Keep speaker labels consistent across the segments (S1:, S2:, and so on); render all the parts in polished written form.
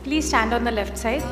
S1: Please stand on the left side.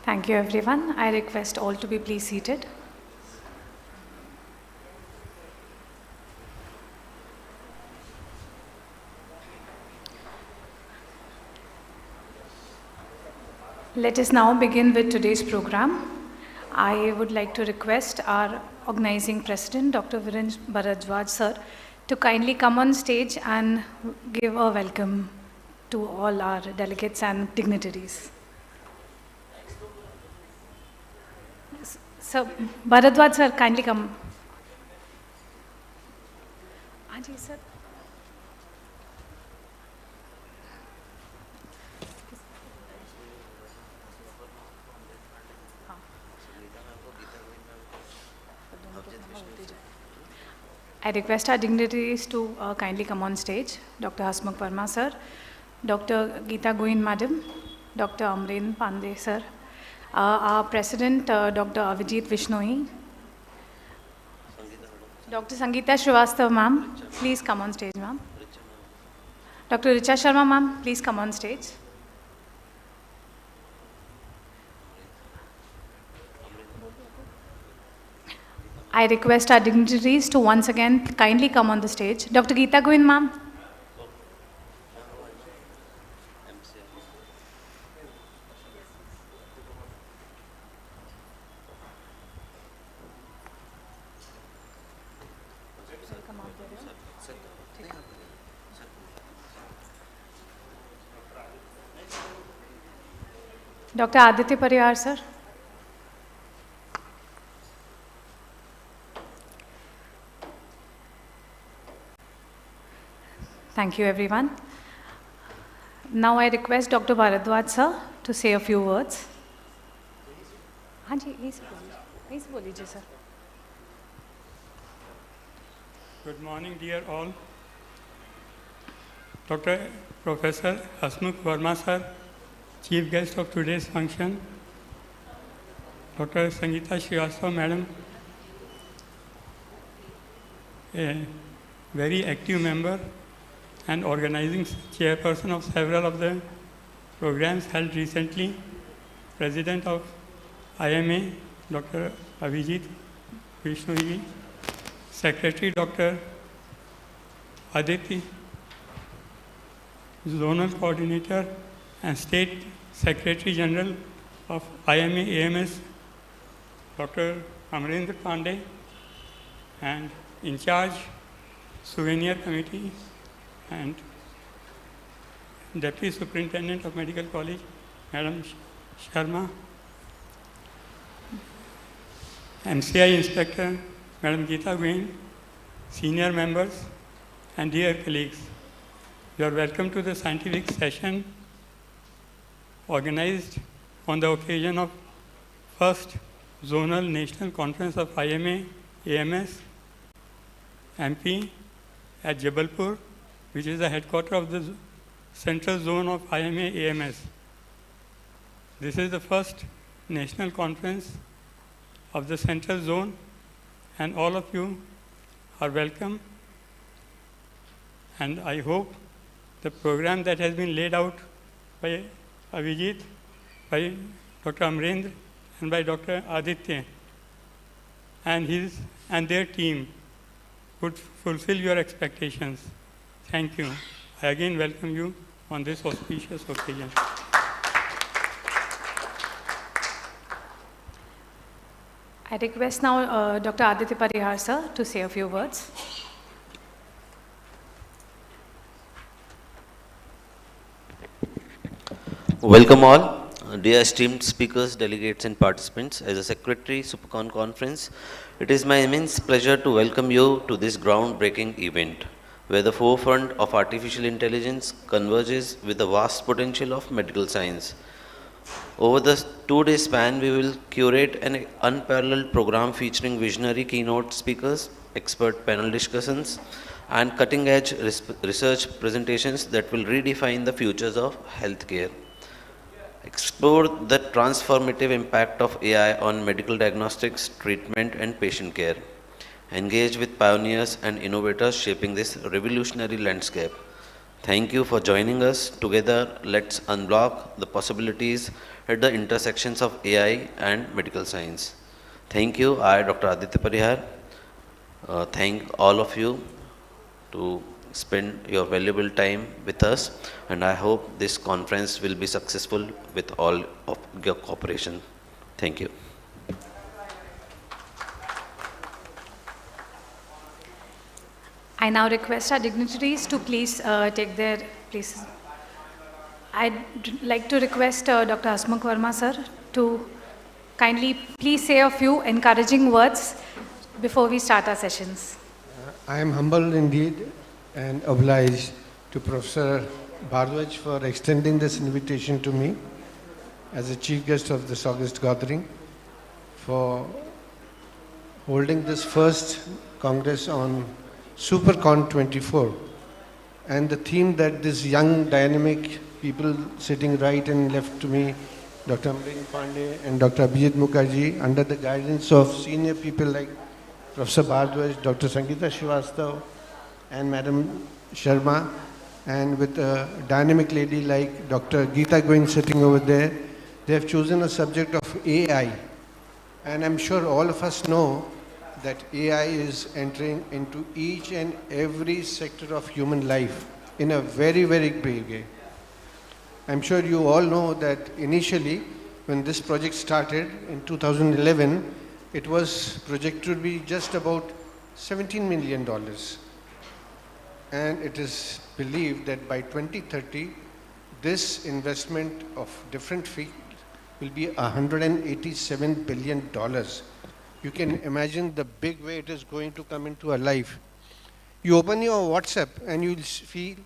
S1: Thank you, everyone. I request all to be please seated. Let us now begin with today's program. I would like to request our organizing president, Dr. Viren Bharadwaj sir, to kindly come on stage and give a welcome to all our delegates and dignitaries. So, Bharadwaj sir, kindly come. Aji sir. I request our dignitaries to kindly come on stage. Dr. Hasmukh Parma sir, Dr. Geeta Goin madam, Dr. Amren Pandey sir, our president Dr. Avijit Vishnoi, Dr. Sangeeta Srivastava ma'am, please come on stage ma'am. Dr. Richa Sharma ma'am, please come on stage. I request our dignitaries to once again kindly come on the stage. Dr. Geeta Goin ma'am. Dr. Aditya Parihar, sir. Thank you, everyone. Now I request Dr. Bharadwaj, sir, to say a few words. हाँ जी, यहीं से बोल लीजिए, sir.
S2: Good morning, dear all. Dr. Professor Hasmukh Verma, sir, chief guest of today's function. Dr. Sangeeta Srivastava, madam, a very active member and organizing chairperson of several of the programs held recently. President of IMA, Dr. Abhijit Vishnuji, Secretary Dr. Aditi, Zonal Coordinator and State Secretary General of IMA AMS, Dr. Amrendra Pandey, and in charge, Souvenir Committee and Deputy Superintendent of Medical College, Madam Sharma, MCI Inspector, Madam Geeta Gwain, senior members, and dear colleagues. You are welcome to the scientific session organized on the occasion of first Zonal National Conference of IMA AMS MP at Jabalpur, which is the headquarters of the central zone of IMA AMS. This is the first national conference of the central zone, and all of you are welcome. And I hope the program that has been laid out by Abhijit, by Dr. Amrendra, and by Dr. Aditya and their team would fulfill your expectations. Thank you. I again welcome you on this auspicious occasion.
S1: I request now Dr. Aditya Parihar, sir, to say a few words.
S3: Welcome all, dear esteemed speakers, delegates and participants. As a Secretary, Supercon Conference, it is my immense pleasure to welcome you to this groundbreaking event, where the forefront of artificial intelligence converges with the vast potential of medical science. Over the 2-day span, we will curate an unparalleled program featuring visionary keynote speakers, expert panel discussions, and cutting-edge research presentations that will redefine the futures of healthcare. Explore the transformative impact of AI on medical diagnostics, treatment, and patient care. Engage with pioneers and innovators shaping this revolutionary landscape. Thank you for joining us. Together, let's unblock the possibilities at the intersections of AI and medical science. Thank you. I, Dr. Aditya Parihar, thank all of you to spend your valuable time with us, and I hope this conference will be successful with all of your cooperation. Thank you.
S1: I now request our dignitaries to please take their places. I'd like to request Dr. Hasmukh Verma, sir, to kindly please say a few encouraging words before we start our sessions.
S4: I am humbled indeed and obliged to Professor Bharadwaj for extending this invitation to me as a chief guest of this August gathering, for holding this first Congress on SuperCon 24, and the theme that this young dynamic people sitting right and left to me, Dr. Amrendra Pandey and Dr. Abhijit Mukherjee, under the guidance of senior people like Professor Bharadwaj, Dr. Sangeeta Srivastava, and Madam Sharma, and with a dynamic lady like Dr. Geeta Gwain sitting over there, they have chosen a subject of AI. And I'm sure all of us know that AI is entering into each and every sector of human life in a very, very big way. I'm sure you all know that initially, when this project started in 2011, it was projected to be just about $17 million. And it is believed that by 2030, this investment of different fields will be $187 billion. You can imagine the big way it is going to come into our life. You open your WhatsApp and you'll feel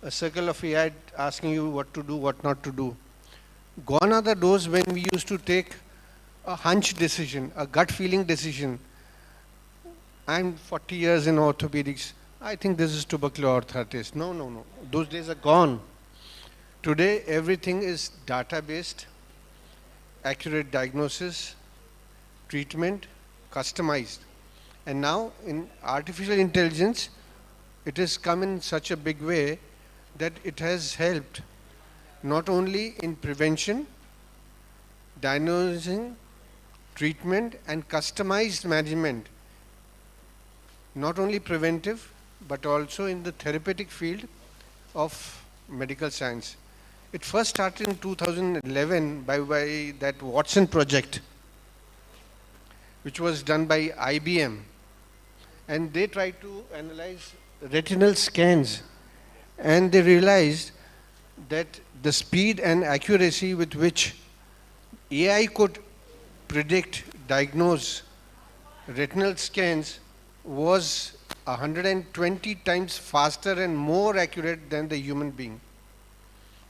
S4: a circle of AI asking you what to do, what not to do. Gone are the days when we used to take a hunch decision, a gut feeling decision. I'm 40 years in orthopedics. I think this is tuberculosis. No. Those days are gone. Today, everything is data-based, accurate diagnosis, treatment, customized. And now, in artificial intelligence, it has come in such a big way that it has helped not only in prevention, diagnosing, treatment, and customized management. Not only preventive, but also in the therapeutic field of medical science. It first started in 2011 by that Watson project, which was done by IBM. And they tried to analyze retinal scans, and they realized that the speed and accuracy with which AI could predict, diagnose retinal scans was 120 times faster and more accurate than the human being.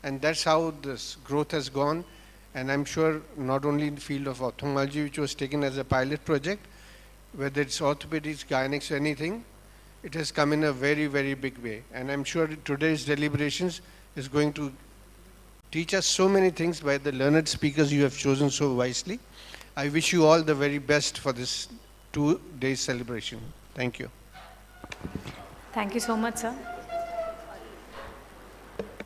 S4: And that's how this growth has gone. And I'm sure not only in the field of ophthalmology, which was taken as a pilot project, whether it's orthopedics, gynecology, anything, it has come in a very, very big way. And I'm sure today's deliberations is going to teach us so many things by the learned speakers you have chosen so wisely. I wish you all the very best for this 2 days celebration. Thank you.
S1: Thank you so much, sir.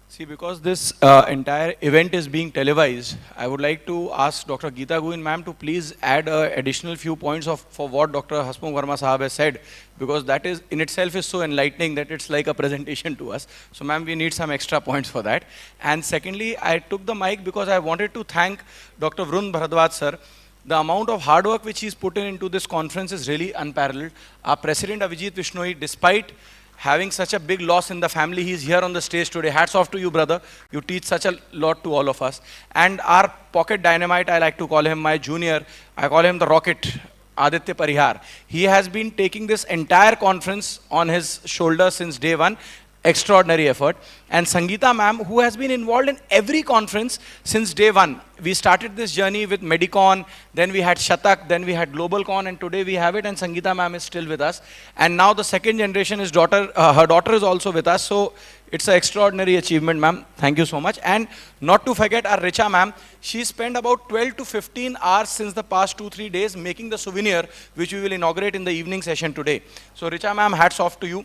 S5: See, because this entire event is being televised, I would like to ask Dr. Geeta Goin ma'am to please add additional few points for what Dr. Hasmukh Verma sahab has said, because that is in itself is so enlightening that it's like a presentation to us. So ma'am, we need some extra points for that. And secondly, I took the mic because I wanted to thank Dr. Vrund Bharadwaj sir. The amount of hard work which he's put into this conference is really unparalleled. Our President Avijit Vishnoi, despite having such a big loss in the family, he's here on the stage today. Hats off to you, brother. You teach such a lot to all of us. And our pocket dynamite, I like to call him my junior, I call him the rocket, Aditya Parihar. He has been taking this entire conference on his shoulders since day one. Extraordinary effort. And Sangeeta ma'am, who has been involved in every conference since day one. We started this journey with Medicon, then we had Shatak, then we had GlobalCon, and today we have it, and Sangeeta ma'am is still with us. And now the second generation is her daughter is also with us. So it's an extraordinary achievement, ma'am. Thank you so much. And not to forget our Richa ma'am, she spent about 12 to 15 hours since the past 2-3 days making the souvenir, which we will inaugurate in the evening session today. So Richa ma'am, hats off to you.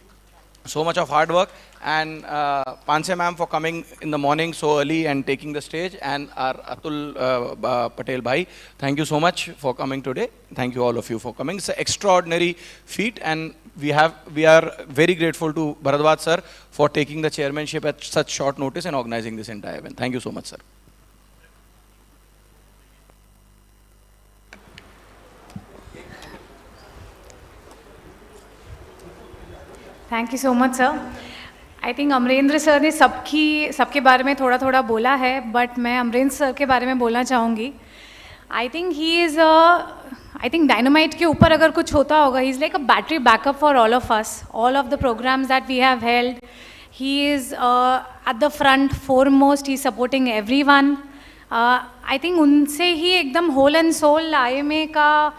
S5: So much of hard work, and Panse ma'am for coming in the morning so early and taking the stage, and our Atul Patel bhai, thank you so much for coming today. Thank you all of you for coming. It's an extraordinary feat, and we are very grateful to Bharadwaj sir for taking the chairmanship at such short notice and organizing this entire event. Thank you so much, sir.
S1: Thank you so much sir. I think Amrendra sir ने सबके बारे में थोड़ा थोड़ा बोला है, but मैं Amarendra sir के बारे में बोलना चाहूँगी. I think he is I think dynamite के ऊपर अगर कुछ होता होगा, he is like a battery backup for all of us, all of the programs that we have held. He is at the front foremost, he is supporting every one. I think उनसे ही एकदम whole and soul IMA का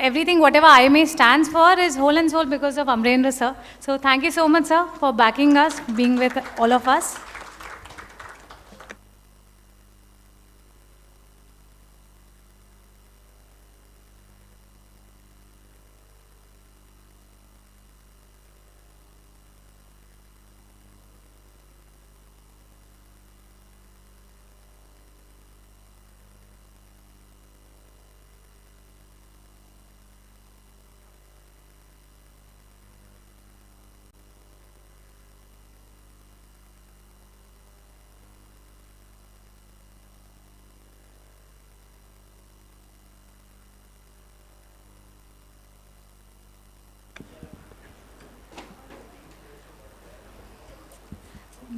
S1: everything whatever IMA stands for is whole and soul because of Amrendra sir. So thank you so much sir for backing us, being with all of us.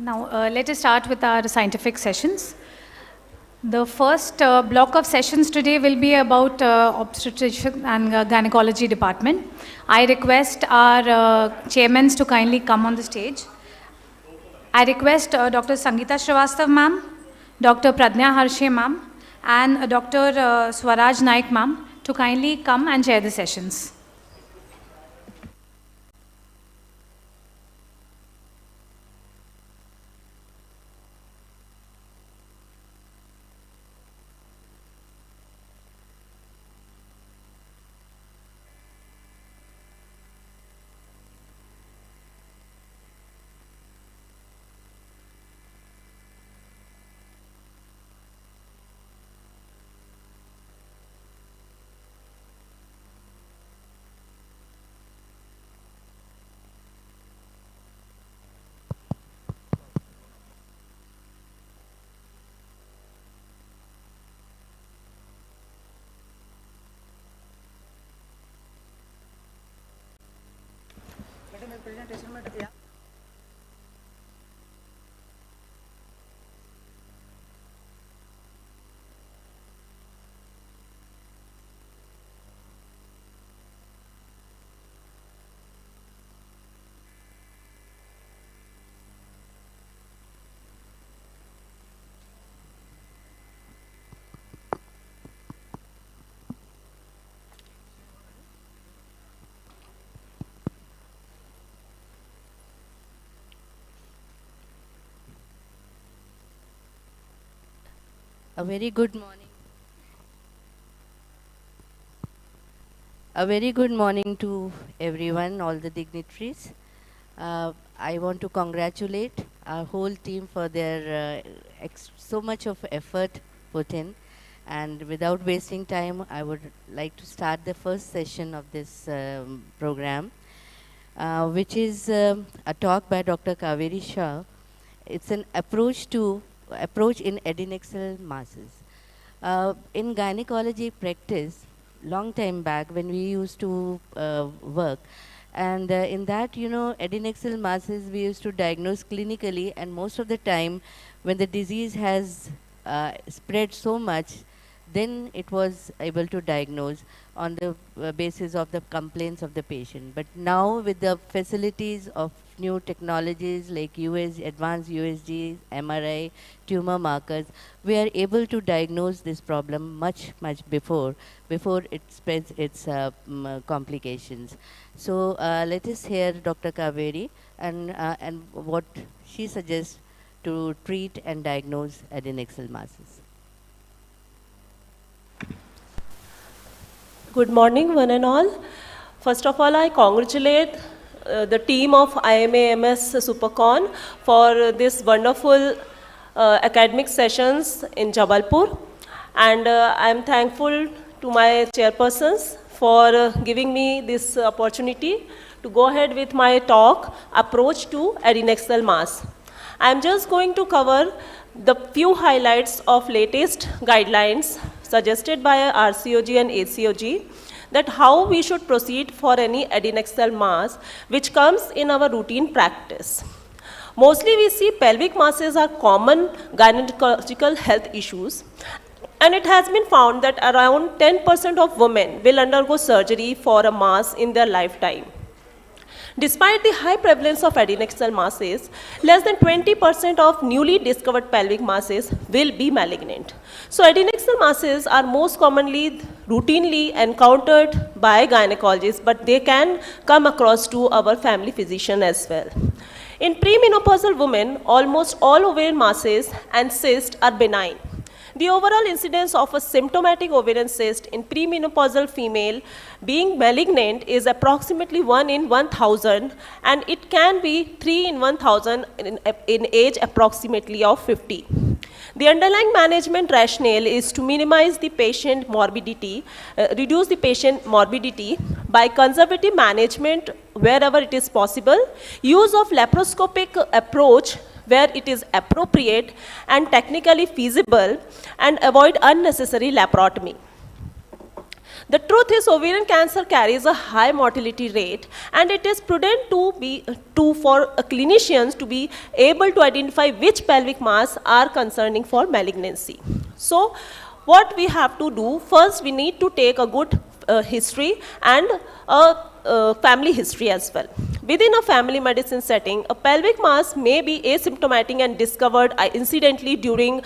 S1: Now let us start with our scientific sessions. The first block of sessions today will be about obstetrician and gynecology department. I request our chairmen to kindly come on the stage. I request Dr. Sangeeta Srivastav ma'am, Dr. Pradnya Harshe ma'am, and Dr. Swaraj Naik ma'am to kindly come and chair the sessions.
S6: A very good morning. A very good morning to everyone, all the dignitaries. I want to congratulate our whole team for their so much of effort put in. And without wasting time, I would like to start the first session of this program, which is a talk by Dr. Kaveri Shah. It's an approach in adnexal masses. In gynecology practice, long time back when we used to work, and in that, adnexal masses we used to diagnose clinically, and most of the time when the disease has spread so much, then it was able to diagnose on the basis of the complaints of the patient. But now with the facilities of new technologies like advanced USG, MRI, tumor markers, we are able to diagnose this problem much before it spreads its complications. So let us hear Dr. Kaveri and what she suggests to treat and diagnose adnexal masses.
S7: Good morning, one and all. First of all, I congratulate the team of IMA MS Supercon for this wonderful academic sessions in Jabalpur. And I am thankful to my chairpersons for giving me this opportunity to go ahead with my talk, Approach to Adnexal Mass. I am just going to cover the few highlights of latest guidelines suggested by RCOG and ACOG, that how we should proceed for any adnexal mass which comes in our routine practice. Mostly we see pelvic masses are common gynecological health issues, and it has been found that around 10% of women will undergo surgery for a mass in their lifetime. Despite the high prevalence of adnexal masses, less than 20% of newly discovered pelvic masses will be malignant. So adnexal masses are most commonly routinely encountered by gynecologists, but they can come across to our family physician as well. In premenopausal women, almost all ovarian masses and cysts are benign. The overall incidence of a symptomatic ovarian cyst in premenopausal female being malignant is approximately 1 in 1,000, and it can be 3 in 1,000 in age approximately of 50. The underlying management rationale is to minimize the patient morbidity, reduce the patient morbidity by conservative management wherever it is possible, use of laparoscopic approach where it is appropriate and technically feasible, and avoid unnecessary laparotomy. The truth is ovarian cancer carries a high mortality rate, and it is prudent for clinicians to be able to identify which pelvic mass are concerning for malignancy. So what we have to do, first we need to take a good history and a family history as well. Within a family medicine setting, a pelvic mass may be asymptomatic and discovered incidentally during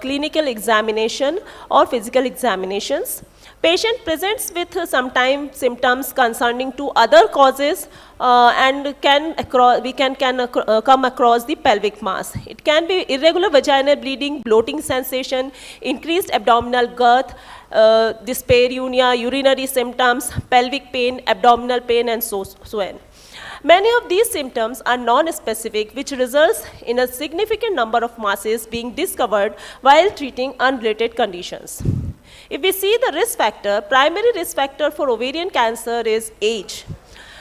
S7: clinical examination or physical examinations. Patient presents with sometimes symptoms concerning to other causes and we can come across the pelvic mass. It can be irregular vaginal bleeding, bloating sensation, increased abdominal girth, dyspareunia, urinary symptoms, pelvic pain, abdominal pain, and so on. Many of these symptoms are non-specific, which results in a significant number of masses being discovered while treating unrelated conditions. If we see the risk factor, primary risk factor for ovarian cancer is age,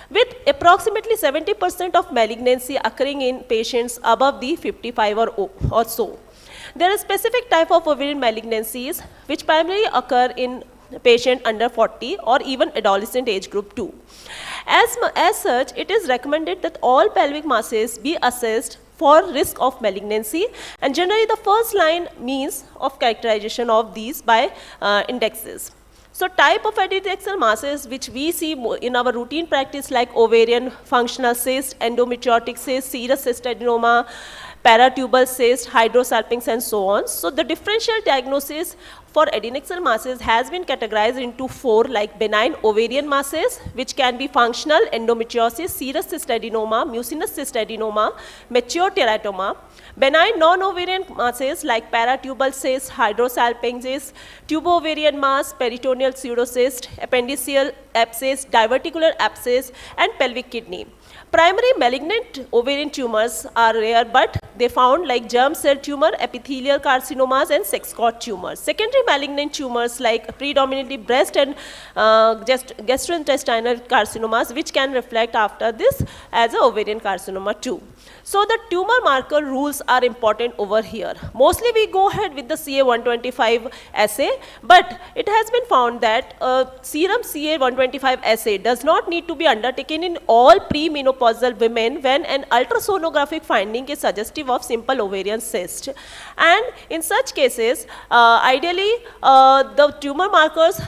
S7: with approximately 70% of malignancy occurring in patients above the 55 or so. There are specific type of ovarian malignancies which primarily occur in patient under 40 or even adolescent age group 2. As such, it is recommended that all pelvic masses be assessed for risk of malignancy, and generally the first line means of characterization of these by indexes. So type of adnexal masses which we see in our routine practice, like ovarian, functional cyst, endometriotic cyst, serous cystadenoma, paratubal cyst, hydrosalpinx, and so on. So the differential diagnosis for adnexal masses has been categorized into 4, like benign ovarian masses, which can be functional, endometriosis, serous cystadenoma, mucinous cystadenoma, mature teratoma. Benign non-ovarian masses like paratubal cyst, hydrosalpinx, tubo-ovarian mass, peritoneal pseudocyst, appendiceal abscess, diverticular abscess, and pelvic kidney. Primary malignant ovarian tumors are rare, but they found like germ cell tumor, epithelial carcinomas, and sex cord tumors. Secondary malignant tumors like predominantly breast and gastrointestinal carcinomas, which can reflect after this as a ovarian carcinoma too. So the tumor marker rules are important over here. Mostly we go ahead with the CA-125 assay, but it has been found that serum CA-125 assay does not need to be undertaken in all premenopausal women when an ultrasonographic finding is suggestive of simple ovarian cyst. And in such cases, ideally the tumor markers,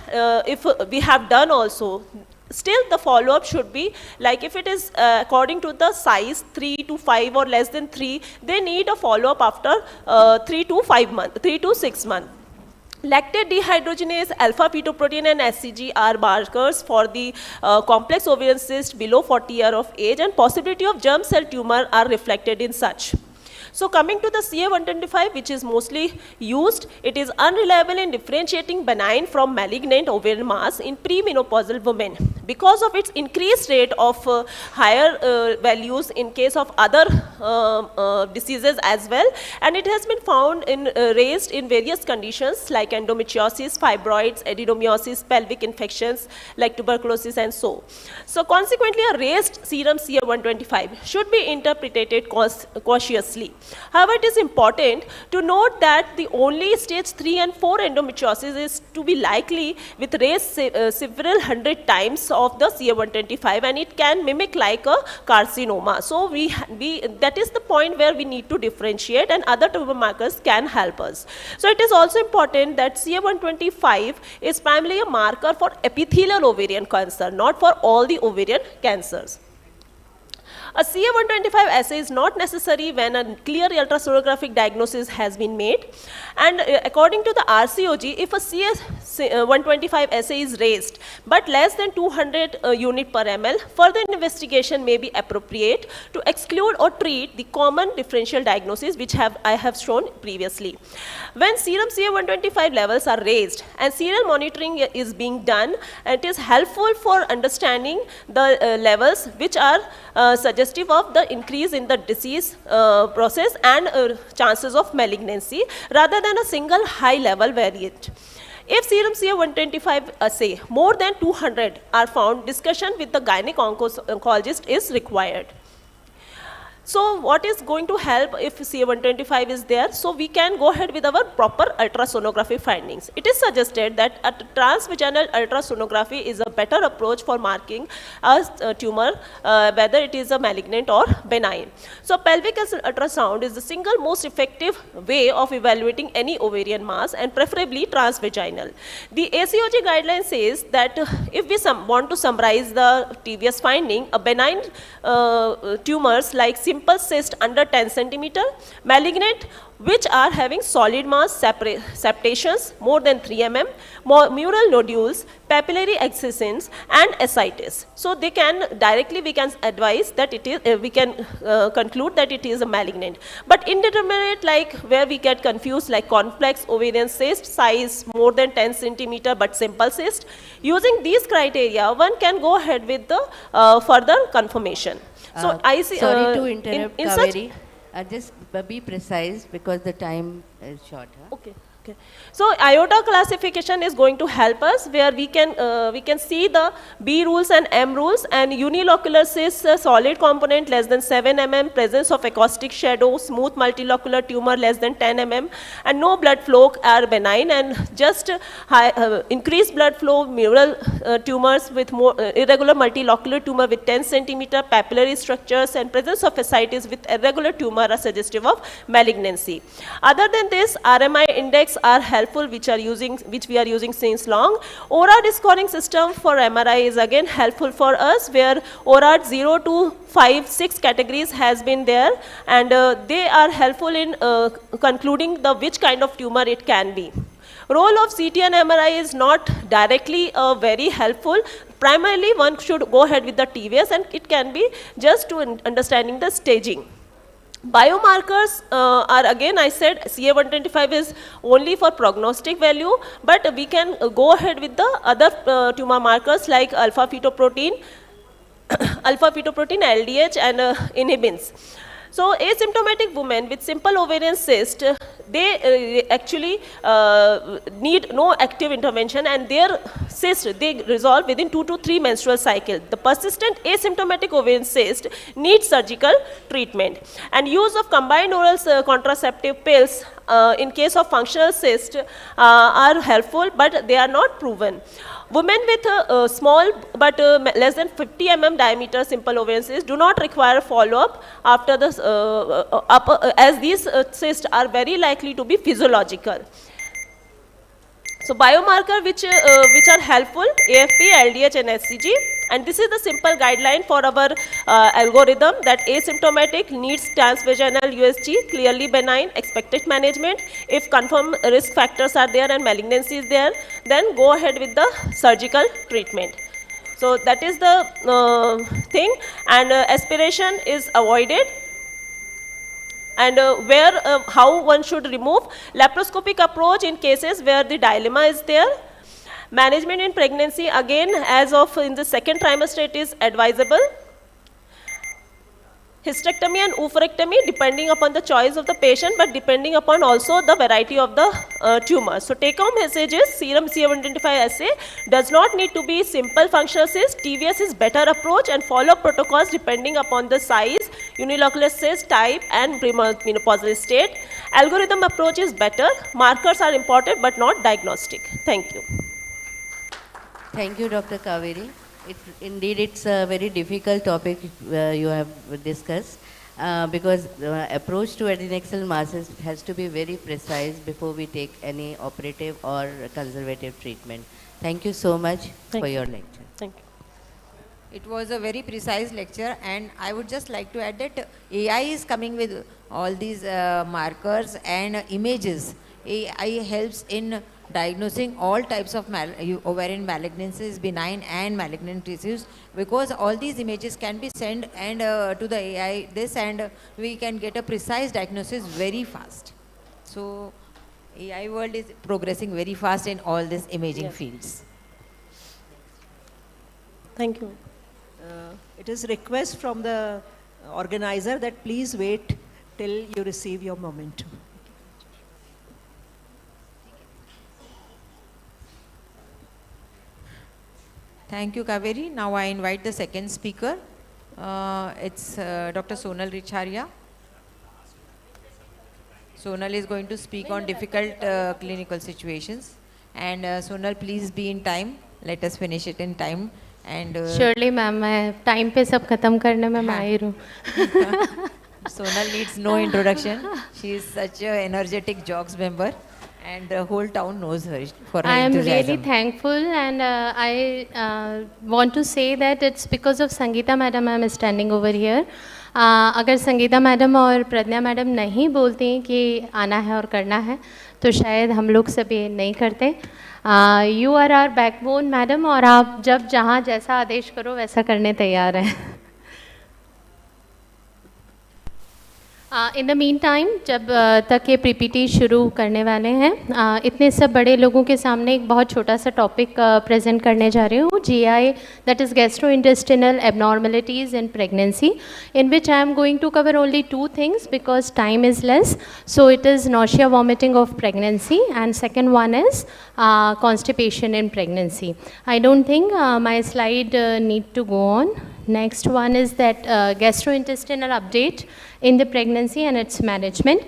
S7: if we have done also, still the follow-up should be like, if it is according to the size 3 to 5 or less than 3, they need a follow-up after 3 to 6 months. Lactate dehydrogenase, alpha-fetoprotein, and SCG are markers for the complex ovarian cyst below 40 years of age, and possibility of germ cell tumor are reflected in such. So coming to the CA-125, which is mostly used, it is unreliable in differentiating benign from malignant ovarian mass in premenopausal women because of its increased rate of higher values in case of other diseases as well, and it has been found in raised in various conditions like endometriosis, fibroids, adenomyosis, pelvic infections like tuberculosis, and so. So consequently, a raised serum CA-125 should be interpreted cautiously. However, it is important to note that the only stage 3 and 4 endometriosis is to be likely with raised several hundred times of the CA-125, and it can mimic like a carcinoma. So that is the point where we need to differentiate, and other tumor markers can help us. So it is also important that CA-125 is primarily a marker for epithelial ovarian cancer, not for all the ovarian cancers. A CA-125 assay is not necessary when a clear ultrasonographic diagnosis has been made, and according to the RCOG, if a CA-125 assay is raised but less than 200 unit per ml, further investigation may be appropriate to exclude or treat the common differential diagnosis which I have shown previously. When serum CA-125 levels are raised and serial monitoring is being done, it is helpful for understanding the levels which are suggestive of the increase in the disease process and chances of malignancy rather than a single high level variant. If serum CA-125 assay more than 200 are found, discussion with the gynec oncologist is required. So what is going to help if CA125 is there? So we can go ahead with our proper ultrasonography findings. It is suggested that a transvaginal ultrasonography is a better approach for marking a tumor, whether it is a malignant or benign. So pelvic ultrasound is the single most effective way of evaluating any ovarian mass, and preferably transvaginal. The ACOG guideline says that if we want to summarize the previous finding, a benign tumors like simple cyst under 10 centimeter, malignant which are having solid mass septations more than 3 mm, mural nodules, papillary excessions, and ascites. So they can directly, we can advise that it is, we can conclude that it is a malignant. But indeterminate, like where we get confused, like complex ovarian cyst, size more than 10 centimeter but simple cyst, using these criteria, one can go ahead with the further confirmation. So I see.
S6: Sorry to interrupt,
S7: in
S6: Kaveri. Just be precise because the time is short. Huh?
S7: Okay. Okay. So IOTA classification is going to help us, where we can see the B rules and M rules, and unilocular cyst, solid component less than 7 mm, presence of acoustic shadow, smooth multilocular tumor less than 10 mm, and no blood flow are benign, and just increased blood flow, mural tumors with more irregular multilocular tumor with 10 centimeter papillary structures, and presence of ascites with irregular tumor are suggestive of malignancy. Other than this, RMI index are helpful, which we are using since long. ORAD scoring system for MRI is again helpful for us, where ORAD 0 to 5, 6 categories has been there, and they are helpful in concluding the which kind of tumor it can be. Role of CT and MRI is not directly very helpful. Primarily, one should go ahead with the TVS, and it can be just to understanding the staging. Biomarkers are, again I said, CA125 is only for prognostic value, but we can go ahead with the other tumor markers like alpha fetoprotein, LDH, and inhibins. So asymptomatic women with simple ovarian cyst, they actually need no active intervention, and their cyst, they resolve within 2 to 3 menstrual cycle. The persistent asymptomatic ovarian cyst needs surgical treatment. And use of combined oral contraceptive pills in case of functional cyst are helpful, but they are not proven. Women with small but less than 50 mm diameter simple ovarian cysts do not require follow-up after the as these cysts are very likely to be physiological. So biomarker which are helpful, AFP, LDH, and HCG. And this is the simple guideline for our algorithm, that asymptomatic needs transvaginal USG, clearly benign, expected management. If confirmed risk factors are there and malignancy is there, then go ahead with the surgical treatment. So that is the thing, and aspiration is avoided. And how one should remove, laparoscopic approach in cases where the dilemma is there. Management in pregnancy, again, as of in the second trimester, it is advisable. Hysterectomy and oophorectomy, depending upon the choice of the patient, but depending upon also the variety of the tumor. So take home message is, serum CA125 assay does not need to be simple functional cyst. TVS is better approach, and follow-up protocols depending upon the size, unilocular cyst type, and premenopausal state. Algorithm approach is better. Markers are important but not diagnostic. Thank you.
S6: Thank you, Dr. Kaveri. Indeed, it's a very difficult topic you have discussed, because the approach to adnexal masses has to be very precise before we take any operative or conservative treatment. Thank you so much for your lecture.
S7: Thank you.
S8: It was a very precise lecture, and I would just like to add that AI is coming with all these markers and images. AI helps in diagnosing all types of ovarian malignancies, benign and malignant tissues, because all these images can be sent and to the AI and we can get a precise diagnosis very fast. So AI world is progressing very fast in all these imaging fields.
S7: Thank you.
S9: It is request from the organizer that please wait till you receive your momentum.
S8: Thank you, Kaveri. Now I invite the second speaker. It's Dr. Sonal Richaria. Sonal is going to speak on difficult clinical situations. And Sonal, please be in time. Let us finish it in time. And
S10: Surely, ma'am, मैं time पे सब खत्म करने में माहिर हूँ.
S8: Sonal needs no introduction. She is such an energetic JOGS member, and the whole town knows her for her
S10: I am
S8: enthusiasm.
S10: really thankful, and I want to say that it's because of Sangeeta madam I am standing over here. अगर Sangeeta madam और प्रज्ञा madam नहीं बोलती कि आना है और करना है तो शायद हम लोग सब ये नहीं करते. You are our backbone madam, और आप जब जहाँ जैसा आदेश करो वैसा करने तैयार हैं. इन द मीन टाइम, जब तक ये पीपीटी शुरू करने वाले हैं, इतने सब बड़े लोगों के सामने एक बहुत छोटा सा टॉपिक प्रेजेंट करने जा रही हूँ. GI, that is gastrointestinal abnormalities in pregnancy, in which I am going to cover only two things because time is less. So it is nausea, vomiting of pregnancy, and second one is constipation in pregnancy. I don't think my slide need to go on. Next one is that gastrointestinal update in the pregnancy and its management.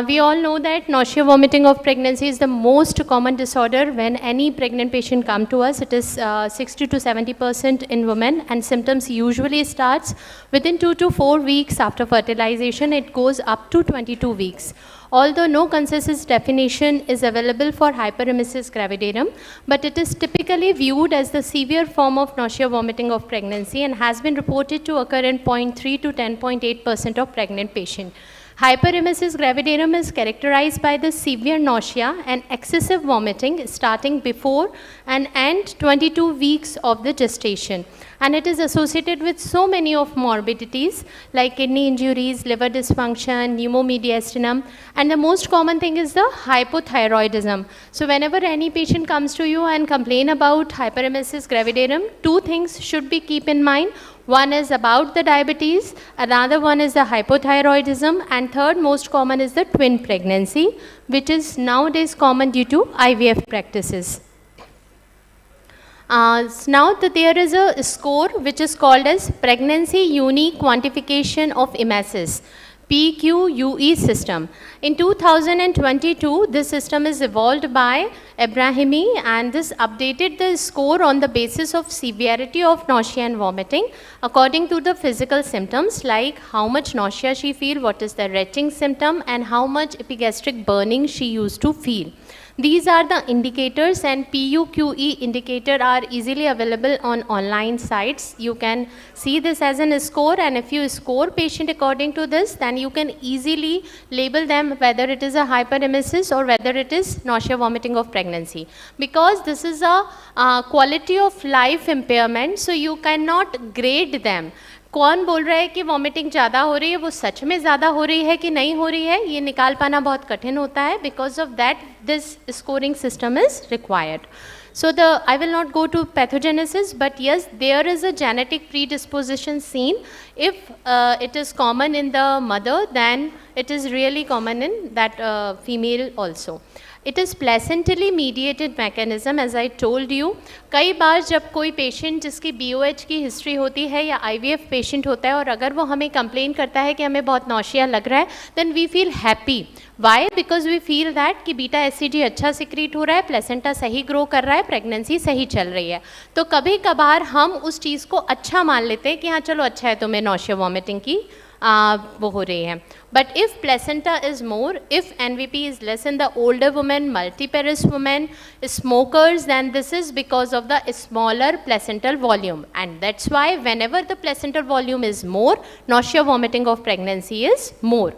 S10: We all know that nausea vomiting of pregnancy is the most common disorder when any pregnant patient come to us. It is 60 to 70% in women, and symptoms usually starts within 2 to 4 weeks after fertilization. It goes up to 22 weeks. Although no consensus definition is available for hyperemesis gravidarum, but it is typically viewed as the severe form of nausea vomiting of pregnancy and has been reported to occur in 0.3 to 10.8% of pregnant patients. Hyperemesis gravidarum is characterized by the severe nausea and excessive vomiting starting before and end 22 weeks of the gestation. And it is associated with so many of morbidities like kidney injuries, liver dysfunction, pneumomediastinum, and the most common thing is the hypothyroidism. So whenever any patient comes to you and complain about hyperemesis gravidarum, two things should be keep in mind. One is about the diabetes, another one is the hypothyroidism, and third most common is the twin pregnancy, which is nowadays common due to IVF practices. Now there is a score which is called as Pregnancy Unique Quantification of Emesis, PQUE system. In 2022, this system is evolved by Abrahimi, and this updated the score on the basis of severity of nausea and vomiting according to the physical symptoms like how much nausea she feel, what is the retching symptom, and how much epigastric burning she used to feel. These are the indicators, and PUQE indicator are easily available on online sites. You can see this as an score, and if you score patient according to this, then you can easily label them whether it is a hyperemesis or whether it is nausea vomiting of pregnancy. Because this is a quality of life impairment, so you cannot grade them. कौन बोल रहा है कि vomiting ज़्यादा हो रही है, वो सच में ज़्यादा हो रही है कि नहीं हो रही है, ये निकाल पाना बहुत कठिन होता है. Because of that this scoring system is required. So I will not go to pathogenesis, but yes, there is a genetic predisposition seen. If it is common in the mother, then it is really common in that female also. It is placentally mediated mechanism, as I told you. कई बार जब कोई patient जिसकी BOH की history होती है या IVF patient होता है और अगर वो हमें कंप्लेन करता है कि हमें बहुत नौशिया लग रहा है, then we feel happy. Why? Because we feel that कि बीटा एसिडी अच्छा सिक्रीट हो रहा है, प्लेसेंटा सही ग्रो कर रहा है, प्रेगनेंसी सही चल रही है. तो कभी कभार हम उस चीज़ को अच्छा मान लेते हैं कि हाँ चलो अच्छा है, तुम्हें नौशिया वॉमिटिंग की वो हो रही है. But if placenta is more, if NVP is less in the older women, multiparous women, smokers, then this is because of the smaller placental volume. And that's why whenever the placental volume is more, nausea vomiting of pregnancy is more.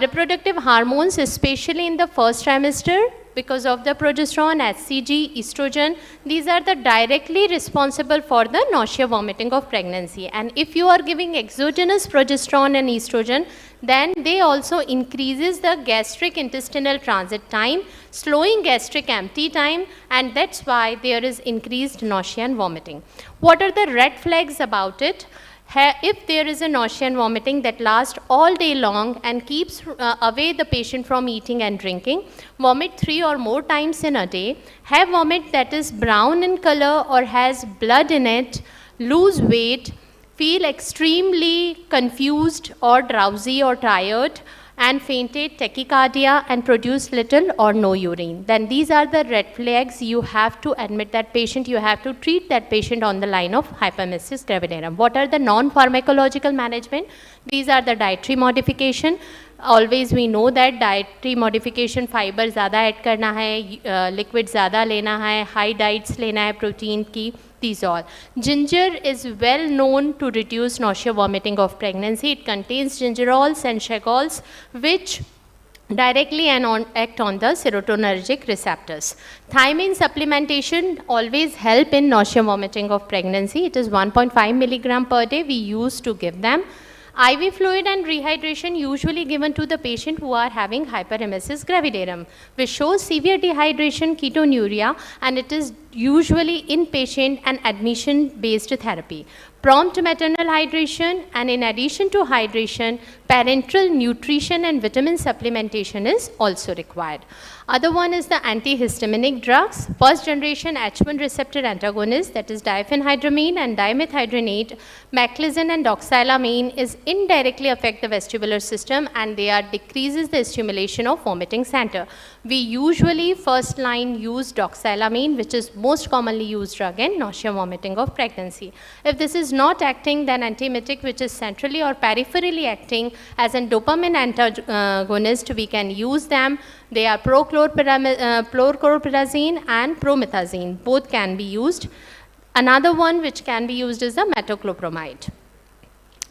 S10: Reproductive hormones, especially in the first trimester, because of the progesterone, HCG, estrogen, these are the directly responsible for the nausea vomiting of pregnancy. And if you are giving exogenous progesterone and estrogen, then they also increases the gastric intestinal transit time, slowing gastric empty time, and that's why there is increased nausea and vomiting. What are the red flags about it? If there is a nausea and vomiting that lasts all day long and keeps away the patient from eating and drinking, vomit 3 or more times in a day, have vomit that is brown in color or has blood in it, lose weight, feel extremely confused or drowsy or tired, and fainted, tachycardia, and produced little or no urine, then these are the red flags. You have to admit that patient, you have to treat that patient on the line of hyperemesis gravidarum. What are the non-pharmacological management? These are the dietary modification. Always we know that dietary modification, fiber ज़्यादा add करना है, liquid ज़्यादा लेना है, high diets लेना है protein की, these all. Ginger is well known to reduce nausea, vomiting of pregnancy. It contains gingerols and shagols, which directly act on the serotonergic receptors. Thiamine supplementation always help in nausea, vomiting of pregnancy. It is 1.5 milligram per day we used to give them. IV fluid and rehydration usually given to the patient who are having hyperemesis gravidarum, which shows severe dehydration, ketonuria, and it is usually inpatient and admission-based therapy. Prompt maternal hydration, and in addition to hydration, parenteral nutrition and vitamin supplementation is also required. Other one is the antihistaminic drugs. First generation H1 receptor antagonist, that is diphenhydramine and dimethydrinate, maclizine and doxylamine, is indirectly affect the vestibular system, and they are decreases the stimulation of vomiting center. We usually first line use doxylamine, which is most commonly used drug in nausea, vomiting of pregnancy. If this is not acting, then antiemetic, which is centrally or peripherally acting as a dopamine antagonist, we can use them. They are chlorpromazine and promethazine. Both can be used. Another one which can be used is the metoclopramide.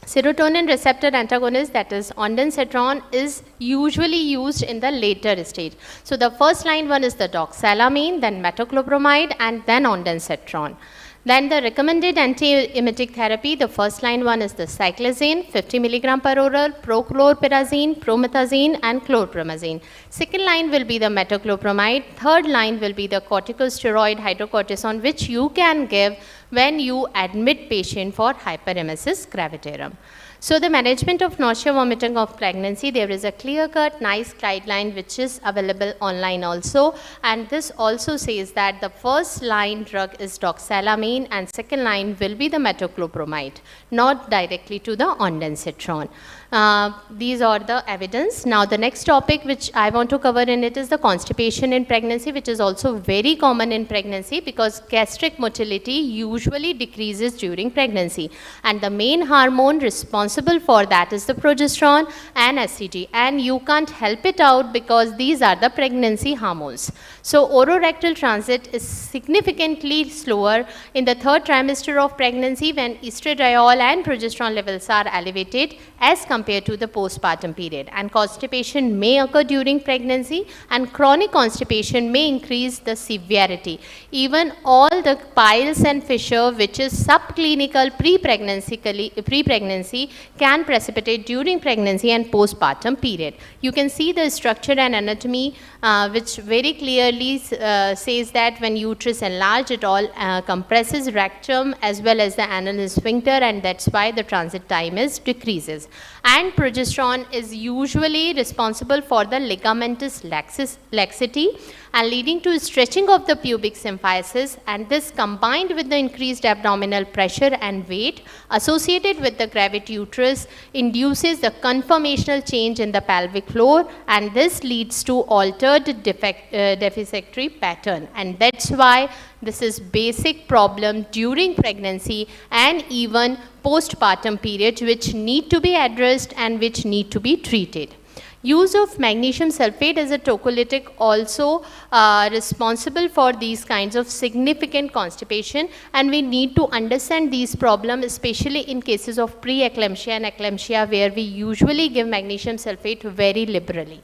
S10: Serotonin receptor antagonist, that is ondansetron, is usually used in the later stage. So the first line one is the doxylamine, then metoclopramide, and then ondansetron. Then the recommended antiemetic therapy, the first line one is the cyclizine, 50 milligram per oral, prochlorperazine, promethazine, and chlorpromazine. Second line will be the metoclopramide. Third line will be the corticosteroid hydrocortisone, which you can give when you admit patient for hyperemesis gravidarum. So the management of nausea, vomiting of pregnancy, there is a clear-cut, nice guideline which is available online also, and this also says that the first line drug is doxylamine and second line will be the metoclopramide, not directly to the ondansetron. These are the evidence. Now the next topic which I want to cover in it is the constipation in pregnancy, which is also very common in pregnancy because gastric motility usually decreases during pregnancy, and the main hormone responsible for that is the progesterone and HCG, and you can't help it out because these are the pregnancy hormones. So ororectal transit is significantly slower in the third trimester of pregnancy when estradiol and progesterone levels are elevated as compared to the postpartum period, and constipation may occur during pregnancy, and chronic constipation may increase the severity. Even all the piles and fissure which is subclinical pre-pregnancy can precipitate during pregnancy and postpartum period. You can see the structure and anatomy which very clearly says that when uterus enlarged, it all compresses rectum as well as the anal sphincter, and that's why the transit time is decreases. And progesterone is usually responsible for the ligamentous laxity and leading to stretching of the pubic symphysis, and this combined with the increased abdominal pressure and weight associated with the gravity uterus induces the conformational change in the pelvic floor, and this leads to altered defectory pattern, and that's why this is basic problem during pregnancy and even postpartum period which need to be addressed and which need to be treated. Use of magnesium sulfate as a tocolytic also responsible for these kinds of significant constipation, and we need to understand these problems especially in cases of preeclampsia and eclampsia where we usually give magnesium sulfate very liberally.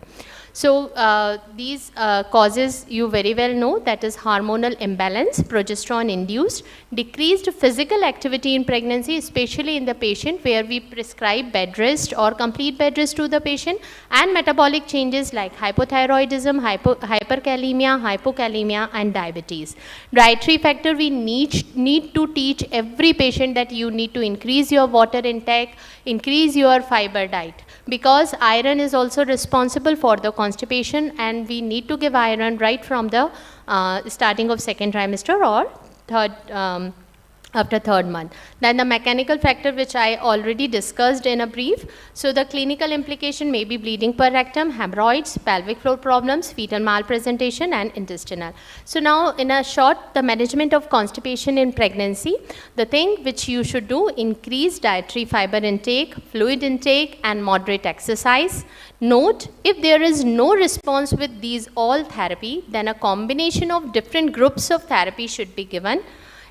S10: So these causes you very well know, that is hormonal imbalance, progesterone induced, decreased physical activity in pregnancy, especially in the patient where we prescribe bed rest or complete bed rest to the patient, and metabolic changes like hypothyroidism, hyperkalemia, hypokalemia, and diabetes. Dietary factor, we need to teach every patient that you need to increase your water intake, increase your fiber diet, because iron is also responsible for the constipation, and we need to give iron right from the starting of second trimester or third after third month. Then the mechanical factor, which I already discussed in a brief. So the clinical implication may be bleeding per rectum, hemorrhoids, pelvic floor problems, fetal malpresentation, and intestinal. So now in a short, the management of constipation in pregnancy, the thing which you should do, increase dietary fiber intake, fluid intake, and moderate exercise. Note, if there is no response with these all therapy, then a combination of different groups of therapy should be given.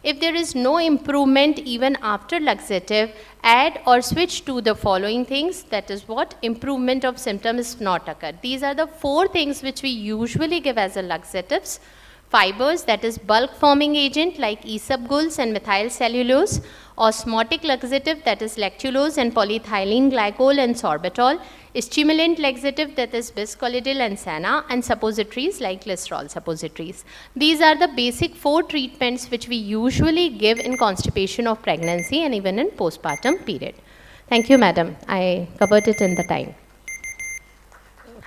S10: If there is no improvement even after laxative, add or switch to the following things. That is what? Improvement of symptoms not occurred. These are the 4 things which we usually give as a laxatives. Fibers, that is bulk forming agent like isabgols and methyl cellulose. Osmotic laxative, that is lactulose and polyethylene glycol and sorbitol. Stimulant laxative, that is biscolidil and senna, and suppositories like glycerol suppositories. These are the basic 4 treatments which we usually give in constipation of pregnancy and even in postpartum period. Thank you, madam. I covered it in the time.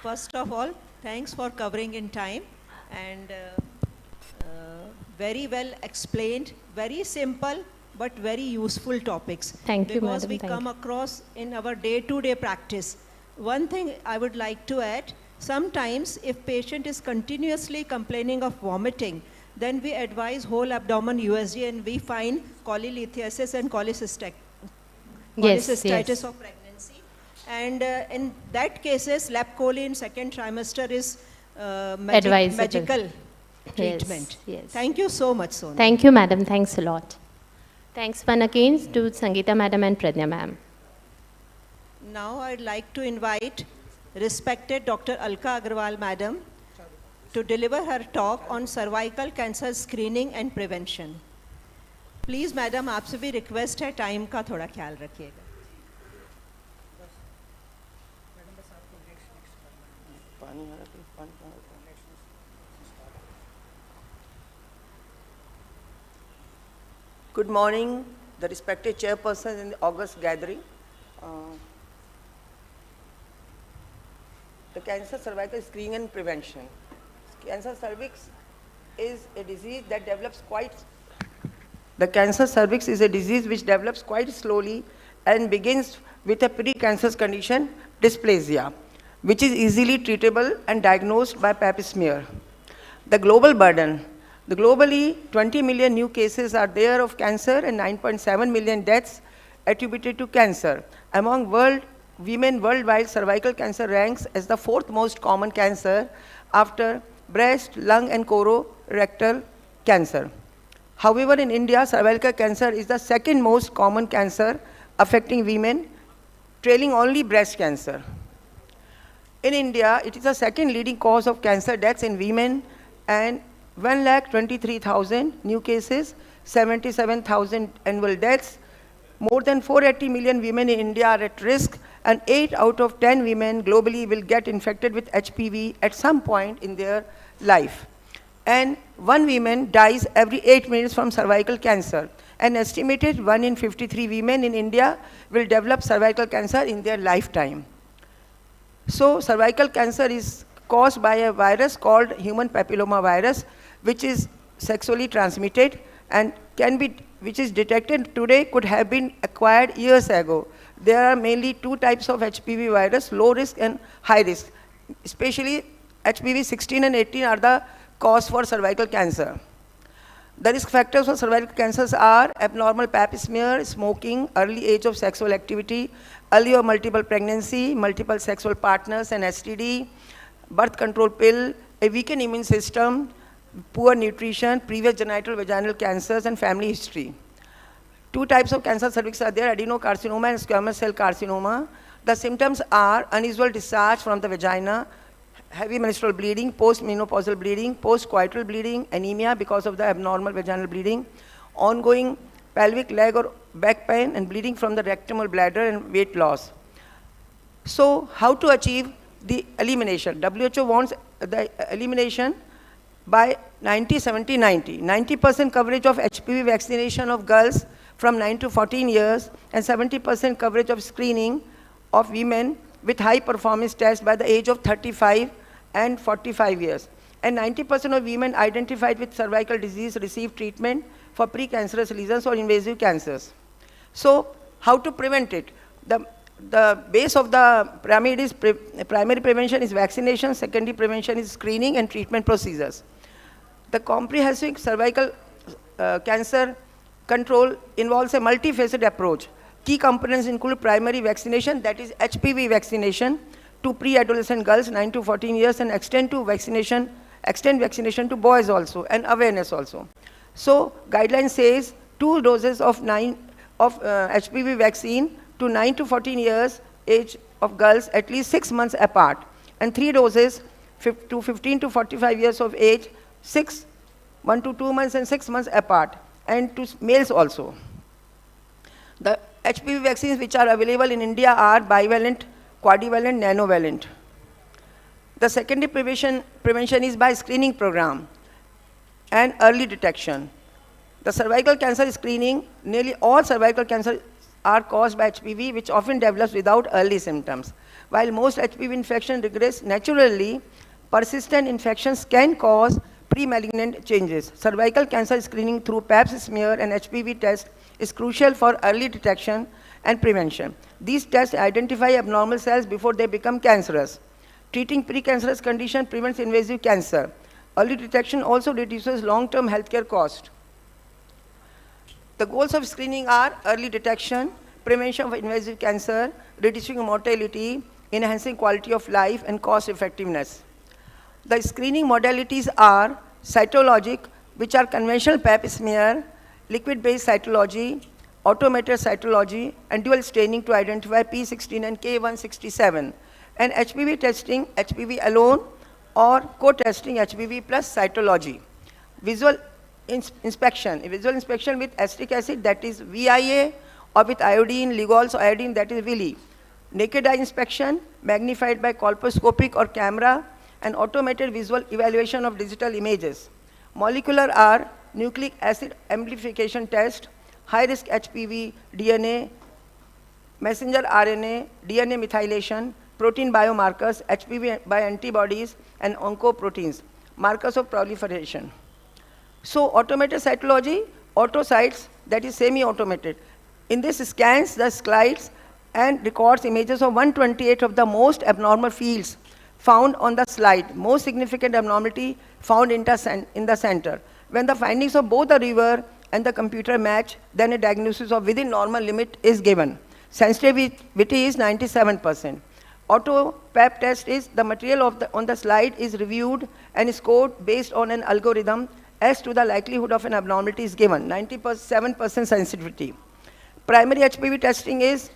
S9: First of all, thanks for covering in time, and very well explained, very simple but very useful topics.
S10: Thank you,
S9: because
S10: madam.
S9: we come across in our day-to-day practice. One thing I would like to add, sometimes if patient is continuously complaining of vomiting, then we advise whole abdomen USG and we find cholelithiasis and cholecystitis of pregnancy. And in that cases, lap chole in second trimester is magical treatment.
S10: Yes.
S9: Thank you so much, Sonu.
S10: Thank you, madam. Thanks a lot. Thanks once again to Sangeeta madam and Pradnya ma'am.
S9: Now I'd like to invite respected Dr. Alka Agarwal madam to deliver her talk on cervical cancer screening and prevention. Please madam, आपसे भी request है time का थोड़ा ख्याल रखिएगा.
S11: Good morning, the respected chairperson in the August gathering. The cancer cervical screening and prevention. Cancer cervix is a disease that develops quite. The cancer cervix is a disease which develops quite slowly and begins with a precancerous condition, dysplasia, which is easily treatable and diagnosed by pap smear. The global burden. Globally, 20 million new cases are there of cancer and 9.7 million deaths attributed to cancer. Among women worldwide, cervical cancer ranks as the 4th most common cancer after breast, lung, and colorectal cancer. However, in India, cervical cancer is the 2nd most common cancer affecting women, trailing only breast cancer. In India, it is the 2nd leading cause of cancer deaths in women, and 1,23,000 new cases, 77,000 annual deaths. More than 480 million women in India are at risk, and 8 out of 10 women globally will get infected with HPV at some point in their life. And 1 woman dies every 8 minutes from cervical cancer. An estimated 1 in 53 women in India will develop cervical cancer in their lifetime. So cervical cancer is caused by a virus called human papilloma virus, which is sexually transmitted and which is detected today, could have been acquired years ago. There are mainly 2 types of HPV virus, low risk and high risk. Especially HPV 16 and 18 are the cause for cervical cancer. The risk factors for cervical cancers are abnormal pap smear, smoking, early age of sexual activity, early or multiple pregnancy, multiple sexual partners and STD, birth control pill, a weakened immune system, poor nutrition, previous genital vaginal cancers, and family history. 2 types of cancer cervix are there, adenocarcinoma and squamous cell carcinoma. The symptoms are unusual discharge from the vagina, heavy menstrual bleeding, post-menopausal bleeding, post-coital bleeding, anemia because of the abnormal vaginal bleeding, ongoing pelvic, leg or back pain, and bleeding from the rectal bladder, and weight loss. So how to achieve the elimination? WHO wants the elimination by 90-70-90. 90% coverage of HPV vaccination of girls from 9 to 14 years and 70% coverage of screening of women with high performance tests by the age of 35 and 45 years. and 90% of women identified with cervical disease receive treatment for precancerous lesions or invasive cancers. So, how to prevent it? The base of the pyramid is primary prevention is vaccination, secondary prevention is screening and treatment procedures. The comprehensive cervical cancer control involves a multifaceted approach. Key components include primary vaccination, that is HPV vaccination to pre-adolescent girls 9 to 14 years, and extend vaccination to boys also, and awareness also. So guideline says 2 doses of HPV vaccine to 9 to 14 years age of girls at least 6 months apart, and 3 doses to 15 to 45 years of age 1 to 2 months and 6 months apart, and to males also. The HPV vaccines which are available in India are bivalent, quadrivalent, nanovalent. The secondary prevention is by screening program and early detection. The cervical cancer screening, nearly all cervical cancers are caused by HPV, which often develops without early symptoms. While most HPV infection regress naturally, persistent infections can cause pre-malignant changes. Cervical cancer screening through Pap smear and HPV test is crucial for early detection and prevention. These tests identify abnormal cells before they become cancerous. Treating precancerous condition prevents invasive cancer. Early detection also reduces long-term healthcare cost. The goals of screening are early detection, prevention of invasive cancer, reducing mortality, enhancing quality of life, and cost effectiveness. The screening modalities are cytologic, which are conventional Pap smear, liquid-based cytology, automated cytology, and dual staining to identify P16 and K167, and HPV testing, HPV alone, or co-testing HPV plus cytology. Visual inspection with acetic acid, that is VIA, or with iodine, Lugol's iodine, that is Willi. Naked eye inspection, magnified by colposcopic or camera, and automated visual evaluation of digital images. Molecular are nucleic acid amplification test, high-risk HPV DNA, messenger RNA, DNA methylation, protein biomarkers, HPV by antibodies, and oncoproteins, markers of proliferation. So automated cytology, autocytes, that is semi-automated. In this scans the slides and records images of 128 of the most abnormal fields found on the slide, most significant abnormality found in the center. When the findings of both the reviewer and the computer match, then a diagnosis of within normal limit is given. Sensitivity is 97%. Auto Pap test is the material on the slide is reviewed and scored based on an algorithm as to the likelihood of an abnormality is given, 97% sensitivity. Primary HPV testing is,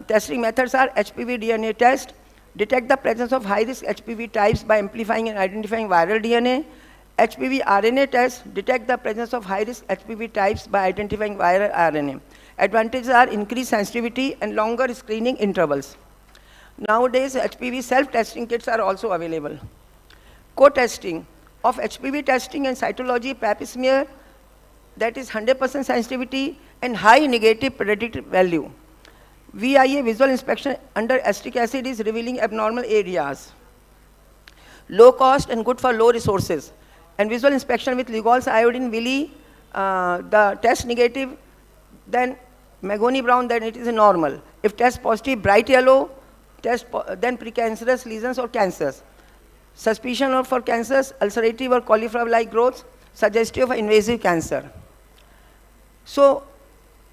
S11: testing methods are HPV DNA test, detect the presence of high-risk HPV types by amplifying and identifying viral DNA. HPV RNA test, detect the presence of high-risk HPV types by identifying viral RNA. Advantages are increased sensitivity and longer screening intervals. Nowadays, HPV self-testing kits are also available. Co-testing of HPV testing and cytology Pap smear, that is 100% sensitivity and high negative predictive value. VIA visual inspection under acetic acid is revealing abnormal areas. Low cost and good for low resources. And visual inspection with Lugol's iodine, Willi, the test negative, then Mahogany brown, then it is normal. If test positive, bright yellow, then precancerous lesions or cancers. Suspicion for cancers, ulcerative or cauliflower-like growths, suggestive of invasive cancer. So,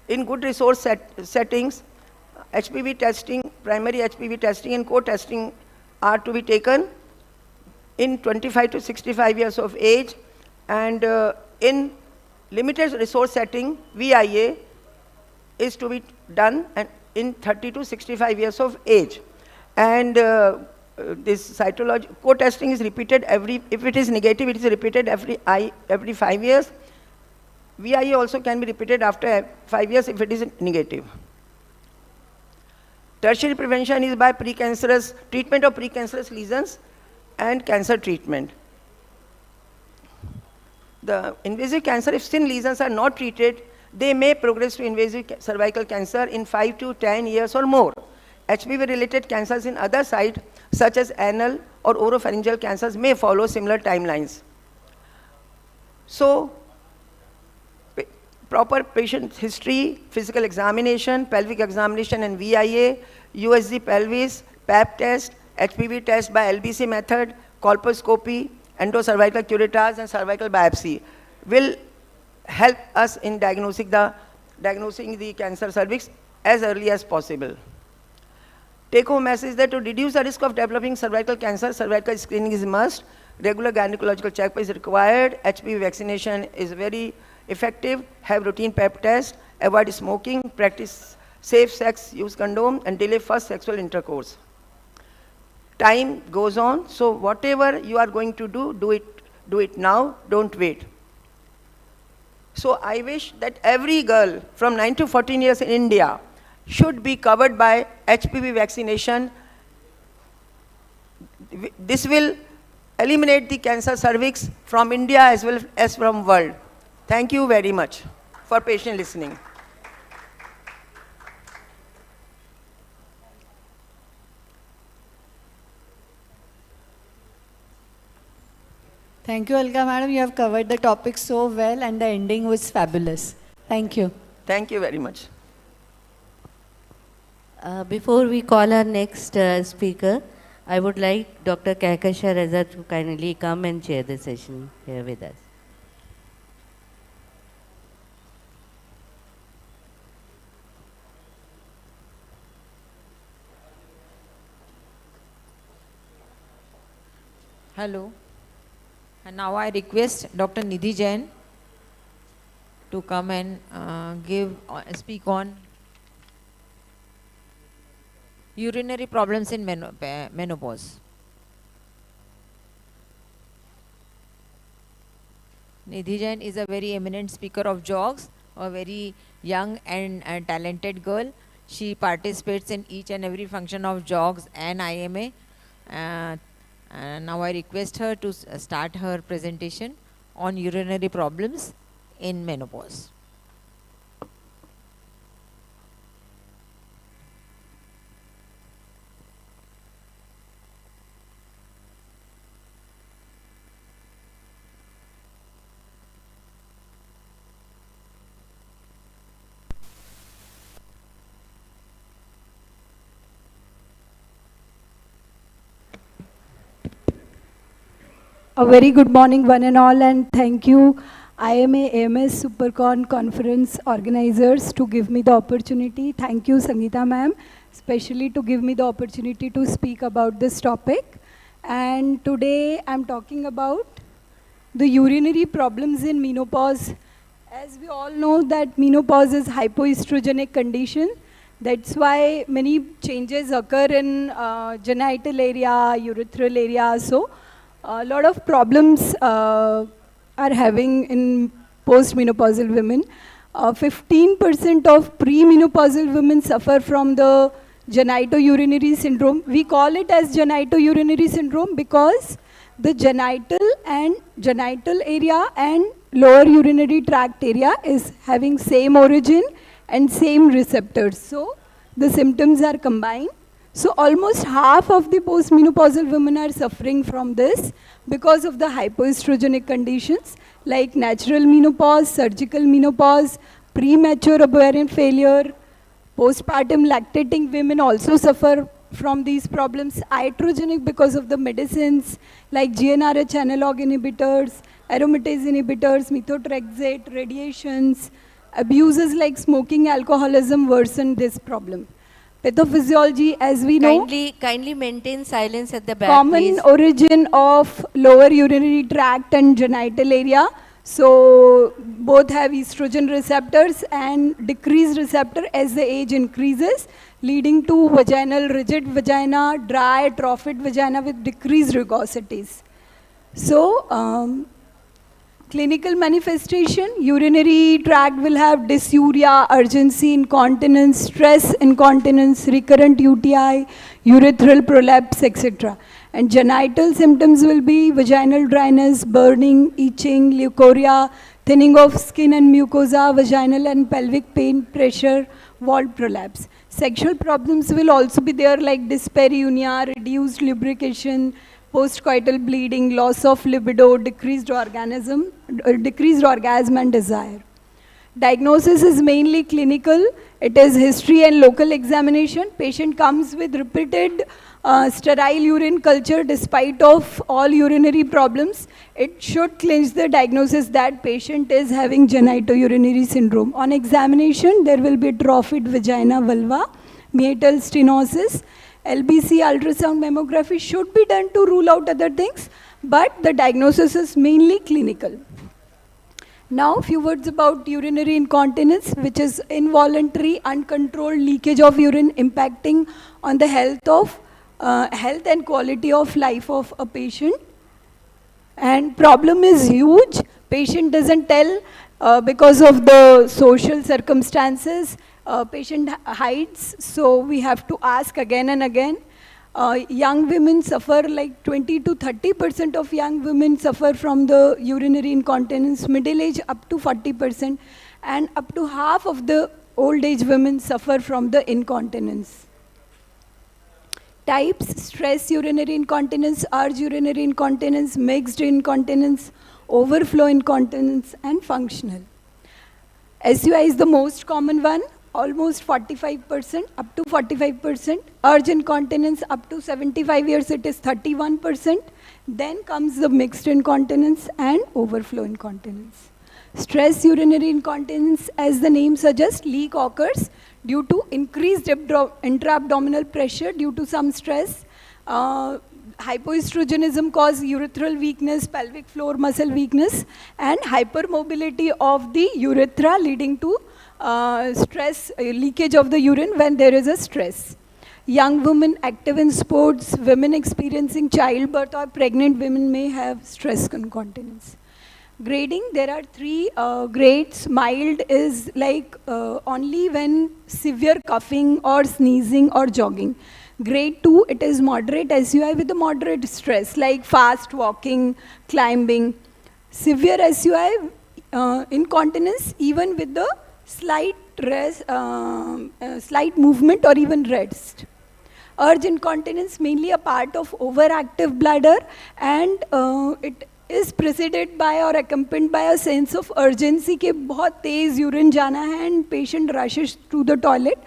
S11: in good resource settings, HPV testing, primary HPV testing and co-testing are to be taken in 25 to 65 years of age, and in limited resource setting, VIA is to be done and in 30 to 65 years of age. And this cytology co-testing is repeated if it is negative, it is repeated every 5 years. VIA also can be repeated after 5 years if it is negative. Tertiary prevention is by treatment of precancerous lesions and cancer treatment. The invasive cancer, if skin lesions are not treated, they may progress to invasive cervical cancer in 5 to 10 years or more. HPV-related cancers in other sites, such as anal or oropharyngeal cancers may follow similar timelines. So, proper patient history, physical examination, pelvic examination and VIA, USG pelvis, PAP test, HPV test by LBC method, colposcopy, endocervical curettage and cervical biopsy will help us in diagnosing the cancer cervix as early as possible. Take-home message that to reduce the risk of developing cervical cancer, cervical screening is a must, regular gynecological checkup is required, HPV vaccination is very effective, have routine PAP test, avoid smoking, practice safe sex, use condom, and delay first sexual intercourse. Time goes on, so whatever you are going to do it now, don't wait. So I wish that every girl from 9 to 14 years in India should be covered by HPV vaccination. This will eliminate the cancer cervix from India as well as from world. Thank you very much for patient listening.
S12: Thank you, Alka madam. You have covered the topic so well and the ending was fabulous. Thank you.
S11: Thank you very much.
S6: Before we call our next speaker, I would like Dr. Kehkashan Reza to kindly come and chair the session here with us.
S8: Hello. And now I request Dr. Nidhi Jain to come and speak on urinary problems in menopause. Nidhi Jain is a very eminent speaker of jogs, a very young and talented girl. She participates in each and every function of jogs and IMA. And now I request her to start her presentation on urinary problems in menopause.
S13: A very good morning one and all, and thank you IMA AMS Supercon conference organizers to give me the opportunity. Thank you Sangeeta ma'am, especially to give me the opportunity to speak about this topic. And today I'm talking about the urinary problems in menopause. As we all know that menopause is hypoestrogenic condition. That's why many changes occur in genital area, urethral area. So a lot of problems are having in postmenopausal women. 15% of premenopausal women suffer from the genitourinary syndrome. We call it as genitourinary syndrome because the genital area and lower urinary tract area is having same origin and same receptors. So the symptoms are combined. So almost half of the postmenopausal women are suffering from this because of the hypoestrogenic conditions like natural menopause, surgical menopause, premature ovarian failure. Postpartum lactating women also suffer from these problems. Iatrogenic because of the medicines like GnRH analog inhibitors, aromatase inhibitors, methotrexate, radiations. Abuses like smoking, alcoholism worsen this problem. Pathophysiology, as we know,
S6: kindly maintain silence at the back,
S13: common
S6: please.
S13: Origin of lower urinary tract and genital area. So both have estrogen receptors and decreased receptor as the age increases, leading to vaginal rigid vagina, dry atrophied vagina with decreased rugosities. So clinical manifestation, urinary tract will have dysuria, urgency, incontinence, stress, incontinence, recurrent UTI, urethral prolapse, etc. And genital symptoms will be vaginal dryness, burning, itching, leukorrhea, thinning of skin and mucosa, vaginal and pelvic pain, pressure, wall prolapse. Sexual problems will also be there like dyspareunia, reduced lubrication, postcoital bleeding, loss of libido, decreased orgasm and desire. Diagnosis is mainly clinical. It is history and local examination. Patient comes with repeated sterile urine culture despite of all urinary problems. It should clinch the diagnosis that patient is having genitourinary syndrome. On examination, there will be atrophied vagina vulva, meatal stenosis. LBC ultrasound mammography should be done to rule out other things, but the diagnosis is mainly clinical. Now, a few words about urinary incontinence, which is involuntary, uncontrolled leakage of urine impacting on the health and quality of life of a patient. And problem is huge. Patient doesn't tell because of the social circumstances. Patient hides, so we have to ask again and again. Young women suffer, like 20 to 30% of young women suffer from the urinary incontinence, middle age up to 40%, and up to half of the old age women suffer from the incontinence. Types: stress urinary incontinence, urge urinary incontinence, mixed incontinence, overflow incontinence, and functional. SUI is the most common one. Almost 45%, up to 45%. Urge incontinence up to 75 years, it is 31%. Then comes the mixed incontinence and overflow incontinence. Stress urinary incontinence, as the name suggests, leak occurs due to increased intra-abdominal pressure due to some stress. Hypoestrogenism causes urethral weakness, pelvic floor muscle weakness, and hypermobility of the urethra leading to stress, leakage of the urine when there is a stress. Young women active in sports, women experiencing childbirth, or pregnant women may have stress incontinence. Grading, there are three grades. Mild is like only when severe coughing or sneezing or jogging. Grade 2, it is moderate SUI with a moderate stress, like fast walking, climbing. Severe SUI, incontinence, even with the slight rest, slight movement or even rest. Urge incontinence, mainly a part of overactive bladder, and it is preceded by or accompanied by a sense of urgency कि बहुत तेज urine जाना है and patient rushes to the toilet,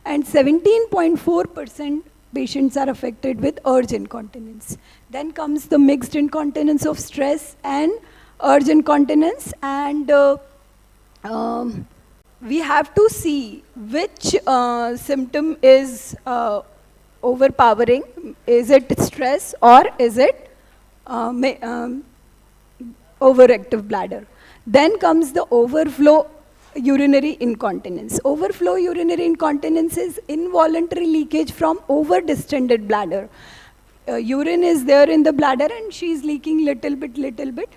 S13: and 17.4% patients are affected with urge incontinence. Then comes the mixed incontinence of stress and urge incontinence, and we have to see which symptom is overpowering. Is it stress or is it overactive bladder? Then comes the overflow urinary incontinence. Overflow urinary incontinence is involuntary leakage from over-distended bladder. Urine is there in the bladder and she is leaking little bit.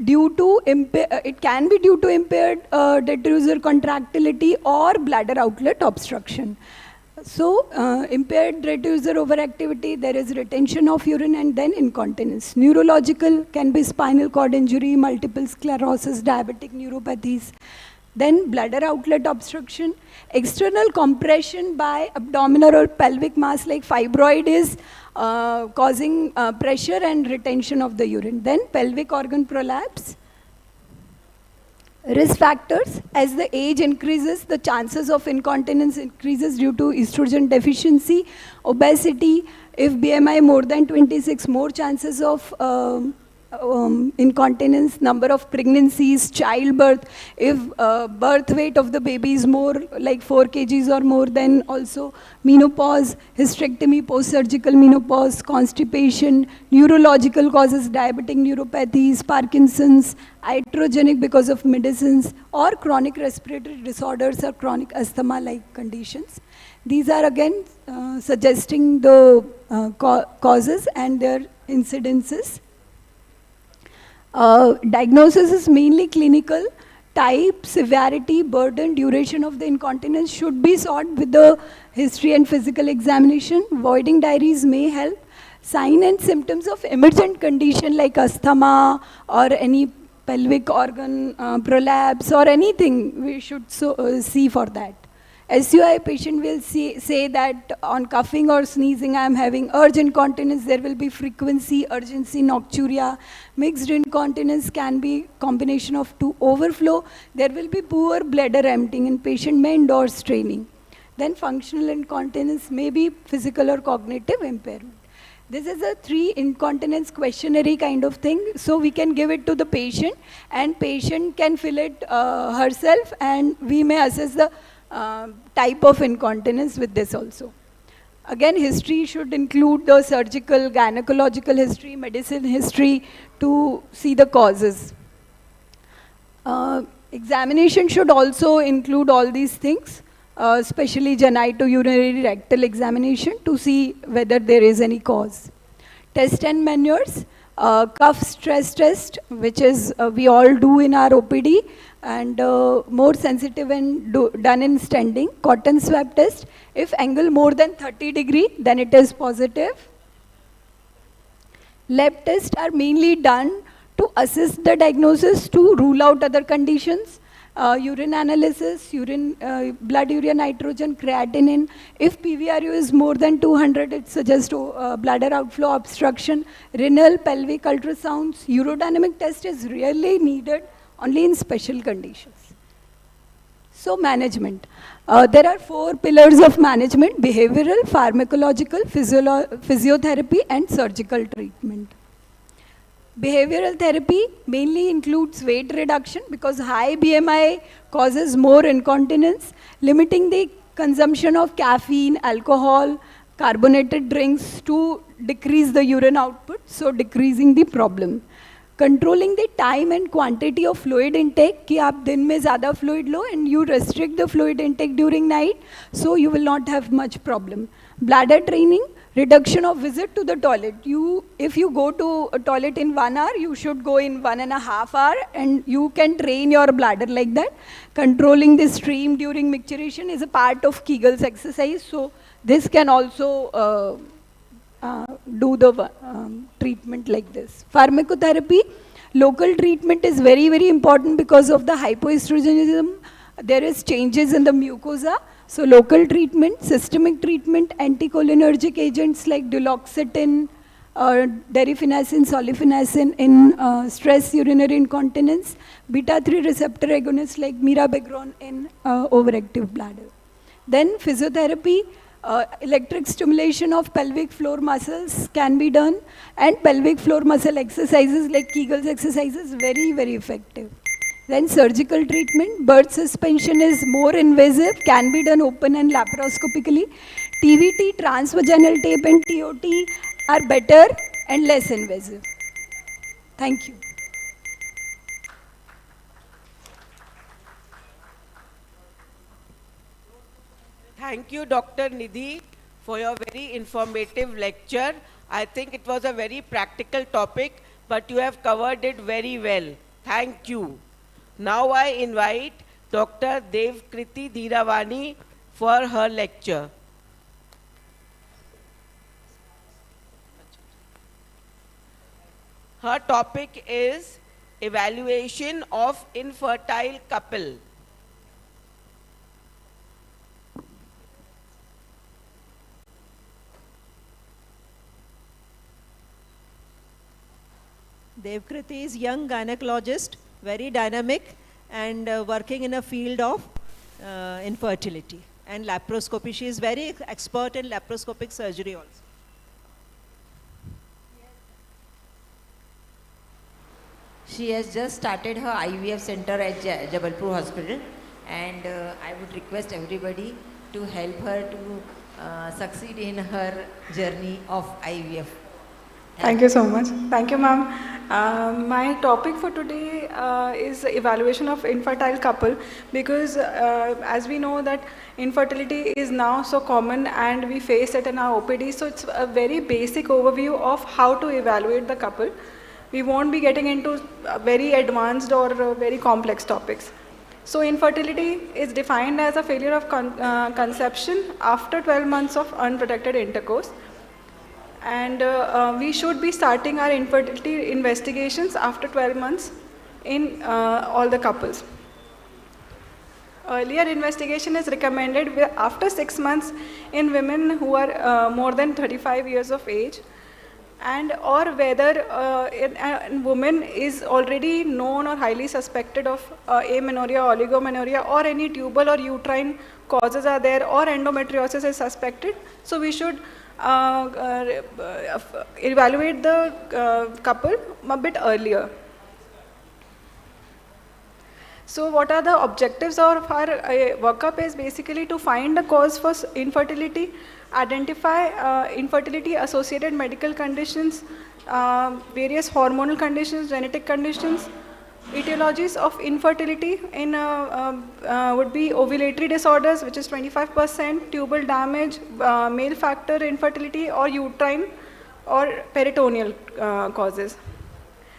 S13: Due to it can be due to impaired detrusor contractility or bladder outlet obstruction. So impaired detrusor overactivity, there is retention of urine and then incontinence. Neurological can be spinal cord injury, multiple sclerosis, diabetic neuropathies. Then bladder outlet obstruction. External compression by abdominal or pelvic mass like fibroid is causing pressure and retention of the urine. Then pelvic organ prolapse. Risk factors: as the age increases, the chances of incontinence increases due to estrogen deficiency, obesity. If BMI more than 26, more chances of incontinence, number of pregnancies, childbirth. If birth weight of the baby is more like 4 kgs or more, then also menopause, hysterectomy, post-surgical menopause, constipation, neurological causes, diabetic neuropathies, Parkinson's, iatrogenic because of medicines, or chronic respiratory disorders or chronic asthma-like conditions. These are again suggesting the causes and their incidences. Diagnosis is mainly clinical. Type, severity, burden, duration of the incontinence should be sought with the history and physical examination. Voiding diaries may help. Sign and symptoms of emergent condition like asthma or any pelvic organ prolapse or anything, we should see for that. SUI patient will say that on coughing or sneezing, I am having urge incontinence. There will be frequency, urgency, nocturia. Mixed incontinence can be combination of two. Overflow, there will be poor bladder emptying, and patient may endorse training. Then functional incontinence may be physical or cognitive impairment. This is a 3 incontinence questionnaire kind of thing. So we can give it to the patient, and patient can fill it herself, and we may assess the type of incontinence with this also. Again, history should include the surgical, gynecological history, medicine history to see the causes. Examination should also include all these things, especially genitourinary rectal examination to see whether there is any cause. Test and manures, cough stress test, which is we all do in our OPD, and more sensitive and done in standing. Cotton swab test, if angle more than 30 degree, then it is positive. Lab tests are mainly done to assist the diagnosis, to rule out other conditions. Urine analysis, blood urea nitrogen, creatinine. If PVRU is more than 200, it suggests bladder outflow obstruction. Renal, pelvic ultrasounds. Urodynamic test is really needed only in special conditions. So management. There are 4 pillars of management: behavioral, pharmacological, physiotherapy, and surgical treatment. Behavioral therapy mainly includes weight reduction, because high BMI causes more incontinence. Limiting the consumption of caffeine, alcohol, carbonated drinks to decrease the urine output, so decreasing the problem. Controlling the time and quantity of fluid intake, कि आप दिन में ज़्यादा fluid low and you restrict the fluid intake during night, so you will not have much problem. Bladder training, reduction of visit to the toilet. If you go to a toilet in 1 hour, you should go in 1.5 hours, and you can train your bladder like that. Controlling the stream during micturition is a part of Kegel's exercise, so this can also do the treatment like this. Pharmacotherapy, local treatment is very, very important because of the hypoestrogenism. There is changes in the mucosa. So local treatment, systemic treatment, anticholinergic agents like duloxetine, derifenacin, solifenacin in stress urinary incontinence, beta-3 receptor agonists like mirabegron in overactive bladder. Then physiotherapy, electric stimulation of pelvic floor muscles can be done, and pelvic floor muscle exercises like Kegel's exercises very, very effective. Then surgical treatment, birth suspension is more invasive, can be done open and laparoscopically. TVT, transvaginal tape, and TOT are better and less invasive. Thank you.
S11: Thank you, Dr. Nidhi, for your very informative lecture. I think it was a very practical topic, but you have covered it very well. Thank you. Now I invite Dr. Devkriti Dhiravani for her lecture. Her topic is evaluation of infertile couple.
S9: Devkriti is young gynecologist, very dynamic, and working in a field of infertility and laparoscopy. She is very expert in laparoscopic surgery also.
S8: She has just started her IVF center at Jabalpur hospital, and I would request everybody to help her to succeed in her journey of IVF.
S14: Thank you so much. Thank you, ma'am. My topic for today is evaluation of infertile couple, because as we know that infertility is now so common and we face it in our OPD, so it's a very basic overview of how to evaluate the couple. We won't be getting into very advanced or very complex topics. So infertility is defined as a failure of conception after 12 months of unprotected intercourse. And we should be starting our infertility investigations after 12 months in all the couples. Earlier investigation is recommended after 6 months in women who are more than 35 years of age, and or whether a woman is already known or highly suspected of amenorrhea, oligomenorrhea, or any tubal or uterine causes are there, or endometriosis is suspected. So we should evaluate the couple a bit earlier. So what are the objectives of our workup is basically to find the cause for infertility, identify infertility associated medical conditions, various hormonal conditions, genetic conditions. Etiologies of infertility in would be ovulatory disorders, which is 25%, tubal damage, male factor infertility, or uterine or peritoneal causes.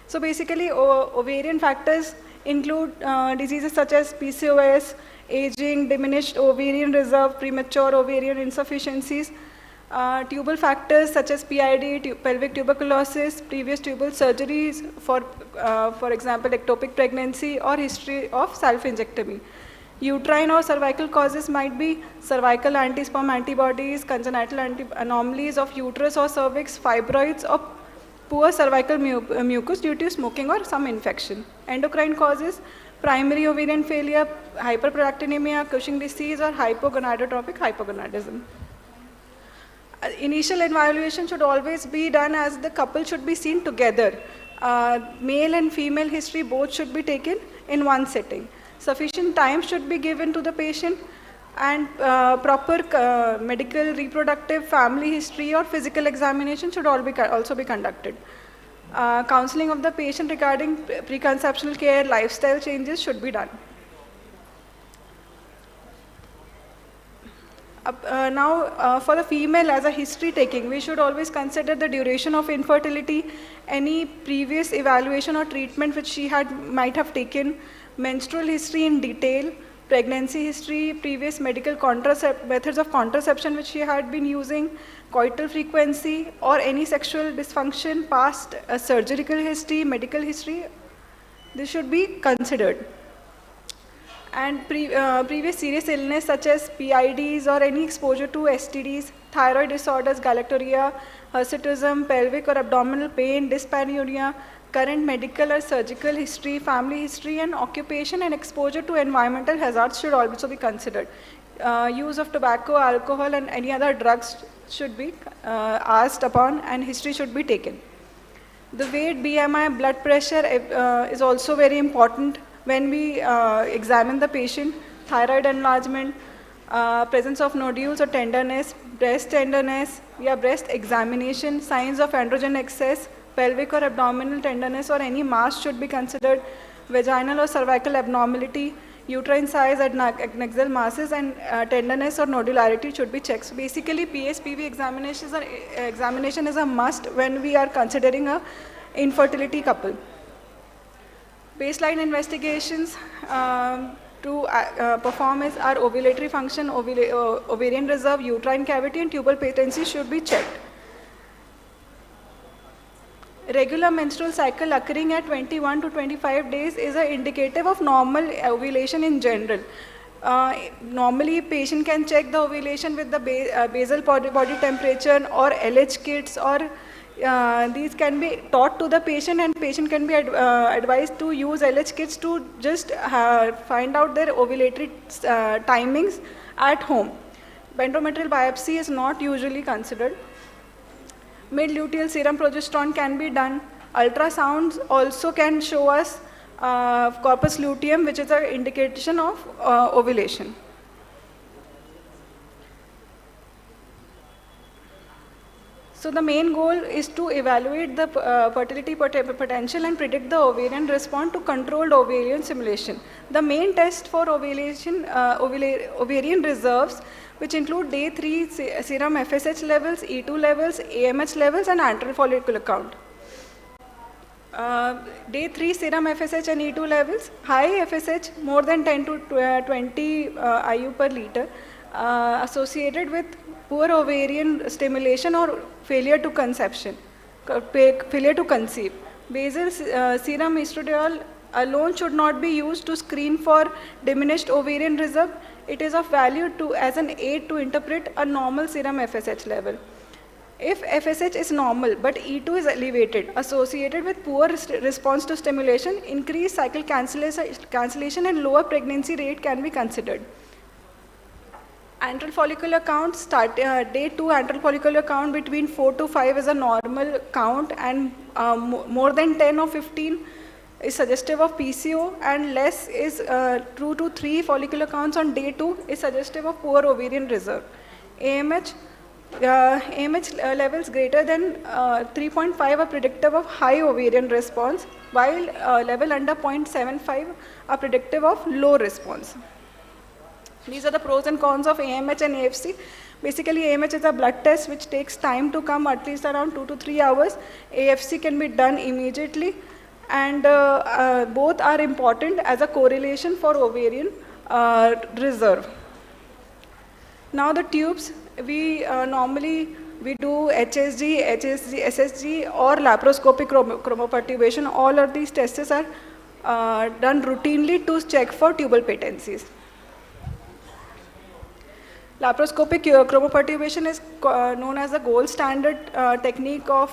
S14: So basically ovarian factors include diseases such as PCOS, aging, diminished ovarian reserve, premature ovarian insufficiencies, tubal factors such as PID, pelvic tuberculosis, previous tubal surgeries, for example, ectopic pregnancy, or history of self-injectomy. Uterine or cervical causes might be cervical antisperm antibodies, congenital anomalies of uterus or cervix, fibroids, or poor cervical mucus due to smoking or some infection. Endocrine causes, primary ovarian failure, hyperprolactinemia, Cushing disease, or hypogonadotropic hypogonadism. Initial evaluation should always be done as the couple should be seen together. Male and female history both should be taken in one setting. Sufficient time should be given to the patient, and proper medical, reproductive, family history or physical examination should also be conducted. Counseling of the patient regarding preconceptional care, lifestyle changes should be done. Now, for the female as a history taking, we should always consider the duration of infertility, any previous evaluation or treatment which she might have taken, menstrual history in detail, pregnancy history, previous medical methods of contraception which she had been using, coital frequency, or any sexual dysfunction, past surgical history, medical history. This should be considered. And previous serious illness such as PIDs or any exposure to STDs, thyroid disorders, galactorrhea, hirsutism, pelvic or abdominal pain, dyspareunia, current medical or surgical history, family history, and occupation and exposure to environmental hazards should also be considered. Use of tobacco, alcohol, and any other drugs should be asked upon, and history should be taken. The weight, BMI, blood pressure is also very important when we examine the patient. Thyroid enlargement, presence of nodules or tenderness, breast tenderness, breast examination, signs of androgen excess, pelvic or abdominal tenderness or any mass should be considered, vaginal or cervical abnormality, uterine size, adnexal masses, and tenderness or nodularity should be checked. So basically, PSPV examination is a must when we are considering a infertility couple. Baseline investigations to perform are ovulatory function, ovarian reserve, uterine cavity, and tubal patency should be checked. Regular menstrual cycle occurring at 21 to 25 days is indicative of normal ovulation in general. Normally, patient can check the ovulation with the basal body temperature or LH kits, or these can be taught to the patient, and patient can be advised to use LH kits to just find out their ovulatory timings at home. Endometrial biopsy is not usually considered. Mid-luteal serum progesterone can be done. Ultrasounds also can show us corpus luteum, which is an indication of ovulation. So the main goal is to evaluate the fertility potential and predict the ovarian response to controlled ovarian stimulation. The main test for ovulation, ovarian reserves, which include day 3 serum FSH levels, E2 levels, AMH levels, and antral follicular count. Day 3 serum FSH and E2 levels, high FSH more than 10 to 20 IU per liter, associated with poor ovarian stimulation or failure to conception, failure to conceive. Basal serum estradiol alone should not be used to screen for diminished ovarian reserve. It is of value as an aid to interpret a normal serum FSH level. If FSH is normal but E2 is elevated, associated with poor response to stimulation, increased cycle cancellation and lower pregnancy rate can be considered. Antral follicular count, day 2 antral follicular count between 4 to 5 is a normal count, and more than 10 or 15 is suggestive of PCO, and less is 2 to 3 follicular counts on day 2 is suggestive of poor ovarian reserve. AMH levels greater than 3.5 are predictive of high ovarian response, while level under 0.75 are predictive of low response. These are the pros and cons of AMH and AFC. Basically, AMH is a blood test which takes time to come, at least around 2 to 3 hours. AFC can be done immediately, and both are important as a correlation for ovarian reserve. Now the tubes, we normally do HSG, SSG or laparoscopic chromoperturbation. All of these tests are done routinely to check for tubal patencies. Laparoscopic chromoperturbation is known as the gold standard technique of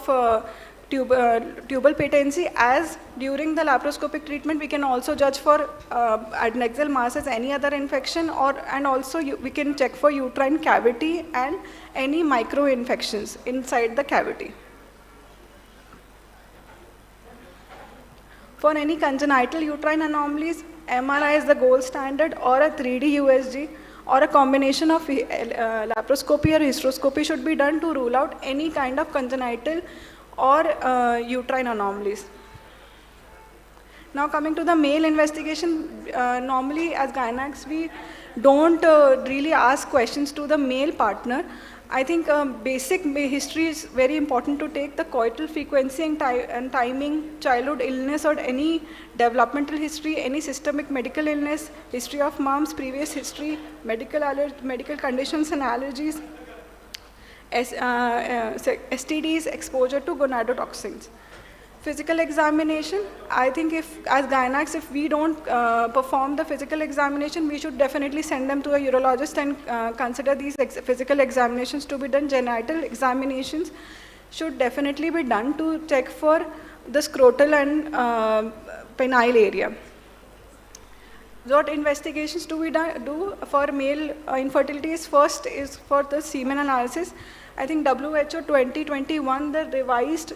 S14: tubal patency, as during the laparoscopic treatment we can also judge for adnexal mass as any other infection, and also we can check for uterine cavity and any micro infections inside the cavity. For any congenital uterine anomalies, MRI is the gold standard, or a 3D USG, or a combination of laparoscopy or hysteroscopy should be done to rule out any kind of congenital or uterine anomalies. Now coming to the male investigation, normally as gynacs we don't really ask questions to the male partner. I think basic history is very important to take: the coital frequency and timing, childhood illness or any developmental history, any systemic medical illness, history of mom's previous history, medical conditions and allergies, STDs, exposure to gonadotoxins. Physical examination, I think if as gynacs, if we don't perform the physical examination, we should definitely send them to a urologist and consider these physical examinations to be done. Genital examinations should definitely be done to check for the scrotal and penile area. What investigations do we do for male infertility is first is for the semen analysis. I think WHO 2021, the revised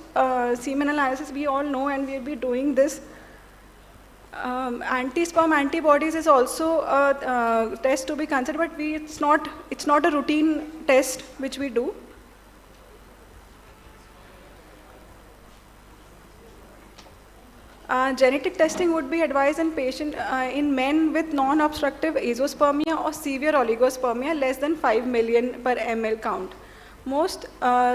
S14: semen analysis, we all know, and we'll be doing this. Anti-sperm antibodies is also a test to be considered, but it's not a routine test which we do. Genetic testing would be advised in men with non-obstructive azoospermia or severe oligospermia less than 5 million per ml count. Most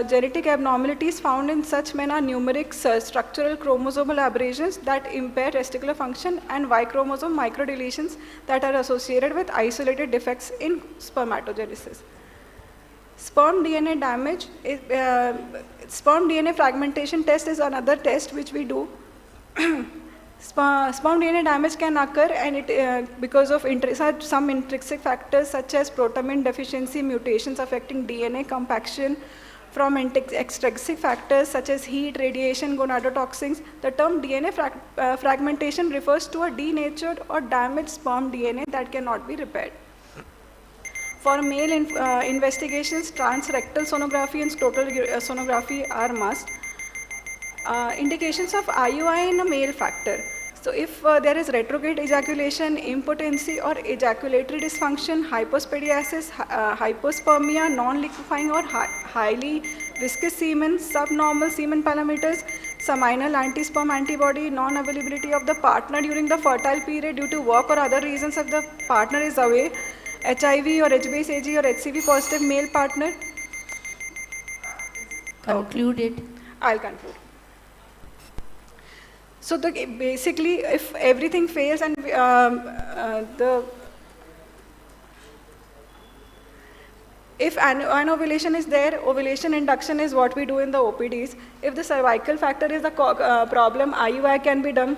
S14: genetic abnormalities found in such men are numeric structural chromosomal aberrations that impair testicular function, and Y chromosome microdeletions that are associated with isolated defects in spermatogenesis. Sperm DNA damage, sperm DNA fragmentation test is another test which we do. Sperm DNA damage can occur, and because of some intrinsic factors such as protamine deficiency, mutations affecting DNA compaction, from extrinsic factors such as heat, radiation, gonadotoxins. The term DNA fragmentation refers to a denatured or damaged sperm DNA that cannot be repaired. For male investigations, transrectal sonography and scrotal sonography are must. Indications of IUI in a male factor. So if there is retrograde ejaculation, impotency or ejaculatory dysfunction, hypospadiasis, hypospermia, non-liquefying or highly viscous semen, subnormal semen parameters, seminal anti-sperm antibody, non-availability of the partner during the fertile period due to work or other reasons if the partner is away, HIV or HbAg or HCV positive male partner.
S6: Concluded.
S14: I'll conclude. So basically, if everything fails and if anovulation is there, ovulation induction is what we do in the OPDs. If the cervical factor is the problem, IUI can be done.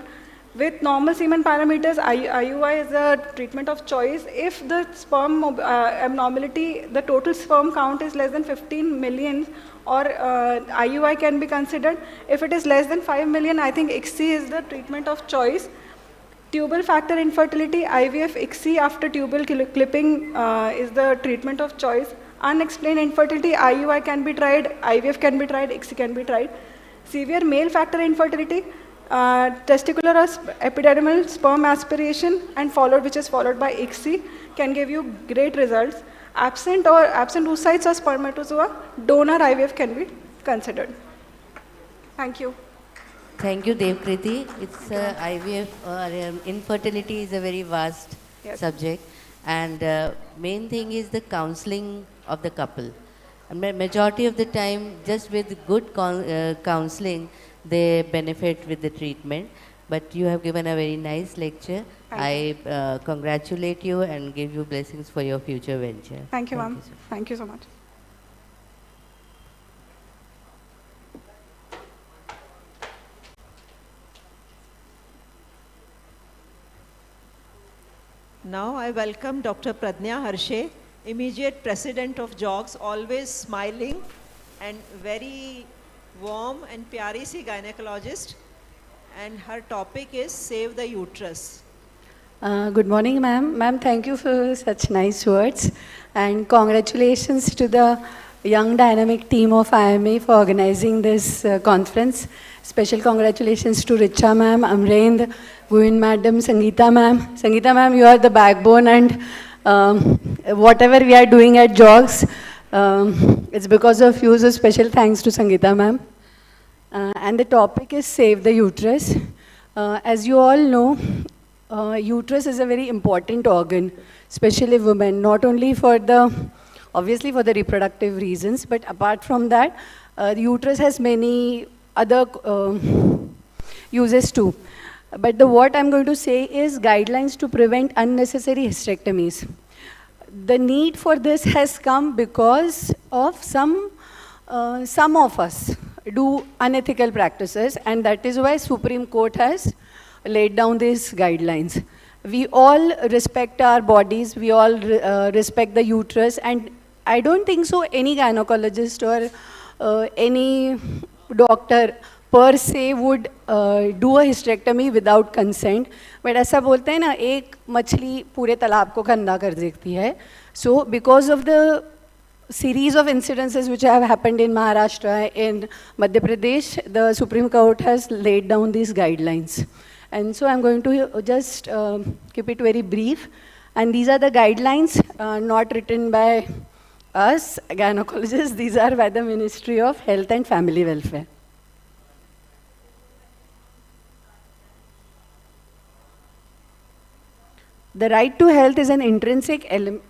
S14: With normal semen parameters, IUI is the treatment of choice. If the sperm abnormality, the total sperm count is less than 15 million, or IUI can be considered. If it is less than 5 million, I think ICSI is the treatment of choice. Tubal factor infertility, IVF, ICSI after tubal clipping is the treatment of choice. Unexplained infertility, IUI can be tried, IVF can be tried, ICSI can be tried. Severe male factor infertility, testicular or epidermal sperm aspiration which is followed by ICSI can give you great results. Absent oocytes or spermatozoa, donor IVF can be considered. Thank you.
S6: Thank you, Devkriti. It's IVF or infertility is a very vast subject, and main thing is the counseling of the couple. And majority of the time, just with good counseling, they benefit with the treatment. But you have given a very nice lecture. I congratulate you and give you blessings for your future venture.
S14: Thank you, ma'am. Thank you so much.
S9: Now I welcome Dr. Pradnya Harshe, immediate president of JOGS, always smiling and very warm and pyari si gynecologist. And her topic is Save the Uterus.
S12: Good morning, ma'am. Ma'am, thank you for such nice words. And congratulations to the young dynamic team of IMA for organizing this conference. Special congratulations to Richa ma'am, Amrendra, Guin madam, Sangeeta ma'am. Sangeeta ma'am, you are the backbone, and whatever we are doing at JOGS, it's because of you, so special thanks to Sangeeta ma'am. And the topic is Save the Uterus. As you all know, uterus is a very important organ, especially women, not only for obviously for the reproductive reasons, but apart from that, the uterus has many other uses too. But what I'm going to say is guidelines to prevent unnecessary hysterectomies. The need for this has come because of some of us do unethical practices, and that is why Supreme Court has laid down these guidelines. We all respect our bodies, we all respect the uterus, and I don't think so any gynecologist or any doctor per se would do a hysterectomy without consent. But ऐसा बोलते हैं ना, एक मछली पूरे तालाब को गंदा कर देती है. So because of the series of incidences which have happened in Maharashtra, in Madhya Pradesh, the Supreme Court has laid down these guidelines. And so I'm going to just keep it very brief. And these are the guidelines not written by us gynecologists, these are by the Ministry of Health and Family Welfare. The right to health is an intrinsic element.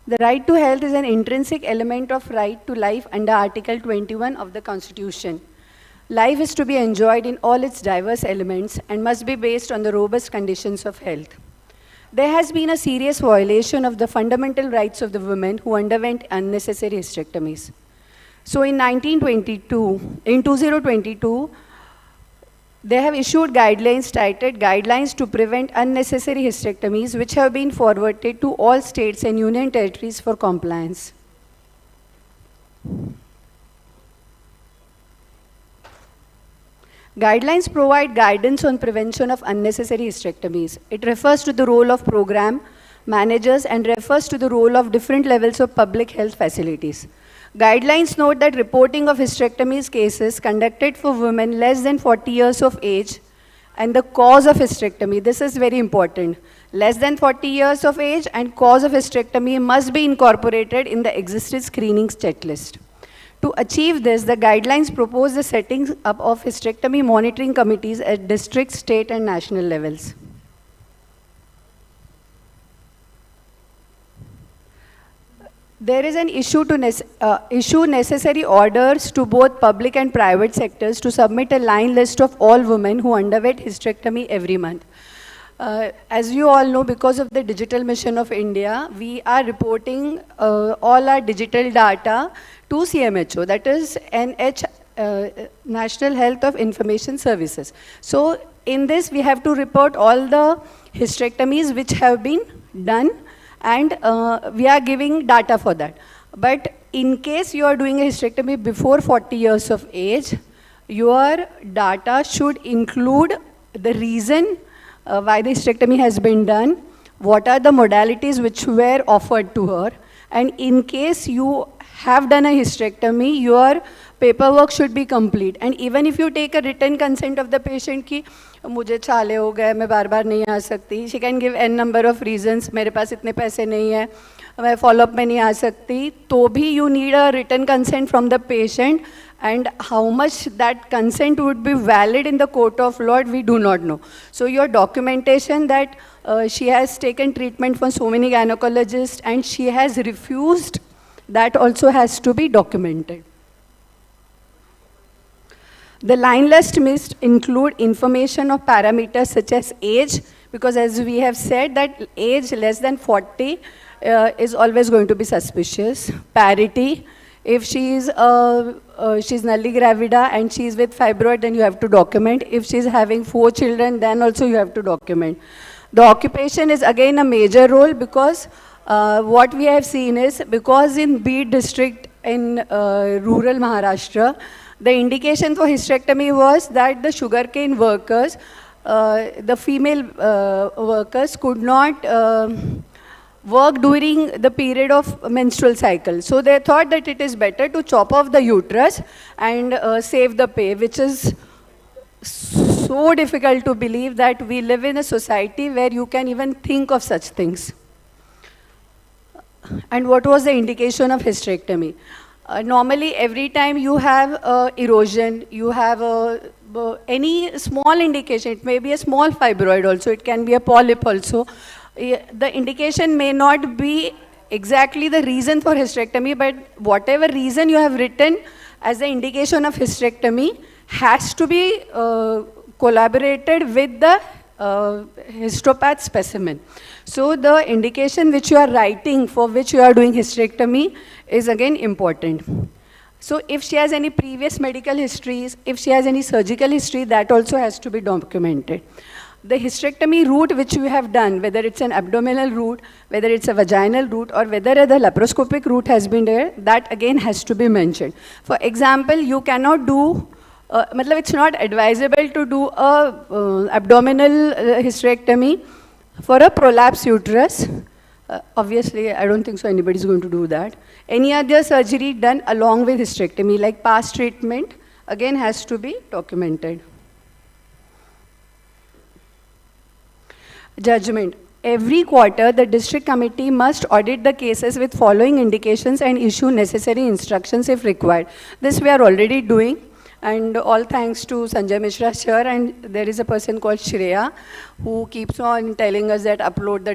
S12: The right to health is an intrinsic element of right to life under Article 21 of the Constitution. Life is to be enjoyed in all its diverse elements and must be based on the robust conditions of health. There has been a serious violation of the fundamental rights of the women who underwent unnecessary hysterectomies. So in 2022, they have issued guidelines titled Guidelines to Prevent Unnecessary Hysterectomies, which have been forwarded to all states and union territories for compliance. Guidelines provide guidance on prevention of unnecessary hysterectomies. It refers to the role of program managers and refers to the role of different levels of public health facilities. Guidelines note that reporting of hysterectomies cases conducted for women less than 40 years of age and the cause of hysterectomy, this is very important, less than 40 years of age and cause of hysterectomy must be incorporated in the existing screening checklist. To achieve this, the guidelines propose the setting up of hysterectomy monitoring committees at district, state and national levels. There is an issue to issue necessary orders to both public and private sectors to submit a line list of all women who underwent hysterectomy every month. As you all know, because of the digital mission of India, we are reporting all our digital data to CMHO, that is National Health of Information Services. So in this, we have to report all the hysterectomies which have been done, and we are giving data for that. But in case you are doing a hysterectomy before 40 years of age, your data should include the reason why the hysterectomy has been done, what are the modalities which were offered to her, and in case you have done a hysterectomy, your paperwork should be complete. And even if you take a written consent of the patient कि मुझे छाले हो गए, मैं बार बार नहीं आ सकती, she can give n number of reasons, मेरे पास इतने पैसे नहीं है, मैं follow-up में नहीं आ सकती, तो भी you need a written consent from the patient, and how much that consent would be valid in the court of law, we do not know. So your documentation that she has taken treatment for so many gynecologists and she has refused, that also has to be documented. The line list must include information of parameters such as age, because as we have said that age less than 40 is always going to be suspicious. Parity, if she is she's nulli gravida and she is with fibroid, then you have to document. If she is having 4 children, then also you have to document. The occupation is again a major role, because what we have seen is, because in Beed district in rural Maharashtra, the indication for hysterectomy was that the sugarcane workers, the female workers could not work during the period of menstrual cycle. So they thought that it is better to chop off the uterus and save the pay, which is so difficult to believe that we live in a society where you can even think of such things. And what was the indication of hysterectomy? Normally, every time you have erosion, you have any small indication, it may be a small fibroid also, it can be a polyp also. The indication may not be exactly the reason for hysterectomy, but whatever reason you have written as the indication of hysterectomy has to be collaborated with the histopath specimen. So the indication which you are writing for which you are doing hysterectomy is again important. So if she has any previous medical histories, if she has any surgical history, that also has to be documented. The hysterectomy route which we have done, whether it's an abdominal route, whether it's a vaginal route, or whether the laparoscopic route has been there, that again has to be mentioned. For example, you cannot do, it's not advisable to do a abdominal hysterectomy for a prolapsed uterus. Obviously, I don't think so anybody is going to do that. Any other surgery done along with hysterectomy, like past treatment, again has to be documented. Judgment. Every quarter, the district committee must audit the cases with following indications and issue necessary instructions if required. This we are already doing, and all thanks to Sanjay Mishra sir, and there is a person called Shreya who keeps on telling us that upload the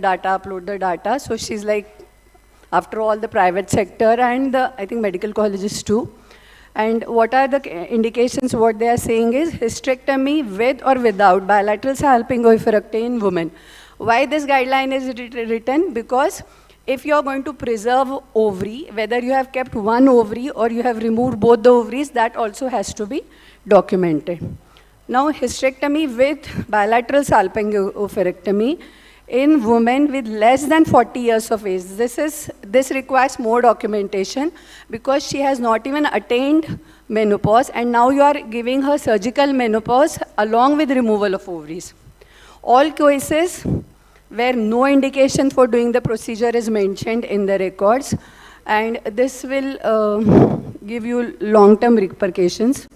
S12: data. So she's like, after all, the private sector and the, I think, medical colleges too. And what are the indications? What they are saying is hysterectomy with or without bilateral salpingo-oophorectomy in women. Why this guideline is written? Because if you are going to preserve ovary, whether you have kept one ovary or you have removed both the ovaries, that also has to be documented. Now, hysterectomy with bilateral salpingo-oophorectomy in women with less than 40 years of age. This requires more documentation because she has not even attained menopause, and now you are giving her surgical menopause along with removal of ovaries. All cases where no indication for doing the procedure is mentioned in the records, and this will give you long-term repercussions.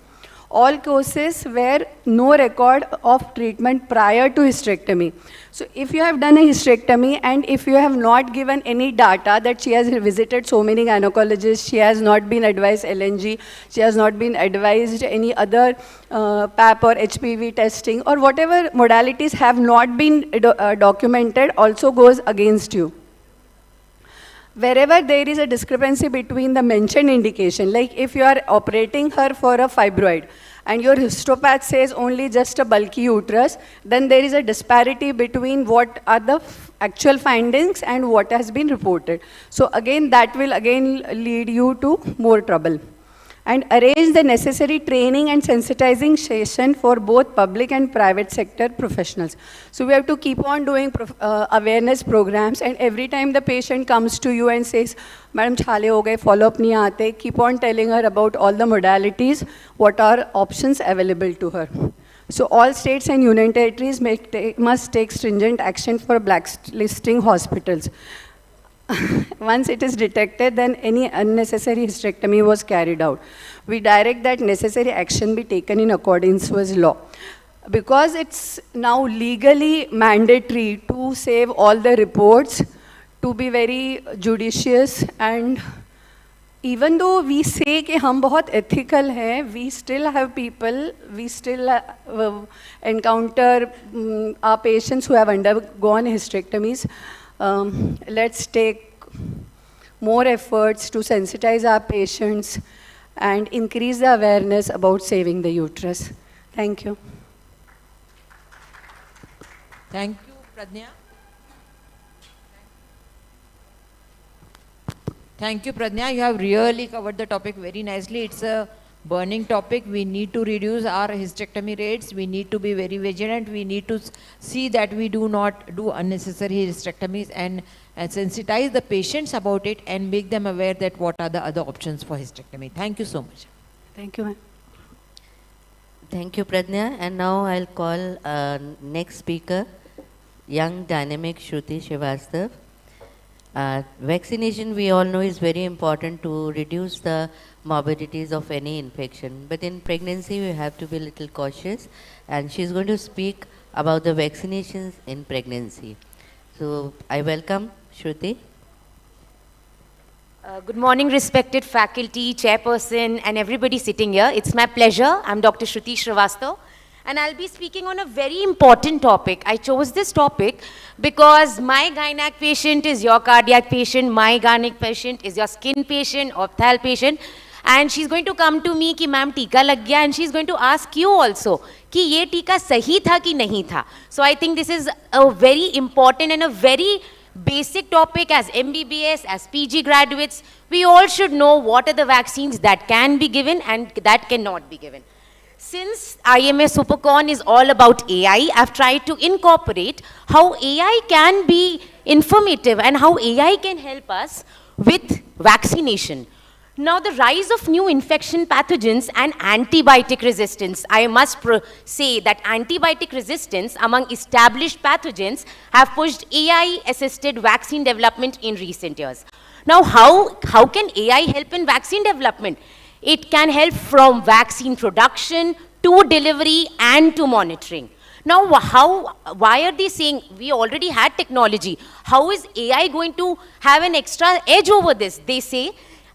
S12: All cases where no record of treatment prior to hysterectomy. So if you have done a hysterectomy and if you have not given any data that she has visited so many gynecologists, she has not been advised LNG, she has not been advised any other PAP or HPV testing, or whatever modalities have not been documented, also goes against you. Wherever there is a discrepancy between the mentioned indication, like if you are operating her for a fibroid and your histopath says only just a bulky uterus, then there is a disparity between what are the actual findings and what has been reported. So again, that will again lead you to more trouble. And arrange the necessary training and sensitizing session for both public and private sector professionals. So we have to keep on doing awareness programs, and every time the patient comes to you and says, Madam chale ho gaye, follow-up nahi aate, keep on telling her about all the modalities, what are options available to her. So all states and union territories must take stringent action for blacklisting hospitals. Once it is detected, then any unnecessary hysterectomy was carried out. We direct that necessary action be taken in accordance with law. Because it's now legally mandatory to save all the reports, to be very judicious, and even though we say कि हम बहुत ethical हैं, we still have people, we still encounter our patients who have undergone hysterectomies. Let's take more efforts to sensitize our patients and increase the awareness about saving the uterus. Thank you.
S8: Thank you, Pradnya. Thank you, Pradnya. You have really covered the topic very nicely. It's a burning topic. We need to reduce our hysterectomy rates. We need to be very vigilant. We need to see that we do not do unnecessary hysterectomies and sensitize the patients about it and make them aware that what are the other options for hysterectomy. Thank you so much.
S12: Thank you.
S6: Thank you, Pradnya. And now I'll call next speaker, young dynamic Shruti Srivastav. Vaccination, we all know, is very important to reduce the morbidities of any infection. But in pregnancy, we have to be a little cautious. And she's going to speak about the vaccinations in pregnancy. So I welcome Shruti.
S15: Good morning, respected faculty, chairperson, and everybody sitting here. It's my pleasure. I'm Dr. Shruti Srivastav, and I'll be speaking on a very important topic. I chose this topic because my gynec patient is your cardiac patient, my gynec patient is your skin patient, opthal patient, and she's going to come to me कि ma'am टीका लग गया, and she's going to ask you also कि ये टीका सही था कि नहीं था. So I think this is a very important and a very basic topic. As MBBS, as PG graduates, we all should know what are the vaccines that can be given and that cannot be given. Since IMA Supercon is all about AI, I've tried to incorporate how AI can be informative and how AI can help us with vaccination. Now, the rise of new infection pathogens and antibiotic resistance. I must say that antibiotic resistance among established pathogens have pushed AI-assisted vaccine development in recent years. Now, how can AI help in vaccine development? It can help from vaccine production to delivery and to monitoring. Now, why are they saying we already had technology? How is AI going to have an extra edge over this? They say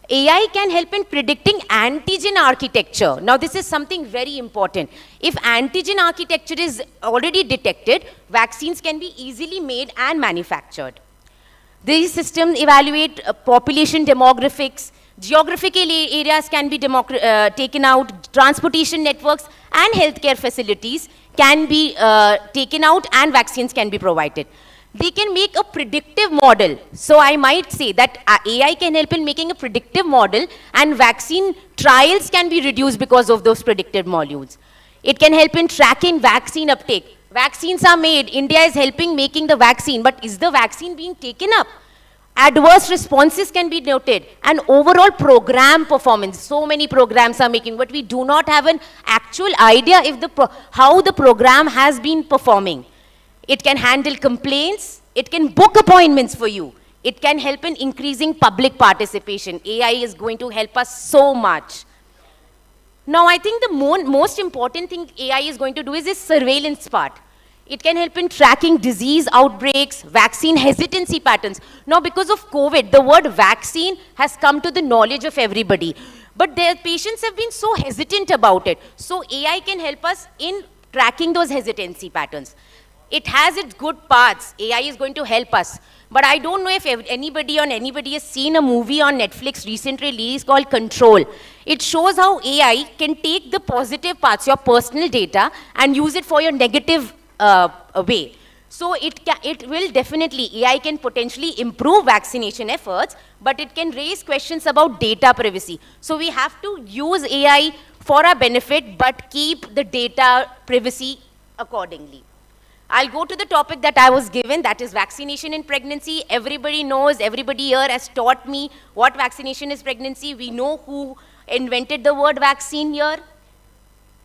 S15: AI can help in predicting antigen architecture. Now, this is something very important. If antigen architecture is already detected, vaccines can be easily made and manufactured. These systems evaluate population demographics, geographical areas can be taken out, transportation networks and healthcare facilities can be taken out, and vaccines can be provided. They can make a predictive model. So I might say that AI can help in making a predictive model, and vaccine trials can be reduced because of those predictive modules. It can help in tracking vaccine uptake. Vaccines are made, India is helping making the vaccine, but is the vaccine being taken up? Adverse responses can be noted, and overall program performance. So many programs are making, but we do not have an actual idea if how the program has been performing. It can handle complaints, it can book appointments for you. It can help in increasing public participation. AI is going to help us so much. Now, I think the most important thing AI is going to do is this surveillance part. It can help in tracking disease outbreaks, vaccine hesitancy patterns. Now, because of COVID, the word vaccine has come to the knowledge of everybody. But their patients have been so hesitant about it. So AI can help us in tracking those hesitancy patterns. it has its good parts. AI is going to help us. But I don't know if anybody has seen a movie on Netflix recently released called Control. It shows how AI can take the positive parts, your personal data, and use it for your negative way. So it will definitely, AI can potentially improve vaccination efforts, but it can raise questions about data privacy. So we have to use AI for our benefit, but keep the data privacy accordingly. I'll go to the topic that I was given, that is vaccination in pregnancy. Everybody knows, everybody here has taught me what vaccination is pregnancy. We know who invented the word vaccine here.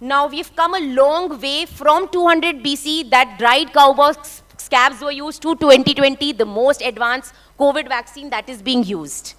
S15: Now we've come a long way from 200 BC, that dried cowboy scabs were used, to 2020, the most advanced COVID vaccine that is being used.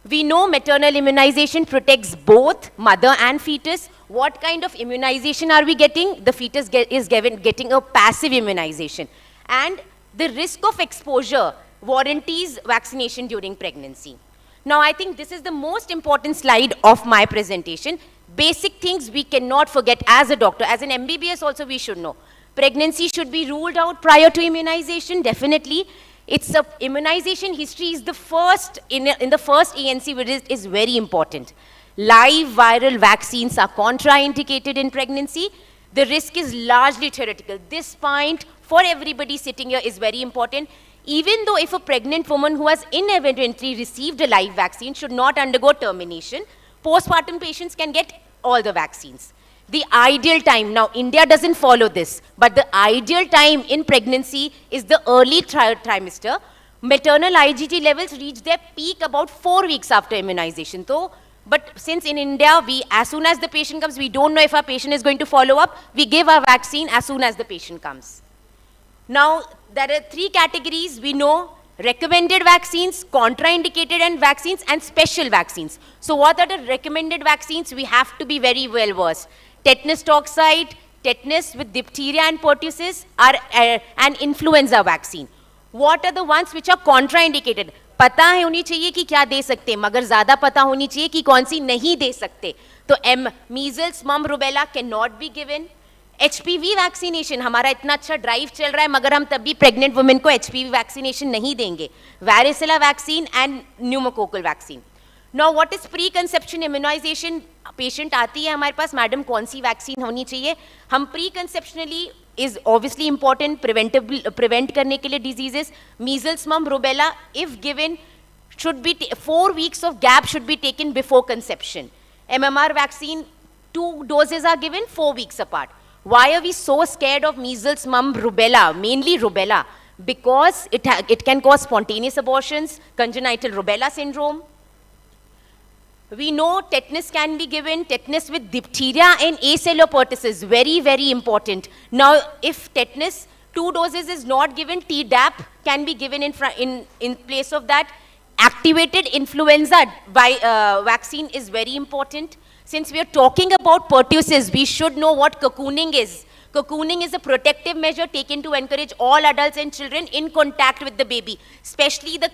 S15: We know maternal immunization protects both mother and fetus. What kind of immunization are we getting? The fetus is getting a passive immunization. And the risk of exposure warranties vaccination during pregnancy. Now, I think this is the most important slide of my presentation. Basic things we cannot forget as a doctor. As an MBBS also we should know. Pregnancy should be ruled out prior to immunization, definitely. Immunization history is the first, in the first ANC, which is very important. Live viral vaccines are contraindicated in pregnancy. The risk is largely theoretical. This point for everybody sitting here is very important. Even though if a pregnant woman who has inadvertently received a live vaccine should not undergo termination, postpartum patients can get all the vaccines. The ideal time, now India doesn't follow this, but the ideal time in pregnancy is the early trimester. Maternal IgG levels reach their peak about 4 weeks after immunization. But since in India, as soon as the patient comes, we don't know if our patient is going to follow up, we give our vaccine as soon as the patient comes. Now, there are 3 categories we know: recommended vaccines, contraindicated and vaccines, and special vaccines. So what are the recommended vaccines? We have to be very well versed. Tetanus toxoid, tetanus with diphtheria and pertussis are an influenza vaccine. What are the ones which are contraindicated? पता है होनी चाहिए कि क्या दे सकते, मगर ज़्यादा पता होनी चाहिए कि कौन सी नहीं दे सकते. तो measles, mumps, rubella cannot be given. HPV vaccination, हमारा इतना अच्छा ड्राइव चल रहा है, मगर हम तब भी प्रेग्नेंट वुमेन को HPV वैक्सीनेशन नहीं देंगे. Varicella vaccine and pneumococcal vaccine. Now what is pre-conception immunization? Patient आती है हमारे पास, मैडम कौन सी वैक्सीन होनी चाहिए. हम pre-conceptionally is obviously important, prevent करने के लिए diseases. Measles, mumps, rubella, if given, should be 4 weeks of gap should be taken before conception. MMR vaccine, 2 doses are given 4 weeks apart. Why are we so scared of measles, mumps, rubella, mainly rubella? Because it can cause spontaneous abortions, congenital rubella syndrome. We know tetanus can be given, tetanus with diphtheria and acellular pertussis, very, very important. Now, if tetanus, 2 doses is not given, Tdap can be given in place of that. Activated influenza vaccine is very important. Since we are talking about pertussis, we should know what cocooning is. Cocooning is a protective measure taken to encourage all adults and children in contact with the baby, especially the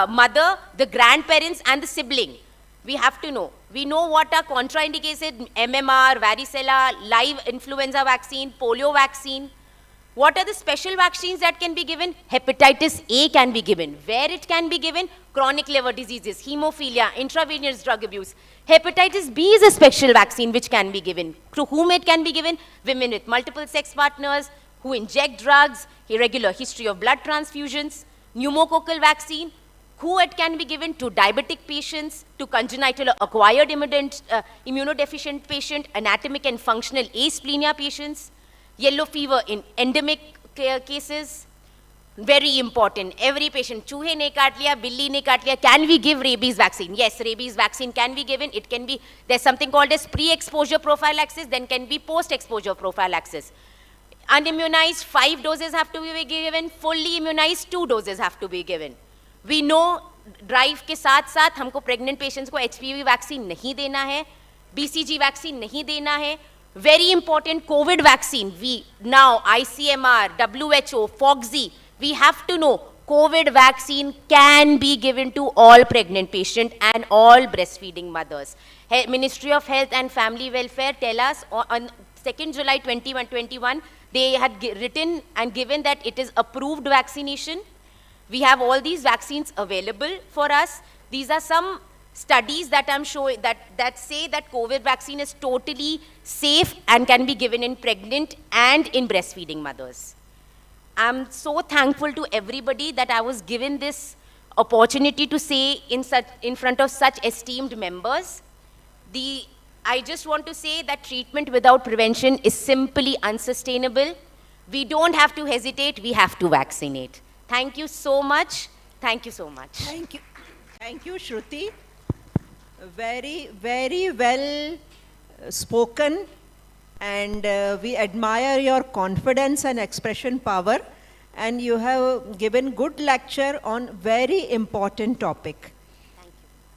S15: mother, the grandparents, and the sibling. We have to know. We know what are contraindicated: MMR, varicella, live influenza vaccine, polio vaccine. What are the special vaccines that can be given? Hepatitis A can be given. Where it can be given? Chronic liver diseases, hemophilia, intravenous drug abuse. Hepatitis B is a special vaccine which can be given. To whom it can be given? Women with multiple sex partners, who inject drugs, irregular history of blood transfusions. Pneumococcal vaccine, who it can be given? To diabetic patients, to congenital acquired immunodeficient patient, anatomic and functional asplenia patients. Yellow fever in endemic cases, very important. Every patient, चूहे ने काट लिया, बिल्ली ने काट लिया, can we give rabies vaccine? Yes, rabies vaccine can be given. It can be, there's something called as pre-exposure prophylaxis, then can be post-exposure prophylaxis. Unimmunized, 5 doses have to be given. Fully immunized, 2 doses have to be given. We know drive के साथ साथ हमको pregnant patients को HPV vaccine नहीं देना है, BCG vaccine नहीं देना है. Very important, COVID vaccine. We now, ICMR, WHO, FOGSI, we have to know COVID vaccine can be given to all pregnant patients and all breastfeeding mothers. Ministry of Health and Family Welfare tell us on 2nd July 2021, they had written and given that it is approved vaccination. We have all these vaccines available for us. These are some studies that I'm showing that say that COVID vaccine is totally safe and can be given in pregnant and in breastfeeding mothers. I'm so thankful to everybody that I was given this opportunity to say in front of such esteemed members. I just want to say that treatment without prevention is simply unsustainable. We don't have to hesitate, we have to vaccinate. Thank you so much. Thank you so much.
S9: Thank you. Thank you, Shruti. Very, very well spoken, and we admire your confidence and expression power, and you have given good lecture on very important topic.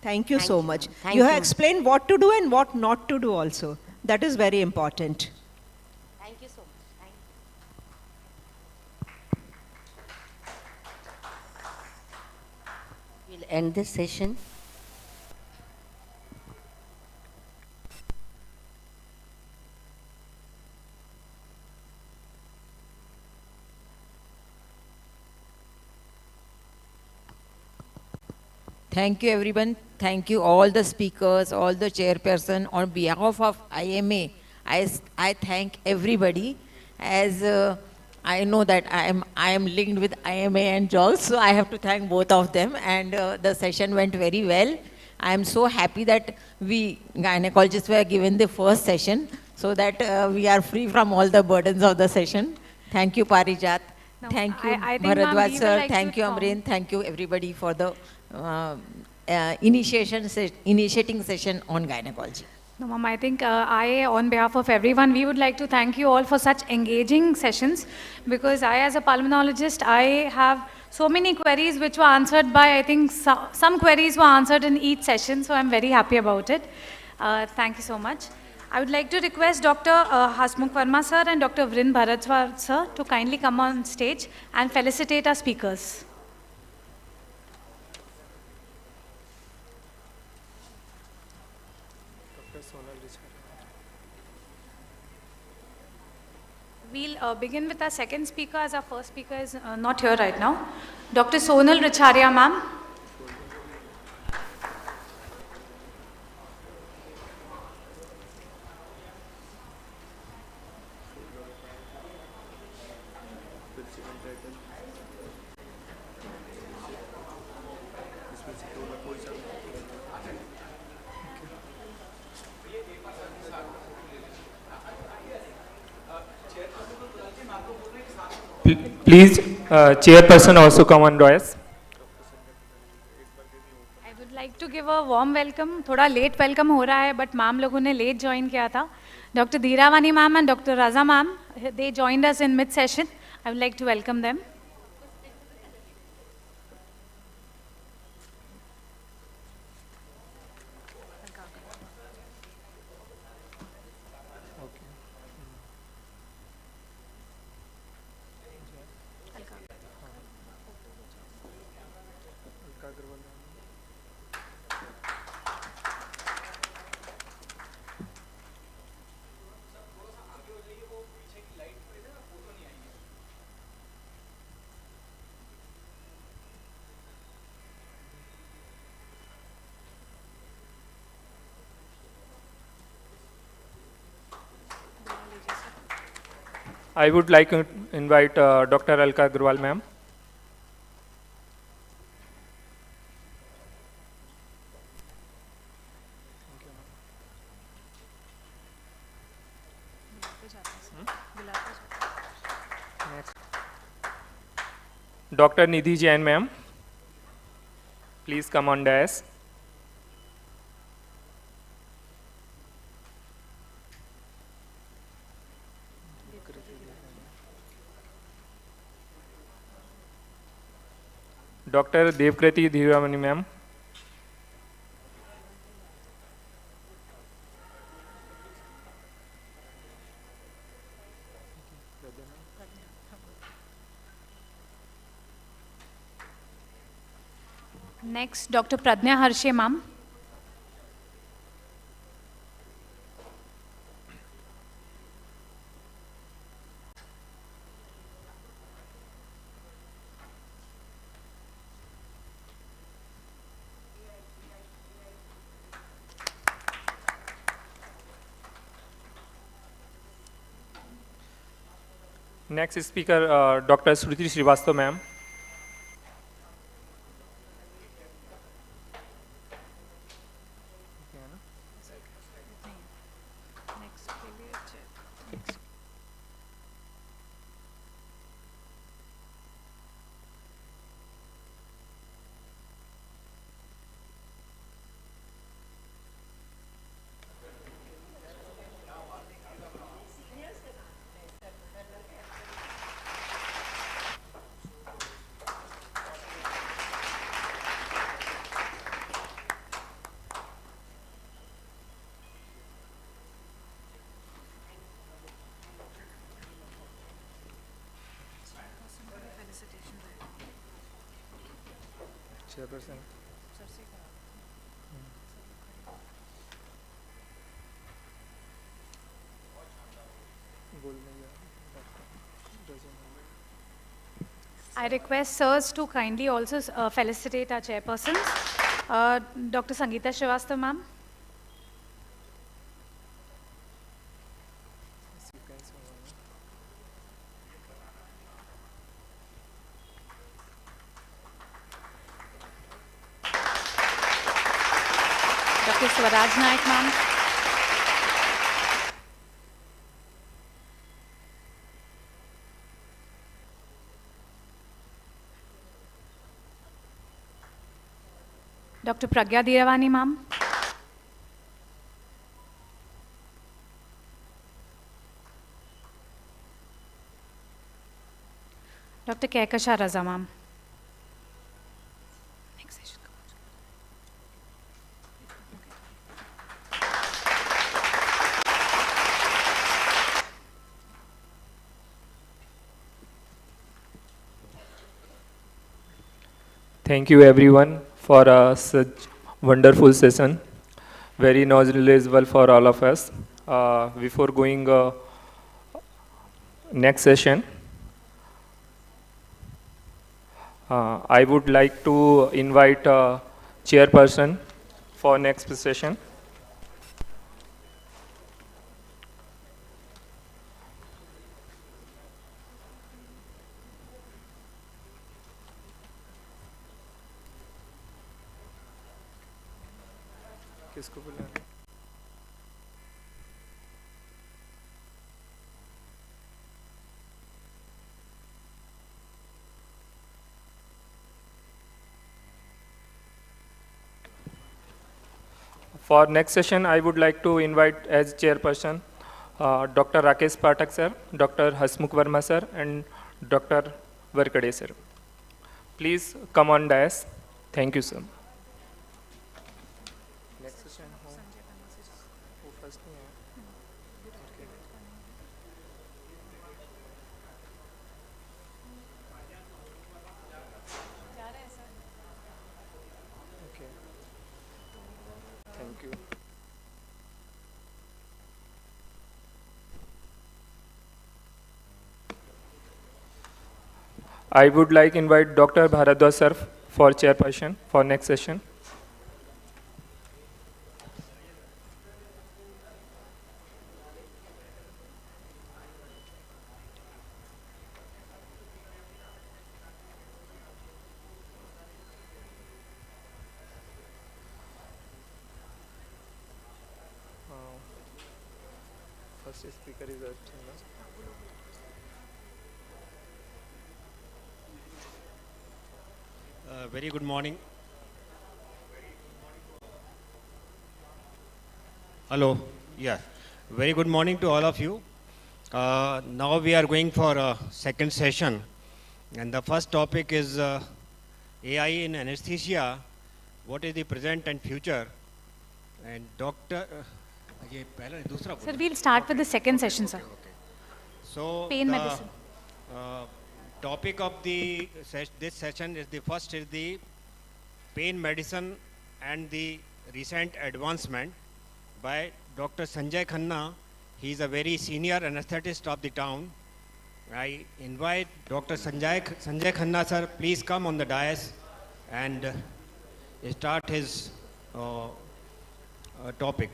S9: Thank you so much. You have explained what to do and what not to do also. That is very important.
S15: Thank you so much.
S6: We'll end this session.
S8: Thank you, everyone. Thank you, all the speakers, all the chairperson. On behalf of IMA, I thank everybody, as I know that I am linked with IMA and JOLS, so I have to thank both of them. And the session went very well. I am so happy that we gynecologists were given the first session, so that we are free from all the burdens of the session. Thank you, Parijat.
S1: No,
S8: Thank you,
S1: I think, ma'am,
S8: Bharadwaj
S1: we
S8: sir.
S1: would like
S8: Thank
S1: to
S8: you,
S1: inform-
S8: Amreen. Thank you, everybody, for the initiating session on gynecology.
S1: No, ma'am, I think on behalf of everyone, we would like to thank you all for such engaging sessions, because I, as a pulmonologist, I have so many queries which were answered by, I think, some queries were answered in each session, so I'm very happy about it. Thank you so much. I would like to request Dr. Hasmukh Verma sir and Dr. Vrind Bharadwaj sir to kindly come on stage and felicitate our speakers. We'll begin with our second speaker, as our first speaker is not here right now. Dr. Sonal Richaria, ma'am.
S16: Please, chairperson also come on dais.
S1: I would like to give a warm welcome. थोड़ा late welcome हो रहा है, but ma'am लोगों ने late join किया था. Dr. Dheeravani ma'am and Dr. Raza ma'am, they joined us in mid session. I would like to welcome them.
S16: I would like to invite Dr. Alka Agrawal ma'am. Dr. Nidhi Jain ma'am, please come on dais. Dr. Devkrati Dhiravani ma'am.
S1: Next, Dr. Pradnya Harshe ma'am.
S16: Next speaker, Dr. Shruti Srivastava, ma'am. Chairperson.
S1: I request sirs to kindly also felicitate our chairpersons. Dr. Sangeeta Srivastava, ma'am. Dr. Swaraj Naik, ma'am. Dr. Pragya Dhiravani, ma'am. Dr. Kehkashan Raza, ma'am.
S16: Thank you everyone for such wonderful session. Very knowledgeable for all of us. Before going next session, I would like to invite chairperson for next session. किसको बुलाना है? For next session, I would like to invite as chairperson Dr. Rakesh Pathak sir, Dr. Hasmukh Verma sir, and Dr. Varkade sir. Please come on dais. Thank you, sir. Next session, who first? Okay. Okay. Thank you. I would like to invite Dr. Bharadwaj sir for chairperson for next session. First speaker is Archana.
S17: Very good morning. Hello. Yeah. Very good morning to all of you. Now we are going for a second session, and the first topic is AI in anesthesia. What is the present and future? And Doctor.
S1: Sir, we'll start with the second session, sir.
S17: So
S1: pain medicine.
S17: Topic of the this session is the pain medicine and the recent advancement by Dr. Sanjay Khanna. He is a very senior anesthetist of the town. I invite Dr. Sanjay Khanna sir, please come on the dais and start his topic.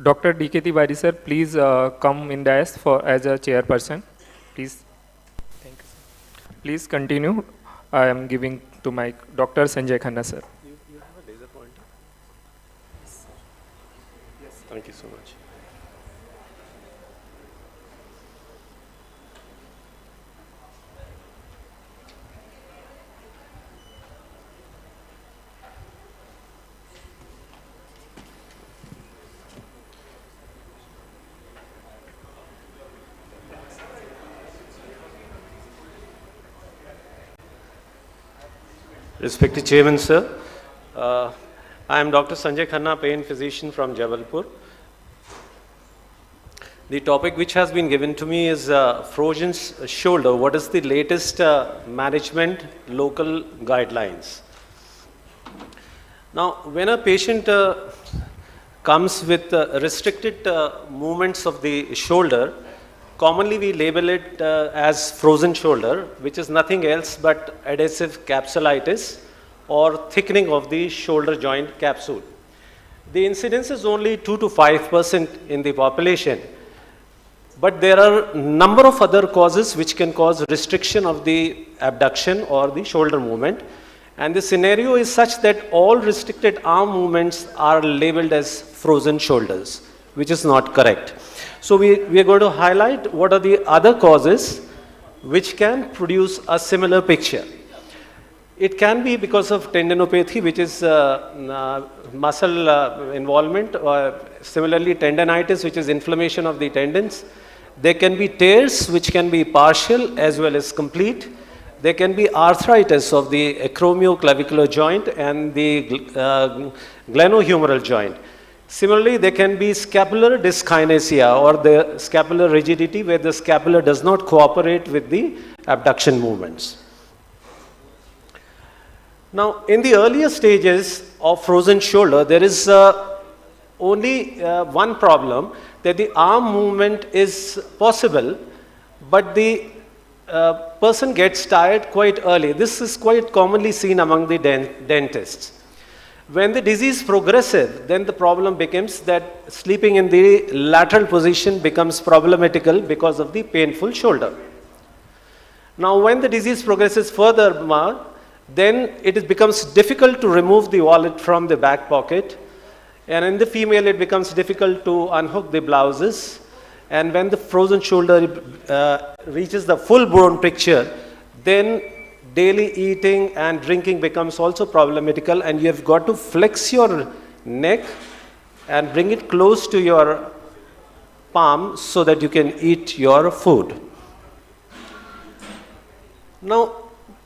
S16: Dr. D.K. Tiwari sir, please come in dais as a chairperson. Please. Thank you, sir. Please continue. I am giving to my Dr. Sanjay Khanna sir.
S18: You have a laser pointer? Yes. Thank you so much. Respected Chairman, sir. I am Dr. Sanjay Khanna, pain physician from Jabalpur. The topic which has been given to me is frozen shoulder. What is the latest management local guidelines? Now, when a patient comes with restricted movements of the shoulder, commonly we label it as frozen shoulder, which is nothing else but adhesive capsulitis or thickening of the shoulder joint capsule. The incidence is only 2 to 5% in the population, but there are a number of other causes which can cause restriction of the abduction or the shoulder movement. And the scenario is such that all restricted arm movements are labeled as frozen shoulders, which is not correct. So we are going to highlight what are the other causes which can produce a similar picture. It can be because of tendinopathy, which is muscle involvement, or similarly tendinitis, which is inflammation of the tendons. There can be tears, which can be partial as well as complete. There can be arthritis of the acromioclavicular joint and the glenohumeral joint. Similarly, there can be scapular dyskinesia or the scapular rigidity where the scapula does not cooperate with the abduction movements. Now, in the earlier stages of frozen shoulder, there is only one problem, that the arm movement is possible, but the person gets tired quite early. This is quite commonly seen among the dentists. When the disease progresses, then the problem becomes that sleeping in the lateral position becomes problematical because of the painful shoulder. Now, when the disease progresses further, then it becomes difficult to remove the wallet from the back pocket. And in the female, it becomes difficult to unhook the blouses. And when the frozen shoulder reaches the full-blown picture, then daily eating and drinking becomes also problematical, and you have got to flex your neck and bring it close to your palm so that you can eat your food. Now,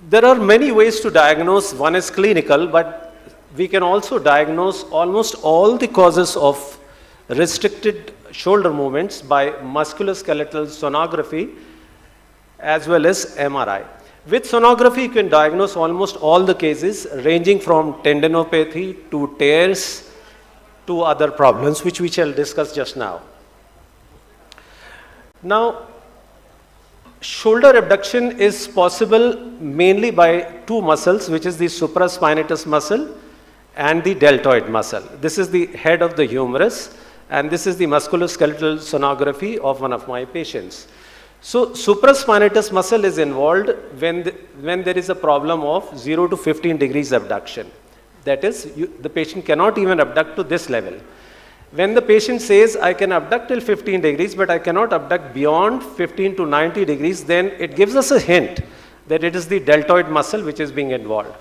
S18: there are many ways to diagnose. One is clinical, but we can also diagnose almost all the causes of restricted shoulder movements by musculoskeletal sonography as well as MRI. With sonography, you can diagnose almost all the cases ranging from tendinopathy to tears to other problems, which we shall discuss just now. Now, shoulder abduction is possible mainly by two muscles, which is the supraspinatus muscle and the deltoid muscle. This is the head of the humerus, and this is the musculoskeletal sonography of one of my patients. So, supraspinatus muscle is involved when there is a problem of 0 to 15 degrees abduction. That is, the patient cannot even abduct to this level. When the patient says, I can abduct till 15 degrees, but I cannot abduct beyond 15 to 90 degrees, then it gives us a hint that it is the deltoid muscle which is being involved.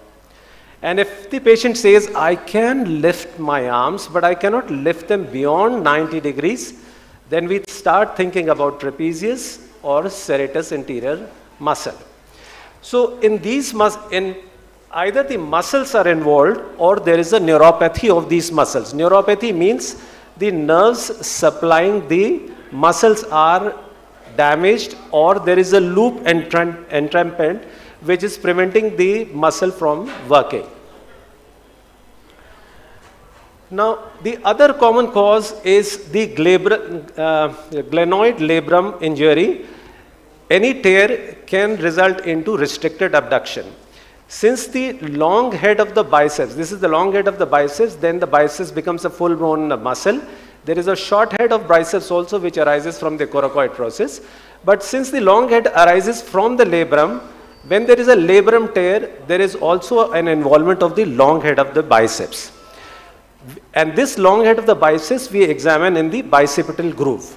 S18: And if the patient says, I can lift my arms, but I cannot lift them beyond 90 degrees, then we start thinking about trapezius or serratus anterior muscle. So in these either the muscles are involved or there is a neuropathy of these muscles. Neuropathy means the nerves supplying the muscles are damaged, or there is a loop entrapment which is preventing the muscle from working. Now, the other common cause is the glenoid labrum injury. Any tear can result into restricted abduction. Since the long head of the biceps, this is the long head of the biceps, then the biceps becomes a full-blown muscle. There is a short head of biceps also which arises from the coracoid process. But since the long head arises from the labrum, when there is a labrum tear, there is also an involvement of the long head of the biceps. And this long head of the biceps we examine in the bicipital groove.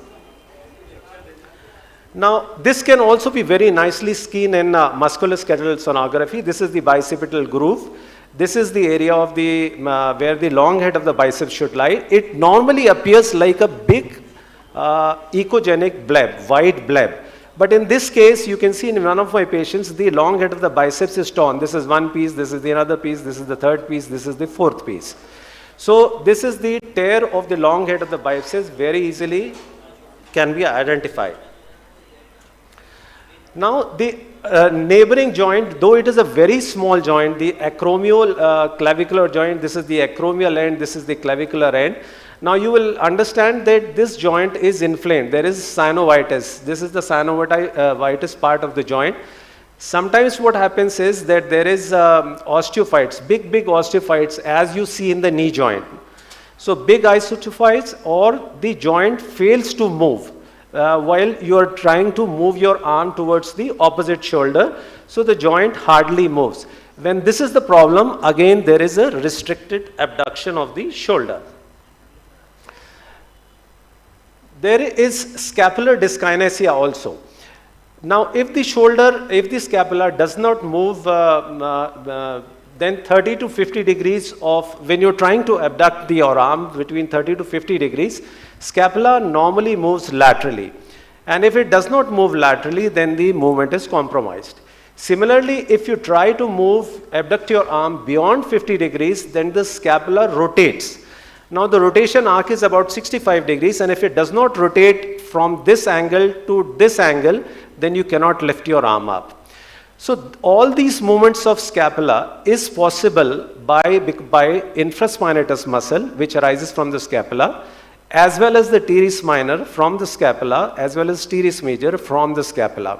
S18: Now, this can also be very nicely seen in musculoskeletal sonography. This is the bicipital groove. This is the area of the where the long head of the biceps should lie. It normally appears like a big echogenic bleb, white bleb. But in this case, you can see in one of my patients, the long head of the biceps is torn. This is one piece, this is the another piece, this is the third piece, this is the fourth piece. So this is the tear of the long head of the biceps, very easily can be identified. Now the neighboring joint, though it is a very small joint, the acromial clavicular joint, this is the acromial end, this is the clavicular end. Now you will understand that this joint is inflamed. There is synovitis. This is the synovitis part of the joint. Sometimes what happens is that there is osteophytes, big osteophytes as you see in the knee joint. So big osteophytes, or the joint fails to move while you are trying to move your arm towards the opposite shoulder. So the joint hardly moves. When this is the problem, again there is a restricted abduction of the shoulder. There is scapular dyskinesia also. Now, if the shoulder, if the scapula does not move, then 30 to 50 degrees of, when you're trying to abduct your arm between 30 to 50 degrees, scapula normally moves laterally. And if it does not move laterally, then the movement is compromised. Similarly, if you try to abduct your arm beyond 50 degrees, then the scapula rotates. Now the rotation arc is about 65 degrees, and if it does not rotate from this angle to this angle, then you cannot lift your arm up. So all these movements of scapula is possible by infraspinatus muscle, which arises from the scapula, as well as the teres minor from the scapula, as well as teres major from the scapula.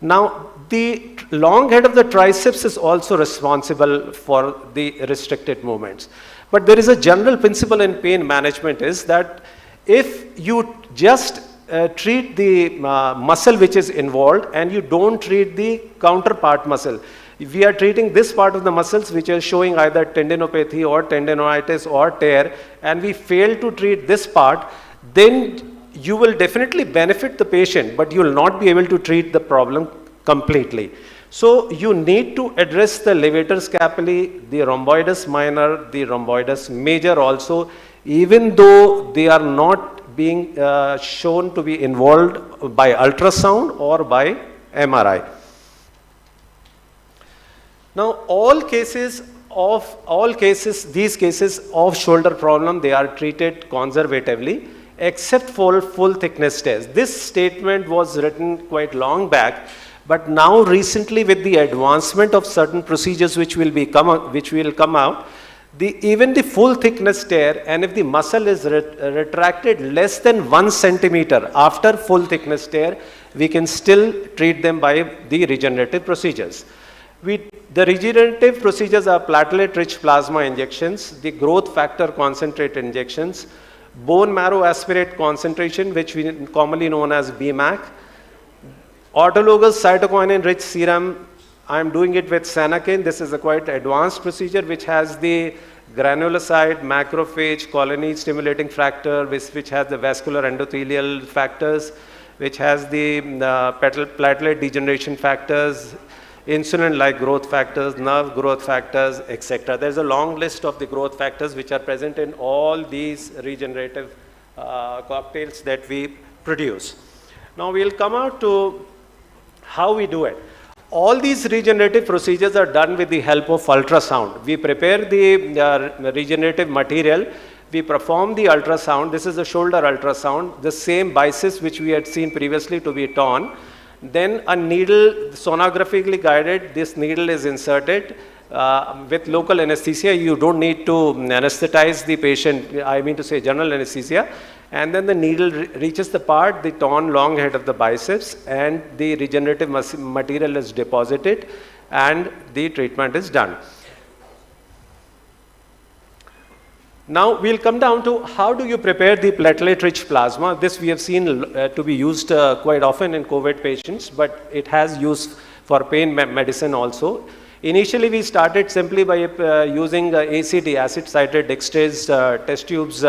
S18: Now the long head of the triceps is also responsible for the restricted movements. But there is a general principle in pain management is that if you just treat the muscle which is involved and you don't treat the counterpart muscle, if we are treating this part of the muscles which are showing either tendinopathy or tendinitis or tear, and we fail to treat this part, then you will definitely benefit the patient, but you will not be able to treat the problem completely. So you need to address the levator scapulae, the rhomboidus minor, the rhomboidus major also, even though they are not being shown to be involved by ultrasound or by MRI. Now these cases of shoulder problem, they are treated conservatively except for full thickness test. This statement was written quite long back. But now recently with the advancement of certain procedures which will come out, even the full thickness tear, and if the muscle is retracted less than 1 centimeter after full thickness tear, we can still treat them by the regenerative procedures. The regenerative procedures are platelet-rich plasma injections, the growth factor concentrate injections, bone marrow aspirate concentration, which we commonly known as BMAC, autologous cytokinin-rich serum. I am doing it with Sanakin. This is a quite advanced procedure which has the granulocyte, macrophage, colony stimulating factor, which has the vascular endothelial factors, which has the platelet degeneration factors, insulin-like growth factors, nerve growth factors, etc. There's a long list of the growth factors which are present in all these regenerative cocktails that we produce. Now we'll come out to how we do it. All these regenerative procedures are done with the help of ultrasound. We prepare the regenerative material, we perform the ultrasound. This is a shoulder ultrasound, the same biceps which we had seen previously to be torn. Then a needle, sonographically guided, this needle is inserted with local anesthesia. You don't need to anesthetize the patient, I mean to say general anesthesia. And then the needle reaches the part, the torn long head of the biceps, and the regenerative material is deposited and the treatment is done. Now we'll come down to how do you prepare the platelet-rich plasma. This we have seen to be used quite often in COVID patients, but it has use for pain medicine also. Initially, we started simply by using ACT, acid-cited dextrose test tubes.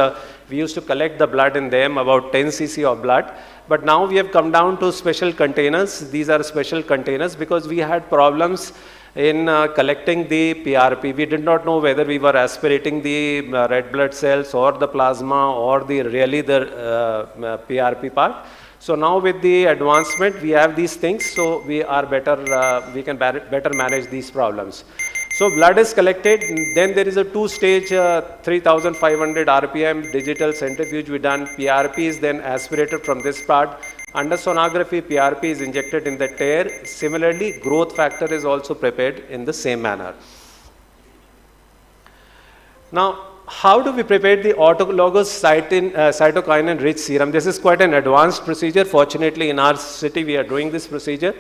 S18: We used to collect the blood in them, about 10 cc of blood. But now we have come down to special containers. These are special containers because we had problems in collecting the PRP. We did not know whether we were aspirating the red blood cells or the plasma or the PRP part. So now with the advancement, we have these things, so we are better, we can better manage these problems. So blood is collected, then there is a two-stage 3500 RPM digital centrifuge we done. PRP is then aspirated from this part. Under sonography, PRP is injected in the tear. Similarly, growth factor is also prepared in the same manner. Now, how do we prepare the autologous cytokinin-rich serum? This is quite an advanced procedure. Fortunately, in our city, we are doing this procedure.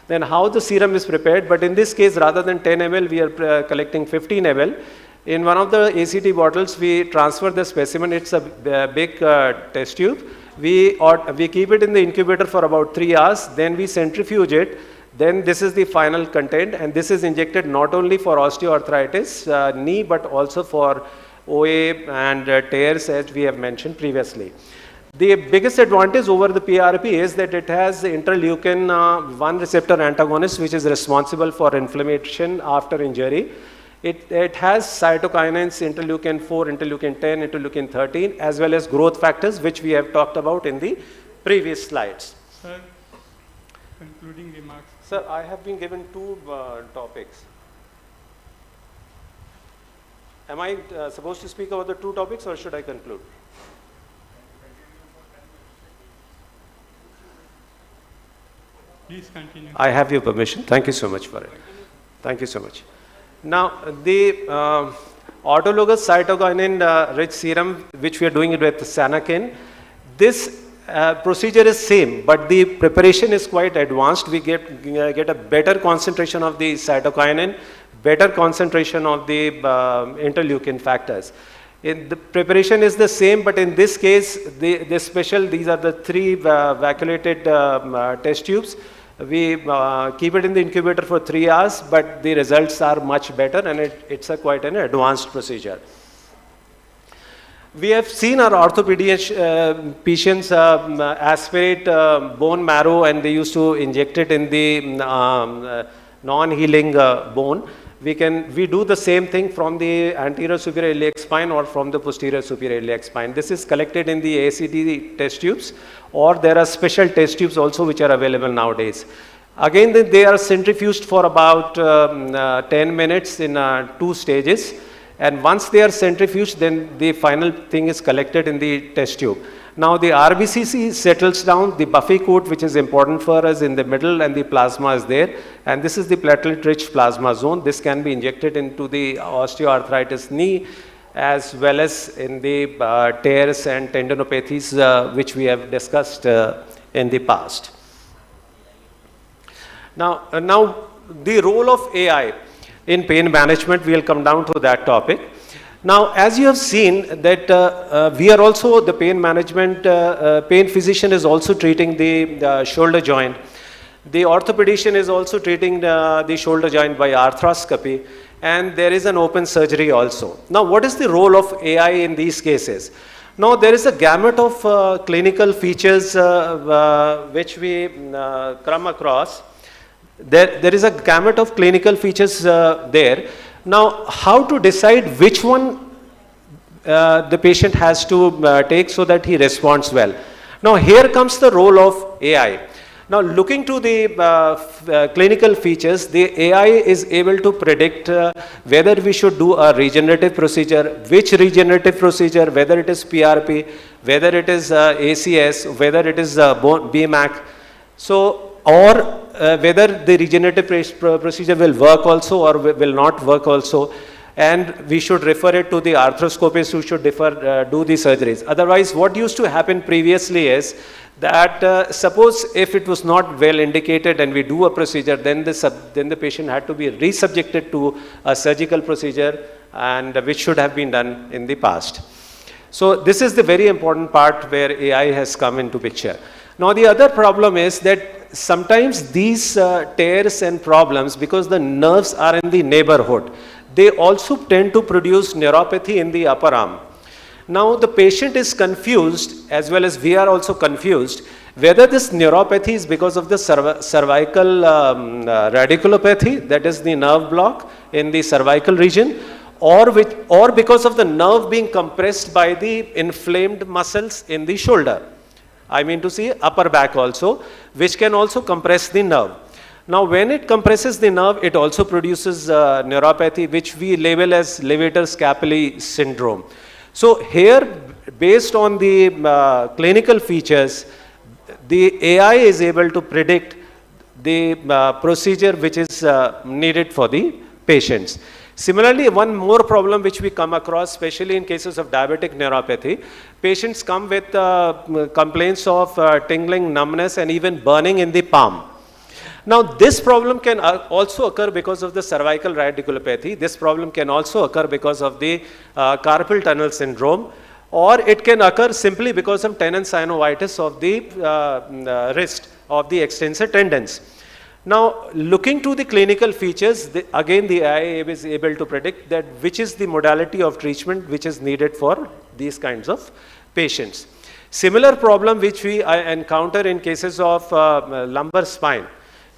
S18: Then how the serum is prepared, but in this case, rather than 10 ml, we are collecting 15 ml. In one of the ACT bottles, we transfer the specimen. It's a big test tube. We keep it in the incubator for about 3 hours. Then we centrifuge it. Then this is the final content, and this is injected not only for osteoarthritis, knee, but also for OA and tears, as we have mentioned previously. The biggest advantage over the PRP is that it has interleukin 1 receptor antagonist, which is responsible for inflammation after injury. It has cytokinins, interleukin 4, interleukin 10, interleukin 13, as well as growth factors, which we have talked about in the previous slides.
S2: Sir, concluding remarks.
S18: Sir, I have been given 2 topics. Am I supposed to speak about the 2 topics, or should I conclude?
S2: Please continue.
S18: I have your permission. Thank you so much for it. Thank you so much. Now, the autologous cytokinin-rich serum, which we are doing it with Sanakin, this procedure is same, but the preparation is quite advanced. We get a better concentration of the cytokinin, better concentration of the interleukin factors. The preparation is the same, but in this case, these are the 3 vacuolated test tubes. We keep it in the incubator for 3 hours, but the results are much better, and it's quite an advanced procedure. We have seen our orthopedic patients aspirate bone marrow, and they used to inject it in the non-healing bone. We do the same thing from the anterior superior iliac spine or from the posterior superior iliac spine. This is collected in the ACT test tubes, or there are special test tubes also which are available nowadays. Again, they are centrifuged for about 10 minutes in 2 stages. And once they are centrifuged, then the final thing is collected in the test tube. Now the RBCC settles down, the buffy coat, which is important for us, in the middle, and the plasma is there. And this is the platelet-rich plasma zone. This can be injected into the osteoarthritis knee, as well as in the tears and tendinopathies, which we have discussed in the past. Now the role of AI in pain management, we will come down to that topic. Now, as you have seen that we are also, the pain management, pain physician is also treating the shoulder joint. The orthopedician is also treating the shoulder joint by arthroscopy, and there is an open surgery also. Now, what is the role of AI in these cases? Now, there is a gamut of clinical features which we come across. There is a gamut of clinical features there. Now, how to decide which one the patient has to take so that he responds well? Now, here comes the role of AI. Now, looking to the clinical features, the AI is able to predict whether we should do a regenerative procedure, which regenerative procedure, whether it is PRP, whether it is ACS, whether it is BMAC. So, or whether the regenerative procedure will work also or will not work also. and we should refer it to the arthroscopist who should do the surgeries. Otherwise, what used to happen previously is that suppose if it was not well indicated and we do a procedure, then the patient had to be resubjected to a surgical procedure, and which should have been done in the past. So this is the very important part where AI has come into picture. Now the other problem is that sometimes these tears and problems, because the nerves are in the neighborhood, they also tend to produce neuropathy in the upper arm. Now the patient is confused, as well as we are also confused, whether this neuropathy is because of the cervical radiculopathy, that is the nerve block in the cervical region, or because of the nerve being compressed by the inflamed muscles in the shoulder. I mean to say upper back also, which can also compress the nerve. Now when it compresses the nerve, it also produces neuropathy, which we label as levator scapulae syndrome. So here, based on the clinical features, the AI is able to predict the procedure which is needed for the patients. Similarly, one more problem which we come across, especially in cases of diabetic neuropathy, patients come with complaints of tingling, numbness, and even burning in the palm. Now, this problem can also occur because of the cervical radiculopathy. This problem can also occur because of the carpal tunnel syndrome, or it can occur simply because of tendon synovitis of the wrist, of the extensor tendons. Now, looking to the clinical features, again the AI is able to predict that which is the modality of treatment which is needed for these kinds of patients. Similar problem which we encounter in cases of lumbar spine.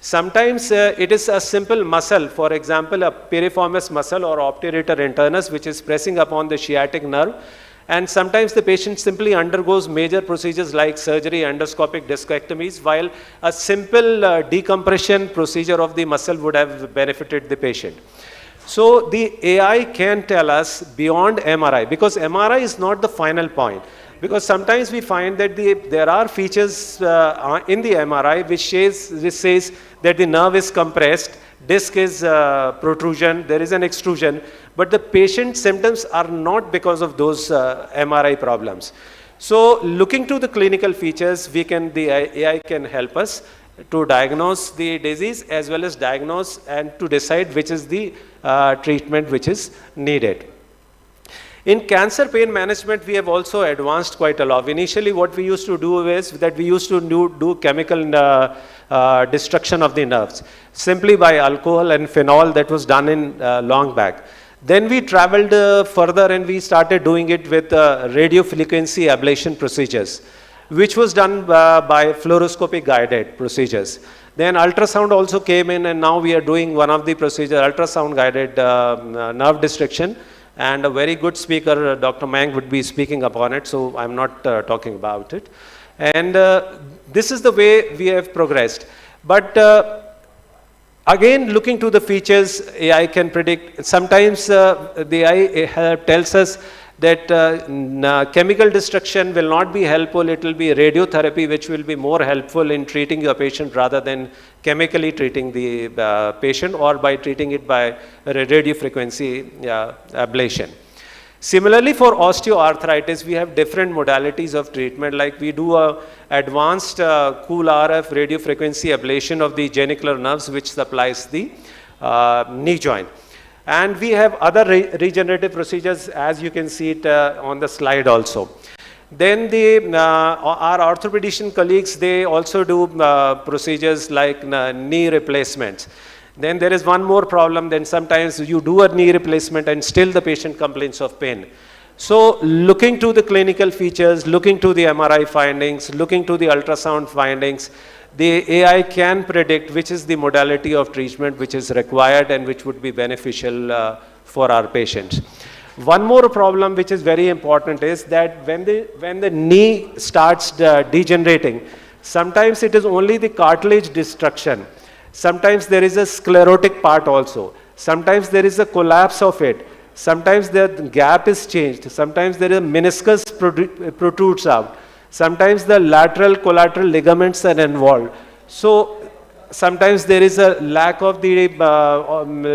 S18: Sometimes it is a simple muscle, for example, a piriformis muscle or obturator internus, which is pressing upon the sciatic nerve. And sometimes the patient simply undergoes major procedures like surgery, endoscopic discectomies, while a simple decompression procedure of the muscle would have benefited the patient. So the AI can tell us beyond MRI, because MRI is not the final point. Because sometimes we find that there are features in the MRI which says that the nerve is compressed, disc is protrusion, there is an extrusion, but the patient symptoms are not because of those MRI problems. So looking to the clinical features, the AI can help us to diagnose the disease as well as diagnose and to decide which is the treatment which is needed. In cancer pain management, we have also advanced quite a lot. Initially, what we used to do is that we used to do chemical destruction of the nerves, simply by alcohol and phenol. That was done in long back. Then we traveled further and we started doing it with radiofrequency ablation procedures, which was done by fluoroscopy guided procedures. Then ultrasound also came in, and now we are doing one of the procedures, ultrasound guided nerve destruction. And a very good speaker, Dr. Mang, would be speaking upon it, so I'm not talking about it. And this is the way we have progressed. But again, looking to the features, AI can predict. Sometimes the AI tells us that chemical destruction will not be helpful. It will be radiotherapy which will be more helpful in treating your patient rather than chemically treating the patient, or by treating it by radiofrequency ablation. Similarly, for osteoarthritis, we have different modalities of treatment. Like we do a advanced cool RF radiofrequency ablation of the genicular nerves, which supplies the knee joint. And we have other regenerative procedures, as you can see it on the slide also. Then our orthopedician colleagues, they also do procedures like knee replacements. Then there is one more problem. Then sometimes you do a knee replacement and still the patient complains of pain. So looking to the clinical features, looking to the MRI findings, looking to the ultrasound findings, the AI can predict which is the modality of treatment which is required and which would be beneficial for our patients. One more problem which is very important is that when the knee starts degenerating, sometimes it is only the cartilage destruction. Sometimes there is a sclerotic part also. Sometimes there is a collapse of it. Sometimes the gap is changed. Sometimes there is a meniscus protrudes out. Sometimes the lateral collateral ligaments are involved. So sometimes there is a lack of the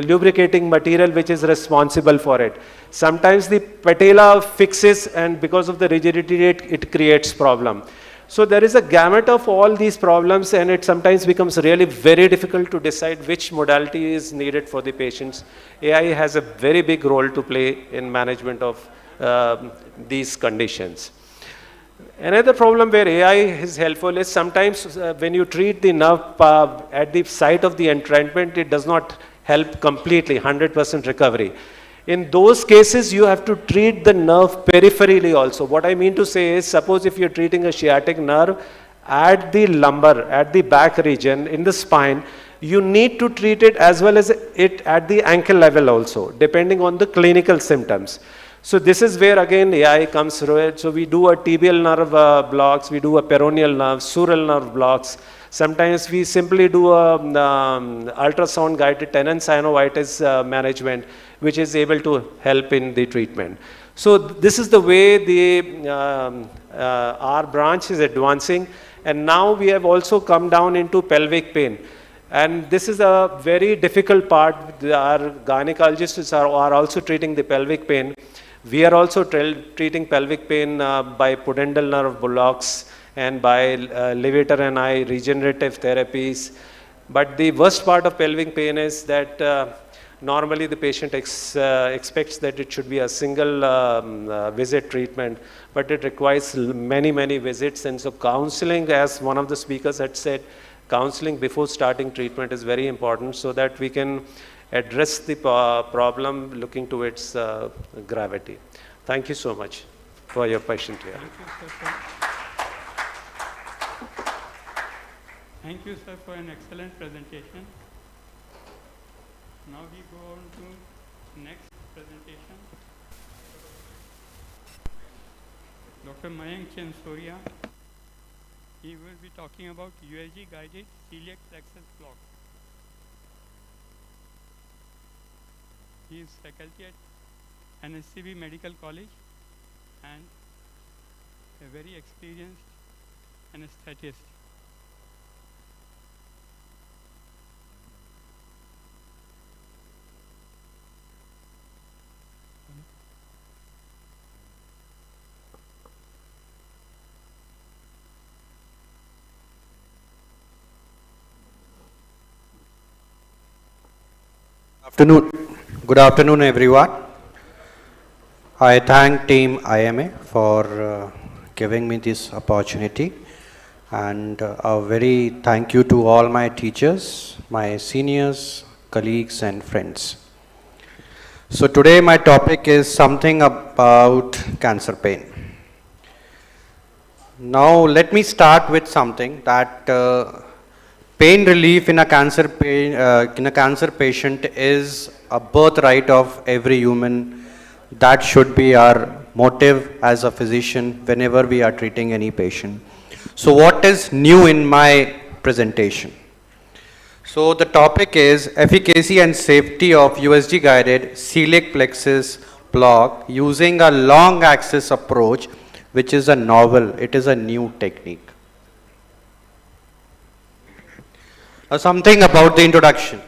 S18: lubricating material which is responsible for it. Sometimes the patella fixes, and because of the rigidity it creates problem. So there is a gamut of all these problems, and it sometimes becomes really very difficult to decide which modality is needed for the patients. AI has a very big role to play in management of these conditions. Another problem where AI is helpful is sometimes when you treat the nerve at the site of the entrapment, it does not help completely, 100% recovery. In those cases, you have to treat the nerve peripherally also. What I mean to say is, suppose if you're treating a sciatic nerve at the lumbar, at the back region, in the spine, you need to treat it as well as it at the ankle level also, depending on the clinical symptoms. So this is where again AI comes through it. So we do a tibial nerve blocks, we do a peroneal nerve, sural nerve blocks. Sometimes we simply do a ultrasound guided tendon synovitis management, which is able to help in the treatment. So this is the way the our branch is advancing, and now we have also come down into pelvic pain. And this is a very difficult part. Our gynecologists are also treating the pelvic pain. We are also treating pelvic pain by pudendal nerve blocks and by levator and eye regenerative therapies. But the worst part of pelvic pain is that normally the patient expects that it should be a single visit treatment, but it requires many, many visits. And so counseling, as one of the speakers had said, counseling before starting treatment is very important so that we can address the problem looking to its gravity. Thank you so much for your patience here.
S2: Thank you, sir, for an excellent presentation. Now we go on to next presentation. Dr. Mayank Chensoria. He will be talking about USG guided celiac plexus block. He is faculty at NSCB Medical College and a very experienced anesthetist.
S19: Good afternoon, everyone. I thank Team IMA for giving me this opportunity, and a very thank you to all my teachers, my seniors, colleagues, and friends. So today my topic is something about cancer pain. Now let me start with something that pain relief in a cancer patient is a birthright of every human. That should be our motive as a physician whenever we are treating any patient. So what is new in my presentation? So the topic is efficacy and safety of USG guided celiac plexus block using a long axis approach, which is a novel, it is a new technique. Something about the introduction.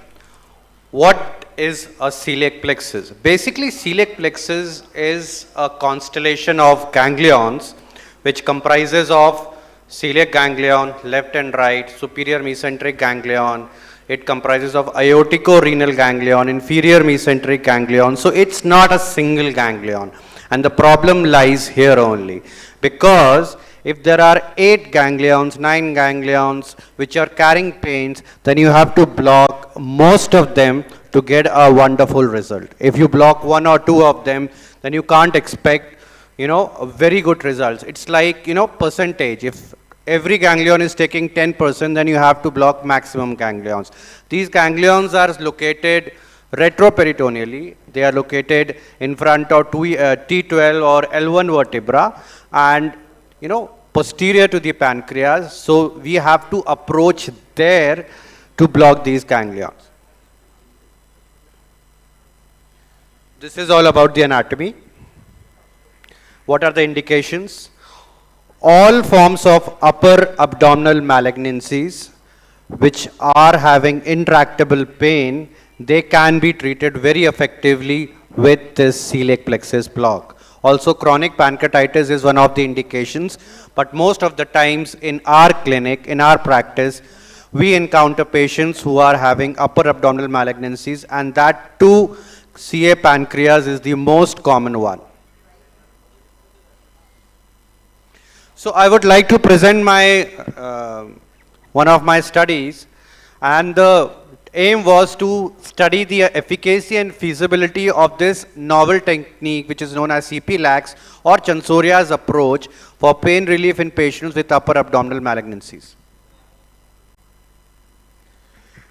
S19: What is a celiac plexus? Basically, celiac plexus is a constellation of ganglions which comprises of celiac ganglion, left and right, superior mesenteric ganglion. It comprises of aortico-renal ganglion, inferior mesenteric ganglion. So it's not a single ganglion. And the problem lies here only, because if there are 8 ganglions, 9 ganglions which are carrying pains, then you have to block most of them to get a wonderful result. If you block 1 or 2 of them, then you can't expect, very good results. It's like, percentage. If every ganglion is taking 10%, then you have to block maximum ganglions. These ganglions are located retroperitoneally. They are located in front of T12 or L1 vertebra and posterior to the pancreas. So we have to approach there to block these ganglions. This is all about the anatomy. What are the indications? All forms of upper abdominal malignancies which are having intractable pain, they can be treated very effectively with this celiac plexus block. Also, chronic pancreatitis is one of the indications, but most of the times in our clinic, in our practice, we encounter patients who are having upper abdominal malignancies, and that too, CA pancreas is the most common one. So I would like to present my one of my studies, and the aim was to study the efficacy and feasibility of this novel technique which is known as CP-LAX or Chansoria's approach for pain relief in patients with upper abdominal malignancies.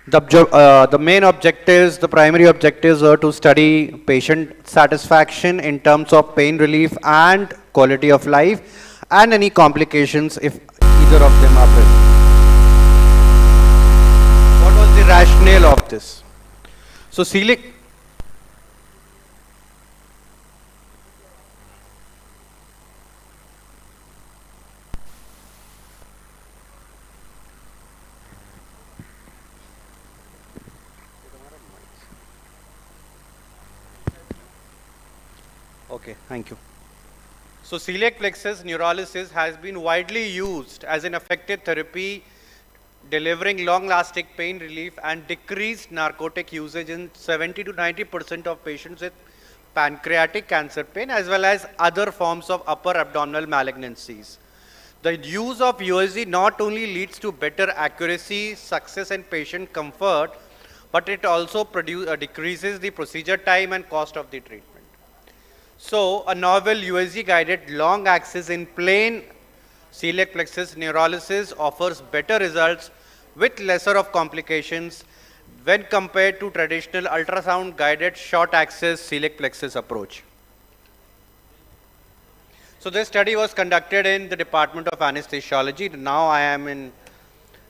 S19: The main objectives, the primary objectives were to study patient satisfaction in terms of pain relief and quality of life and any complications if either of them are present. What was the rationale of this? So celiac Okay, thank you. So celiac plexus neurolysis has been widely used as an effective therapy delivering long-lasting pain relief and decreased narcotic usage in 70 to 90% of patients with pancreatic cancer pain as well as other forms of upper abdominal malignancies. The use of USG not only leads to better accuracy, success and patient comfort, but it also decreases the procedure time and cost of the treatment. So, a novel USG guided long axis in plain celiac plexus neurolysis offers better results with lesser of complications when compared to traditional ultrasound guided short axis celiac plexus approach. So, this study was conducted in the Department of Anesthesiology. Now, I am in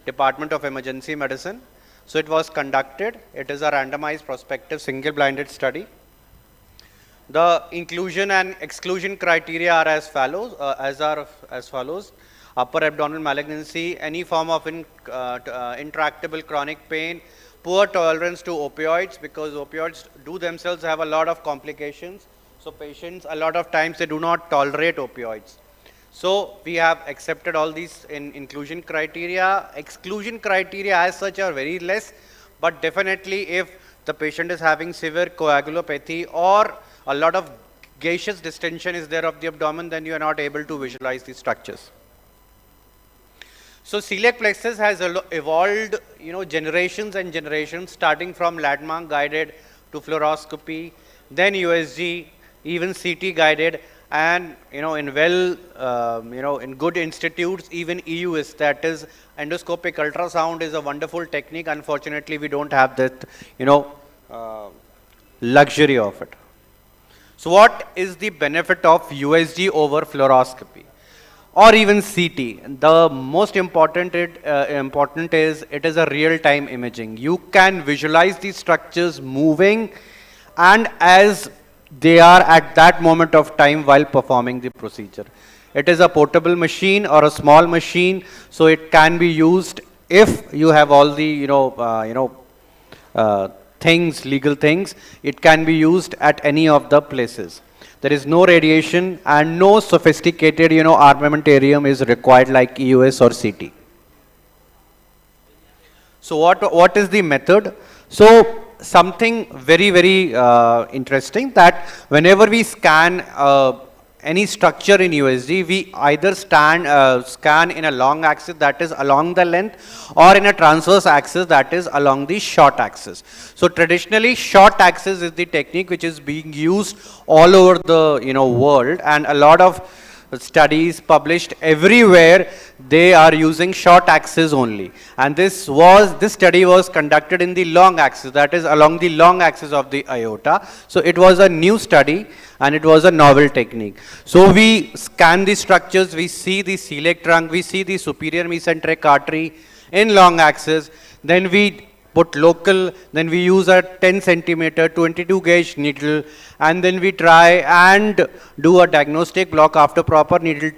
S19: Department of Emergency Medicine. So, it was conducted. It is a randomized prospective single blinded study. The inclusion and exclusion criteria are as follows. Upper abdominal malignancy, any form of intractable chronic pain, poor tolerance to opioids, because opioids do themselves have a lot of complications. So patients, a lot of times they do not tolerate opioids. So we have accepted all these in inclusion criteria. Exclusion criteria as such are very less, but definitely if the patient is having severe coagulopathy or a lot of gaseous distension is there of the abdomen, then you are not able to visualize these structures. So celiac plexus has evolved, generations and generations, starting from landmark guided to fluoroscopy, then USG, even CT guided, and in good institutes, even EUS, that is endoscopic ultrasound, is a wonderful technique. Unfortunately, we don't have that, luxury of it. So what is the benefit of USG over fluoroscopy or even CT? The most important is it is a real-time imaging. You can visualize these structures moving and as they are at that moment of time while performing the procedure. It is a portable machine or a small machine, so it can be used if you have all the legal things. It can be used at any of the places. There is no radiation and no sophisticated armamentarium is required like EUS or CT. So what is the method? So something very, very interesting, that whenever we scan any structure in USG, we either scan in a long axis, that is along the length, or in a transverse axis, that is along the short axis. So traditionally, short axis is the technique which is being used all over the world, and a lot of studies published everywhere, they are using short axis only. And this study was conducted in the long axis, that is along the long axis of the aorta. So it was a new study and it was a novel technique. So we scan the structures, we see the celiac trunk, we see the superior mesenteric artery in long axis, then we put local, then we use a 10 centimeter 22 gauge needle, and then we try and do a diagnostic block after proper needle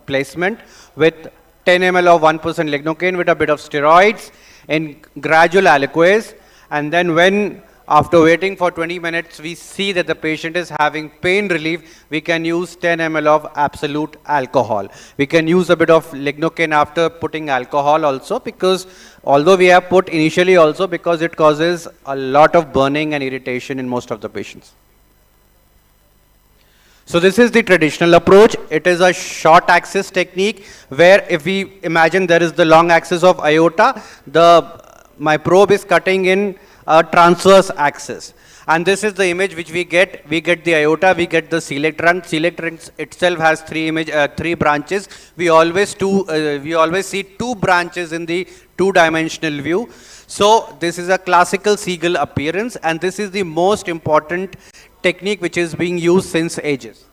S19: placement with 10 ml of 1% lignocaine with a bit of steroids, in gradual aliquots, and then when after waiting for 20 minutes, we see that the patient is having pain relief, we can use 10 ml of absolute alcohol. We can use a bit of lignocaine after putting alcohol also, because although we have put initially also, because it causes a lot of burning and irritation in most of the patients. So this is the traditional approach. It is a short axis technique where if we imagine there is the long axis of aorta, my probe is cutting in a transverse axis. And this is the image which we get. We get the aorta, we get the celiac trunk. Celiac trunk itself has three branches. We always see two branches in the two-dimensional view. So this is a classical Siegel appearance, and this is the most important technique which is being used since ages.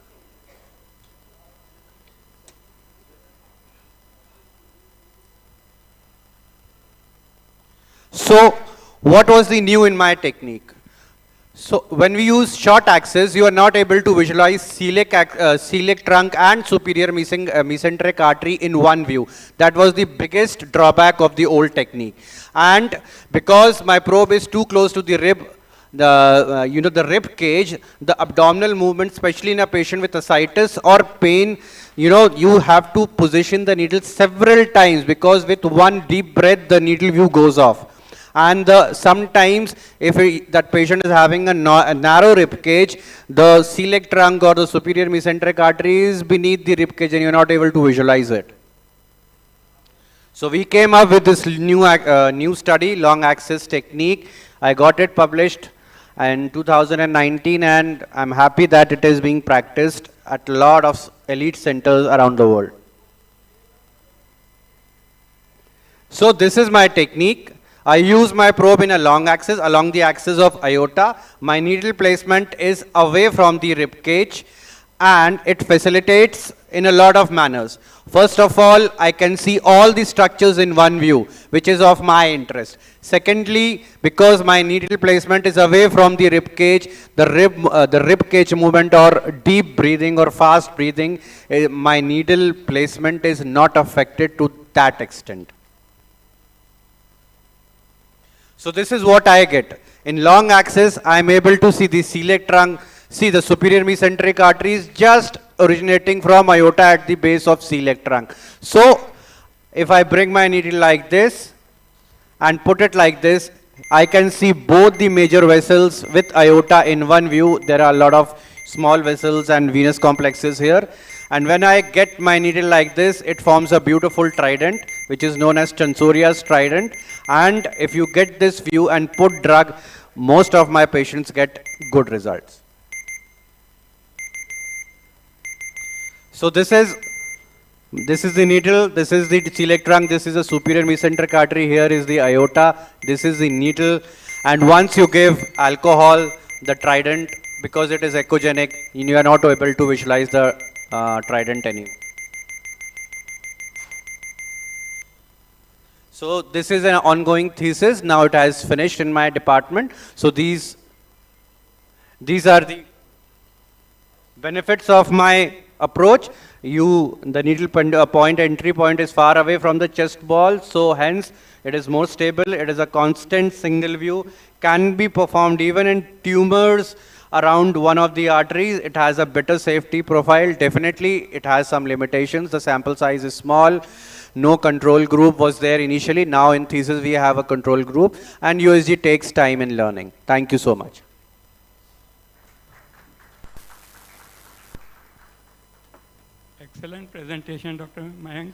S19: So what was the new in my technique? So when we use short axis, you are not able to visualize celiac trunk and superior mesenteric artery in one view. That was the biggest drawback of the old technique. And because my probe is too close to the rib, the rib cage, the abdominal movement, especially in a patient with ascites or pain, you have to position the needle several times, because with one deep breath, the needle view goes off. And sometimes if that patient is having a narrow rib cage, the celiac trunk or the superior mesenteric artery is beneath the rib cage and you're not able to visualize it. So we came up with this new study, long axis technique. I got it published in 2019, and I'm happy that it is being practiced at a lot of elite centers around the world. So this is my technique. I use my probe in a long axis along the axis of aorta. My needle placement is away from the rib cage, and it facilitates in a lot of manners. First of all, I can see all the structures in one view, which is of my interest. Secondly, because my needle placement is away from the rib cage, the rib cage movement or deep breathing or fast breathing, my needle placement is not affected to that extent. So this is what I get. In long axis, I am able to see the celiac trunk, see the superior mesenteric arteries just originating from aorta at the base of celiac trunk. So if I bring my needle like this and put it like this, I can see both the major vessels with aorta in one view. There are a lot of small vessels and venous complexes here. And when I get my needle like this, it forms a beautiful trident, which is known as Chansoria's trident. And if you get this view and put drug, most of my patients get good results. So this is the needle, this is the celiac trunk, this is the superior mesenteric artery, here is the aorta, this is the needle. And once you give alcohol, the trident, because it is echogenic, you are not able to visualize the trident anymore. So this is an ongoing thesis. Now it has finished in my department. So these are the benefits of my approach. The needle point entry point is far away from the chest wall, so hence it is more stable. It is a constant single view, can be performed even in tumors around one of the arteries. It has a better safety profile. Definitely it has some limitations. The sample size is small. No control group was there initially. Now in thesis we have a control group, and USG takes time in learning. Thank you so much.
S2: Excellent presentation, Dr. Mayank.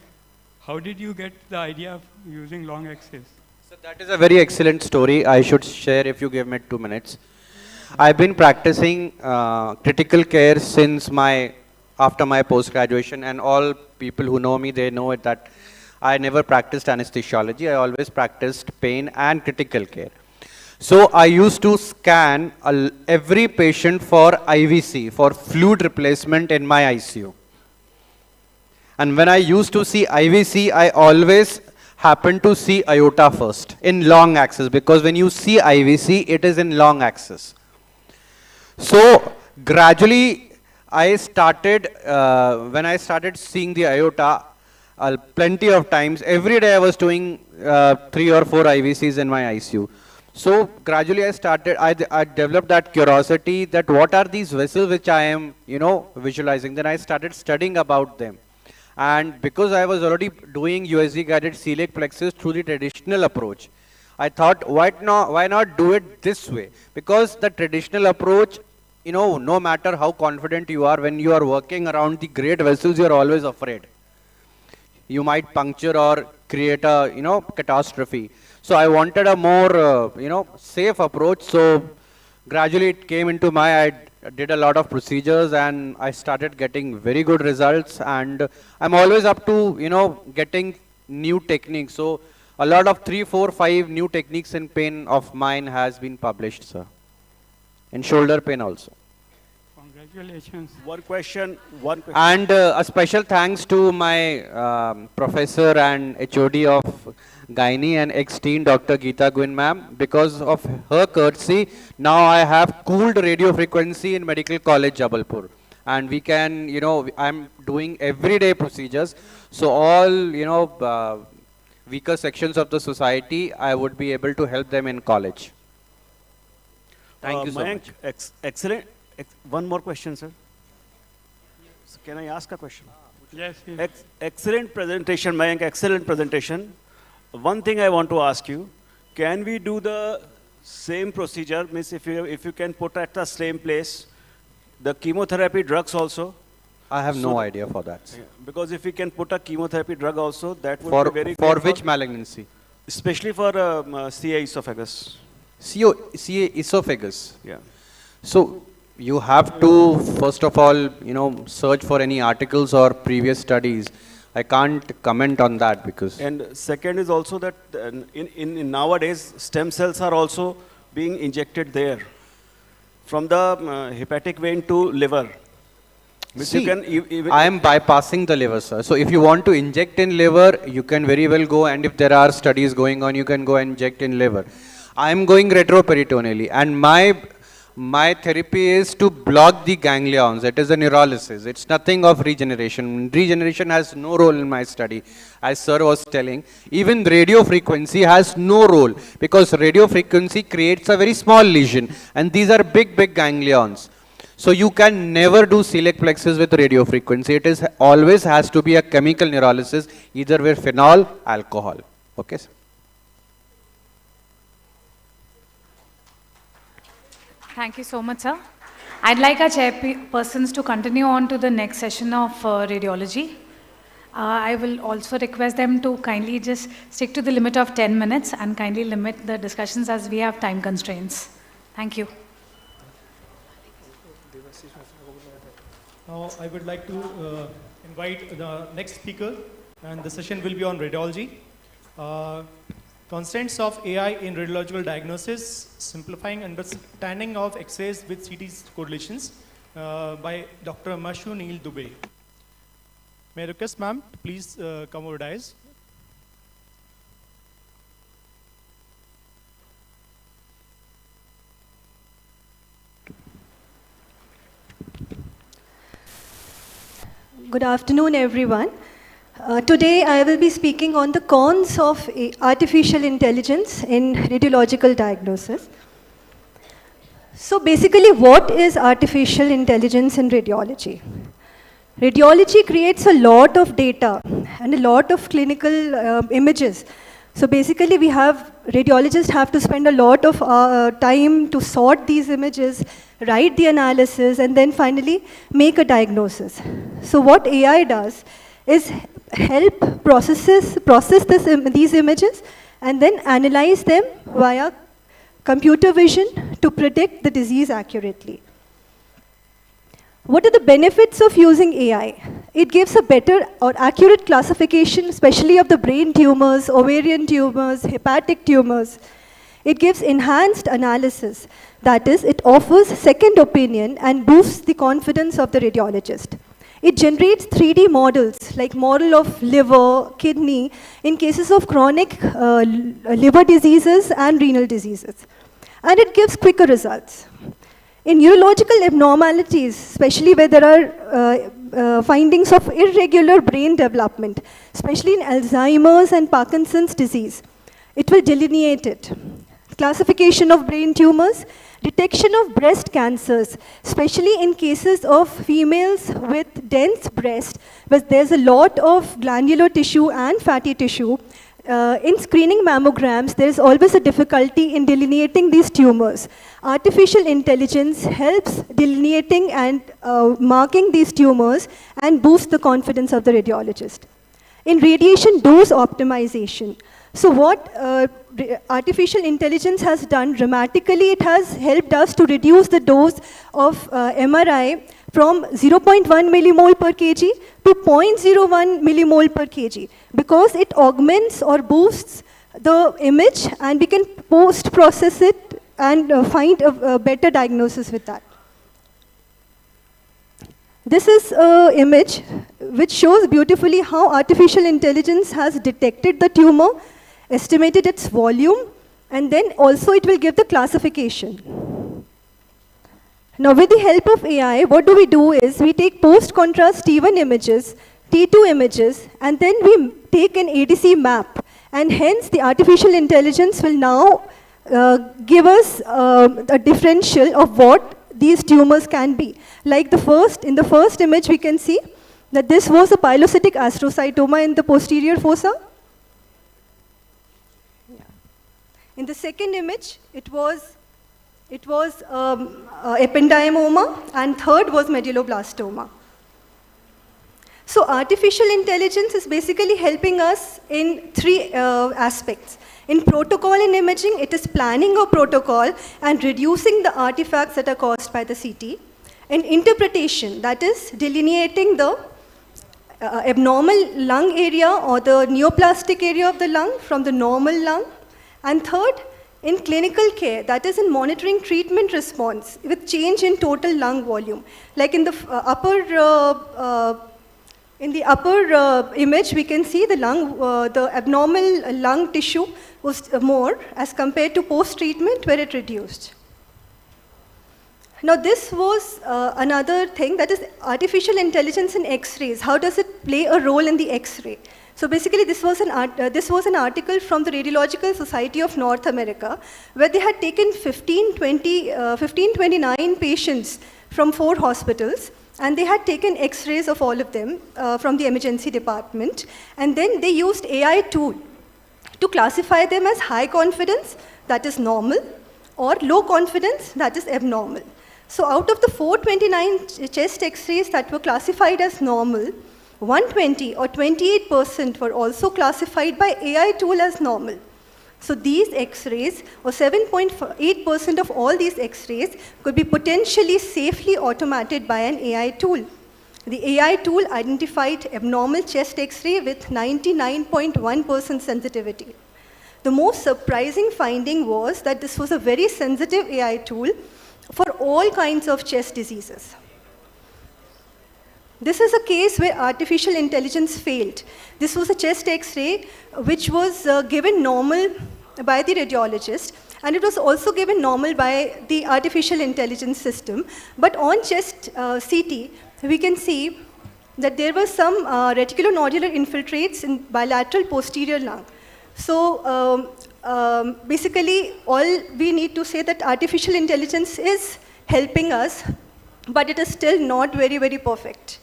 S2: How did you get the idea of using long axis?
S19: So that is a very excellent story. I should share if you give me 2 minutes. I've been practicing critical care since after my post-graduation, and all people who know me, they know it that I never practiced anesthesiology. I always practiced pain and critical care. So I used to scan every patient for IVC, for fluid replacement in my ICU. And when I used to see IVC, I always happened to see aorta first in long axis, because when you see IVC, it is in long axis. So gradually I started, when I started seeing the aorta, plenty of times. Every day I was doing 3 or 4 IVCs in my ICU. So gradually I developed that curiosity that what are these vessels which I am, visualizing. Then I started studying about them. And because I was already doing USG guided celiac plexus through the traditional approach, I thought, why not do it this way? Because the traditional approach, no matter how confident you are, when you are working around the great vessels, you are always afraid. You might puncture or create a, catastrophe. So I wanted a more, safe approach. So gradually it came into I did a lot of procedures and I started getting very good results. And I'm always up to, getting new techniques. So a lot of 3, 4, 5 new techniques in pain of mine has been published, sir. In shoulder pain also.
S2: Congratulations.
S20: One question.
S19: And a special thanks to my professor and HOD of Gynae and ex-teen, Dr. Geeta Guin ma'am. Because of her courtesy, now I have cooled radio frequency in Medical College, Jabalpur. And we can, I'm doing everyday procedures. So all, weaker sections of the society, I would be able to help them in college. Thank you so
S20: Mayank,
S19: much.
S20: Excellent. One more question, sir. So can I ask a question?
S2: Yes.
S20: Excellent presentation, Mayank. Excellent presentation. One thing I want to ask you: can we do the same procedure? Means if you can put at the same place the chemotherapy drugs also.
S19: I have no idea for that.
S20: Yeah, because if we can put a chemotherapy drug also, that would be very
S19: for
S20: great
S19: which malignancy?
S20: Especially for CA esophagus.
S19: CA esophagus.
S20: Yeah.
S19: So you have to first of all, search for any articles or previous studies. I can't comment on that because.
S20: And second is also that in nowadays stem cells are also being injected there from the hepatic vein to liver.
S19: See, I am bypassing the liver, sir. So if you want to inject in liver, you can very well go, and if there are studies going on, you can go and inject in liver. I am going retroperitoneally, and my therapy is to block the ganglions. It is a neurolysis. It's nothing of regeneration. Regeneration has no role in my study, as sir was telling. Even radio frequency has no role, because radio frequency creates a very small lesion, and these are big ganglions. So you can never do celiac plexus with radio frequency. It is always has to be a chemical neurolysis, either with phenol, alcohol. Okay, sir?
S1: Thank you so much, sir. I'd like our chairpersons to continue on to the next session of radiology. I will also request them to kindly just stick to the limit of 10 minutes and kindly limit the discussions as we have time constraints. Thank you.
S21: Now, I would like to invite the next speaker, and the session will be on radiology. Constraints of AI in radiological diagnosis, simplifying understanding of X-rays with CT correlations by Dr. Mashu Neil Dubey. May I request ma'am to please come over dais.
S22: Good afternoon, everyone. Today I will be speaking on the cons of artificial intelligence in radiological diagnosis. So basically, what is artificial intelligence in radiology? Radiology creates a lot of data and a lot of clinical images. So basically, radiologists have to spend a lot of time to sort these images, write the analysis, and then finally make a diagnosis. So what AI does is help process these images and then analyze them via computer vision to predict the disease accurately. What are the benefits of using AI? It gives a better or accurate classification, especially of the brain tumors, ovarian tumors, hepatic tumors. It gives enhanced analysis. That is, it offers second opinion and boosts the confidence of the radiologist. It generates 3D models, like model of liver, kidney, in cases of chronic liver diseases and renal diseases. And it gives quicker results. In neurological abnormalities, especially where there are findings of irregular brain development, especially in Alzheimer's and Parkinson's disease. It will delineate it. Classification of brain tumors, detection of breast cancers, especially in cases of females with dense breast, where there's a lot of glandular tissue and fatty tissue. In screening mammograms, there is always a difficulty in delineating these tumors. Artificial intelligence helps delineating and marking these tumors and boosts the confidence of the radiologist. In radiation dose optimization, so what artificial intelligence has done dramatically, it has helped us to reduce the dose of MRI from 0.1 millimole per kg to 0.01 millimole per kg, because it augments or boosts the image and we can post-process it and find a better diagnosis with that. This is an image which shows beautifully how artificial intelligence has detected the tumor, estimated its volume, and then also it will give the classification. Now with the help of AI, what do we do is we take post-contrast T1 images, T2 images, and then we take an ADC map, and hence the artificial intelligence will now give us a differential of what these tumors can be. Like in the first image we can see that this was a pilocytic astrocytoma in the posterior fossa. In the second image, it was ependymoma, and third was medulloblastoma. So artificial intelligence is basically helping us in three aspects. In protocol in imaging, it is planning a protocol and reducing the artifacts that are caused by the CT. In interpretation, that is delineating the abnormal lung area or the neoplastic area of the lung from the normal lung. And third, in clinical care, that is in monitoring treatment response with change in total lung volume. Like in the upper image, we can see the abnormal lung tissue was more as compared to post-treatment where it reduced. Now this was another thing, that is artificial intelligence in X-rays. How does it play a role in the X-ray? So basically this was an article from the Radiological Society of North America, where they had taken 1529 patients from 4 hospitals, and they had taken X-rays of all of them from the emergency department, and then they used AI tool to classify them as high confidence, that is normal, or low confidence, that is abnormal. So out of the 429 chest X-rays that were classified as normal, 120 or 28% were also classified by AI tool as normal. So these X-rays, or 7.8% of all these X-rays, could be potentially safely automated by an AI tool. The AI tool identified abnormal chest X-ray with 99.1% sensitivity. The most surprising finding was that this was a very sensitive AI tool for all kinds of chest diseases. This is a case where artificial intelligence failed. This was a chest X-ray which was given normal by the radiologist, and it was also given normal by the artificial intelligence system. But on chest CT, we can see that there were some reticulonodular infiltrates in bilateral posterior lung. So basically, all we need to say that artificial intelligence is helping us, but it is still not very, very perfect.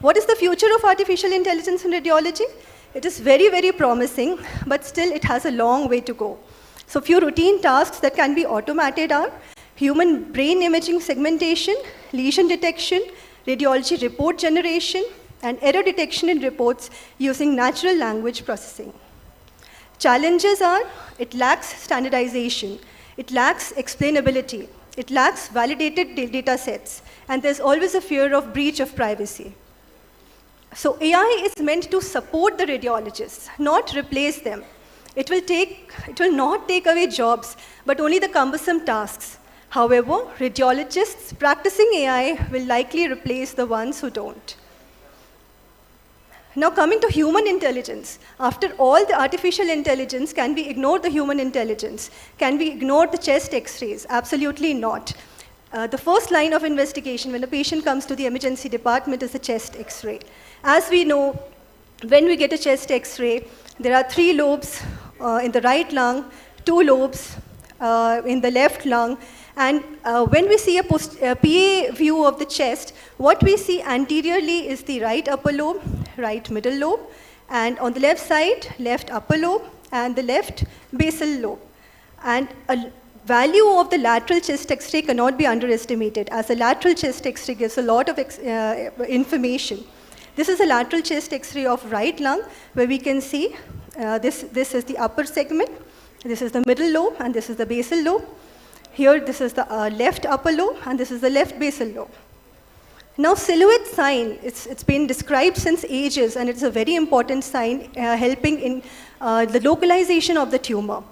S22: What is the future of artificial intelligence in radiology? It is very, very promising, but still it has a long way to go. So few routine tasks that can be automated are human brain imaging segmentation, lesion detection, radiology report generation, and error detection in reports using natural language processing. Challenges are, it lacks standardization, it lacks explainability, it lacks validated data sets, and there's always a fear of breach of privacy. So AI is meant to support the radiologists, not replace them. It will not take away jobs, but only the cumbersome tasks. However, radiologists practicing AI will likely replace the ones who don't. Now coming to human intelligence. After all the artificial intelligence, can we ignore the human intelligence? Can we ignore the chest X-rays? Absolutely not. the first line of investigation when a patient comes to the emergency department is the chest X-ray. As we know, when we get a chest X-ray, there are 3 lobes in the right lung, 2 lobes in the left lung, and when we see a PA view of the chest, what we see anteriorly is the right upper lobe, right middle lobe, and on the left side, left upper lobe, and the left basal lobe. And a value of the lateral chest X-ray cannot be underestimated, as a lateral chest X-ray gives a lot of information. This is a lateral chest X-ray of right lung, where we can see this is the upper segment, this is the middle lobe, and this is the basal lobe. Here, this is the left upper lobe, and this is the left basal lobe. Now, silhouette sign, it's been described since ages, and it's a very important sign helping in the localization of the tumor.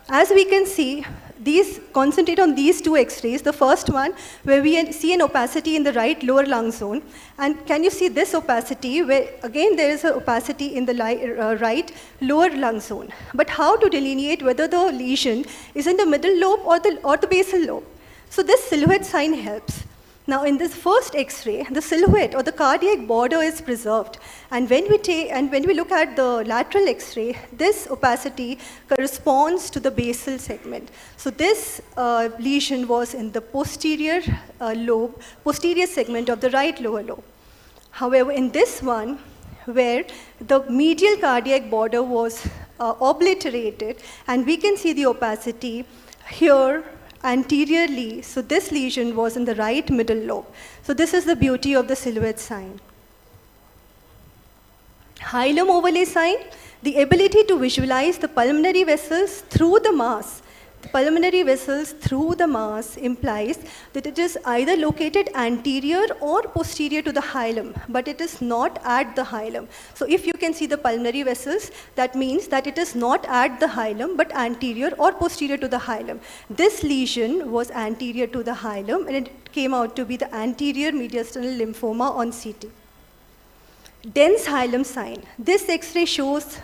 S22: As we can see, these concentrate on these 2 X-rays. The first one, where we see an opacity in the right lower lung zone. And can you see this opacity, where again there is an opacity in the right lower lung zone. But how to delineate whether the lesion is in the middle lobe or the basal lobe? So this silhouette sign helps. Now in this first X-ray, the silhouette or the cardiac border is preserved. And when we look at the lateral X-ray, this opacity corresponds to the basal segment. So this lesion was in the posterior segment of the right lower lobe. However, in this one, where the medial cardiac border was obliterated, and we can see the opacity here anteriorly, so this lesion was in the right middle lobe. So this is the beauty of the silhouette sign. Hilum overlay sign, the ability to visualize the pulmonary vessels through the mass. The pulmonary vessels through the mass implies that it is either located anterior or posterior to the hilum, but it is not at the hilum. So if you can see the pulmonary vessels, that means that it is not at the hilum, but anterior or posterior to the hilum. This lesion was anterior to the hilum, and it came out to be the anterior mediastinal lymphoma on CT. Dense hilum sign. This X-ray shows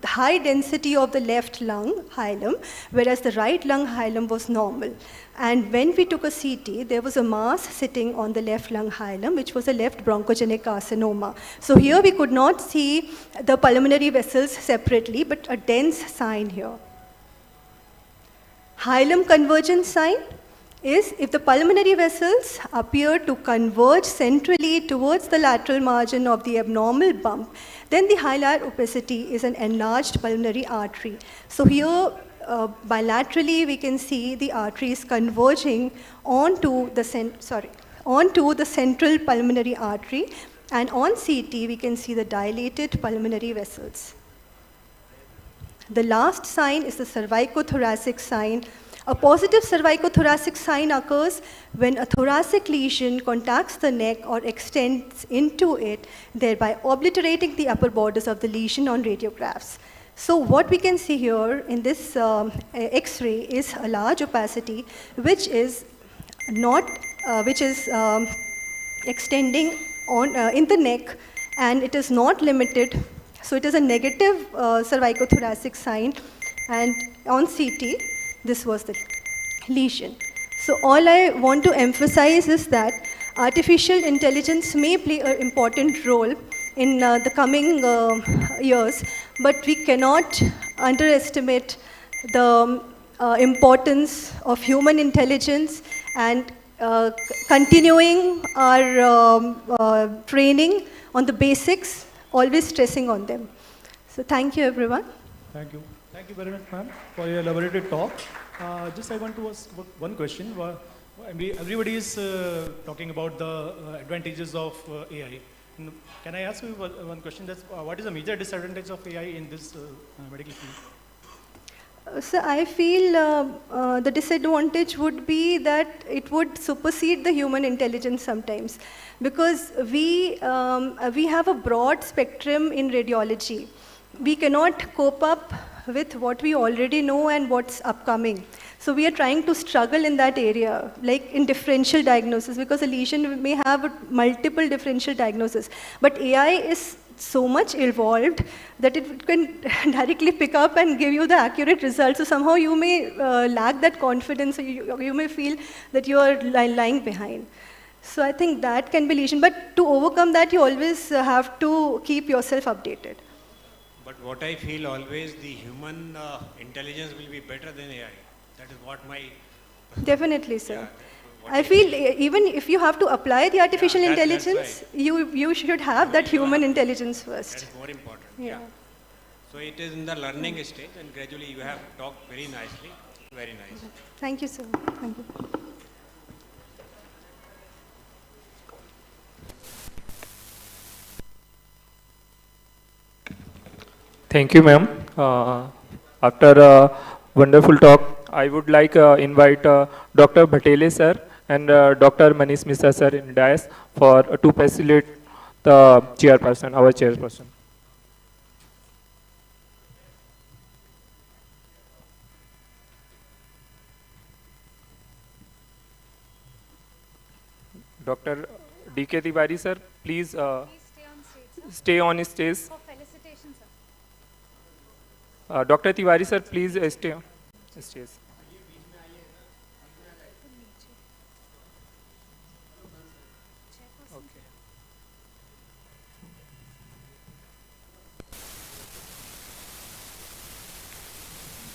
S22: the high density of the left lung hilum, whereas the right lung hilum was normal. And when we took a CT, there was a mass sitting on the left lung hilum, which was a left bronchogenic carcinoma. So here we could not see the pulmonary vessels separately, but a dense sign here. Hilum convergence sign is if the pulmonary vessels appear to converge centrally towards the lateral margin of the abnormal bump, then the hilar opacity is an enlarged pulmonary artery. So here, bilaterally, we can see the arteries converging onto the central pulmonary artery, and on CT, we can see the dilated pulmonary vessels. The last sign is the cervicothoracic sign. A positive cervicothoracic sign occurs when a thoracic lesion contacts the neck or extends into it, thereby obliterating the upper borders of the lesion on radiographs. So what we can see here in this X-ray is a large opacity, which is extending on in the neck, and it is not limited. So it is a negative cervicothoracic sign, and on CT, this was the lesion. So all I want to emphasize is that artificial intelligence may play an important role in the coming years, but we cannot underestimate the importance of human intelligence and continuing our training on the basics, always stressing on them. So thank you, everyone.
S21: Thank you. Thank you very much, ma'am, for your elaborated talk. Just I want to ask one question. Everybody is talking about the advantages of AI. Can I ask you one question? That's, what is the major disadvantage of AI in this medical field?
S22: So I feel the disadvantage would be that it would supersede the human intelligence sometimes, because we have a broad spectrum in radiology. We cannot cope up with what we already know and what's upcoming. So we are trying to struggle in that area, like in differential diagnosis, because a lesion may have multiple differential diagnosis. But AI is so much evolved that it can directly pick up and give you the accurate results. So somehow you may lack that confidence, or you may feel that you are lying behind. So I think that can be lesion. But to overcome that, you always have to keep yourself updated.
S17: But what I feel always, the human intelligence will be better than AI. That is what my...
S22: Definitely, sir. I feel even if you have to apply the artificial intelligence,
S17: right.
S22: you should have that human intelligence first.
S17: That is more important.
S22: Yeah.
S17: So it is in the learning stage, and gradually you have talked very nicely. Very nice.
S22: Thank you, sir. Thank you.
S16: Thank you, ma'am. After a wonderful talk, I would like invite Dr. Bhatele sir and Dr. Manish Mishra sir in dais for to facilitate the chairperson, our chairperson. Dr. D.K. Tiwari sir, please stay on stage. Dr. Tiwari sir, please stay on stage. Okay.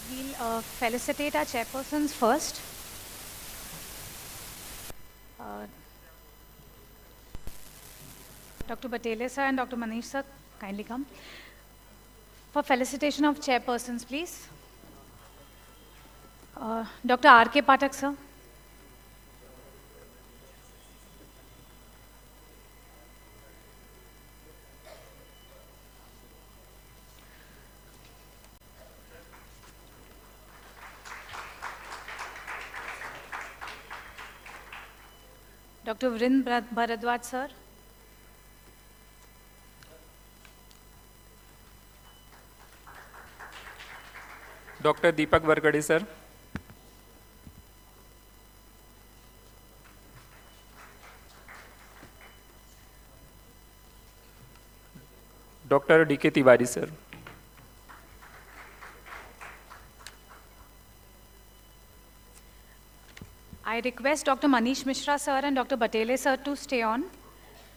S1: We'll felicitate our chairpersons first. Dr. Bhatele sir and Dr. Manish sir, kindly come. For felicitation of chairpersons, please. Dr. R.K. Pathak sir. Dr. Vrind Bharadwaj sir.
S16: Dr. Deepak Varkade sir. Dr. D.K. Tiwari sir.
S1: I request Dr. Manish Mishra sir and Dr. Bhatele sir to stay on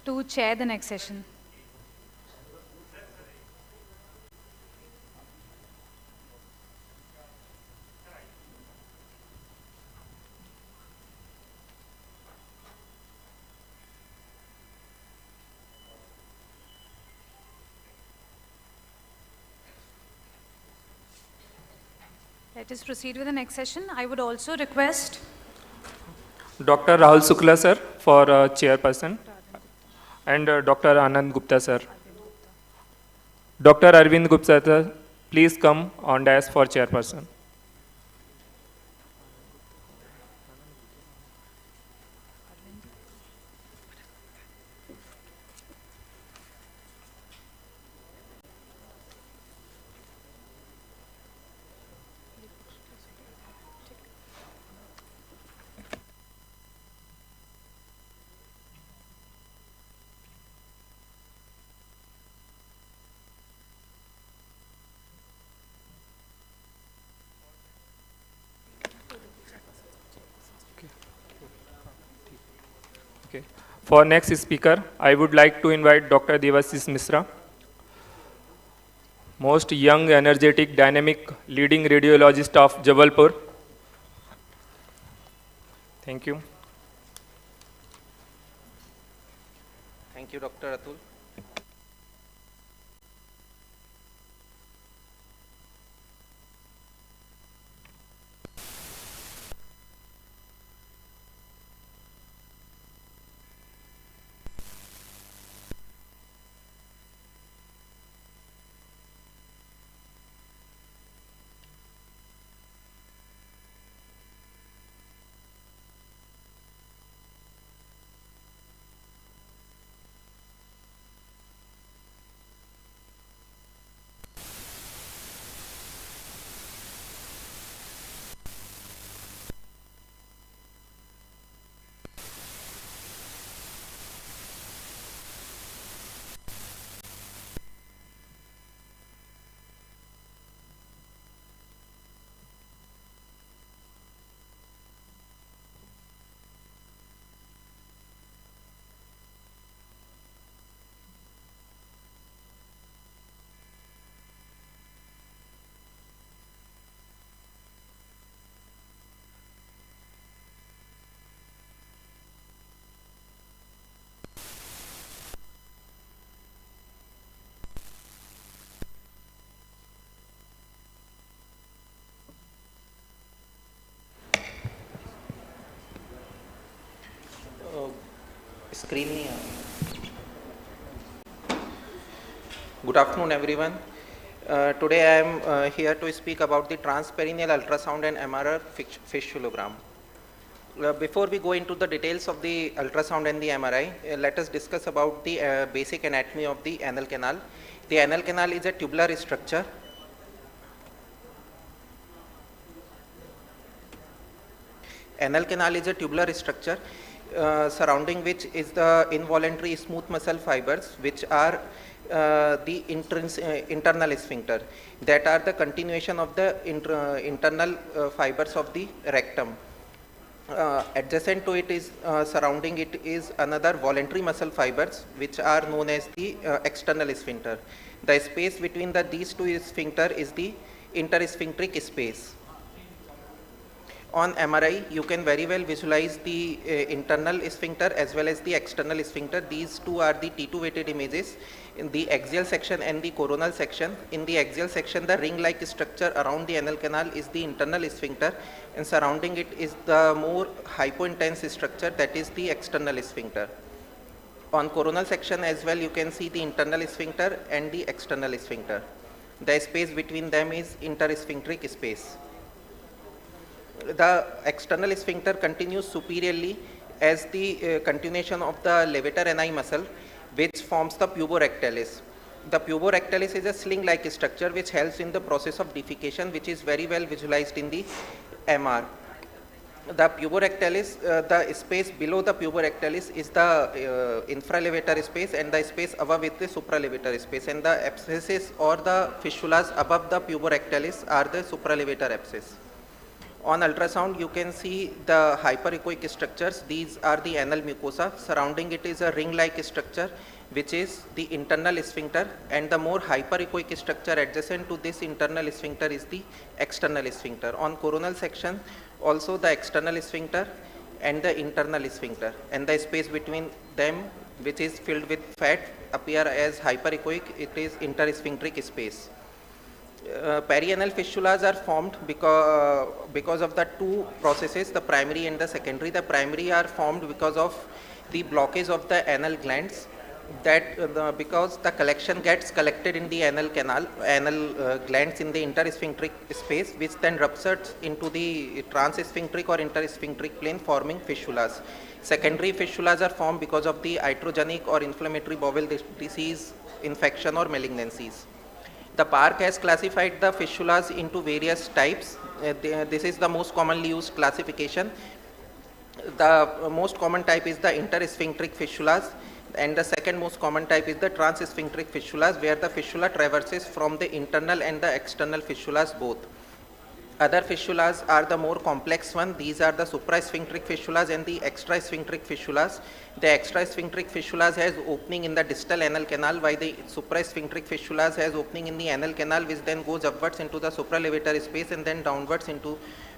S1: to chair the next session. Let us proceed with the next session. I would also request
S16: Dr. Rahul Sukla sir for chairperson and Dr. Anand Gupta sir. Dr. Arvind Gupta sir, please come on dais for chairperson. For next speaker, I would like to invite Dr. Devasis Mishra, most young, energetic, dynamic, leading radiologist of Jabalpur. Thank you.
S19: Thank you, Dr. Atul.
S3: Screen नहीं आ Good afternoon, everyone. Today I am here to speak about the transperineal ultrasound and MRI fistulogram. Before we go into the details of the ultrasound and the MRI, let us discuss about the basic anatomy of the anal canal. The anal canal is a tubular structure. Anal canal is a tubular structure surrounding which is the involuntary smooth muscle fibers, which are the internal sphincter, that are the continuation of the internal fibers of the rectum. Adjacent to it is surrounding it is another voluntary muscle fibers, which are known as the external sphincter. The space between these two sphincter is the intersphincteric space. On MRI, you can very well visualize the internal sphincter as well as the external sphincter. These two are the T2 weighted images in the axial section and the coronal section. In the axial section, the ring-like structure around the anal canal is the internal sphincter, and surrounding it is the more hypointense structure, that is the external sphincter. On coronal section as well, you can see the internal sphincter and the external sphincter. The space between them is intersphincteric space. The external sphincter continues superiorly as the continuation of the levator ani muscle, which forms the puborectalis. The puborectalis is a sling-like structure which helps in the process of defecation, which is very well visualized in the MR. The puborectalis, the space below the puborectalis is the infralevator space, and the space above it the supralevator space, and the abscesses or the fistulas above the puborectalis are the supralevator abscess. On ultrasound, you can see the hyperechoic structures. These are the anal mucosa. Surrounding it is a ring-like structure, which is the internal sphincter, and the more hyperechoic structure adjacent to this internal sphincter is the external sphincter. On coronal section, also the external sphincter and the internal sphincter, and the space between them, which is filled with fat, appear as hyperechoic. It is intersphincteric space. Perianal fistulas are formed because of the two processes, the primary and the secondary. The primary are formed because of the blockage of the anal glands, that because the collection gets collected in the anal canal, glands in the intersphincteric space, which then ruptures into the transsphincteric or intersphincteric plane, forming fistulas. Secondary fistulas are formed because of the iatrogenic or inflammatory bowel disease, infection or malignancies. The PARC has classified the fistulas into various types. This is the most commonly used classification. The most common type is the intersphincteric fistulas, and the second most common type is the transsphincteric fistulas, where the fistula traverses from the internal and the external fistulas both. Other fistulas are the more complex one. These are the suprasphincteric fistulas and the extrasphincteric fistulas. The extrasphincteric fistulas has opening in the distal anal canal, while the suprasphincteric fistulas has opening in the anal canal, which then goes upwards into the supralevator space and then downwards into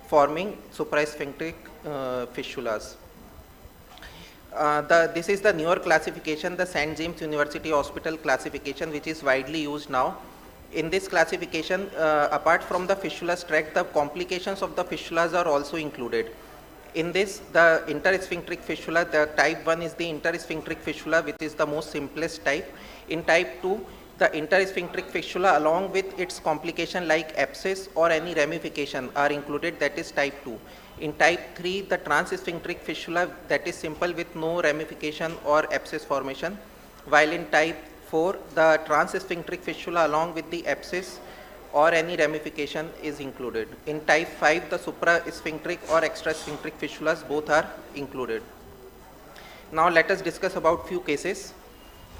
S3: forming suprasphincteric fistulas. This is the newer classification, the St. James University Hospital classification, which is widely used now. In this classification, apart from the fistula's tract, the complications of the fistulas are also included. In this, the intersphincteric fistula, the type 1 is the intersphincteric fistula, which is the most simplest type. In type 2, the intersphincteric fistula along with its complication like abscess or any ramification are included, that is type 2. In type 3, the transsphincteric fistula, that is simple with no ramification or abscess formation, while in type 4, the transsphincteric fistula along with the abscess or any ramification is included. In type 5, the suprasphincteric or extrasphincteric fistulas both are included. Now let us discuss about few cases.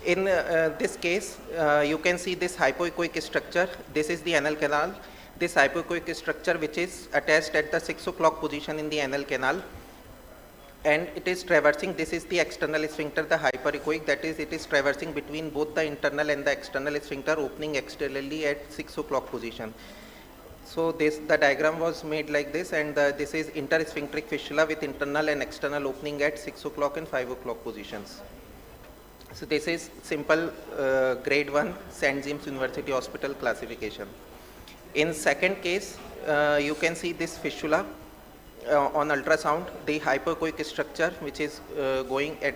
S3: In this case, you can see this hypoechoic structure. This is the anal canal. This hypoechoic structure, which is attached at the 6 o'clock position in the anal canal, and it is traversing, this is the external sphincter, the hyperechoic, that is, it is traversing between both the internal and the external sphincter, opening externally at 6 o'clock position. So the diagram was made like this, and this is intersphincteric fistula with internal and external opening at 6 o'clock and 5 o'clock positions. So this is simple grade 1 St. James University Hospital classification. In second case, you can see this fistula. on ultrasound, the hypoechoic structure which is going at,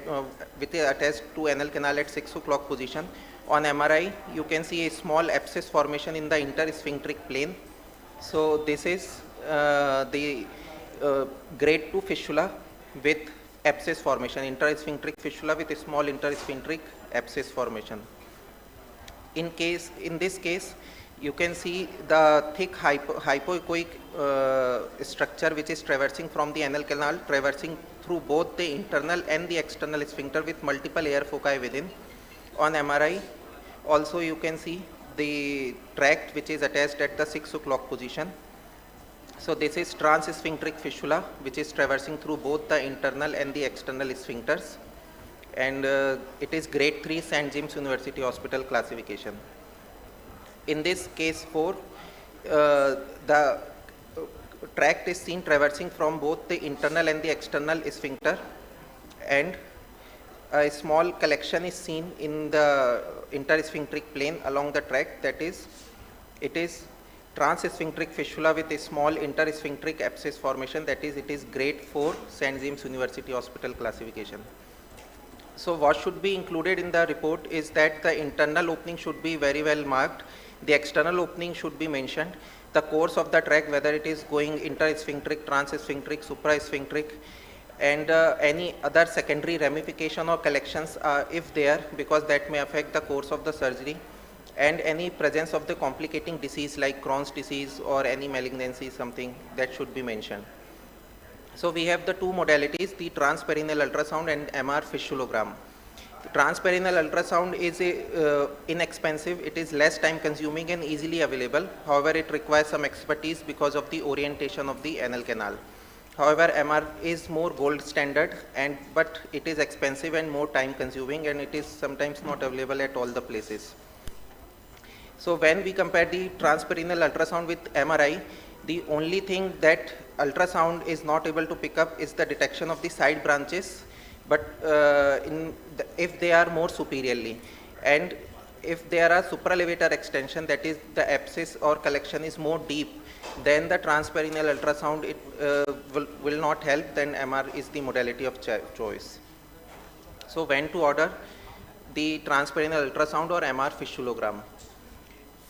S3: with attached to anal canal at 6 o'clock position. On MRI, you can see a small abscess formation in the intersphincteric plane. So this is the grade 2 fistula with abscess formation, intersphincteric fistula with a small intersphincteric abscess formation. In this case, you can see the thick hypoechoic structure which is traversing from the anal canal, traversing through both the internal and the external sphincter with multiple air foci within. On MRI, also you can see the tract which is attached at the 6 o'clock position. So this is transsphincteric fistula which is traversing through both the internal and the external sphincters, and it is grade 3 St. James University Hospital classification. In this case 4, the tract is seen traversing from both the internal and the external sphincter, and a small collection is seen in the intersphincteric plane along the tract. That is, it is transsphincteric fistula with a small intersphincteric abscess formation. That is, it is grade 4 St. James University Hospital classification. So what should be included in the report is that the internal opening should be very well marked, the external opening should be mentioned, the course of the tract, whether it is going intersphincteric, transsphincteric, suprasphincteric, and any other secondary ramification or collections if there, because that may affect the course of the surgery, and any presence of the complicating disease like Crohn's disease or any malignancy, something that should be mentioned. So we have the two modalities, the transperineal ultrasound and MR fistulogram. The transperineal ultrasound is inexpensive, it is less time consuming and easily available. However, it requires some expertise because of the orientation of the anal canal. However, MR is more gold standard, but it is expensive and more time consuming, and it is sometimes not available at all the places. So when we compare the transperineal ultrasound with MRI, the only thing that ultrasound is not able to pick up is the detection of the side branches, but if they are more superiorly, and if there are supralevator extension, that is the abscess or collection is more deep, then the transperineal ultrasound will not help, then MR is the modality of choice. So when to order the transperineal ultrasound or MR fistulogram?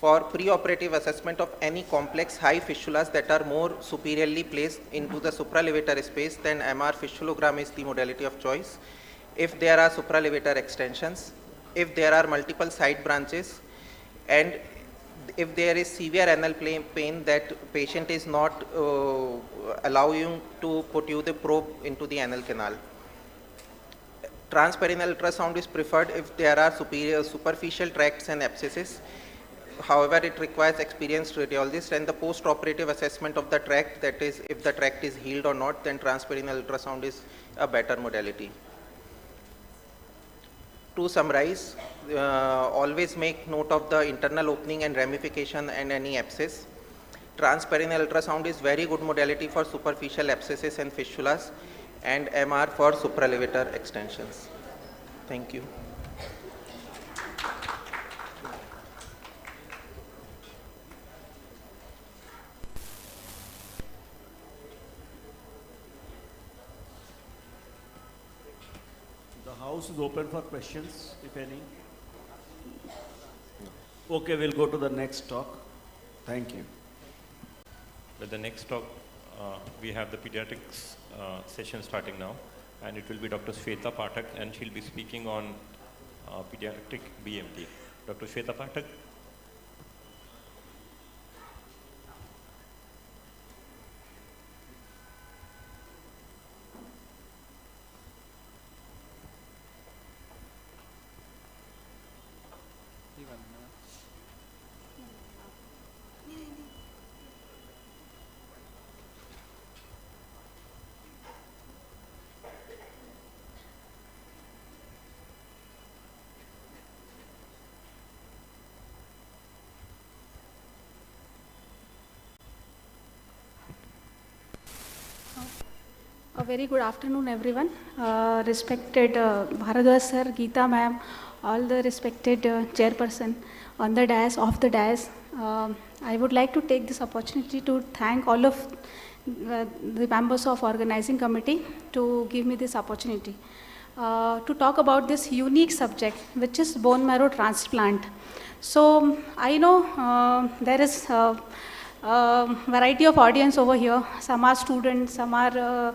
S3: For preoperative assessment of any complex high fistulas that are more superiorly placed into the supralevator space, then MR fistulogram is the modality of choice. If there are supralevator extensions, if there are multiple side branches, and if there is severe anal pain that patient is not allowing to put you the probe into the anal canal, transperineal ultrasound is preferred if there are superficial tracts and abscesses. However, it requires experienced radiologist, and the post-operative assessment of the tract, that is, if the tract is healed or not, then transperineal ultrasound is a better modality. To summarize, always make note of the internal opening and ramification and any abscess. Transperineal ultrasound is very good modality for superficial abscesses and fistulas, and MR for supralevator extensions. Thank you.
S20: House is open for questions, if any. Okay, we'll go to the next talk. Thank you.
S4: With the next talk, we have the pediatrics session starting now, and it will be Dr. Shweta Pathak, and she'll be speaking on pediatric BMT. Dr. Shweta Pathak.
S5: A very good afternoon, everyone. Respected Bharadwaj sir, Geeta ma'am, all the respected chairperson on the dais, off the dais. I would like to take this opportunity to thank all of the members of organizing committee to give me this opportunity to talk about this unique subject, which is bone marrow transplant. So I know there is variety of audience over here. Some are students, some are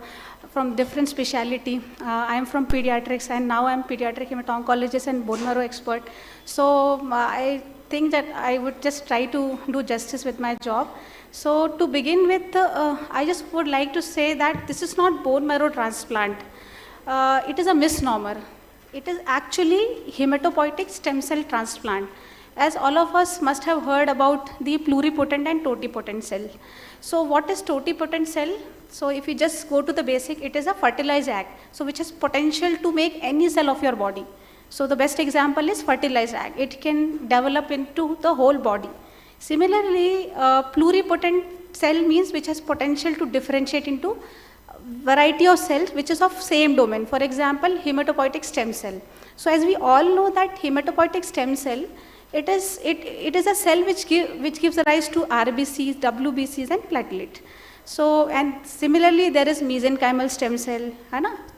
S5: from different speciality. I am from pediatrics, and now I am pediatric hemato-oncologist and bone marrow expert. So I think that I would just try to do justice with my job. So to begin with, I just would like to say that this is not bone marrow transplant. It is a misnomer. It is actually hematopoietic stem cell transplant. As all of us must have heard about the pluripotent and totipotent cell. So what is totipotent cell? So if you just go to the basic, it is a fertilized egg, so which has potential to make any cell of your body. So the best example is fertilized egg. It can develop into the whole body. Similarly, pluripotent cell means which has potential to differentiate into variety of cells which is of same domain. For example, hematopoietic stem cell. So as we all know that hematopoietic stem cell, it is a cell which gives rise to RBCs, WBCs and platelet. So, and similarly there is mesenchymal stem cell,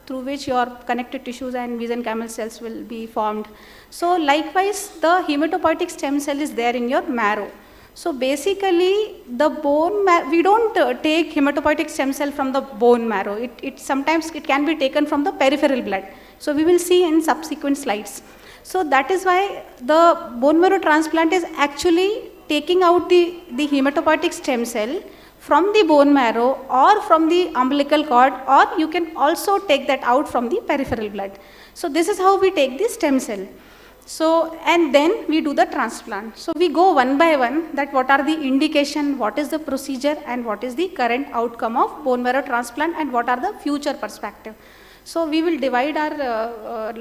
S5: through which your connective tissues and mesenchymal cells will be formed. So likewise the hematopoietic stem cell is there in your marrow. So basically the bone marrow, we don't take hematopoietic stem cell from the bone marrow. Sometimes it can be taken from the peripheral blood. So we will see in subsequent slides. So that is why the bone marrow transplant is actually taking out the hematopoietic stem cell from the bone marrow or from the umbilical cord, or you can also take that out from the peripheral blood. So this is how we take the stem cell. So, and then we do the transplant. So we go one by one that what are the indication, what is the procedure and what is the current outcome of bone marrow transplant and what are the future perspective. So we will divide I'll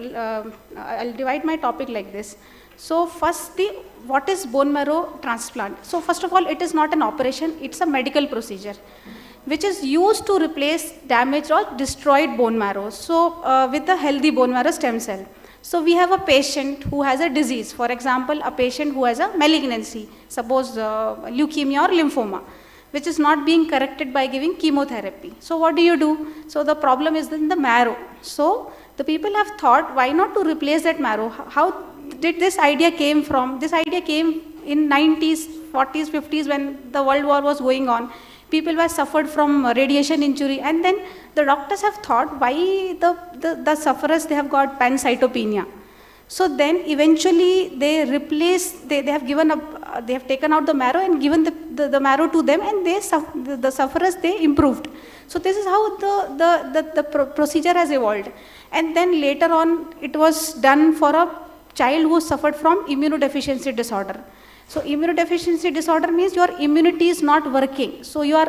S5: divide my topic like this. So first, what is bone marrow transplant? So first of all, it is not an operation, it's a medical procedure which is used to replace damaged or destroyed bone marrow. So with a healthy bone marrow stem cell. So we have a patient who has a disease, for example, a patient who has a malignancy, suppose leukemia or lymphoma, which is not being corrected by giving chemotherapy. So what do? So the problem is in the marrow. So the people have thought, why not to replace that marrow? How did this idea came from? This idea came in 90s, 40s, 50s when the World War was going on. People were suffered from radiation injury, and then the doctors have thought, why the sufferers, they have got pancytopenia. So then eventually they replaced, they have given up, they have taken out the marrow and given the marrow to them, and the sufferers, they improved. So this is how the procedure has evolved. And then later on it was done for a child who suffered from immunodeficiency disorder. So immunodeficiency disorder means your immunity is not working. So you're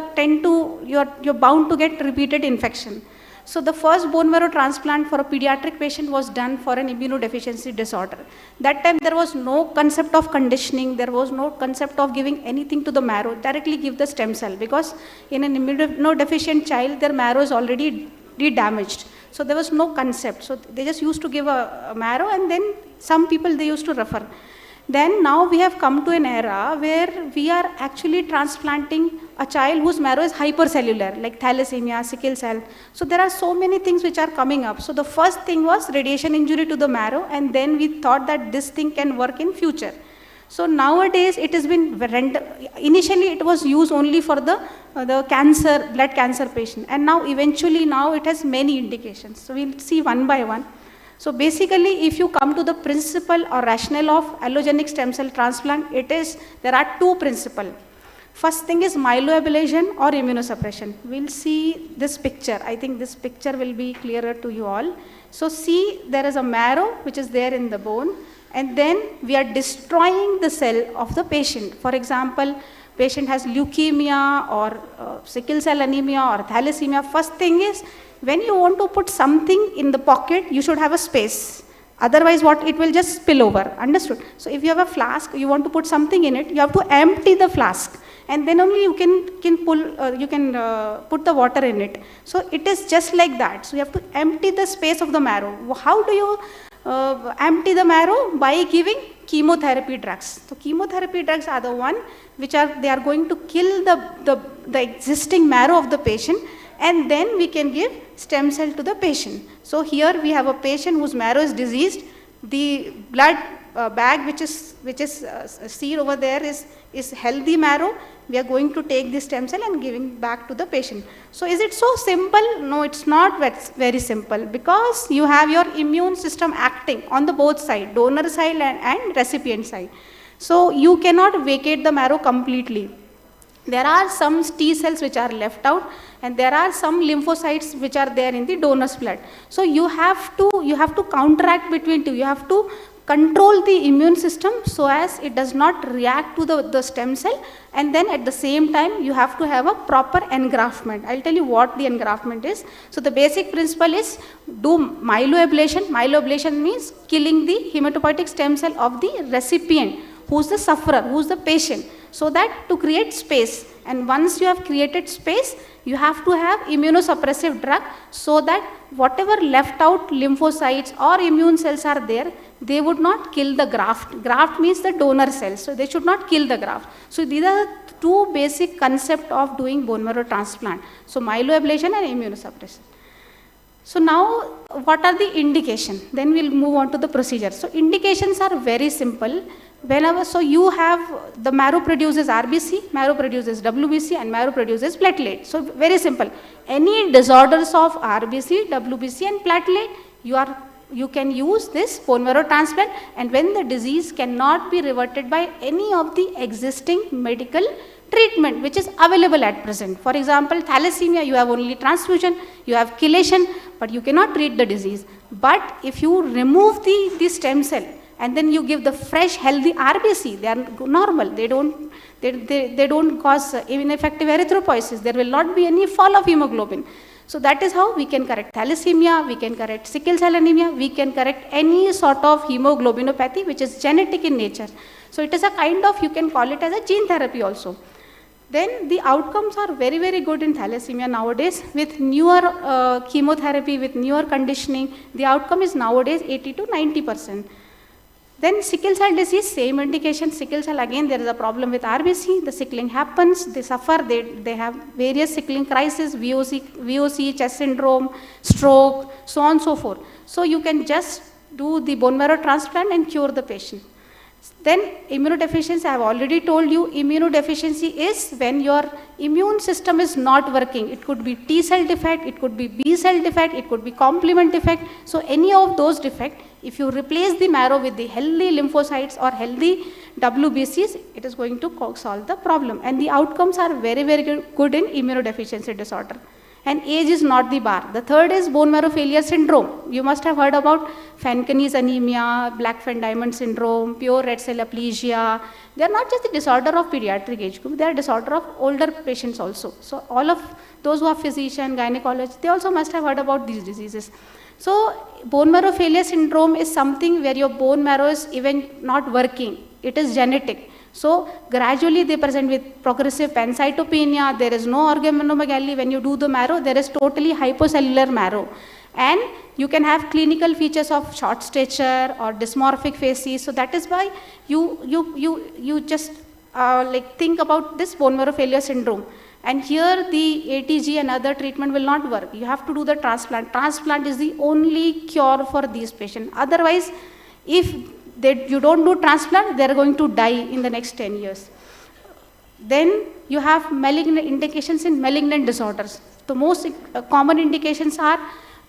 S5: bound to get repeated infection. So the first bone marrow transplant for a pediatric patient was done for an immunodeficiency disorder. That time there was no concept of conditioning, there was no concept of giving anything to the marrow, directly give the stem cell, because in an immunodeficient child, their marrow is already damaged. So there was no concept. So they just used to give a marrow, and then some people they used to refer. Then now we have come to an era where we are actually transplanting a child whose marrow is hypercellular, like thalassemia, sickle cell. So there are so many things which are coming up. So the first thing was radiation injury to the marrow, and then we thought that this thing can work in future. So nowadays it has been initially it was used only for the cancer, blood cancer patient, and now eventually now it has many indications. So we'll see one by one. So basically, if you come to the principle or rationale of allogenic stem cell transplant, there are two principles. First thing is myeloablation or immunosuppression. We'll see this picture. I think this picture will be clearer to you all. So see, there is a marrow which is there in the bone, and then we are destroying the cell of the patient. For example, patient has leukemia or sickle cell anemia or thalassemia. First thing is, when you want to put something in the pocket, you should have a space. Otherwise, it will just spill over. Understood? So if you have a flask, you want to put something in it, you have to empty the flask, and then only you can put the water in it. So it is just like that. So you have to empty the space of the marrow. How do you empty the marrow by giving chemotherapy drugs. So chemotherapy drugs are the one which they are going to kill the existing marrow of the patient, and then we can give stem cell to the patient. So here we have a patient whose marrow is diseased. The blood bag which is seen over there is healthy marrow. We are going to take this stem cell and giving back to the patient. So is it so simple? No, it's not very simple, because you have your immune system acting on the both side, donor side and recipient side. So you cannot vacate the marrow completely. There are some T cells which are left out, and there are some lymphocytes which are there in the donor's blood. So you have to counteract between two. You have to control the immune system so as it does not react to the stem cell, and then at the same time you have to have a proper engraftment. I'll tell you what the engraftment is. So the basic principle is do myeloablation. Myeloablation means killing the hematopoietic stem cell of the recipient, who's the sufferer, who's the patient, so that to create space. And once you have created space, you have to have immunosuppressive drug, so that whatever left out lymphocytes or immune cells are there, they would not kill the graft. Graft means the donor cells, so they should not kill the graft. So these are the two basic concepts of doing bone marrow transplant. So myeloablation and immunosuppression. So now what are the indications? Then we'll move on to the procedure. So indications are very simple. So you have the marrow produces RBC, marrow produces WBC, and marrow produces platelet. So very simple. Any disorders of RBC, WBC and platelet, you can use this bone marrow transplant, and when the disease cannot be reverted by any of the existing medical treatment which is available at present. For example, thalassemia, you have only transfusion, you have chelation, but you cannot treat the disease. But if you remove the stem cell and then you give the fresh healthy RBC, they are normal, they don't cause ineffective erythropoiesis, there will not be any fall of hemoglobin. So that is how we can correct thalassemia, we can correct sickle cell anemia, we can correct any sort of hemoglobinopathy which is genetic in nature. So it is a kind of, you can call it as a gene therapy also. Then the outcomes are very, very good in thalassemia nowadays. With newer chemotherapy, with newer conditioning, the outcome is nowadays 80 to 90%. Then sickle cell disease, same indication. Sickle cell, again there is a problem with RBC, the sickling happens, they suffer, they have various sickling crises, VOC, chest syndrome, stroke, so on and so forth. So you can just do the bone marrow transplant and cure the patient. Then immunodeficiency, I have already told you, immunodeficiency is when your immune system is not working. It could be T cell defect, it could be B cell defect, it could be complement defect. So any of those defects, if you replace the marrow with the healthy lymphocytes or healthy WBCs, it is going to solve the problem. And the outcomes are very, very good in immunodeficiency disorder. And age is not the bar. The third is bone marrow failure syndrome. You must have heard about Fanconi's anemia, Blackfan Diamond syndrome, pure red cell aplasia. They are not just the disorder of pediatric age group, they are disorder of older patients also. So all of those who are physician, gynecologist, they also must have heard about these diseases. So bone marrow failure syndrome is something where your bone marrow is even not working. It is genetic. So gradually they present with progressive pancytopenia, there is no organomegaly. When you do the marrow, there is totally hypocellular marrow. And you can have clinical features of short stature or dysmorphic facies. So that is why you just like think about this bone marrow failure syndrome. And here the ATG and other treatment will not work. You have to do the transplant. Transplant is the only cure for these patients. Otherwise, if you don't do transplant, they are going to die in the next 10 years. Then you have malignant indications in malignant disorders. The most common indications are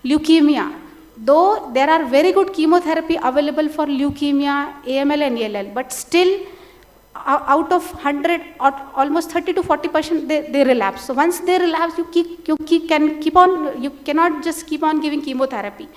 S5: leukemia. Though there are very good chemotherapy available for leukemia, AML and ALL, but still out of 100, almost 30 to 40% they relapse. So once they relapse, you cannot just keep on giving chemotherapy.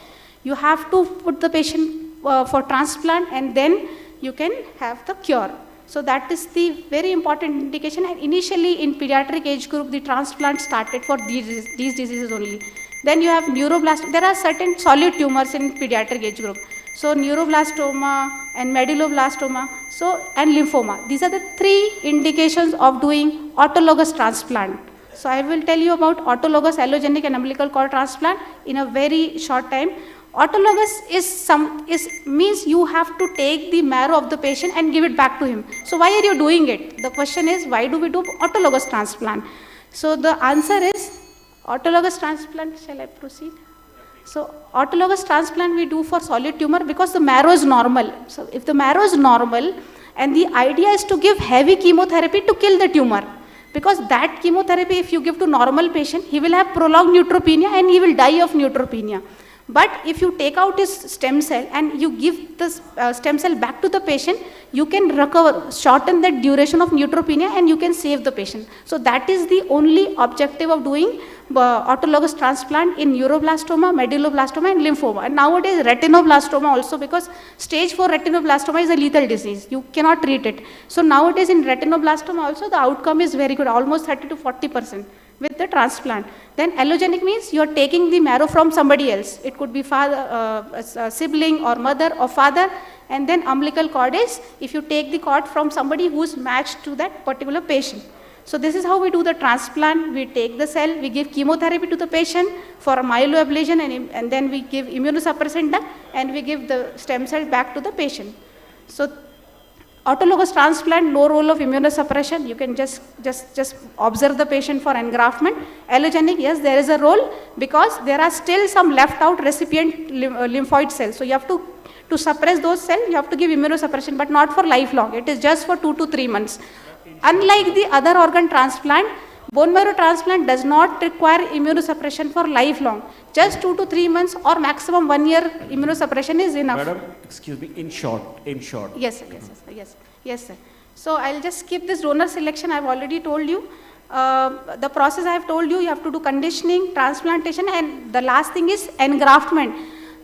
S5: You have to put the patient for transplant, and then you can have the cure. So that is the very important indication. And initially in pediatric age group, the transplant started for these diseases only. Then you have neuroblastoma. There are certain solid tumors in pediatric age group. So neuroblastoma and medulloblastoma, and lymphoma. These are the three indications of doing autologous transplant. So I will tell you about autologous allogenic and umbilical cord transplant in a very short time. Autologous means you have to take the marrow of the patient and give it back to him. So why are you doing it? The question is, why do we do autologous transplant? So the answer is, autologous transplant, shall I proceed? So autologous transplant we do for solid tumor because the marrow is normal. So if the marrow is normal, and the idea is to give heavy chemotherapy to kill the tumor, because that chemotherapy if you give to normal patient, he will have prolonged neutropenia and he will die of neutropenia. But if you take out his stem cell and you give the stem cell back to the patient, you can recover, shorten the duration of neutropenia and you can save the patient. So that is the only objective of doing autologous transplant in neuroblastoma, medulloblastoma and lymphoma. And nowadays retinoblastoma also, because stage 4 retinoblastoma is a lethal disease. You cannot treat it. So nowadays in retinoblastoma also the outcome is very good, almost 30 to 40% with the transplant. Then allogenic means you are taking the marrow from somebody else. It could be father, a sibling or mother or father. And then umbilical cord is if you take the cord from somebody who is matched to that particular patient. So this is how we do the transplant. We take the cell, we give chemotherapy to the patient for a myeloablation, and then we give immunosuppressant and we give the stem cell back to the patient. So autologous transplant, no role of immunosuppression. You can just observe the patient for engraftment. Allogenic, yes, there is a role because there are still some left out recipient lymphoid cells. So you have to suppress those cells, you have to give immunosuppression, but not for lifelong. It is just for 2 to 3 months. Unlike the other organ transplant, bone marrow transplant does not require immunosuppression for lifelong. Just 2 to 3 months or maximum 1 year immunosuppression is enough.
S20: Madam, excuse me, in short.
S5: Yes, sir, yes, sir. So I'll just skip this donor selection. I've already told you. The process I have told you, you have to do conditioning, transplantation, and the last thing is engraftment.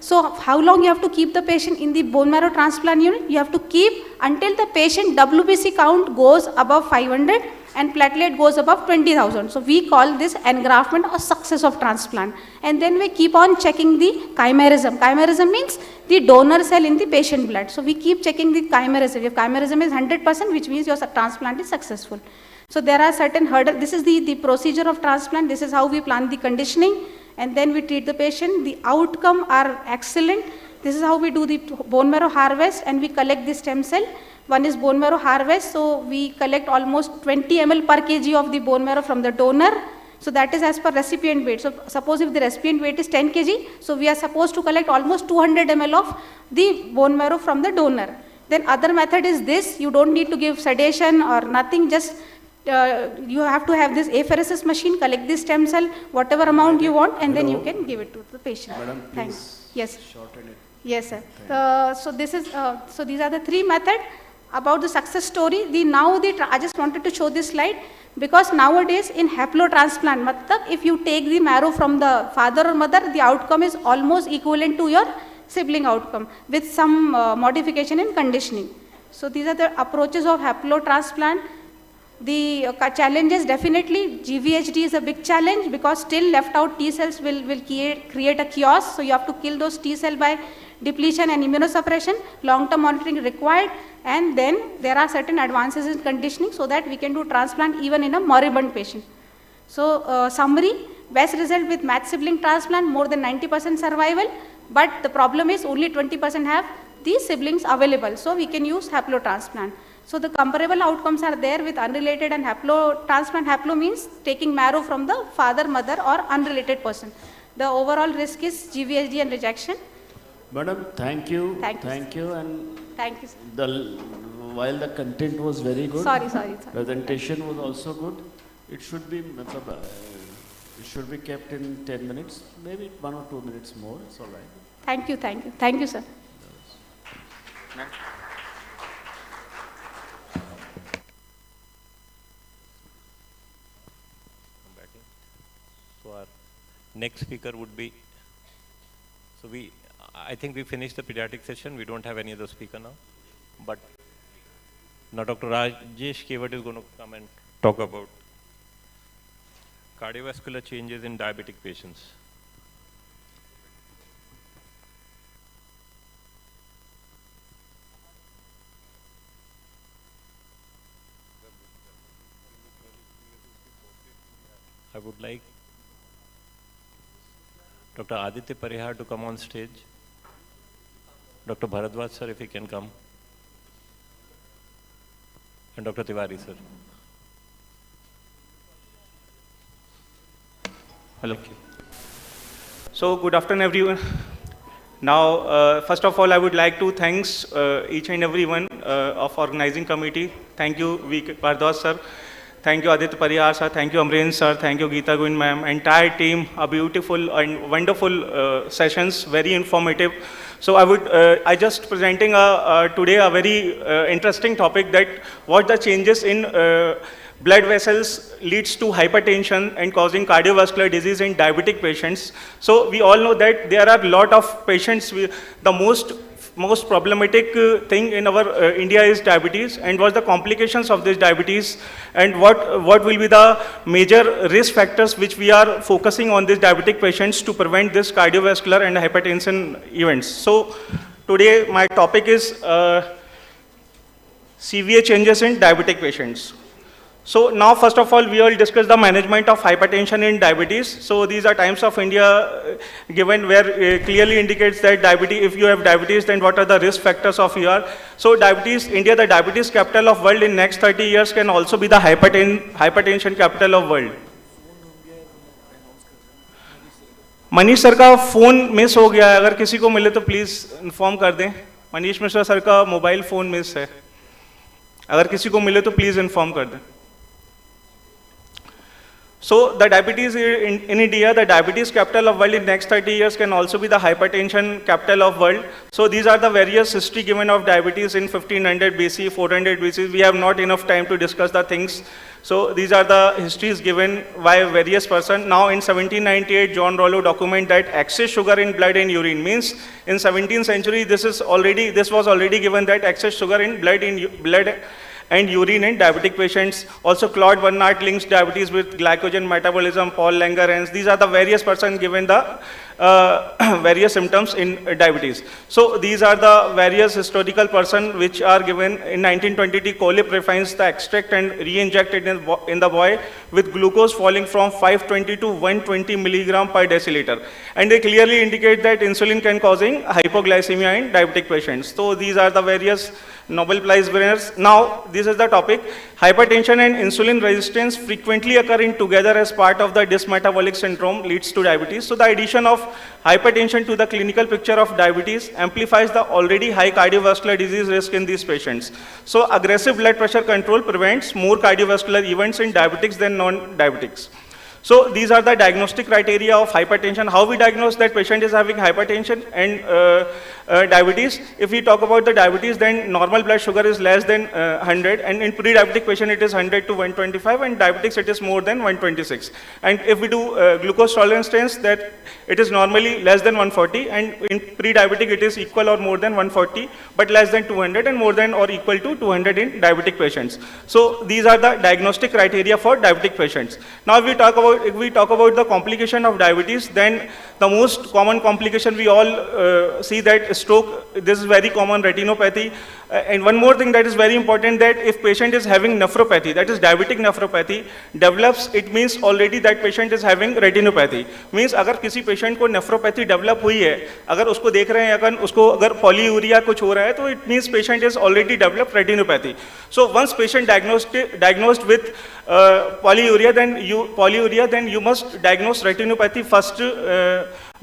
S5: So how long you have to keep the patient in the bone marrow transplant unit? You have to keep until the patient WBC count goes above 500 and platelet goes above 20,000. So we call this engraftment or success of transplant. And then we keep on checking the chimerism. Chimerism means the donor cell in the patient blood. So we keep checking the chimerism. If chimerism is 100%, which means your transplant is successful. So there are certain hurdles. This is the procedure of transplant. This is how we plan the conditioning. And then we treat the patient. The outcome are excellent. This is how we do the bone marrow harvest and we collect the stem cell. One is bone marrow harvest. So we collect almost 20 ml per kg of the bone marrow from the donor. So that is as per recipient weight. So suppose if the recipient weight is 10 kg, so we are supposed to collect almost 200 ml of the bone marrow from the donor. Then other method is this. You don't need to give sedation or nothing. Just you have to have this apheresis machine, collect the stem cell, whatever amount you want, and then you can give it to the patient.
S20: Madam,
S5: thanks. Yes.
S20: Shorten it.
S5: Yes, sir. So this is so these are the 3 methods about the success story. I just wanted to show this slide because nowadays in haplotransplant, if you take the marrow from the father or mother, the outcome is almost equivalent to your sibling outcome with some modification in conditioning. So these are the approaches of haplotransplant. The challenges, definitely GVHD is a big challenge because still left out T cells will create a chaos. So you have to kill those T cells by depletion and immunosuppression. Long-term monitoring required, and then there are certain advances in conditioning so that we can do transplant even in a moribund patient. So summary, best result with matched sibling transplant, more than 90% survival, but the problem is only 20% have these siblings available. So we can use haplotransplant. So the comparable outcomes are there with unrelated and haplotransplant. Haplo means taking marrow from the father, mother or unrelated person. The overall risk is GVHD and rejection.
S20: Madam, thank you.
S5: Thank you.
S20: And
S5: thank you.
S20: While the content was very good,
S5: sorry.
S20: Presentation was also good. It should be kept in 10 minutes, maybe 1 or 2 minutes more. It's all right.
S5: Thank you, sir.
S4: So our next speaker would be, I think we finished the pediatric session. We don't have any other speaker now. But now Dr. Rajesh Kevat is going to come and talk about cardiovascular changes in diabetic patients. I would like Dr. Aditya Parihar to come on stage. Dr. Bharadwaj sir, if he can come. And Dr. Tiwari sir.
S7: Hello. So good afternoon everyone. Now, first of all, I would like to thank each and every one of organizing committee. Thank you, V. Bharadwaj sir. Thank you, Aditya Parihar sir. Thank you, Amren sir. Thank you, Geeta Govind ma'am. Entire team, a beautiful and wonderful sessions, very informative. So I just presenting today a very interesting topic, that what the changes in blood vessels leads to hypertension and causing cardiovascular disease in diabetic patients. So we all know that there are a lot of patients with the most problematic thing in our India is diabetes, and what's the complications of this diabetes, and what will be the major risk factors which we are focusing on these diabetic patients to prevent this cardiovascular and hypertension events. So today my topic is CVA changes in diabetic patients. So now, first of all, we will discuss the management of hypertension in diabetes. So these are Times of India given, where clearly indicates that diabetes, if you have diabetes, then what are the risk factors of your. So diabetes, India, the diabetes capital of world in next 30 years can also be the hypertension capital of world. Manish sir का phone miss हो गया है, अगर किसी को मिले तो please inform कर दें. मनीष मिश्रा सर का मोबाइल फोन मिस है, अगर किसी को मिले तो प्लीज इन्फॉर्म कर दें. So the diabetes in India, the diabetes capital of world in next 30 years can also be the hypertension capital of world. So these are the various history given of diabetes in 1500 BC, 400 BC. We have not enough time to discuss the things. So these are the histories given by various persons. Now in 1798, John Rollo document that excess sugar in blood and urine, means in 17th century this was already given, that excess sugar in blood and urine in diabetic patients. Also Claude Bernard links diabetes with glycogen metabolism, Paul Langer, and these are the various persons given the various symptoms in diabetes. So these are the various historical persons which are given. In 1922, Colip refines the extract and re-injected in the boy with glucose falling from 520 to 120 milligram per deciliter. And they clearly indicate that insulin can causing hypoglycemia in diabetic patients. So these are the various Nobel Prize winners. Now, this is the topic. Hypertension and insulin resistance frequently occurring together as part of the dysmetabolic syndrome leads to diabetes. So the addition of hypertension to the clinical picture of diabetes amplifies the already high cardiovascular disease risk in these patients. So aggressive blood pressure control prevents more cardiovascular events in diabetics than non-diabetics. So these are the diagnostic criteria of hypertension. How we diagnose that patient is having hypertension and diabetes. If we talk about the diabetes, then normal blood sugar is less than 100, and in pre-diabetic patient it is 100 to 125, and diabetics it is more than 126. And if we do glucose tolerance test, that it is normally less than 140, and in pre-diabetic it is equal or more than 140, but less than 200, and more than or equal to 200 in diabetic patients. So these are the diagnostic criteria for diabetic patients. Now if we talk about the complication of diabetes, then the most common complication we all see that stroke. This is very common, retinopathy. And one more thing that is very important, that if patient is having nephropathy, that is diabetic nephropathy, develops, it means already that patient is having retinopathy. Means अगर किसी patient को nephropathy develop हुई है, अगर उसको देख रहे हैं, अगर उसको अगर polyuria कुछ हो रहा है, तो it means patient is already developed retinopathy. So once patient diagnosed with polyuria, then you must diagnose retinopathy first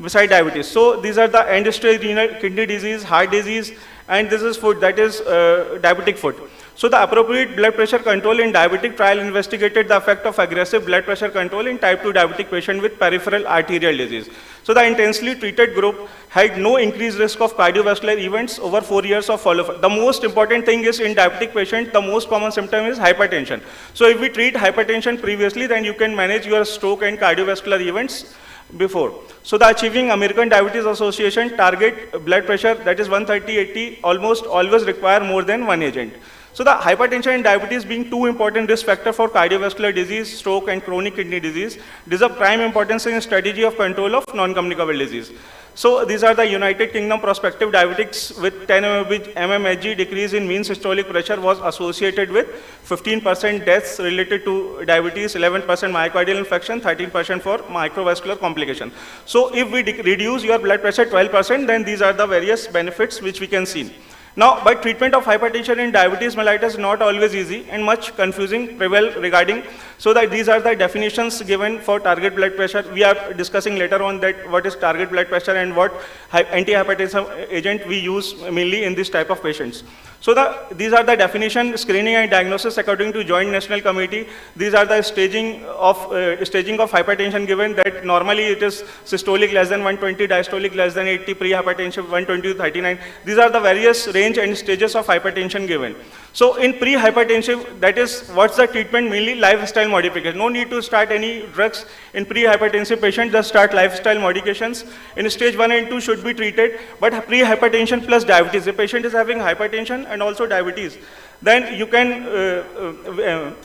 S7: beside diabetes. So these are the end stage renal, kidney disease, heart disease, and this is foot, that is diabetic foot. So the appropriate blood pressure control in diabetic trial investigated the effect of aggressive blood pressure control in type 2 diabetic patient with peripheral arterial disease. So the intensely treated group had no increased risk of cardiovascular events over 4 years of follow-up. The most important thing is in diabetic patient, the most common symptom is hypertension. So if we treat hypertension previously, then you can manage your stroke and cardiovascular events before. So the Achieving American Diabetes Association target blood pressure, that is 130/80, almost always require more than one agent. So the hypertension and diabetes being two important risk factors for cardiovascular disease, stroke and chronic kidney disease, this is of prime importance in strategy of control of non-communicable disease. So these are the United Kingdom prospective diabetics with 10 mmHg decrease in mean systolic pressure was associated with 15% deaths related to diabetes, 11% myocardial infarction, 13% for microvascular complication. So if we reduce your blood pressure 12%, then these are the various benefits which we can see. Now, but treatment of hypertension in diabetes mellitus is not always easy and much confusing prevail regarding, so that these are the definitions given for target blood pressure. We are discussing later on that what is target blood pressure and what antihypertensive agent we use mainly in this type of patients. So these are the definition, screening and diagnosis according to Joint National Committee. These are the staging of hypertension given that normally it is systolic less than 120, diastolic less than 80, pre-hypertension 120 to 39. These are the various range and stages of hypertension given. So in pre-hypertensive, that is what's the treatment, mainly lifestyle modification. No need to start any drugs in pre-hypertensive patient, just start lifestyle modifications. In stage 1 and 2 should be treated, but pre-hypertension plus diabetes, the patient is having hypertension and also diabetes, then you can,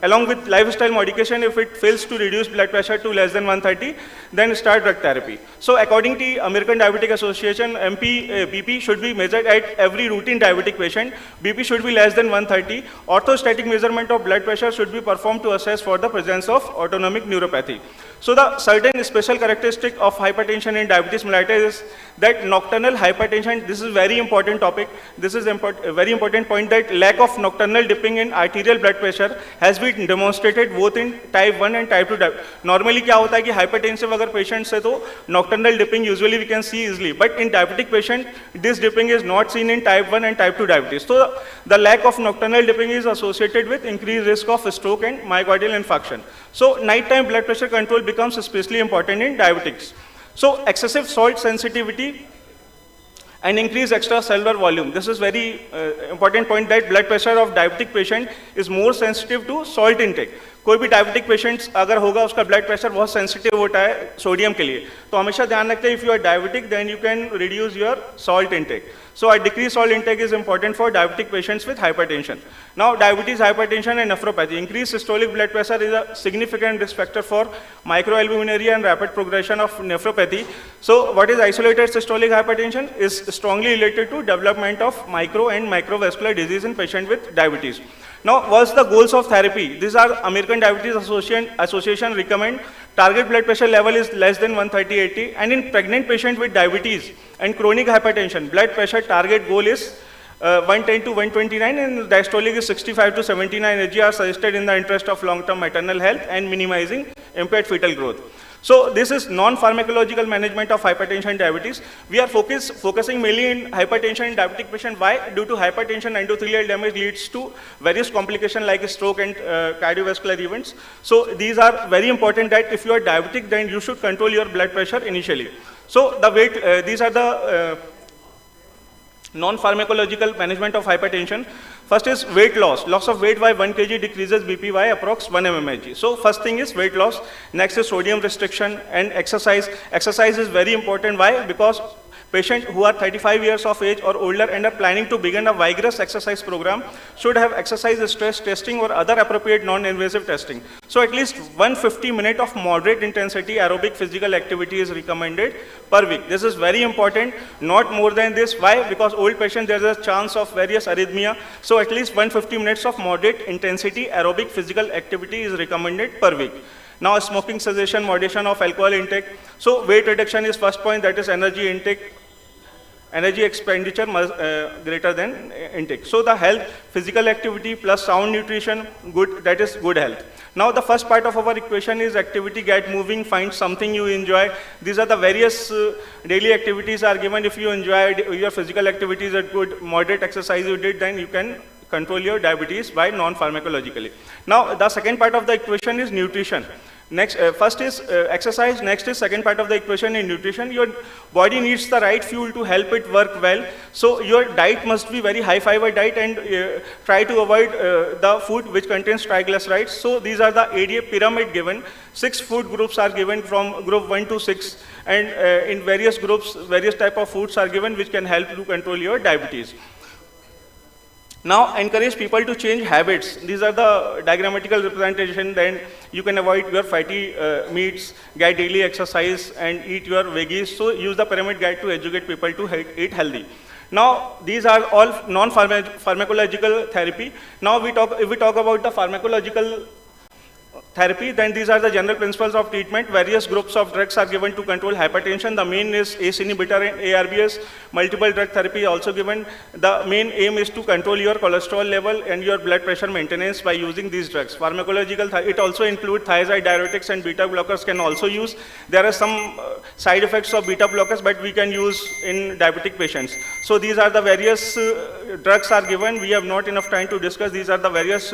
S7: along with lifestyle modification, if it fails to reduce blood pressure to less than 130, then start drug therapy. So according to American Diabetic Association, BP should be measured at every routine diabetic patient. BP should be less than 130. Orthostatic measurement of blood pressure should be performed to assess for the presence of autonomic neuropathy. So the certain special characteristic of hypertension in diabetes mellitus is that nocturnal hypertension, this is very important topic. This is a very important point, that lack of nocturnal dipping in arterial blood pressure has been demonstrated both in type 1 and type 2 diabetes. Normally क्या होता है कि hypertensive अगर patient से तो nocturnal dipping usually we can see easily, but in diabetic patient this dipping is not seen in type 1 and type 2 diabetes. So the lack of nocturnal dipping is associated with increased risk of stroke and myocardial infarction. So nighttime blood pressure control becomes especially important in diabetics. So excessive salt sensitivity and increase extracellular volume. This is very important point, that blood pressure of diabetic patient is more sensitive to salt intake. कोई भी diabetic patients अगर होगा उसका blood pressure बहुत sensitive होता है sodium के लिए, तो हमेशा ध्यान रखते हैं if you are diabetic then you can reduce your salt intake. So a decreased salt intake is important for diabetic patients with hypertension. Now diabetes, hypertension and nephropathy. Increased systolic blood pressure is a significant risk factor for microalbuminuria and rapid progression of nephropathy. So what is isolated systolic hypertension is strongly related to development of micro and microvascular disease in patients with diabetes. Now, what's the goals of therapy? These are American Diabetes Association recommend target blood pressure level is less than 130/80, and in pregnant patient with diabetes and chronic hypertension, blood pressure target goal is 110 to 129, and diastolic is 65 to 79 Hg are suggested in the interest of long-term maternal health and minimizing impaired fetal growth. So this is non-pharmacological management of hypertension and diabetes. We are focusing mainly in hypertension in diabetic patient. Why? Due to hypertension, endothelial damage leads to various complications like stroke and cardiovascular events. So these are very important, that if you are diabetic, then you should control your blood pressure initially. So the weight, these are the non-pharmacological management of hypertension. First is weight loss. Loss of weight by 1 kg decreases BP by approx 1 mmHg. So first thing is weight loss. Next is sodium restriction and exercise. Exercise is very important. Why? Because patients who are 35 years of age or older and are planning to begin a vigorous exercise program should have exercise stress testing or other appropriate non-invasive testing. So at least 150 minutes of moderate intensity aerobic physical activity is recommended per week. This is very important, not more than this. Why? Because old patients, there is a chance of various arrhythmia. So at least 150 minutes of moderate intensity aerobic physical activity is recommended per week. Now smoking cessation, moderation of alcohol intake. So weight reduction is first point, that is energy intake. Energy expenditure greater than intake. So the health, physical activity plus sound nutrition, good, that is good health. Now the first part of our equation is activity, get moving, find something you enjoy. These are the various daily activities are given. If you enjoy your physical activities at good, moderate exercise you did, then you can control your diabetes by non-pharmacologically. Now the second part of the equation is nutrition. Next, first is exercise, next is second part of the equation in nutrition. Your body needs the right fuel to help it work well. So your diet must be very high fiber diet, and try to avoid the food which contains triglycerides. So these are the ADA pyramid given. 6 food groups are given from group 1 to 6, and in various groups, various type of foods are given which can help to control your diabetes. Now encourage people to change habits. These are the diagrammatical representation. Then you can avoid your fatty meats, get daily exercise, and eat your veggies. So use the pyramid guide to educate people to eat healthy. Now these are all non-pharmacological therapy. Now if we talk about the pharmacological therapy, then these are the general principles of treatment. Various groups of drugs are given to control hypertension. The main is ACE inhibitor and ARBs. Multiple drug therapy also given. The main aim is to control your cholesterol level and your blood pressure maintenance by using these drugs. Pharmacological, it also includes thiazide diuretics and beta blockers can also use. There are some side effects of beta blockers, but we can use in diabetic patients. So these are the various drugs are given. We have not enough time to discuss. These are the various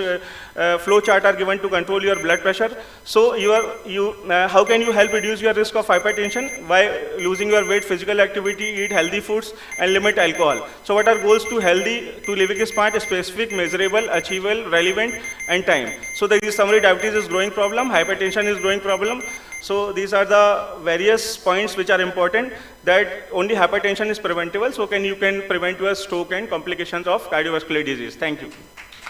S7: flow chart are given to control your blood pressure. So how can you help reduce your risk of hypertension? By losing your weight, physical activity, eat healthy foods, and limit alcohol. So what are goals to living is smart, specific, measurable, achievable, relevant, and time. So the summary: diabetes is growing problem, hypertension is growing problem. So these are the various points which are important, that only hypertension is preventable. So you can prevent your stroke and complications of cardiovascular disease. Thank you.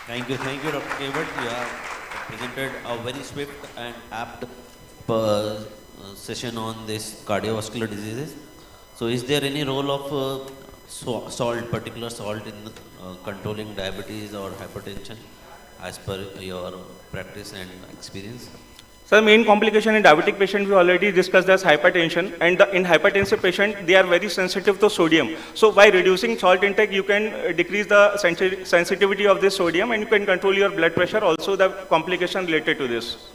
S10: Thank you, Dr. Kevert. You have presented a very swift and apt session on this cardiovascular diseases. So is there any role of particular salt in controlling diabetes or hypertension as per your practice and experience?
S7: So main complication in diabetic patient we already discussed as hypertension, and in hypertensive patient they are very sensitive to sodium. So by reducing salt intake you can decrease the sensitivity of this sodium, and you can control your blood pressure, also the complication related to this.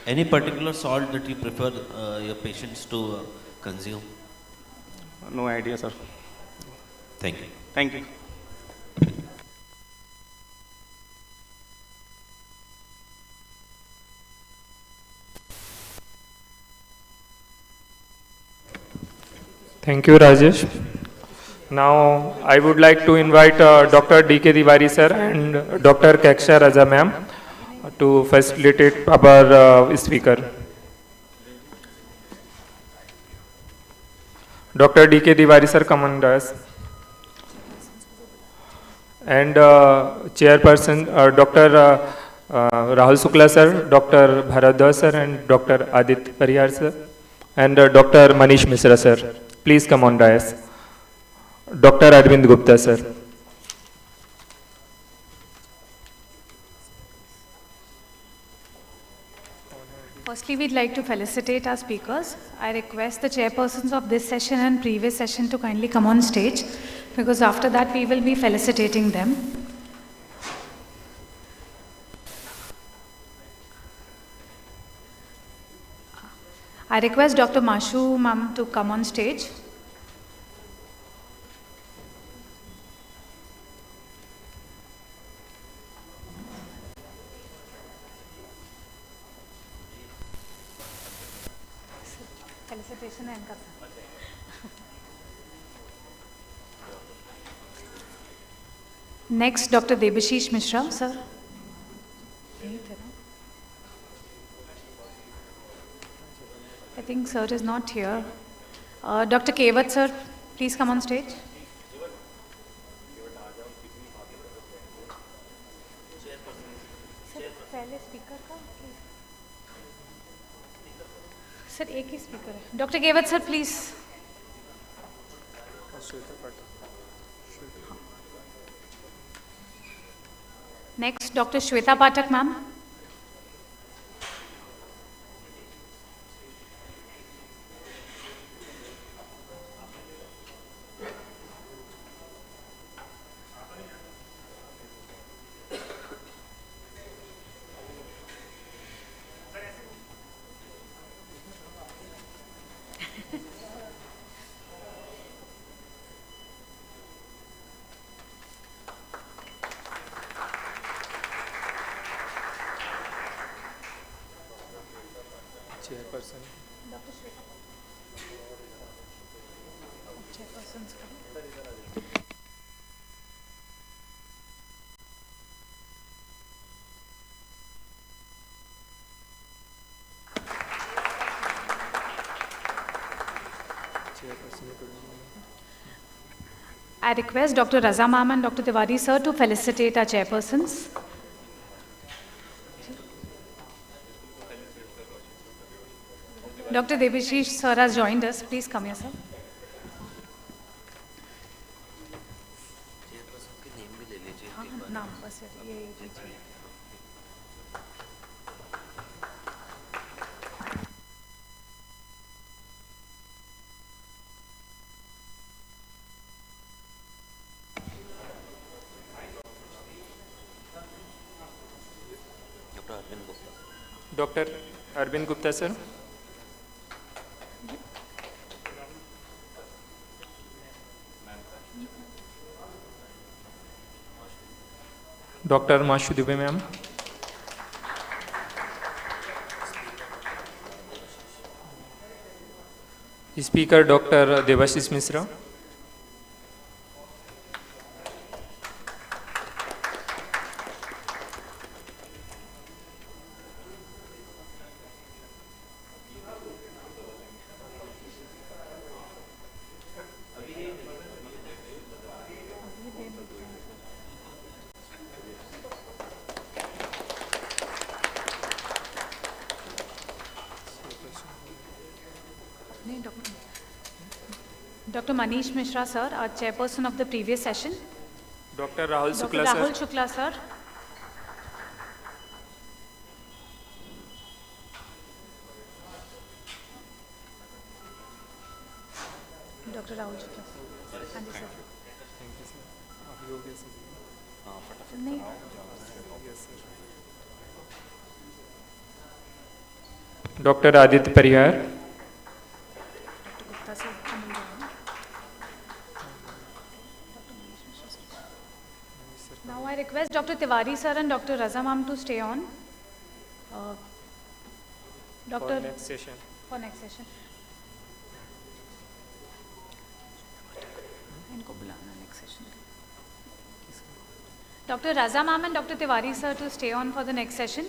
S10: Any particular salt that you prefer your patients to consume?
S7: No idea, sir.
S10: Thank you.
S7: Thank you.
S16: Thank you, Rajesh. Now, I would like to invite Dr. D.K. Tiwari sir and Dr. Keksha Raja ma'am to facilitate our speaker. Dr. D.K. Tiwari sir, come on dais. And chairperson, Dr. Rahul Shukla sir, Dr. Bharadwaj sir, and Dr. Adit Parihar sir, and Dr. Manish Misra sir. Please come on dais. Dr. Arvind Gupta sir.
S1: Firstly, we'd like to felicitate our speakers. I request the chairpersons of this session and previous session to kindly come on stage, because after that we will be felicitating them. I request Dr. Mashu ma'am to come on stage. Felicitation and next, Dr. Debashish Mishra, sir. I think sir is not here. Dr. Kevert sir, please come on stage. Sir, एक ही speaker है. Dr. Kevert sir, please. Next, Dr. Shweta Pathak ma'am.
S16: Chairperson.
S1: Dr. Shweta. Chairperson's coming. I request Dr. Raza ma'am and Dr. Tiwari sir to felicitate our chairpersons. Dr. Debashish sir has joined us. Please come here, sir. नाम बस ये
S16: Dr. Arvind Gupta, sir. Dr. Mashu Dubey, ma'am. Speaker Dr. Debashish Misra.
S1: Dr. Manish Mishra sir, our chairperson of the previous session.
S16: Dr. Rahul
S1: Dr.
S16: Shukla,
S1: Rahul
S16: sir.
S1: Shukla sir. Dr. Rahul Shukla sir. हाँ जी sir. नहीं.
S16: Dr. Aditya Parihar.
S1: Now I request Dr. Tiwari sir and Dr. Raza ma'am to stay on. Dr.
S16: For next session.
S1: For next session. इनको बुलाना next session. Dr. Raza ma'am and Dr. Tiwari sir to stay on for the next session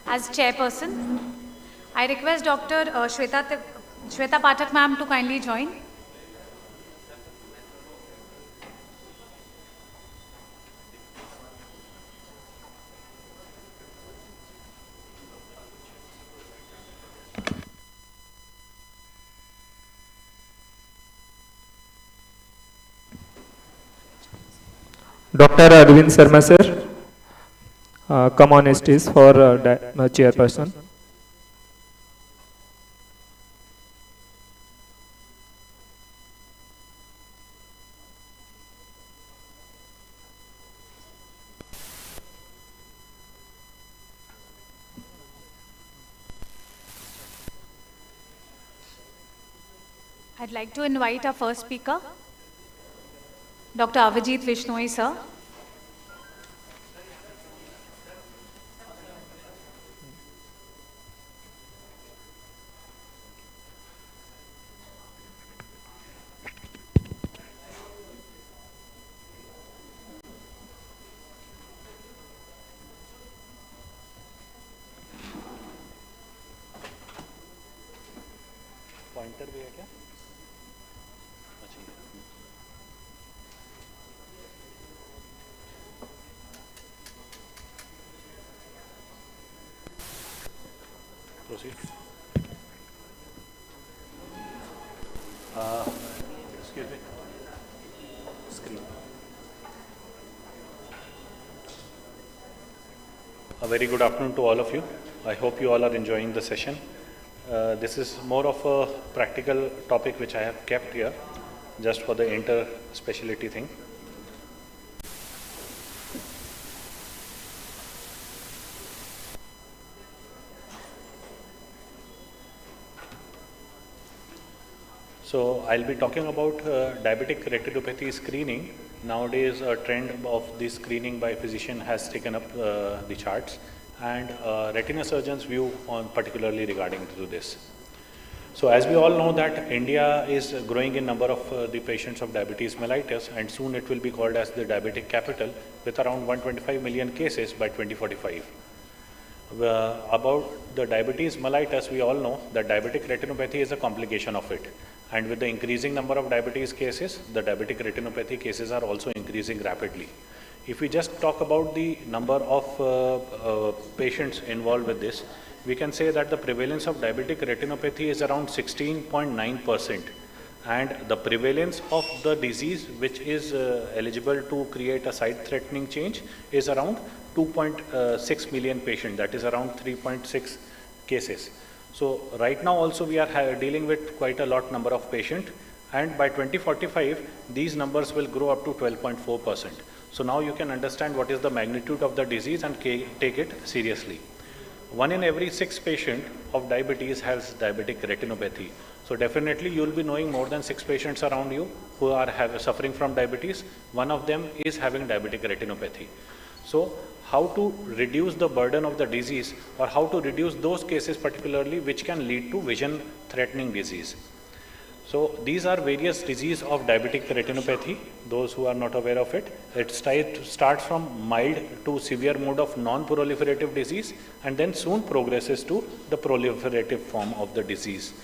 S1: as chairperson. I request Dr. Shweta Pathak ma'am to kindly join.
S16: Dr. Arvind Sharma, sir. Come on stage for chairperson.
S1: I'd like to invite our first speaker, Dr. Avijit Vishnoi, sir.
S18: Pointer भी है क्या? Proceed. Excuse me. Screen. A very good afternoon to all of you. I hope you all are enjoying the session. This is more of a practical topic which I have kept here just for the inter-speciality thing. So I'll be talking about diabetic retinopathy screening. Nowadays, a trend of this screening by physician has taken up the charts, and retina surgeons' view on particularly regarding to this. So as we all know that India is growing in number of the patients of diabetes mellitus, and soon it will be called as the diabetic capital with around 125 million cases by 2045. About the diabetes mellitus, we all know that diabetic retinopathy is a complication of it.
S11: And with the increasing number of diabetes cases, the diabetic retinopathy cases are also increasing rapidly. If we just talk about the number of patients involved with this, we can say that the prevalence of diabetic retinopathy is around 16.9%. And the prevalence of the disease which is eligible to create a sight-threatening change is around 2.6 million patients, that is around 3.6 cases. So right now also we are dealing with quite a lot number of patients, and by 2045 these numbers will grow up to 12.4%. So now you can understand what is the magnitude of the disease and take it seriously. 1 in every 6 patients of diabetes has diabetic retinopathy. So definitely you will be knowing more than 6 patients around you who are suffering from diabetes. One of them is having diabetic retinopathy. So how to reduce the burden of the disease, or how to reduce those cases particularly which can lead to vision threatening disease. So these are various diseases of diabetic retinopathy, those who are not aware of it. It starts from mild to severe mode of non-proliferative disease, and then soon progresses to the proliferative form of the disease.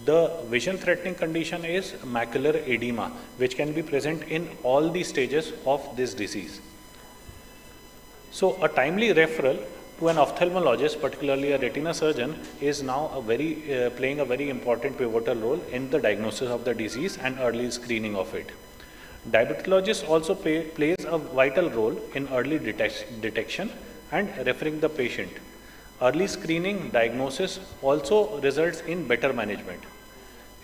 S11: The vision threatening condition is macular edema, which can be present in all the stages of this disease. So a timely referral to an ophthalmologist, particularly a retina surgeon, is now playing a very important pivotal role in the diagnosis of the disease and early screening of it. Diabetologist also plays a vital role in early detection and referring the patient. Early screening diagnosis also results in better management.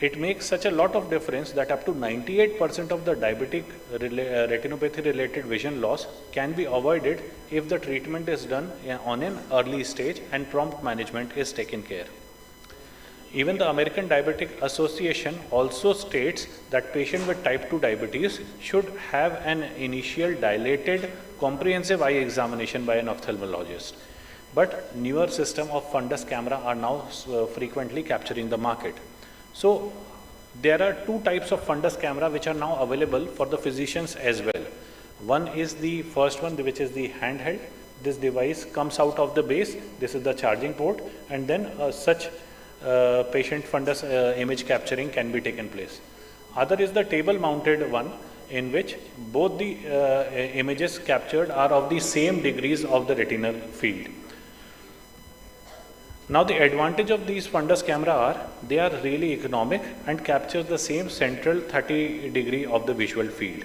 S11: It makes such a lot of difference that up to 98% of the diabetic retinopathy related vision loss can be avoided if the treatment is done on an early stage and prompt management is taken care. Even the American Diabetic Association also states that patients with type 2 diabetes should have an initial dilated comprehensive eye examination by an ophthalmologist. But newer system of fundus camera are now frequently capturing the market. So there are 2 types of fundus camera which are now available for the physicians as well. One is the first one, which is the handheld. This device comes out of the base. This is the charging port, and then such patient fundus image capturing can be taken place. Other is the table mounted one, in which both the images captured are of the same degrees of the retinal field. Now the advantage of these fundus camera are, they are really economic and capture the same central 30 degree of the visual field.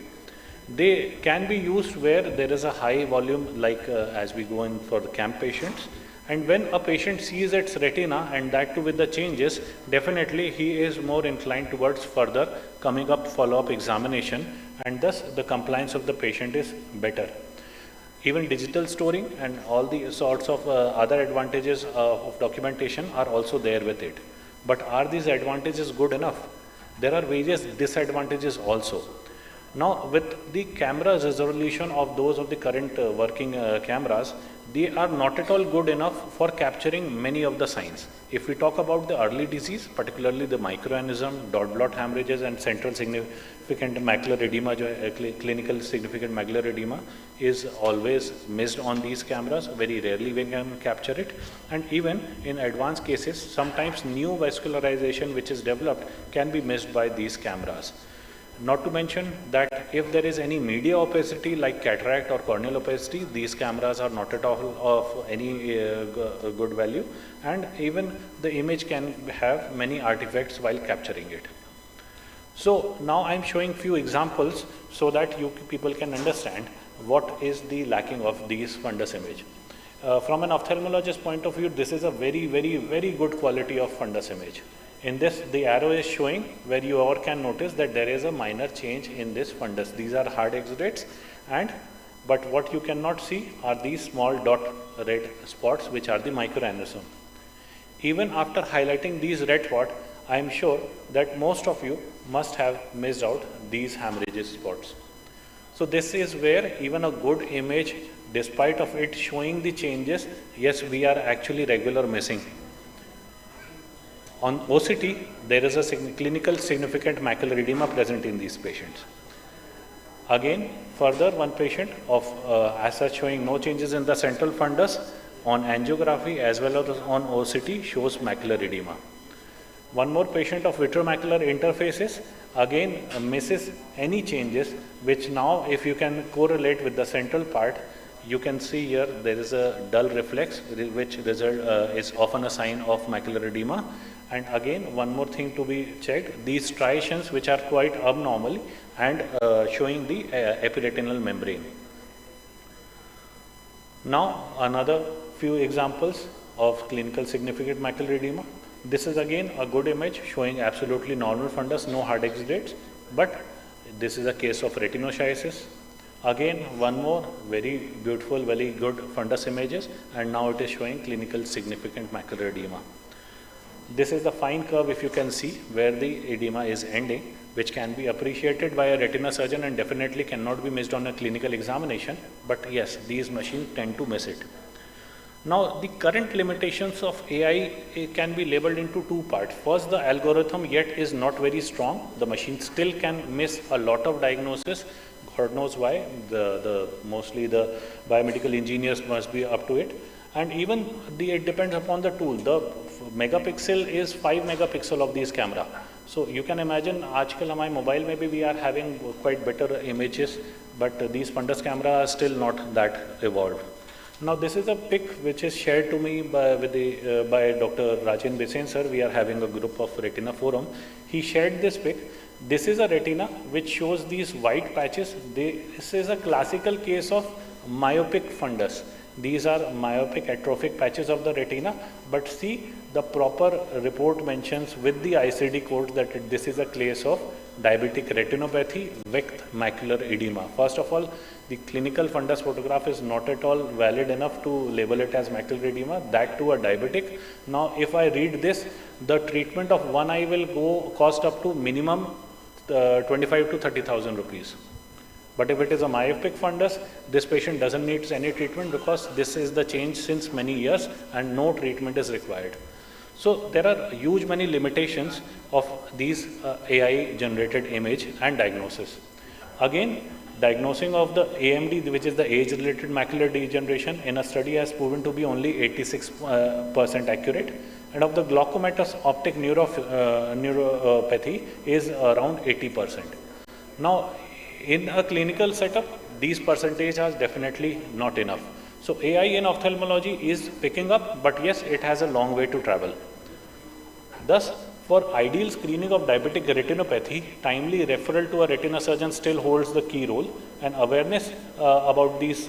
S11: They can be used where there is a high volume, like as we go in for the camp patients. And when a patient sees its retina, and that too with the changes, definitely he is more inclined towards further coming up follow-up examination, and thus the compliance of the patient is better. Even digital storing and all the sorts of other advantages of documentation are also there with it. But are these advantages good enough? There are various disadvantages also. Now with the camera resolution of those of the current working cameras, they are not at all good enough for capturing many of the signs. If we talk about the early disease, particularly the microaneurysm, dot blot hemorrhages, and central significant macular edema, clinical significant macular edema is always missed on these cameras. Very rarely we can capture it. And even in advanced cases, sometimes new vascularization which is developed can be missed by these cameras. Not to mention that if there is any media opacity like cataract or corneal opacity, these cameras are not at all of any good value, and even the image can have many artifacts while capturing it. So now I am showing few examples so that you people can understand what is the lacking of these fundus image. From an ophthalmologist point of view, this is a very, very, very good quality of fundus image. In this, the arrow is showing where you all can notice that there is a minor change in this fundus. These are hard exudates, but what you cannot see are these small dot red spots, which are the microaneurysm. Even after highlighting these red spots, I am sure that most of you must have missed out these hemorrhages spots. So this is where even a good image, despite of it showing the changes, yes, we are actually regular missing. On OCT, there is a clinical significant macular edema present in these patients. Again, further, one patient of as such showing no changes in the central fundus on angiography as well as on OCT shows macular edema. One more patient of vitreomacular interfaces, again misses any changes, which now if you can correlate with the central part, you can see here there is a dull reflex, which is often a sign of macular edema. And again, one more thing to be checked, these striations which are quite abnormal and showing the epiretinal membrane. Now another few examples of clinical significant macular edema. This is again a good image showing absolutely normal fundus, no hard exudates, but this is a case of retinoschisis. Again, one more very beautiful, very good fundus images, and now it is showing clinical significant macular edema. This is the fine curve, if you can see, where the edema is ending, which can be appreciated by a retina surgeon and definitely cannot be missed on a clinical examination. But yes, these machines tend to miss it. Now, the current limitations of AI can be labeled into two parts. First, the algorithm yet is not very strong. The machine still can miss a lot of diagnosis. God knows why. Mostly the biomedical engineers must be up to it. And even it depends upon the tool. The megapixel is 5 megapixel of these camera. So you can imagine, आजकल हमारे mobile में भी we are having quite better images, but these fundus camera are still not that evolved. Now this is a pic which is shared to me by Dr. Rajen Besen sir. We are having a group of retina forum. He shared this pic. This is a retina which shows these white patches. This is a classical case of myopic fundus. These are myopic atrophic patches of the retina, but see the proper report mentions with the ICD code that this is a case of diabetic retinopathy with macular edema. First of all, the clinical fundus photograph is not at all valid enough to label it as macular edema, that too a diabetic. Now, if I read this, the treatment of one eye will cost up to minimum 25 to 30,000 rupees. But if it is a myopic fundus, this patient doesn't need any treatment because this is the change since many years and no treatment is required. So there are huge many limitations of these AI generated image and diagnosis. Again, diagnosing of the AMD, which is the age related macular degeneration, in a study has proven to be only 86% accurate, and of the glaucomatous optic neuropathy is around 80%. Now, in a clinical setup, these percentages are definitely not enough. So AI in ophthalmology is picking up, but yes, it has a long way to travel. Thus, for ideal screening of diabetic retinopathy, timely referral to a retina surgeon still holds the key role, and awareness about these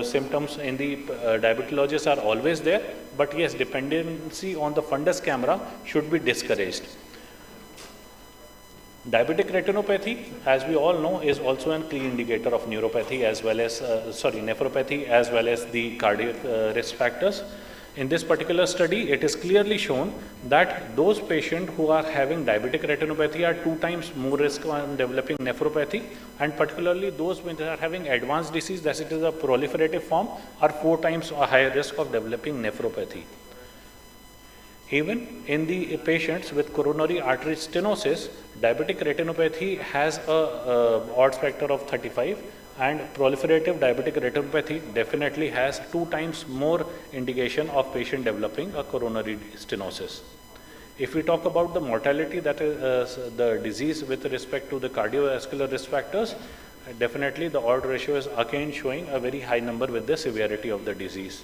S11: symptoms in the diabetologists are always there, but yes, dependency on the fundus camera should be discouraged. Diabetic retinopathy, as we all know, is also a key indicator of neuropathy as well as, nephropathy as well as the cardiac risk factors. In this particular study, it is clearly shown that those patients who are having diabetic retinopathy are 2 times more risk on developing nephropathy, and particularly those which are having advanced disease, that it is a proliferative form, are 4 times a higher risk of developing nephropathy. Even in the patients with coronary artery stenosis, diabetic retinopathy has a odds factor of 35, and proliferative diabetic retinopathy definitely has 2 times more indication of patient developing a coronary stenosis. If we talk about the mortality, that is the disease with respect to the cardiovascular risk factors, definitely the odd ratio is again showing a very high number with the severity of the disease.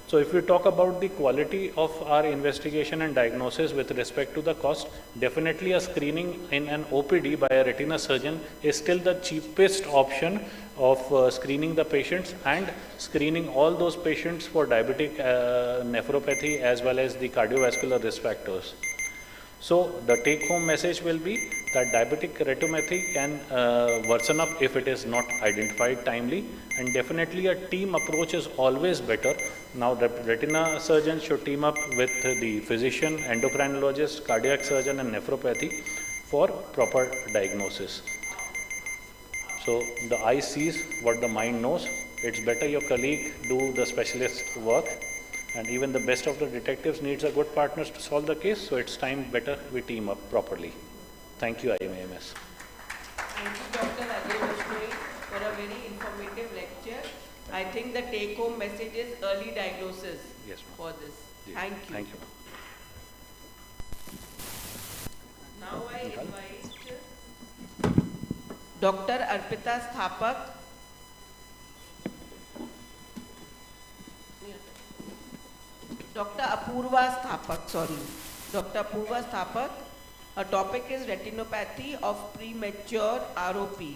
S11: So if we talk about the quality of our investigation and diagnosis with respect to the cost, definitely a screening in an OPD by a retina surgeon is still the cheapest option of screening the patients and screening all those patients for diabetic nephropathy as well as the cardiovascular risk factors. So the take-home message will be that diabetic retinopathy can worsen up if it is not identified timely, and definitely a team approach is always better. Now the retina surgeon should team up with the physician, endocrinologist, cardiac surgeon and nephropathy for proper diagnosis. So the eye sees what the mind knows. It's better your colleague do the specialist work, and even the best of the detectives needs a good partners to solve the case, so it's time better we team up properly. Thank you, IMAMS.
S13: Thank you, Dr. Rajesh, for a very informative lecture. I think the take-home message is early diagnosis for this.
S11: Yes.
S13: Thank you.
S11: Thank you.
S13: Now I invite Dr. Arpita Sthapak. Dr. Apurva Sthapak, sorry. Dr. Apurva Sthapak. Her topic is retinopathy of premature ROP.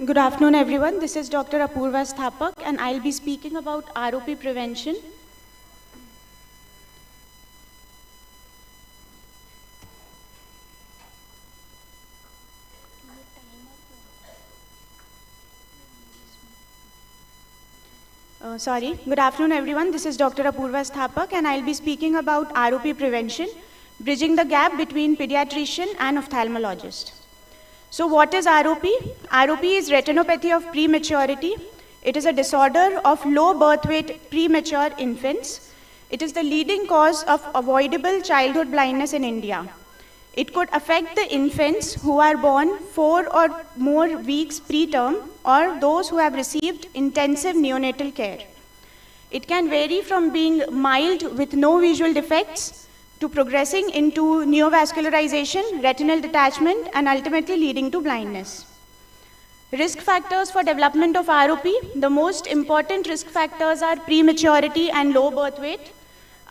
S12: Good afternoon, everyone. This is Dr. Apurva Sthapak, and I'll be speaking about ROP prevention. Good afternoon, everyone. This is Dr. Apurva Sthapak, and I'll be speaking about ROP prevention, bridging the gap between pediatrician and ophthalmologist. So what is ROP? ROP is retinopathy of prematurity. It is a disorder of low birth weight premature infants. It is the leading cause of avoidable childhood blindness in India. It could affect the infants who are born 4 or more weeks preterm or those who have received intensive neonatal care. It can vary from being mild with no visual defects to progressing into neovascularization, retinal detachment, and ultimately leading to blindness. Risk factors for development of ROP. The most important risk factors are prematurity and low birth weight.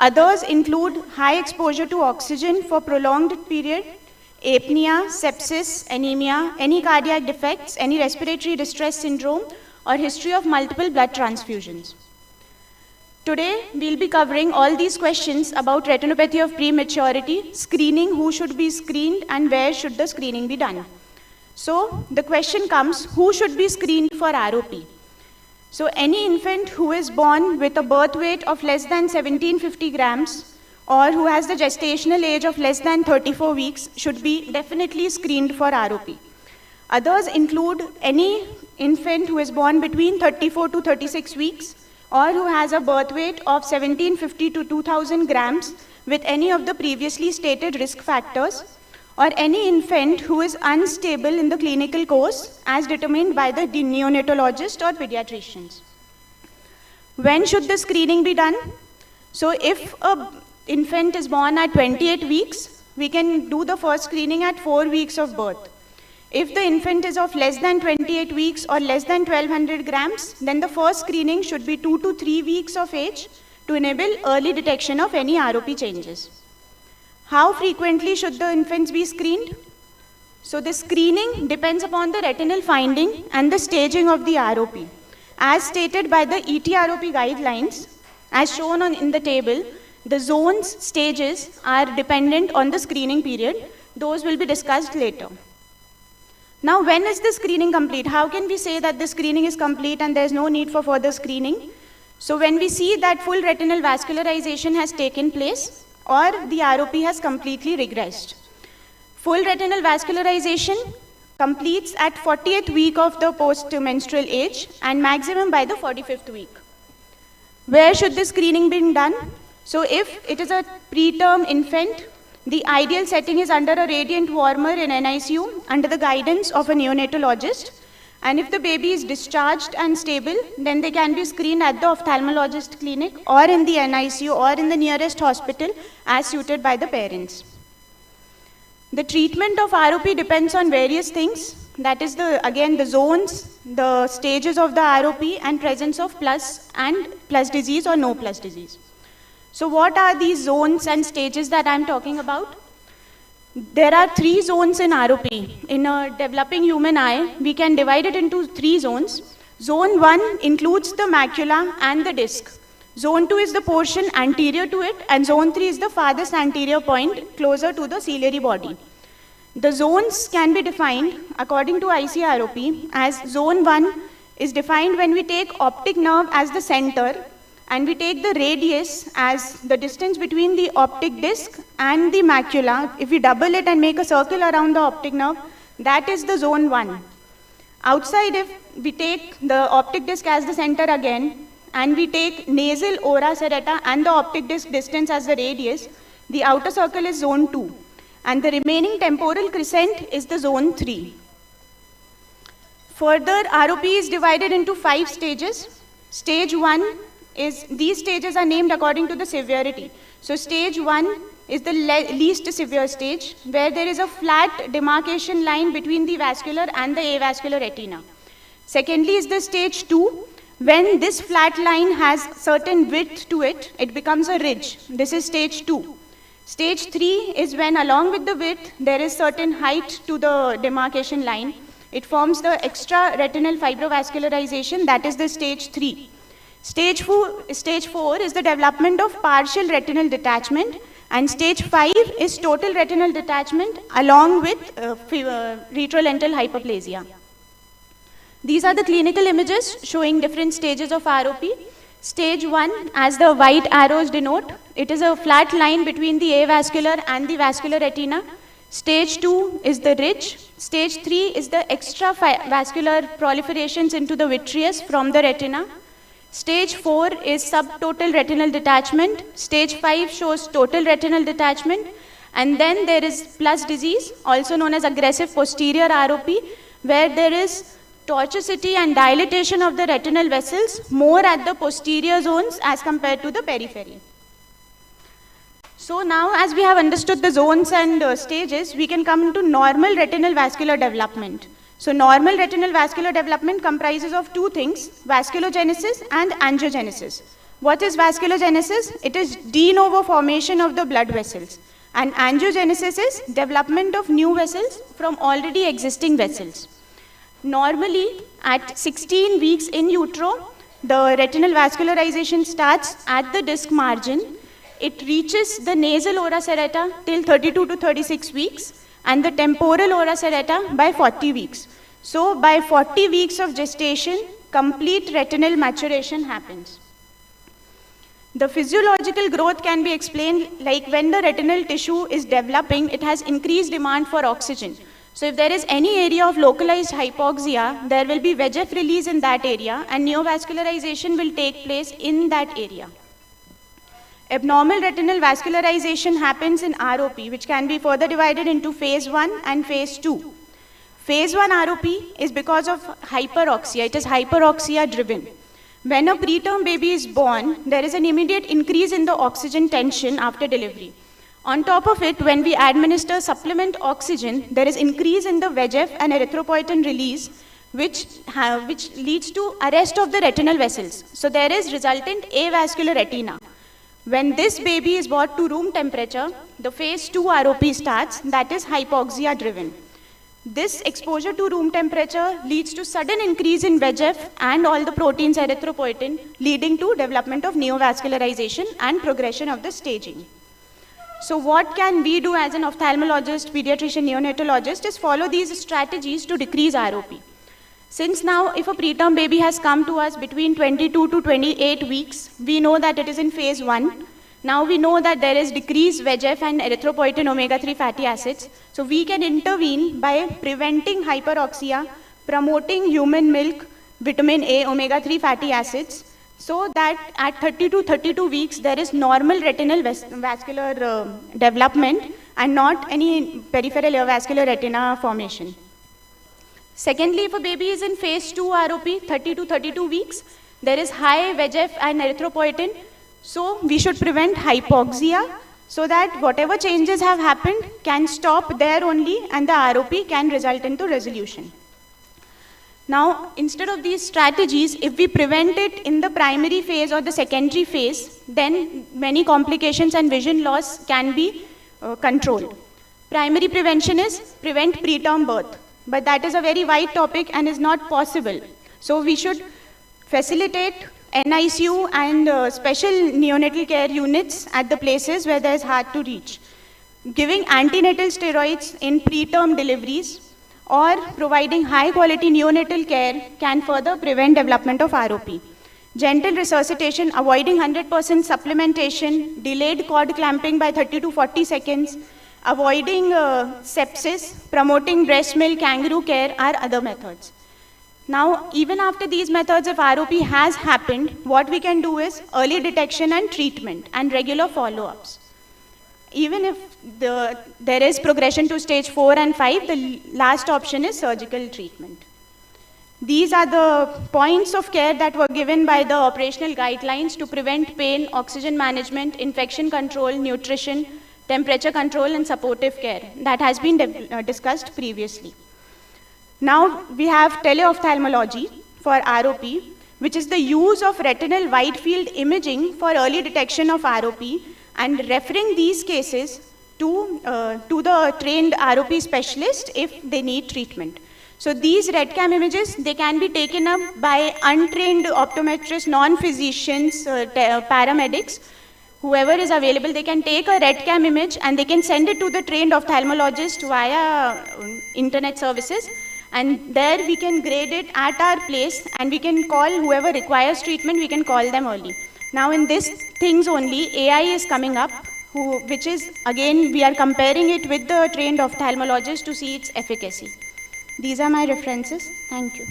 S12: Others include high exposure to oxygen for prolonged period, apnea, sepsis, anemia, any cardiac defects, any respiratory distress syndrome, or history of multiple blood transfusions. Today, we'll be covering all these questions about retinopathy of prematurity, screening, who should be screened, and where should the screening be done. So, the question comes, who should be screened for ROP? So, any infant who is born with a birth weight of less than 1750 grams or who has the gestational age of less than 34 weeks should be definitely screened for ROP. Others include any infant who is born between 34 to 36 weeks, or who has a birth weight of 1750 to 2000 grams with any of the previously stated risk factors, or any infant who is unstable in the clinical course as determined by the neonatologist or pediatricians. When should the screening be done? So if an infant is born at 28 weeks, we can do the first screening at 4 weeks of birth. If the infant is of less than 28 weeks or less than 1200 grams, then the first screening should be 2 to 3 weeks of age to enable early detection of any ROP changes. How frequently should the infants be screened? So the screening depends upon the retinal finding and the staging of the ROP. As stated by the ETROP guidelines, as shown in the table, the zones stages are dependent on the screening period. Those will be discussed later. Now, when is the screening complete? How can we say that the screening is complete and there's no need for further screening? So when we see that full retinal vascularization has taken place or the ROP has completely regressed. Full retinal vascularization completes at 40th week of the post-menstrual age and maximum by the 45th week. Where should the screening be done? So if it is a preterm infant, the ideal setting is under a radiant warmer in NICU under the guidance of a neonatologist. And if the baby is discharged and stable, then they can be screened at the ophthalmologist clinic or in the NICU or in the nearest hospital as suited by the parents. The treatment of ROP depends on various things. That is again the zones, the stages of the ROP and presence of plus and plus disease or no plus disease. So what are these zones and stages that I'm talking about? There are 3 zones in ROP. In a developing human eye, we can divide it into 3 zones. Zone 1 includes the macula and the disc. Zone 2 is the portion anterior to it, and zone 3 is the farthest anterior point closer to the ciliary body. The zones can be defined according to ICROP as zone 1 is defined when we take optic nerve as the center and we take the radius as the distance between the optic disc and the macula. If we double it and make a circle around the optic nerve, that is the zone 1. Outside, if we take the optic disc as the center again, and we take nasal ora serrata and the optic disc distance as the radius, the outer circle is zone 2. And the remaining temporal crescent is the zone 3. Further, ROP is divided into 5 stages. Stage 1 is, these stages are named according to the severity. So stage 1 is the least severe stage, where there is a flat demarcation line between the vascular and the avascular retina. Secondly is the stage 2. When this flat line has certain width to it, it becomes a ridge. This is stage 2. Stage 3 is when along with the width, there is certain height to the demarcation line. It forms the extra retinal fibrovascularization, that is the stage 3. Stage 4 is the development of partial retinal detachment, and stage 5 is total retinal detachment along with retrolental hyperplasia. These are the clinical images showing different stages of ROP. Stage 1, as the white arrows denote, it is a flat line between the avascular and the vascular retina. Stage 2 is the ridge. Stage 3 is the extra vascular proliferations into the vitreous from the retina. Stage 4 is subtotal retinal detachment. Stage 5 shows total retinal detachment. And then there is plus disease, also known as aggressive posterior ROP, where there is tortuosity and dilatation of the retinal vessels more at the posterior zones as compared to the periphery. So now, as we have understood the zones and stages, we can come to normal retinal vascular development. So normal retinal vascular development comprises of 2 things, vasculogenesis and angiogenesis. What is vasculogenesis? It is de novo formation of the blood vessels. And angiogenesis is development of new vessels from already existing vessels. Normally, at 16 weeks in utero, the retinal vascularization starts at the disc margin. It reaches the nasal ora serrata till 32 to 36 weeks and the temporal ora serrata by 40 weeks. So, by 40 weeks of gestation, complete retinal maturation happens. The physiological growth can be explained like when the retinal tissue is developing, it has increased demand for oxygen. So if there is any area of localized hypoxia, there will be VEGF release in that area and neovascularization will take place in that area. Abnormal retinal vascularization happens in ROP, which can be further divided into phase 1 and phase 2. Phase 1 ROP is because of hyperoxia. It is hyperoxia driven. When a preterm baby is born, there is an immediate increase in the oxygen tension after delivery. On top of it, when we administer supplement oxygen, there is increase in the VEGF and erythropoietin release, which leads to arrest of the retinal vessels. So there is resultant avascular retina. When this baby is brought to room temperature, the phase 2 ROP starts, that is hypoxia driven. This exposure to room temperature leads to sudden increase in VEGF and all the proteins erythropoietin, leading to development of neovascularization and progression of the staging. So what can we do as an ophthalmologist, pediatrician, neonatologist is follow these strategies to decrease ROP. Since now if a preterm baby has come to us between 22 to 28 weeks, we know that it is in phase 1. Now we know that there is decreased VEGF and erythropoietin omega-3 fatty acids. So we can intervene by preventing hyperoxia, promoting human milk, vitamin A, omega-3 fatty acids, so that at 30 to 32 weeks, there is normal retinal vascular development and not any peripheral avascular retina formation. Secondly, if a baby is in phase 2 ROP, 30 to 32 weeks, there is high VEGF and erythropoietin. So we should prevent hypoxia so that whatever changes have happened can stop there only and the ROP can result into resolution. Now, instead of these strategies, if we prevent it in the primary phase or the secondary phase, then many complications and vision loss can be controlled. Primary prevention is prevent preterm birth, but that is a very wide topic and is not possible. So we should facilitate NICU and special neonatal care units at the places where there is hard to reach. Giving antenatal steroids in preterm deliveries or providing high quality neonatal care can further prevent development of ROP. Gentle resuscitation, avoiding 100% supplementation, delayed cord clamping by 30 to 40 seconds, avoiding sepsis, promoting breast milk kangaroo care are other methods. Now, even after these methods, if ROP has happened, what we can do is early detection and treatment and regular follow-ups. Even if there is progression to stage 4 and 5, the last option is surgical treatment. These are the points of care that were given by the operational guidelines to prevent pain, oxygen management, infection control, nutrition, temperature control, and supportive care that has been discussed previously. Now we have teleophthalmology for ROP, which is the use of retinal wide field imaging for early detection of ROP and referring these cases to the trained ROP specialist if they need treatment. So these RETCAM images, they can be taken up by untrained optometrists, non-physicians, paramedics, whoever is available. They can take a RETCAM image and they can send it to the trained ophthalmologist via internet services, and there we can grade it at our place and we can call whoever requires treatment, we can call them early. Now in these things only, AI is coming up, which is again, we are comparing it with the trained ophthalmologist to see its efficacy. These are my references. Thank you.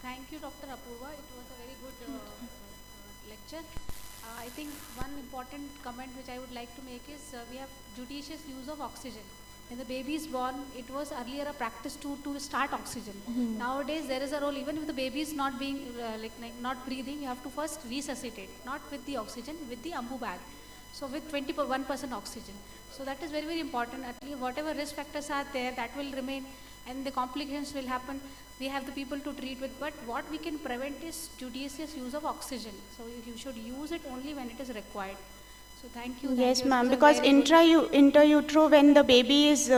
S5: Thank you, Dr. Apurva. It was a very good lecture. I think one important comment which I would like to make is we have judicious use of oxygen. When the baby is born, it was earlier a practice to start oxygen. Nowadays, there is a role, even if the baby is not being not breathing, you have to first resuscitate, not with the oxygen, with the AMBU bag. So with 21% oxygen. So that is very, very important. At least whatever risk factors are there, that will remain, and the complications will happen. We have the people to treat with, but what we can prevent is judicious use of oxygen. So you should use it only when it is required. So thank you.
S12: Yes, ma'am, because intra-utero, when the baby is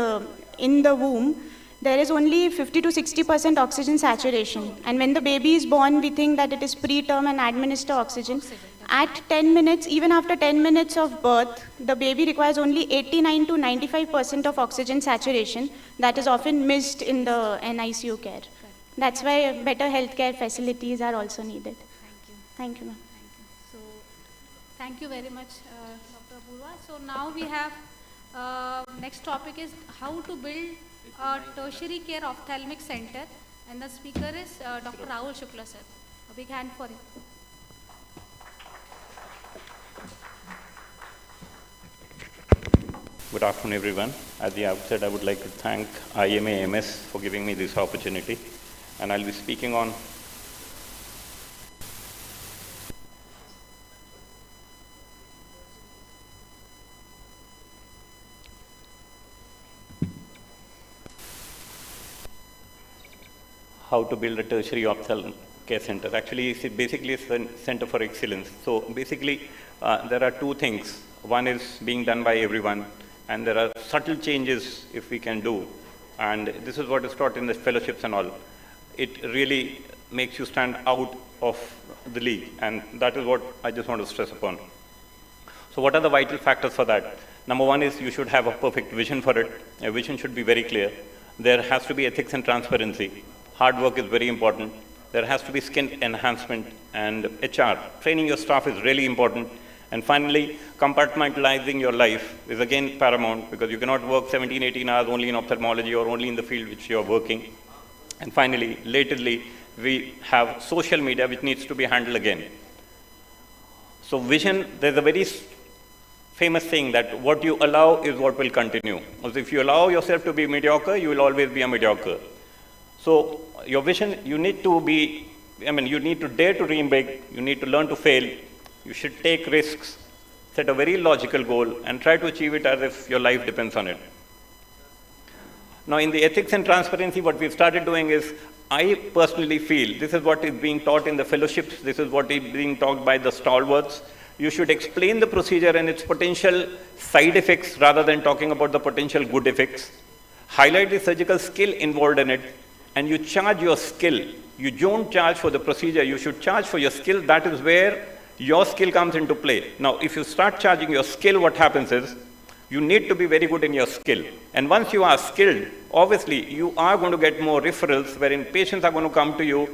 S12: in the womb, there is only 50 to 60% oxygen saturation. And when the baby is born, we think that it is preterm and administer oxygen. At 10 minutes, even after 10 minutes of birth, the baby requires only 89 to 95% of oxygen saturation. That is often missed in the NICU care. That's why better healthcare facilities are also needed. Thank you, ma'am.
S5: So thank you very much, Dr. Apurva. So now we have, next topic is how to build a tertiary care ophthalmic center. And the speaker is Dr. Rahul Shukla, sir. A big hand for him.
S4: Good afternoon, everyone. At the outset, I would like to thank IMA AMS for giving me this opportunity. And I'll be speaking on how to build a tertiary ophthalmic care center. Actually, it's basically a center for excellence. So basically, there are two things. One is being done by everyone, and there are subtle changes if we can do. And this is what is taught in the fellowships and all. It really makes you stand out of the league, and that is what I just want to stress upon. So what are the vital factors for that? Number one is you should have a perfect vision for it. A vision should be very clear. There has to be ethics and transparency. Hard work is very important. There has to be skill enhancement and HR. Training your staff is really important. And finally, compartmentalizing your life is again paramount, because you cannot work 17, 18 hours only in ophthalmology or only in the field which you are working. And finally, latterly, we have social media which needs to be handled again. So vision, there's a very famous saying that what you allow is what will continue. So if you allow yourself to be mediocre, you will always be a mediocre. So your vision, you need to be, you need to dare to dream big, you need to learn to fail, you should take risks, set a very logical goal, and try to achieve it as if your life depends on it. Now, in the ethics and transparency, what we've started doing is, I personally feel, this is what is being taught in the fellowships, this is what is being taught by the stalwarts. You should explain the procedure and its potential side effects rather than talking about the potential good effects. Highlight the surgical skill involved in it, and you charge your skill. You don't charge for the procedure, you should charge for your skill. That is where your skill comes into play. Now, if you start charging your skill, what happens is, you need to be very good in your skill. And once you are skilled, obviously, you are going to get more referrals wherein patients are going to come to you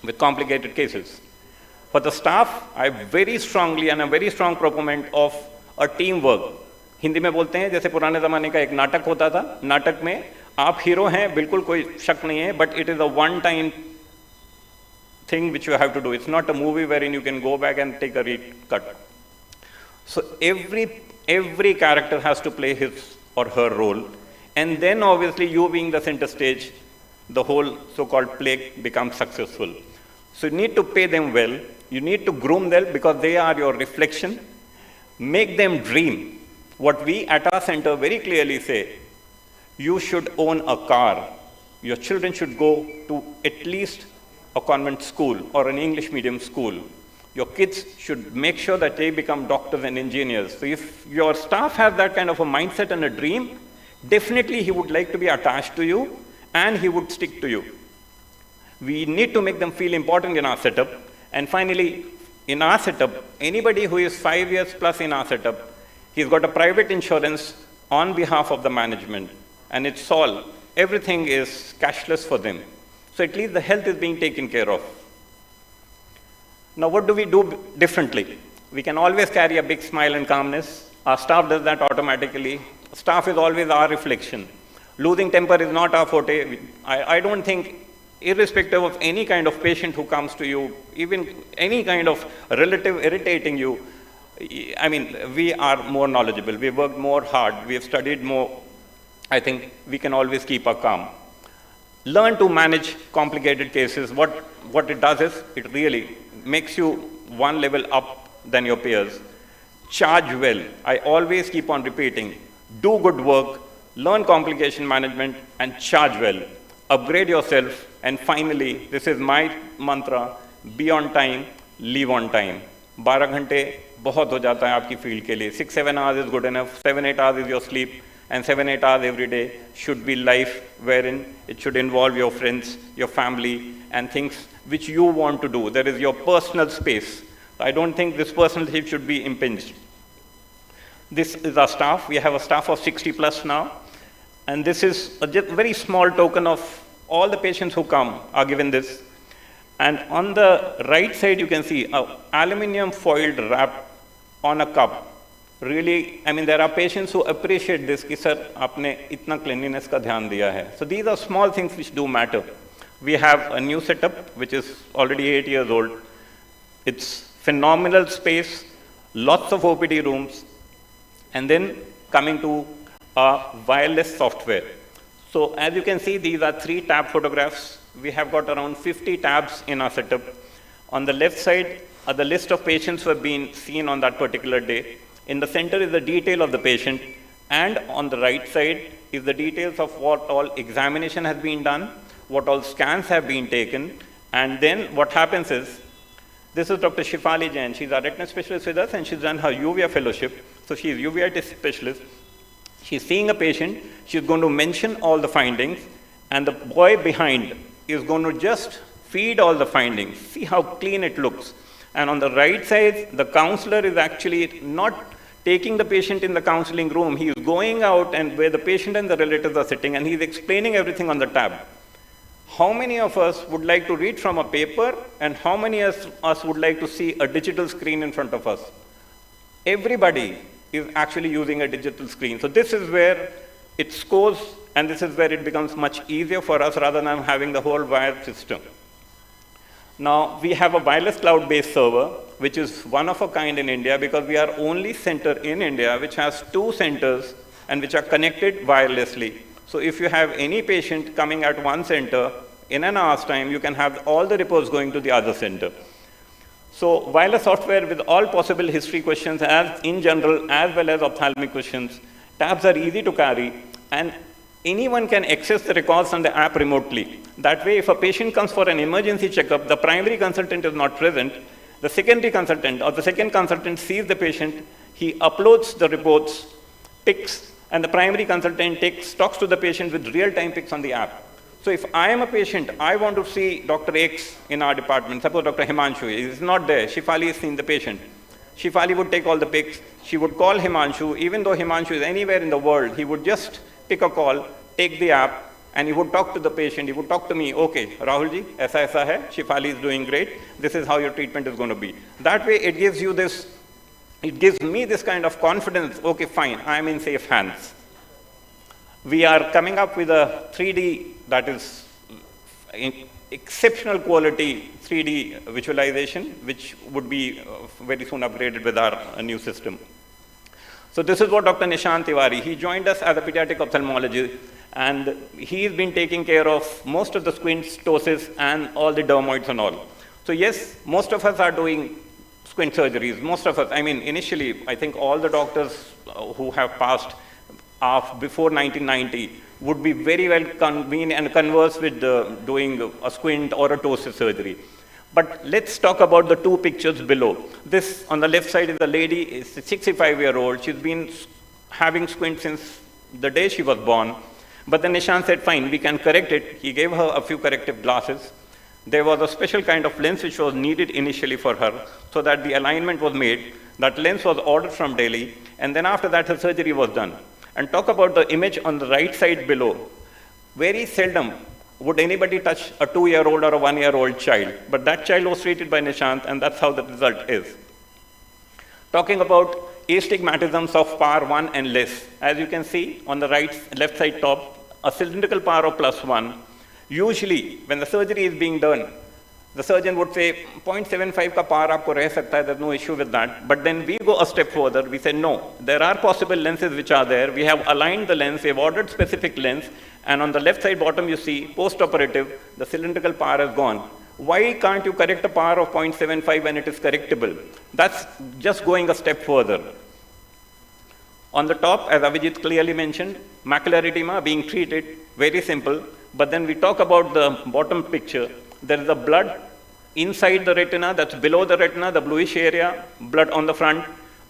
S4: with complicated cases. For the staff, I very strongly and a very strong proponent of a teamwork. Hindi में बोलते हैं जैसे पुराने ज़माने का एक नाटक होता था, नाटक में आप हीरो हैं, बिल्कुल कोई शक नहीं है, but it is a one-time thing which you have to do. It's not a movie wherein you can go back and take a recut. So every character has to play his
S9: or her role. And then obviously you being the center stage, the whole so-called play becomes successful. So you need to pay them well. You need to groom them because they are your reflection. Make them dream. What we at our center very clearly say, you should own a car. Your children should go to at least a convent school or an English medium school. Your kids should make sure that they become doctors and engineers. So if your staff has that kind of a mindset and a dream, definitely he would like to be attached to you and he would stick to you. We need to make them feel important in our setup. And finally, in our setup, anybody who is 5 years plus in our setup, he's got a private insurance on behalf of the management. And it's all, everything is cashless for them. So at least the health is being taken care of. Now what do we do differently? We can always carry a big smile and calmness. Our staff does that automatically. Staff is always our reflection. Losing temper is not our forte. I don't think, irrespective of any kind of patient who comes to you, even any kind of relative irritating you, I mean, we are more knowledgeable. We worked more hard. We have studied more. I think we can always keep our calm. Learn to manage complicated cases. What it does is, it really makes you one level up than your peers. Charge well. I always keep on repeating. Do good work, learn complication management, and charge well. Upgrade yourself, and finally, this is my mantra, be on time, leave on time. 12 घंटे बहुत हो जाता है आपकी field के लिए. 6-7 hours is good enough. 7-8 hours is your sleep. And 7-8 hours every day should be life wherein it should involve your friends, your family, and things which you want to do. There is your personal space. I don't think this personal space should be impinged. This is our staff. We have a staff of 60 plus now. And this is a very small token of all the patients who come are given this. And on the right side, you can see an aluminum foiled wrap on a cup. Really, I mean, there are patients who appreciate this, कि sir, आपने इतना cleanliness का ध्यान दिया है. So these are small things which do matter. We have a new setup, which is already 8 years old. It's phenomenal space, lots of OPD rooms, and then coming to wireless software. So as you can see, these are 3 tab photographs. We have got around 50 tabs in our setup. On the left side are the list of patients who have been seen on that particular day. In the center is the detail of the patient, and on the right side is the details of what all examination has been done, what all scans have been taken, and then what happens is, this is Dr. Shifali Jain. She's a retina specialist with us, and she's done her uvea fellowship. So she's uveitis specialist. She's seeing a patient. She's going to mention all the findings, and the boy behind is going to just feed all the findings. See how clean it looks. And on the right side, the counselor is actually not taking the patient in the counseling room. He is going out and where the patient and the relatives are sitting, and he's explaining everything on the tab. How many of us would like to read from a paper, and how many of us would like to see a digital screen in front of us? Everybody is actually using a digital screen. So this is where it scores, and this is where it becomes much easier for us rather than having the whole wired system. Now, we have a wireless cloud-based server, which is one of a kind in India, because we are only center in India which has 2 centers and which are connected wirelessly. So if you have any patient coming at one center, in an hour's time, you can have all the reports going to the other center. So wireless software with all possible history questions as in general, as well as ophthalmic questions. Tabs are easy to carry, and anyone can access the records on the app remotely. That way, if a patient comes for an emergency checkup, the primary consultant is not present, the secondary consultant or the second consultant sees the patient, he uploads the reports, pics, and the primary consultant talks to the patient with real-time pics on the app. So if I am a patient, I want to see Dr. X in our department, suppose Dr. Himanshu is not there, Shifali has seen the patient. Shifali would take all the pics, she would call Himanshu, even though Himanshu is anywhere in the world, he would just pick a call, take the app, and he would talk to the patient, he would talk to me, okay, Rahul ji, aisa hai, Shifali is doing great, this is how your treatment is going to be. That way it gives you this, it gives me this kind of confidence, okay, fine, I am in safe hands. We are coming up with a 3D, that is exceptional quality 3D visualization, which would be very soon upgraded with our new system. So this is what Dr. Nishant Tiwari, he joined us as a pediatric ophthalmologist, and he's been taking care of most of the squint ptosis and all the dermoids and all. So yes, most of us are doing squint surgeries. Most of us, I mean, initially, I think all the doctors who have passed before 1990 would be very well convened and converse with doing a squint or a ptosis surgery. But let's talk about the two pictures below. This on the left side is a lady, is a 65-year-old. She's been having squint since the day she was born. But then Nishant said, fine, we can correct it. He gave her a few corrective glasses. There was a special kind of lens which was needed initially for her, so that the alignment was made. That lens was ordered from Delhi, and then after that her surgery was done. And talk about the image on the right side below. Very seldom would anybody touch a 2-year-old or a 1-year-old child, but that child was treated by Nishant, and that's how the result is. Talking about astigmatisms of power 1 and less, as you can see on the left side top, a cylindrical power of +1. Usually, when the surgery is being done, the surgeon would say 0.75 ka power aapko reh sakta hai, there's no issue with that. But then we go a step further, we say no, there are possible lenses which are there. We have aligned the lens, we have ordered specific lens, and on the left side bottom you see post-operative, the cylindrical power is gone. Why can't you correct a power of 0.75 when it is correctable? That's just going a step further. On the top, as Avijit clearly mentioned, macular edema being treated, very simple. But then we talk about the bottom picture. There is a blood inside the retina, that's below the retina, the bluish area, blood on the front,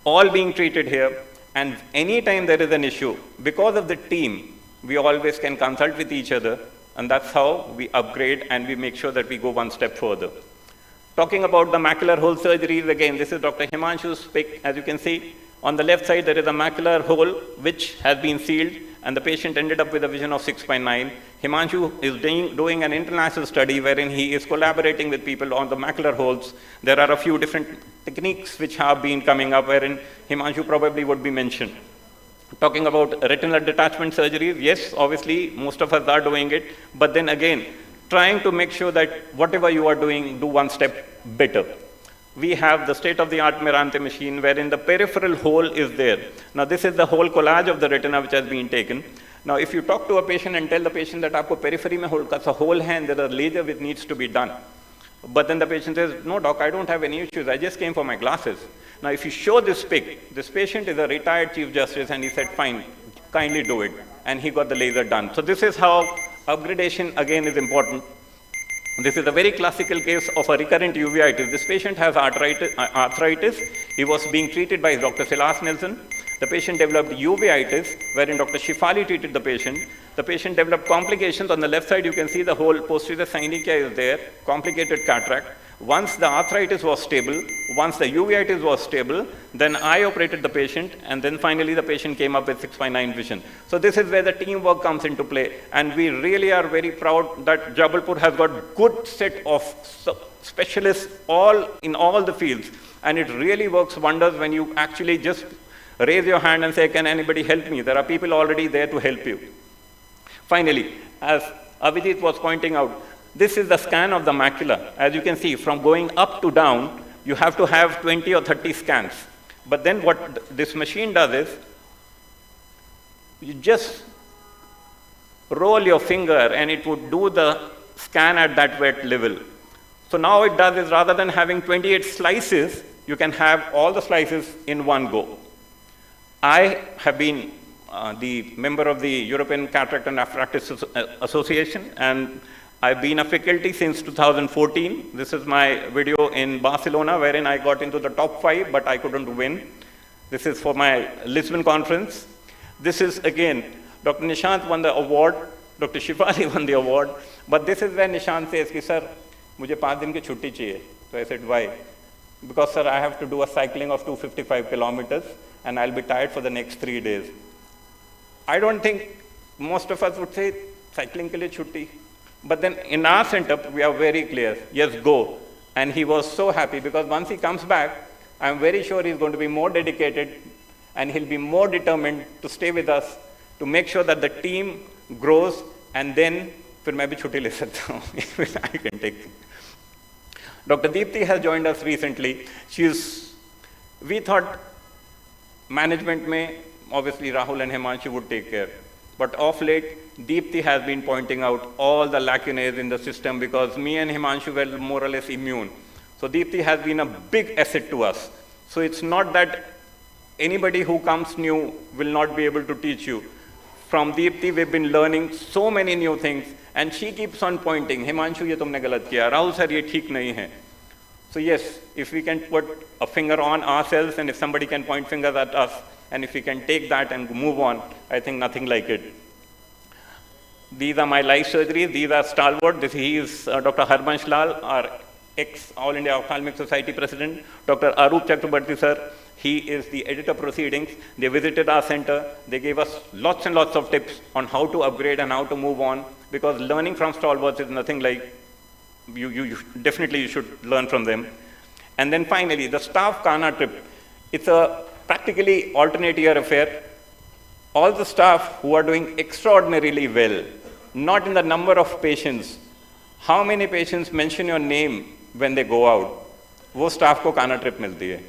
S9: all being treated here. And anytime there is an issue, because of the team, we always can consult with each other, and that's how we upgrade and we make sure that we go one step further. Talking about the macular hole surgeries, again, this is Dr. Himanshu's pic. As you can see, on the left side, there is a macular hole which has been sealed, and the patient ended up with a vision of 6.9. Himanshu is doing an international study wherein he is collaborating with people on the macular holes. There are a few different techniques which have been coming up wherein Himanshu probably would be mentioned. Talking about retinal detachment surgeries, yes, obviously, most of us are doing it, but then again, trying to make sure that whatever you are doing, do one step better. We have the state-of-the-art Mirante machine wherein the peripheral hole is there. Now, this is the whole collage of the retina which has been taken. Now, if you talk to a patient and tell the patient that aapko periphery mein hole hai and there are laser which needs to be done, but then the patient says, no doc, I don't have any issues, I just came for my glasses. Now, if you show this pic, this patient is a retired Chief Justice and he said, fine, kindly do it. And he got the laser done. So this is how upgradation again is important. This is a very classical case of a recurrent uveitis. This patient has arthritis. He was being treated by Dr. Silas Nelson. The patient developed uveitis, wherein Dr. Shifali treated the patient. The patient developed complications. On the left side, you can see the whole posterior synechiae is there, complicated cataract. Once the arthritis was stable, once the uveitis was stable, then I operated the patient, and then finally the patient came up with 6.9 vision. So this is where the teamwork comes into play, and we really are very proud that Jabalpur has got good set of specialists in all the fields, and it really works wonders when you actually just raise your hand and say, can anybody help me? There are people already there to help you. Finally, as Avijit was pointing out, this is the scan of the macula. As you can see, from going up to down, you have to have 20 or 30 scans. But then what this machine does is, you just roll your finger and it would do the scan at that wet level. So now it does is, rather than having 28 slices, you can have all the slices in one go. I have been the member of the European Cataract and Refractive Association, and I've been a faculty since 2014. This is my video in Barcelona, wherein I got into the top 5, but I couldn't win. This is for my Lisbon conference. This is, again, Dr. Nishant won the award, Dr. Shifali won the award, but this is where Nishant says, sir, mujhe 5 din ki chutti chahiye. So I said, why? Because, sir, I have to do a cycling of 255 kilometers, and I'll be tired for the next 3 days. I don't think most of us would say, cycling ke liye chutti. But then in our setup, we are very clear, yes, go. And he was so happy because once he comes back, I'm very sure he's going to be more dedicated and he'll be more determined to stay with us, to make sure that the team grows, and then फिर मैं भी छुट्टी ले सकता हूँ. I can take. Dr. Deepti has joined us recently. We thought management mein, obviously Rahul and Himanshu would take care. But of late, Deepti has been pointing out all the lacunae in the system because me and Himanshu were more or less immune. So Deepti has been a big asset to us. So it's not that anybody who comes new will not be able to teach you. From Deepti, we've been learning so many new things, and she keeps on pointing, Himanshu, ye tumne galat kiya. Rahul sir, ye theek nahi hai. So yes, if we can put a finger on ourselves, and if somebody can point fingers at us, and if we can take that and move on, I think nothing like it. These are my life surgeries. These are stalwart. He is Dr. Harbansh Lal, our ex-All India Ophthalmic Society President. Dr. Arup Chakrabarti sir, he is the editor proceedings. They visited our center. They gave us lots and lots of tips on how to upgrade and how to move on, because learning from stalwarts is nothing like, you definitely should learn from them. And then finally, the staff Kana trip. It's a practically alternate year affair. All the staff who are doing extraordinarily well, not in the number of patients. How many patients mention your name when they go out? वो staff को Kana trip मिलती है.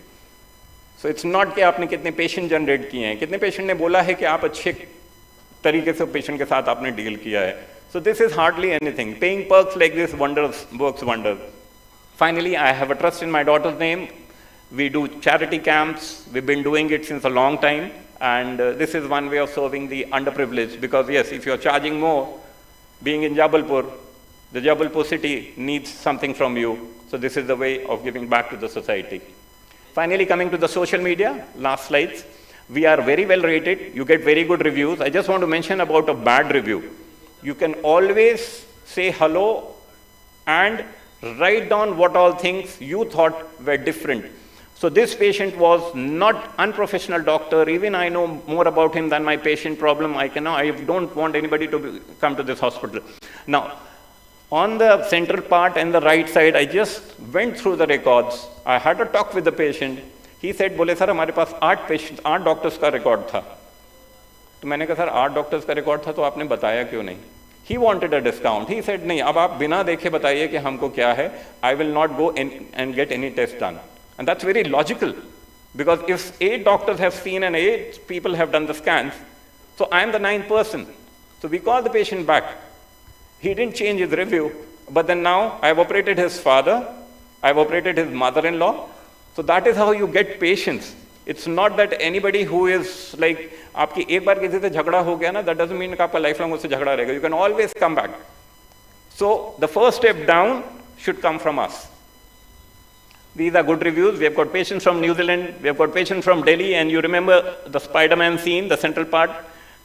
S9: So it's not कि आपने कितने patient generate किए हैं, कितने patient ने बोला है कि आप अच्छे तरीके से patient के साथ आपने deal किया है. So this is hardly anything. Paying perks like this works wonders. Finally, I have a trust in my daughter's name. We do charity camps. We've been doing it since a long time. And this is one way of serving the underprivileged. Because yes, if you're charging more, being in Jabalpur, the Jabalpur city needs something from you. So this is the way of giving back to the society. Finally, coming to the social media, last slides. We are very well rated. You get very good reviews. I just want to mention about a bad review. You can always say hello and write down what all things you thought were different. So this patient was not unprofessional doctor. Even I know more about him than my patient problem. I don't want anybody to come to this hospital. Now, on the central part and the right side, I just went through the records. I had a talk with the patient. He said, "Bole sir, हमारे पास 8 doctors का record था." तो मैंने कहा sir 8 doctors का record था तो आपने बताया क्यों नहीं? He wanted a discount. He said नहीं, अब आप बिना देखे बताइए कि हमको क्या है. I will not go and get any test done. And that's very logical, because if 8 doctors have seen and 8 people have done the scans, so I am the 9th person. So we called the patient back. He didn't change his review, but then now I've operated his father, I've operated his mother-in-law. So that is how you get patients. It's not that anybody who is like, आपकी एक बार किसी से झगड़ा हो गया ना, that doesn't mean कि आपका lifelong उससे झगड़ा रहेगा. You can always come back. So the first step down should come from us. These are good reviews. We have got patients from New Zealand, we have got patients from Delhi, and you remember the Spider-Man scene, the central part.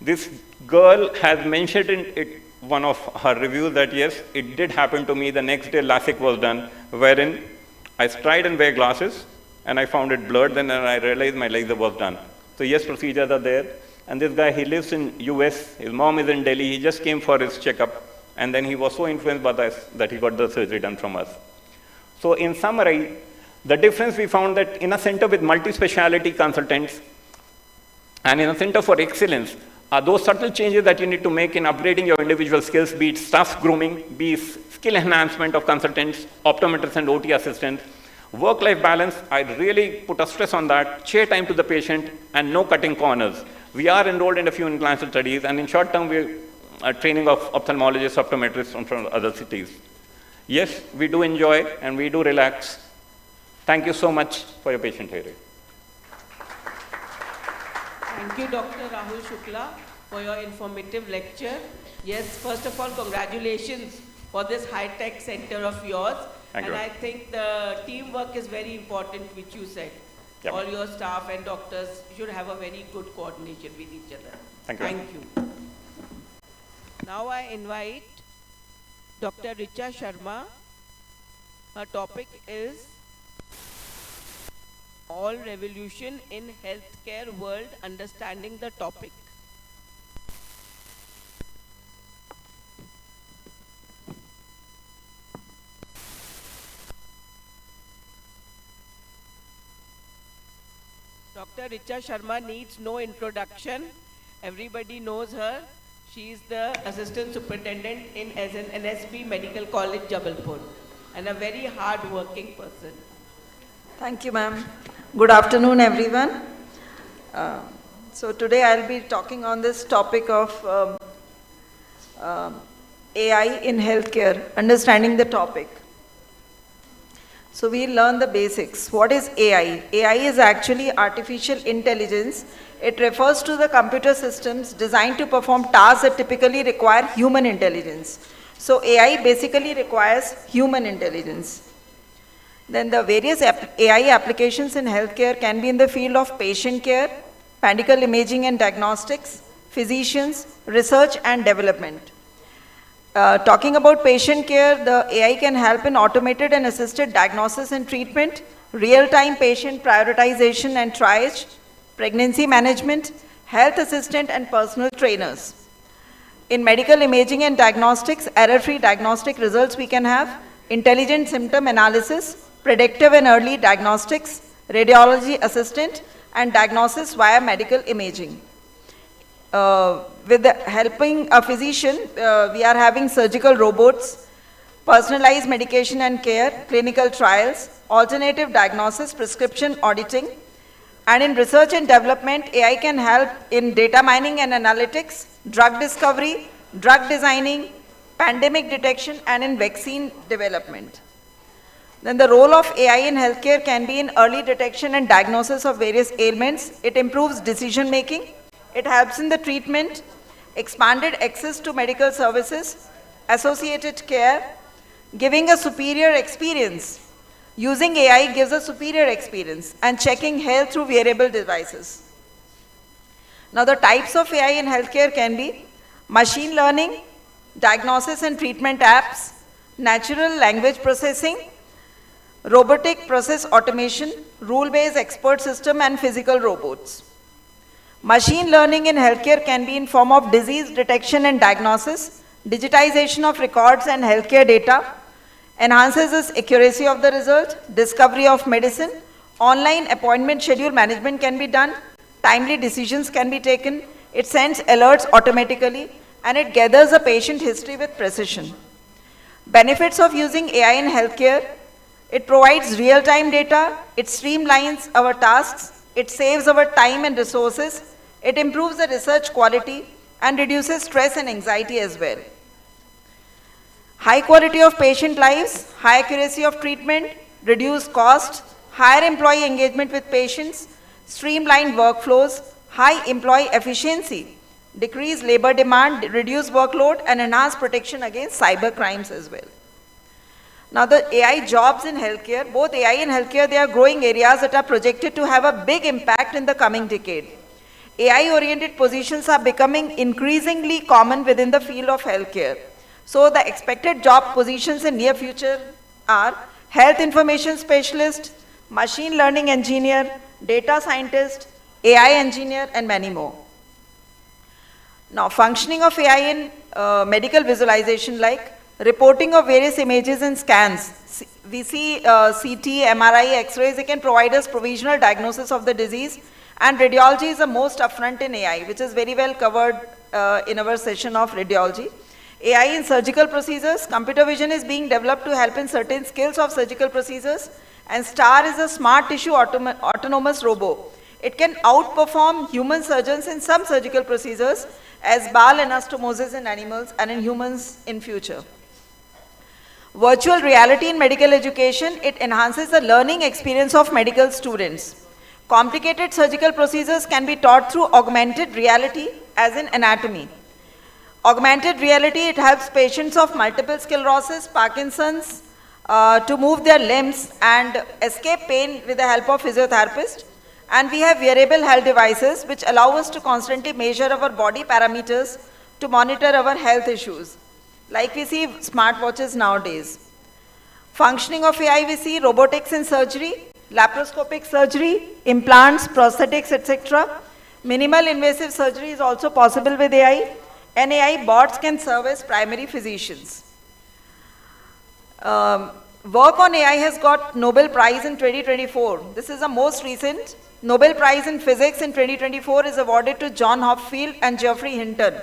S9: This girl has mentioned in one of her reviews that yes, it did happen to me. The next day LASIK was done, wherein I tried and wear glasses, and I found it blurred, then I realized my laser was done. So yes, procedures are there. And this guy, he lives in US, his mom is in Delhi, he just came for his checkup, and then he was so influenced by us that he got the surgery done from us. So in summary, the difference we found that in a center with multi-speciality consultants and in a center for excellence are those subtle changes that you need to make in upgrading your individual skills, be it staff grooming, be it skill enhancement of consultants, optometrists and OT assistants. Work-life balance, I really put a stress on that, share time to the patient, and no cutting corners. We are enrolled in a few international studies, and in short term, we are training of ophthalmologists, optometrists from other cities. Yes, we do enjoy and we do relax. Thank you so much for your patient hearing.
S13: Thank you, Dr. Rahul Shukla, for your informative lecture. Yes, first of all, congratulations for this high-tech center of yours.
S9: Thank you.
S13: I think the teamwork is very important, which you said.
S9: Yep.
S13: All your staff and doctors should have a very good coordination with each other.
S9: Thank you.
S13: Thank you. Now I invite Dr. Richa Sharma. Her topic is All Revolution in Healthcare World, Understanding the Topic. Dr. Richa Sharma needs no introduction. Everybody knows her. She is the Assistant Superintendent as an NSP Medical College, Jabalpur, and a very hard-working person.
S14: Thank you, ma'am. Good afternoon, everyone. So today I'll be talking on this topic of AI in healthcare, understanding the topic. So we'll learn the basics. What is AI? AI is actually artificial intelligence. It refers to the computer systems designed to perform tasks that typically require human intelligence. So AI basically requires human intelligence. Then the various AI applications in healthcare can be in the field of patient care, medical imaging and diagnostics, physicians, research and development. Talking about patient care, the AI can help in automated and assisted diagnosis and treatment, real-time patient prioritization and triage, pregnancy management, health assistant and personal trainers. In medical imaging and diagnostics, error-free diagnostic results we can have, intelligent symptom analysis, predictive and early diagnostics, radiology assistant, and diagnosis via medical imaging. With helping a physician, we are having surgical robots, personalized medication and care, clinical trials, alternative diagnosis, prescription auditing, and in research and development, AI can help in data mining and analytics, drug discovery, drug designing, pandemic detection, and in vaccine development. Then the role of AI in healthcare can be in early detection and diagnosis of various ailments. It improves decision making. It helps in the treatment, expanded access to medical services, associated care, giving a superior experience. Using AI gives a superior experience and checking health through wearable devices. Now the types of AI in healthcare can be machine learning, diagnosis and treatment apps, natural language processing, robotic process automation, rule-based expert system and physical robots. Machine learning in healthcare can be in form of disease detection and diagnosis, digitization of records and healthcare data, enhances the accuracy of the result, discovery of medicine, online appointment schedule management can be done, timely decisions can be taken, it sends alerts automatically, and it gathers a patient history with precision. Benefits of using AI in healthcare: it provides real-time data, it streamlines our tasks, it saves our time and resources, it improves the research quality and reduces stress and anxiety as well. High quality of patient lives, high accuracy of treatment, reduced cost, higher employee engagement with patients, streamlined workflows, high employee efficiency, decreased labor demand, reduced workload, and enhanced protection against cyber crimes as well. Now the AI jobs in healthcare, both AI and healthcare, they are growing areas that are projected to have a big impact in the coming decade. AI-oriented positions are becoming increasingly common within the field of healthcare. So the expected job positions in near future are health information specialist, machine learning engineer, data scientist, AI engineer, and many more. Now functioning of AI in medical visualization, like reporting of various images and scans. We see CT, MRI, X-rays, they can provide us provisional diagnosis of the disease, and radiology is the most upfront in AI, which is very well covered in our session of radiology. AI in surgical procedures, computer vision is being developed to help in certain skills of surgical procedures, and STAR is a smart tissue autonomous robot. It can outperform human surgeons in some surgical procedures as bowel anastomosis in animals and in humans in future. Virtual reality in medical education, it enhances the learning experience of medical students. Complicated surgical procedures can be taught through augmented reality as in anatomy. Augmented reality, it helps patients of multiple sclerosis, Parkinson's, to move their limbs and escape pain with the help of physiotherapist. And we have wearable health devices which allow us to constantly measure our body parameters to monitor our health issues. Like we see smartwatches nowadays. Functioning of AI, we see robotics in surgery, laparoscopic surgery, implants, prosthetics, etc. Minimal invasive surgery is also possible with AI. And AI bots can serve as primary physicians. Work on AI has got Nobel Prize in 2024. This is the most recent. Nobel Prize in Physics in 2024 is awarded to John Hopfield and Geoffrey Hinton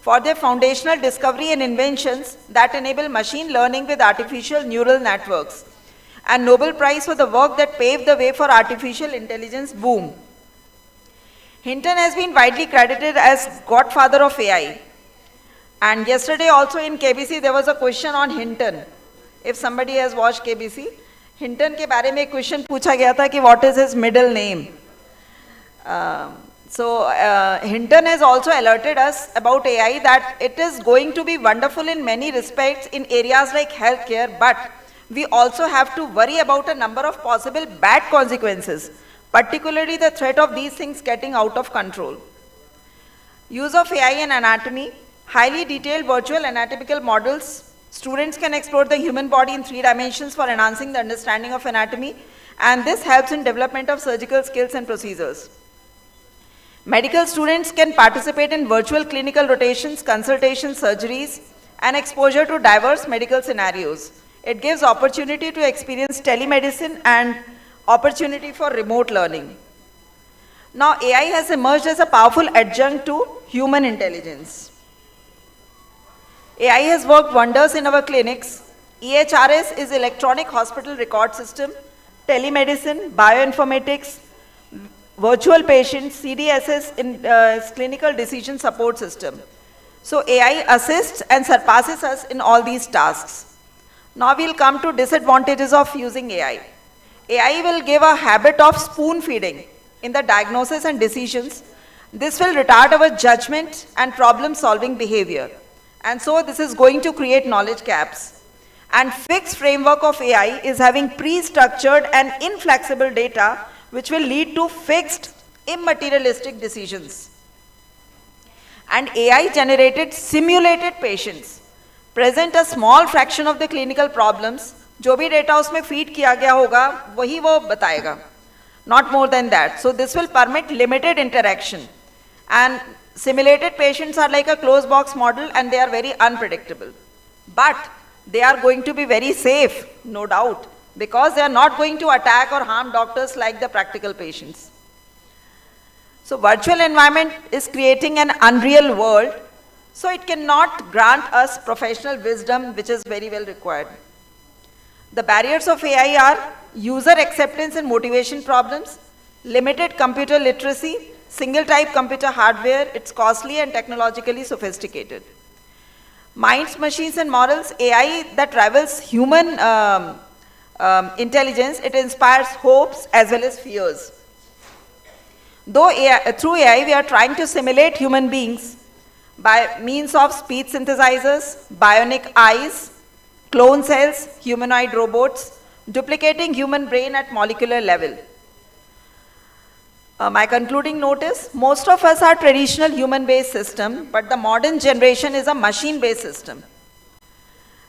S14: for their foundational discovery and inventions that enable machine learning with artificial neural networks, and Nobel Prize for the work that paved the way for artificial intelligence boom. Hinton has been widely credited as godfather of AI. And yesterday also in KBC there was a question on Hinton. If somebody has watched KBC, Hinton के बारे में question पूछा गया था कि what is his middle name. Hinton has also alerted us about AI that it is going to be wonderful in many respects in areas like healthcare, but we also have to worry about a number of possible bad consequences, particularly the threat of these things getting out of control. Use of AI in anatomy, highly detailed virtual anatomical models. Students can explore the human body in 3 dimensions for enhancing the understanding of anatomy, and this helps in development of surgical skills and procedures. Medical students can participate in virtual clinical rotations, consultations, surgeries, and exposure to diverse medical scenarios. It gives opportunity to experience telemedicine and opportunity for remote learning. Now, AI has emerged as a powerful adjunct to human intelligence. AI has worked wonders in our clinics. EHRS is electronic hospital record system, telemedicine, bioinformatics, virtual patients, CDSS in clinical decision support system. So AI assists and surpasses us in all these tasks. Now we'll come to disadvantages of using AI. AI will give a habit of spoon feeding in the diagnosis and decisions. This will retard our judgment and problem solving behavior. And so this is going to create knowledge gaps. And fixed framework of AI is having pre-structured and inflexible data which will lead to fixed, immaterialistic decisions. And AI-generated simulated patients present a small fraction of the clinical problems. जो भी data उसमें feed किया गया होगा, वही वो बताएगा. Not more than that. So this will permit limited interaction. And simulated patients are like a closed box model and they are very unpredictable. But they are going to be very safe, no doubt, because they are not going to attack or harm doctors like the practical patients. So virtual environment is creating an unreal world, so it cannot grant us professional wisdom which is very well required. The barriers of AI are user acceptance and motivation problems, limited computer literacy, single type computer hardware, it's costly and technologically sophisticated. Minds, machines and morals, AI that rivals human intelligence, it inspires hopes as well as fears. Though through AI we are trying to simulate human beings by means of speech synthesizers, bionic eyes, clone cells, humanoid robots, duplicating human brain at molecular level. My concluding note is, most of us are traditional human-based system, but the modern generation is a machine-based system.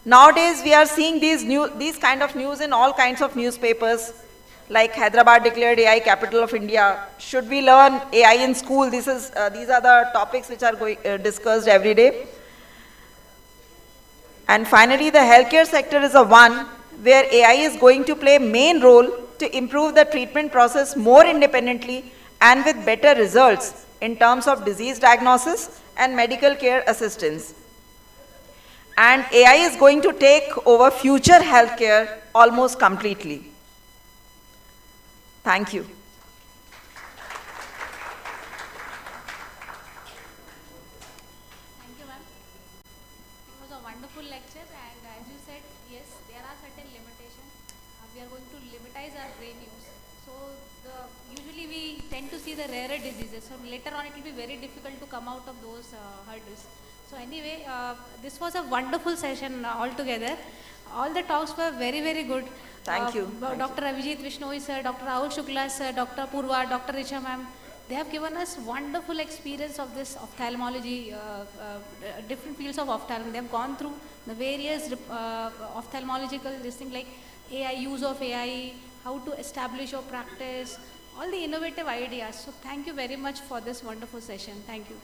S14: Nowadays, we are seeing these kind of news in all kinds of newspapers, like Hyderabad declared AI capital of India. Should we learn AI in school? These are the topics which are discussed every day. And finally, the healthcare sector is a one where AI is going to play a main role to improve the treatment process more independently and with better results in terms of disease diagnosis and medical care assistance. And AI is going to take over future healthcare almost completely. Thank you.
S6: Thank you, ma'am. It was a wonderful lecture, and as you said, yes, there are certain limitations. We are going to limitize our brain use. So usually we tend to see the rarer diseases. So later on, it will be very difficult to come out of those hurdles. So anyway, this was a wonderful session altogether. All the talks were very, very good.
S14: Thank you.
S6: Dr. Avijit Vishnoi sir, Dr. Rahul Shukla sir, Dr. Purva, Dr. Richa ma'am, they have given us wonderful experience of this ophthalmology, different fields of ophthalmology. They have gone through the various ophthalmological this thing like AI, use of AI, how to establish your practice, all the innovative ideas. So thank you very much for this wonderful session. Thank you.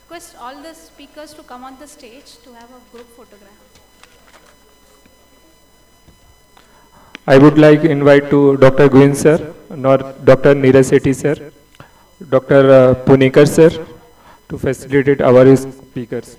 S6: Request all the speakers to come on the stage to have a group photograph.
S16: I would like to invite to Dr. Gwyn sir, nor Dr. Neeraj Sethi sir, Dr. Punikar sir to facilitate our speakers.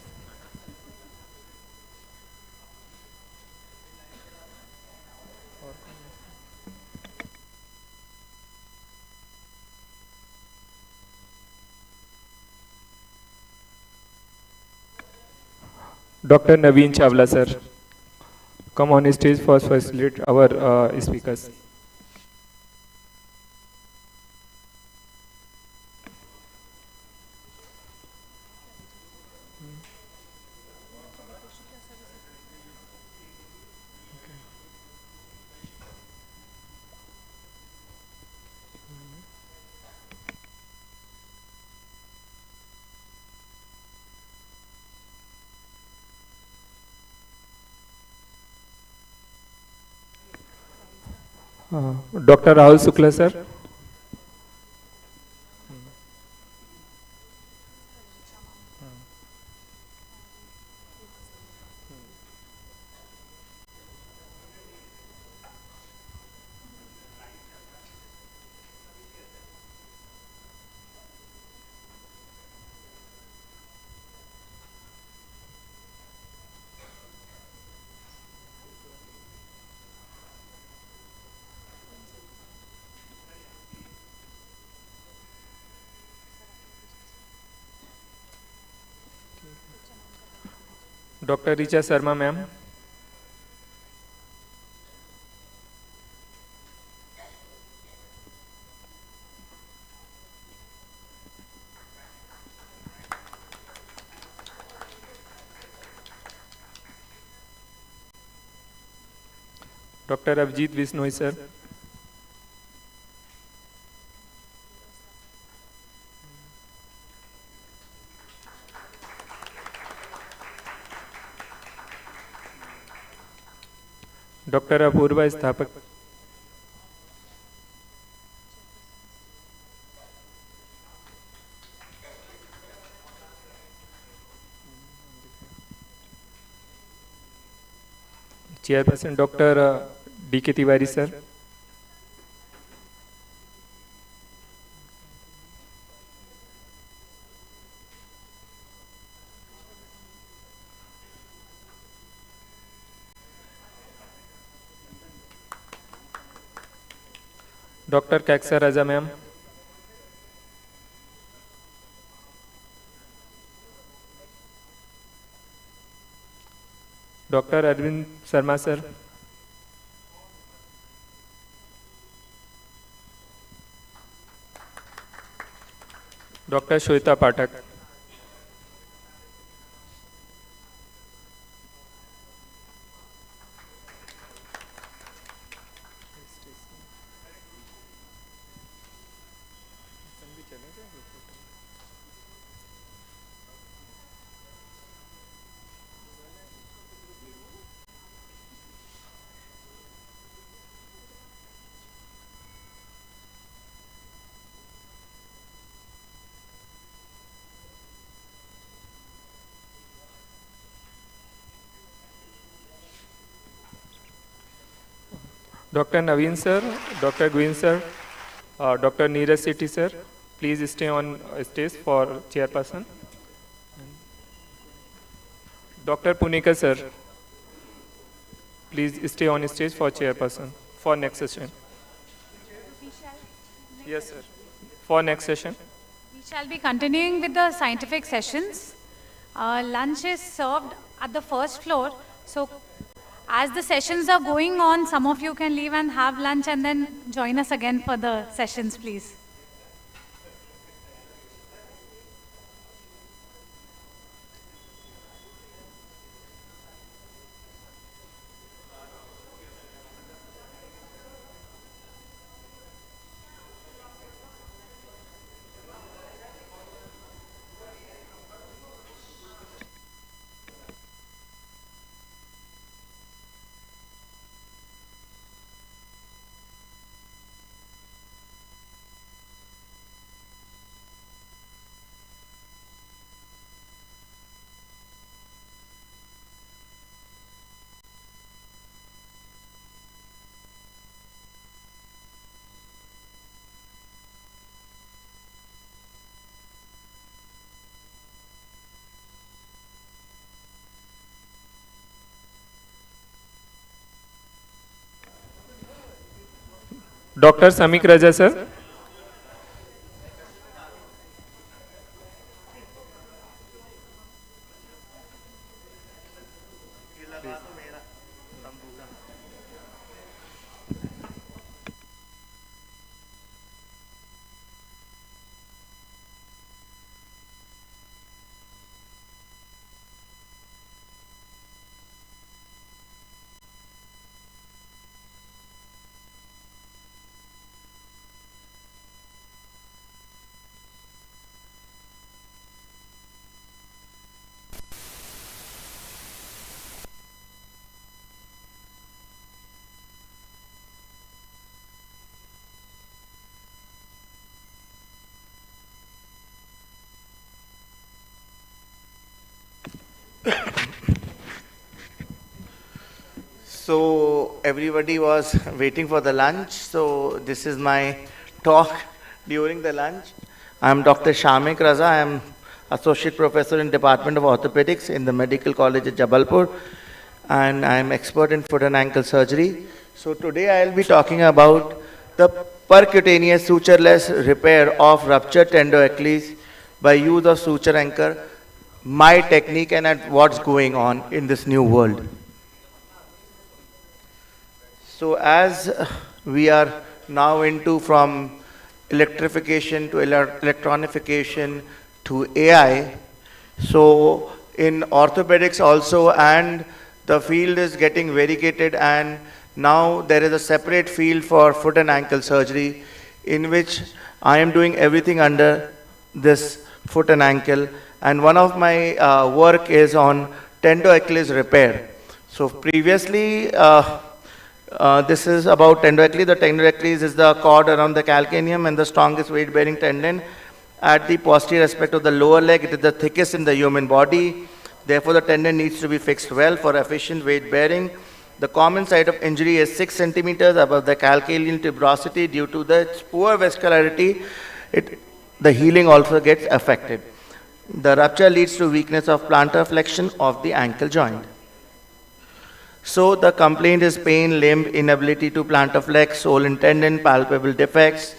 S16: Dr. Naveen Chawla, sir. Come on stage for facilitate our speakers. Dr. Rahul Shukla, sir. Dr. Richa Sharma, ma'am. Dr. Abhijit Visnoy, sir. Dr. Apurva Sthapak. Chairperson Dr. D.K. Tiwari, sir. Dr. Kaksa Raja, ma'am. Dr. Arvind Sharma, sir. Dr. Shweta Pathak. Dr. Naveen, sir. Dr. Gwyn, sir. Dr. Neeraj Sethi, sir. Please stay on stage for chairperson. Dr. Punika, sir. Please stay on stage for chairperson for next session. Yes, sir. For next session.
S1: We shall be continuing with the scientific sessions. Lunch is served at the first floor. So as the sessions are going on, some of you can leave and have lunch and then join us again for the sessions, please.
S16: Dr. Samik Raja, sir.
S8: So everybody was waiting for the lunch. So this is my talk during the lunch. I'm Dr. Shamik Raza. I'm Associate Professor in Department of Orthopedics in the Medical College at Jabalpur. And I'm expert in foot and ankle surgery. So today I'll be talking about the percutaneous sutureless repair of ruptured tender Achilles by use of suture anchor, my technique and at what's going on in this new world. So as we are now into from electrification to electronification to AI, so in orthopedics also, and the field is getting variegated, and now there is a separate field for foot and ankle surgery in which I am doing everything under this foot and ankle, and one of my work is on tender Achilles repair. So previously this is about tender Achilles. The tender Achilles is the cord around the calcaneum and the strongest weight bearing tendon at the posterior aspect of the lower leg. It is the thickest in the human body. Therefore the tendon needs to be fixed well for efficient weight bearing. The common site of injury is 6 centimeters above the calcaneal tuberosity. Due to the poor vascularity, the healing also gets affected. The rupture leads to weakness of plantar flexion of the ankle joint. So the complaint is pain, limb, inability to plantar flex, sole and tendon, palpable defects,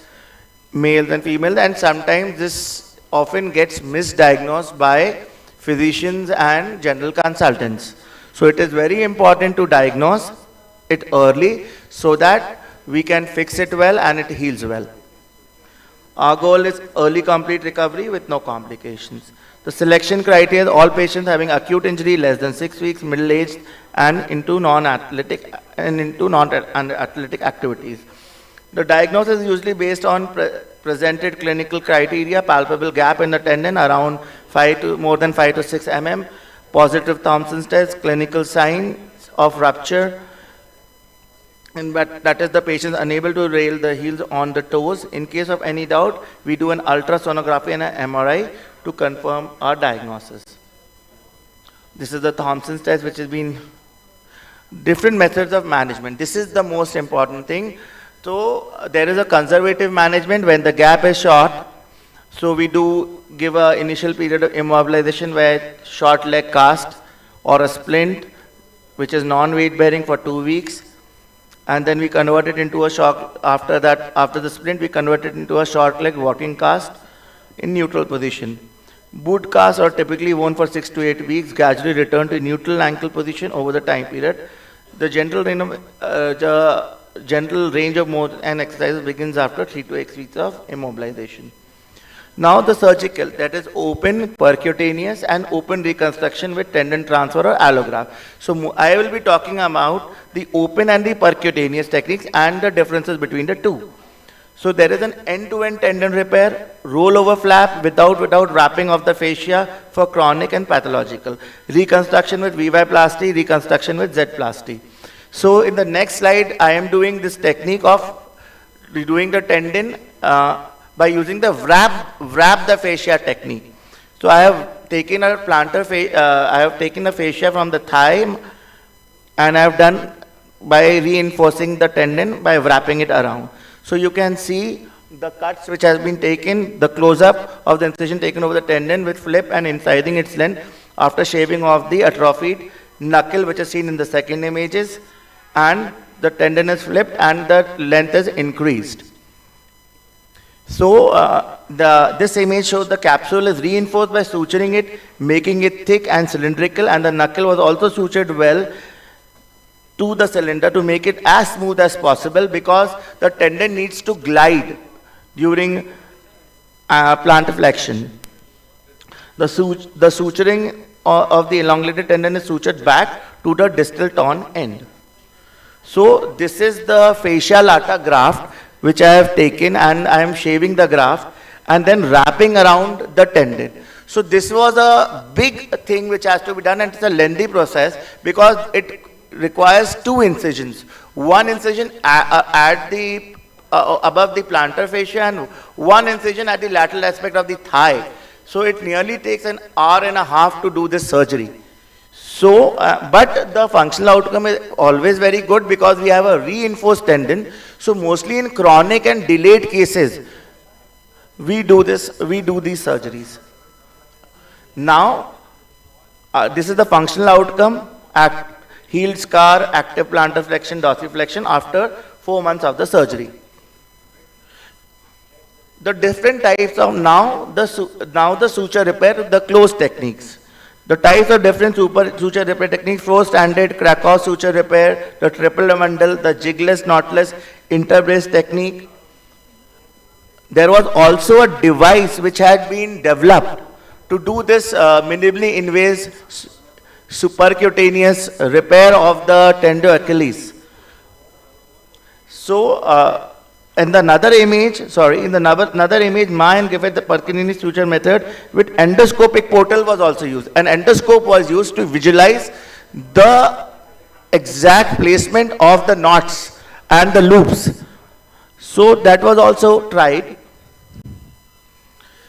S8: males and females, and sometimes this often gets misdiagnosed by physicians and general consultants. So it is very important to diagnose it early so that we can fix it well and it heals well. Our goal is early complete recovery with no complications. The selection criteria is all patients having acute injury less than 6 weeks, middle-aged, and into non-athletic activities. The diagnosis is usually based on presented clinical criteria: palpable gap in the tendon around more than 5 to 6 mm, positive Thompson's test, clinical signs of rupture, and that is the patient unable to rail the heels on the toes. In case of any doubt, we do an ultrasonography and an MRI to confirm our diagnosis. This is the Thompson's test, which has been different methods of management. This is the most important thing. So there is a conservative management when the gap is short. So we do give an initial period of immobilization where short leg cast or a splint, which is non-weight bearing, for 2 weeks. And then we convert it into a shock. After that, after the splint, we convert it into a short leg walking cast in neutral position. Boot casts are typically worn for 6 to 8 weeks, gradually return to neutral ankle position over the time period. The gentle range of motion and exercise begins after 3 to 8 weeks of immobilization. Now the surgical, that is open, percutaneous, and open reconstruction with tendon transfer or allograft. So I will be talking about the open and the percutaneous techniques and the differences between the two. So there is an end-to-end tendon repair, rollover flap without wrapping of the fascia for chronic and pathological. Reconstruction with VY-plasty, reconstruction with Z-plasty. So in the next slide, I am doing this technique of redoing the tendon by using the wrap the fascia technique. So I have taken a fascia from the thigh, and I have done by reinforcing the tendon by wrapping it around. So you can see the cuts which has been taken, the close-up of the incision taken over the tendon with flip and incising its length after shaving off the atrophied knuckle, which is seen in the second images, and the tendon is flipped and the length is increased. So this image shows the capsule is reinforced by suturing it, making it thick and cylindrical, and the knuckle was also sutured well to the cylinder to make it as smooth as possible, because the tendon needs to glide during plantar flexion. The suturing of the elongated tendon is sutured back to the distal torn end. So this is the fascia lata graft which I have taken, and I am shaving the graft and then wrapping around the tendon. So this was a big thing which has to be done, and it's a lengthy process because it requires 2 incisions. One incision at the above the plantar fascia and one incision at the lateral aspect of the thigh. So it nearly takes an hour and a half to do this surgery. So, but the functional outcome is always very good because we have a reinforced tendon. So mostly in chronic and delayed cases, we do these surgeries. Now, this is the functional outcome, healed scar, active plantar flexion, dorsiflexion after 4 months of the surgery. The different types of now the suture repair, the closed techniques. The types of different suture repair techniques: floor standard, Krakow suture repair, the triple mandal, the jigless, knotless, interbrace technique. There was also a device which had been developed to do this minimally invasive supercutaneous repair of the tendon Achilles. So, in another image, Mayan Griffith, the Perkinini suture method with endoscopic portal was also used. An endoscope was used to visualize the exact placement of the knots and the loops. So that was also tried.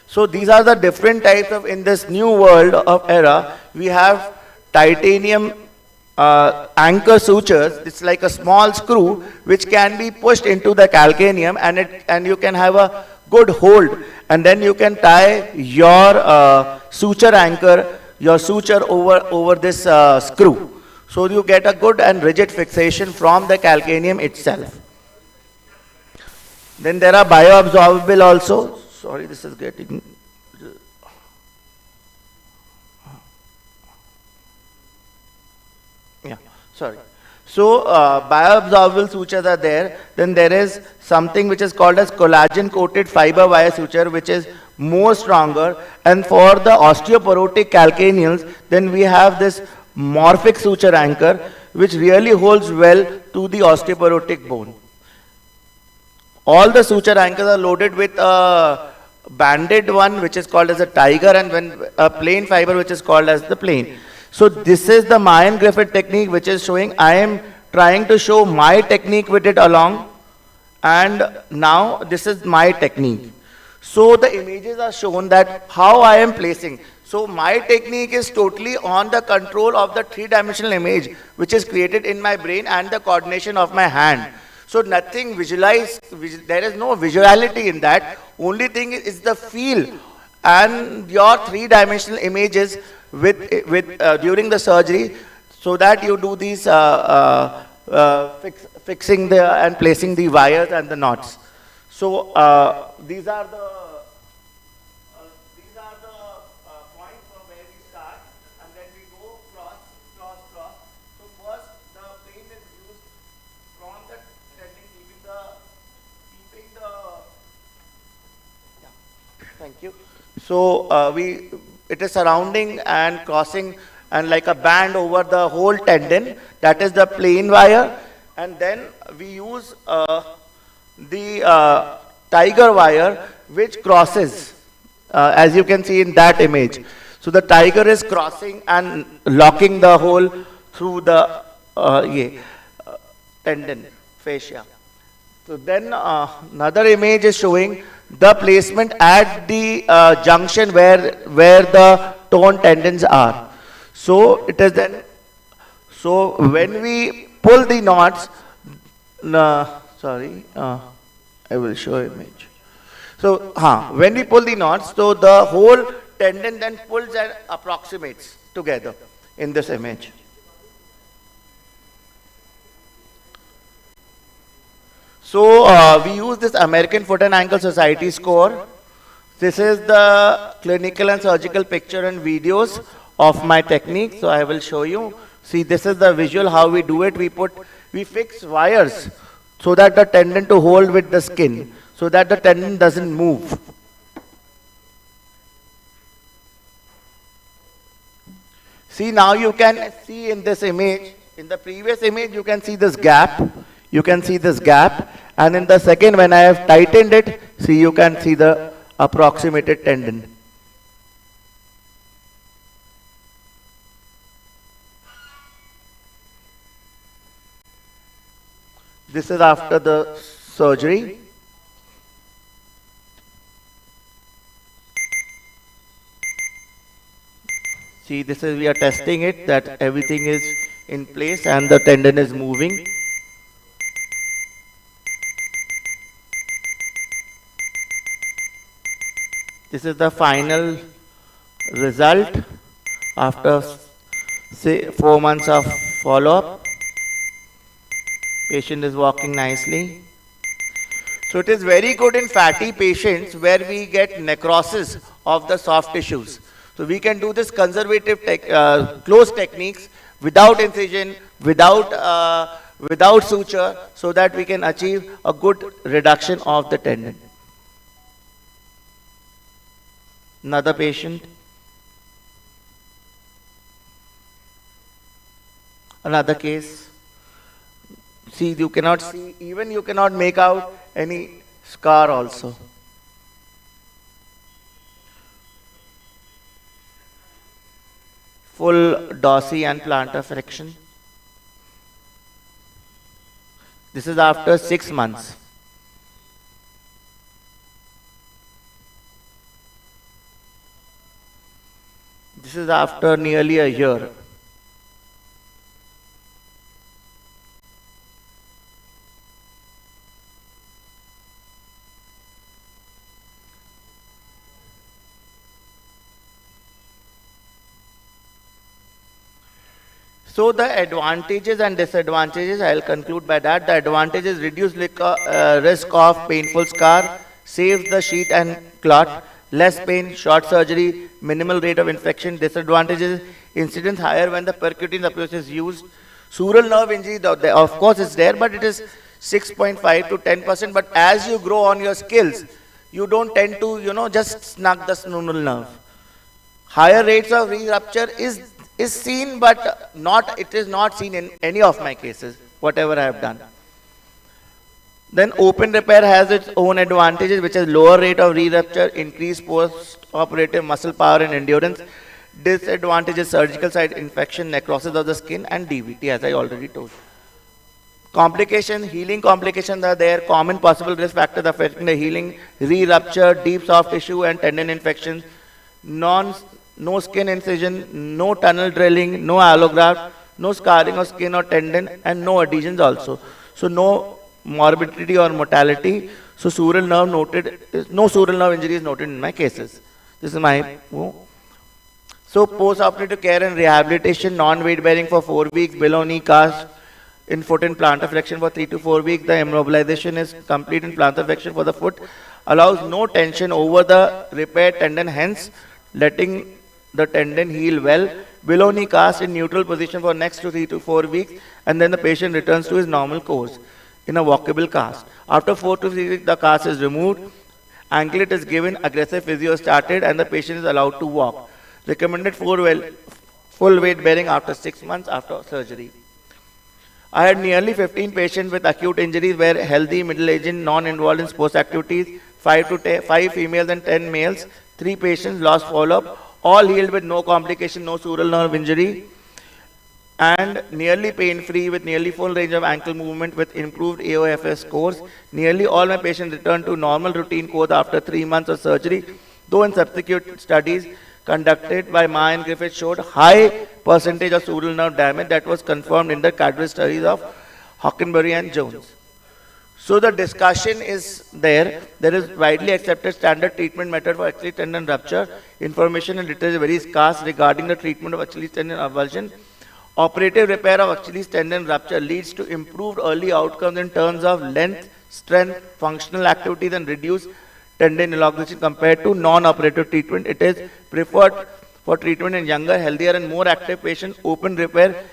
S8: So these are the different types of, in this new world of era, we have titanium anchor sutures. It's like a small screw which can be pushed into the calcaneum, and you can have a good hold, and then you can tie your suture anchor, your suture over this screw. So you get a good and rigid fixation from the calcaneum itself. Then there are bioabsorbable also. Sorry, this is getting... Yeah, sorry. So bioabsorbable sutures are there. Then there is something which is called as collagen coated fiber wire suture, which is more stronger. And for the osteoporotic calcaneals, then we have this morphic suture anchor, which really holds well to the osteoporotic bone. All the suture anchors are loaded with a banded one, which is called as a tiger, and when a plain fiber, which is called as the plain. So this is the Mayan Griffith technique, which is showing, I am trying to show my technique with it along, and now this is my technique. So the images are shown that how I am placing. So my technique is totally on the control of the three-dimensional image, which is created in my brain, and the coordination of my hand. So nothing visualized, there is no visuality in that. Only thing is the feel and your three-dimensional images during the surgery, so that you do these fixing and placing the wires and the knots. So these are the points from where we start, and then we go cross. So first the plane is used from the tendon, keeping the yeah. Thank you. So it is surrounding and crossing and like a band over the whole tendon. That is the plain wire. And then we use the tiger wire, which crosses, as you can see in that image. So the tiger is crossing and locking the hole through the tendon fascia. So then another image is showing the placement at the junction where the torn tendons are. So it is then, so when we pull the knots, I will show image. So when we pull the knots, so the whole tendon then pulls and approximates together in this image. So we use this American Foot and Ankle Society score. This is the clinical and surgical picture and videos of my technique. So I will show you. See, this is the visual how we do it. We fix wires so that the tendon to hold with the skin, so that the tendon doesn't move. See, now you can see in this image, in the previous image you can see this gap. You can see this gap, and in the second, when I have tightened it, see, you can see the approximated tendon. This is after the surgery. See, this is, we are testing it, that everything is in place and the tendon is moving. This is the final result after, say, 4 months of follow-up. Patient is walking nicely. So it is very good in fatty patients where we get necrosis of the soft tissues. So we can do this conservative close techniques without incision, without suture, so that we can achieve a good reduction of the tendon. Another patient. Another case. See, you cannot see, even you cannot make out any scar also. Full dorsal and plantar flexion. This is after 6 months. This is after nearly a year. So the advantages and disadvantages, I will conclude by that. The advantages: reduce risk of painful scar, saves the sheet and clot, less pain, short surgery, minimal rate of infection. Disadvantages: incidence higher when the percutaneous approach is used. Sural nerve injury, of course, is there, but it is 6.5 to 10%. But as you grow on your skills, you don't tend to, just snag the sural nerve. Higher rates of re-rupture is seen, but it is not seen in any of my cases, whatever I have done. Then open repair has its own advantages, which is lower rate of re-rupture, increased post-operative muscle power and endurance. Disadvantages: surgical site infection, necrosis of the skin, and DVT, as I already told. Complication, healing complications are there. Common possible risk factors affecting the healing: re-rupture, deep soft tissue and tendon infections, no skin incision, no tunnel drilling, no allograft, no scarring of skin or tendon, and no adhesions also. So no morbidity or mortality. So sural nerve no sural nerve injury is noted in my cases. This is my So post-operative care and rehabilitation: non-weight bearing for 4 weeks, below knee cast in foot and plantar flexion for 3 to 4 weeks. The immobilization is complete in plantar flexion for the foot, allows no tension over the repaired tendon, hence letting the tendon heal well. Below knee cast in neutral position for next 3 to 4 weeks, and then the patient returns to his normal course in a walkable cast. After 4 to 6 weeks, the cast is removed, anklet is given, aggressive physio started, and the patient is allowed to walk. Recommended full weight bearing after 6 months after surgery. I had nearly 15 patients with acute injuries were healthy, middle-aged, non-involved in sports activities, 5 females and 10 males. 3 patients lost follow-up, all healed with no complication, no sural nerve injury, and nearly pain-free with nearly full range of ankle movement with improved AOFS scores. Nearly all my patients returned to normal routine course after 3 months of surgery, though in subsequent studies conducted by Ma and Griffith showed high percentage of sural nerve damage that was confirmed in the cadaveric studies of Hockenberry and Jones. So the discussion is there. There is widely accepted standard treatment method for Achilles tendon rupture. Information and literature is very scarce regarding the treatment of Achilles tendon avulsion. Operative repair of Achilles tendon rupture leads to improved early outcomes in terms of length, strength, functional activities, and reduced tendon elongation compared to non-operative treatment. It is preferred for treatment in younger, healthier, and more active patients. Open repair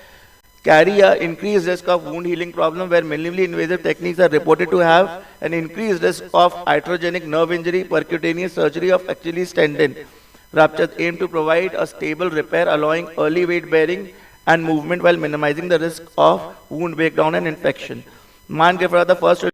S8: carry an increased risk of wound healing problem, where minimally invasive techniques are reported to have an increased risk of iatrogenic nerve injury. Percutaneous surgery of Achilles tendon ruptures aim to provide a stable repair, allowing early weight bearing and movement while minimizing the risk of wound breakdown and infection. Man Griffith are the first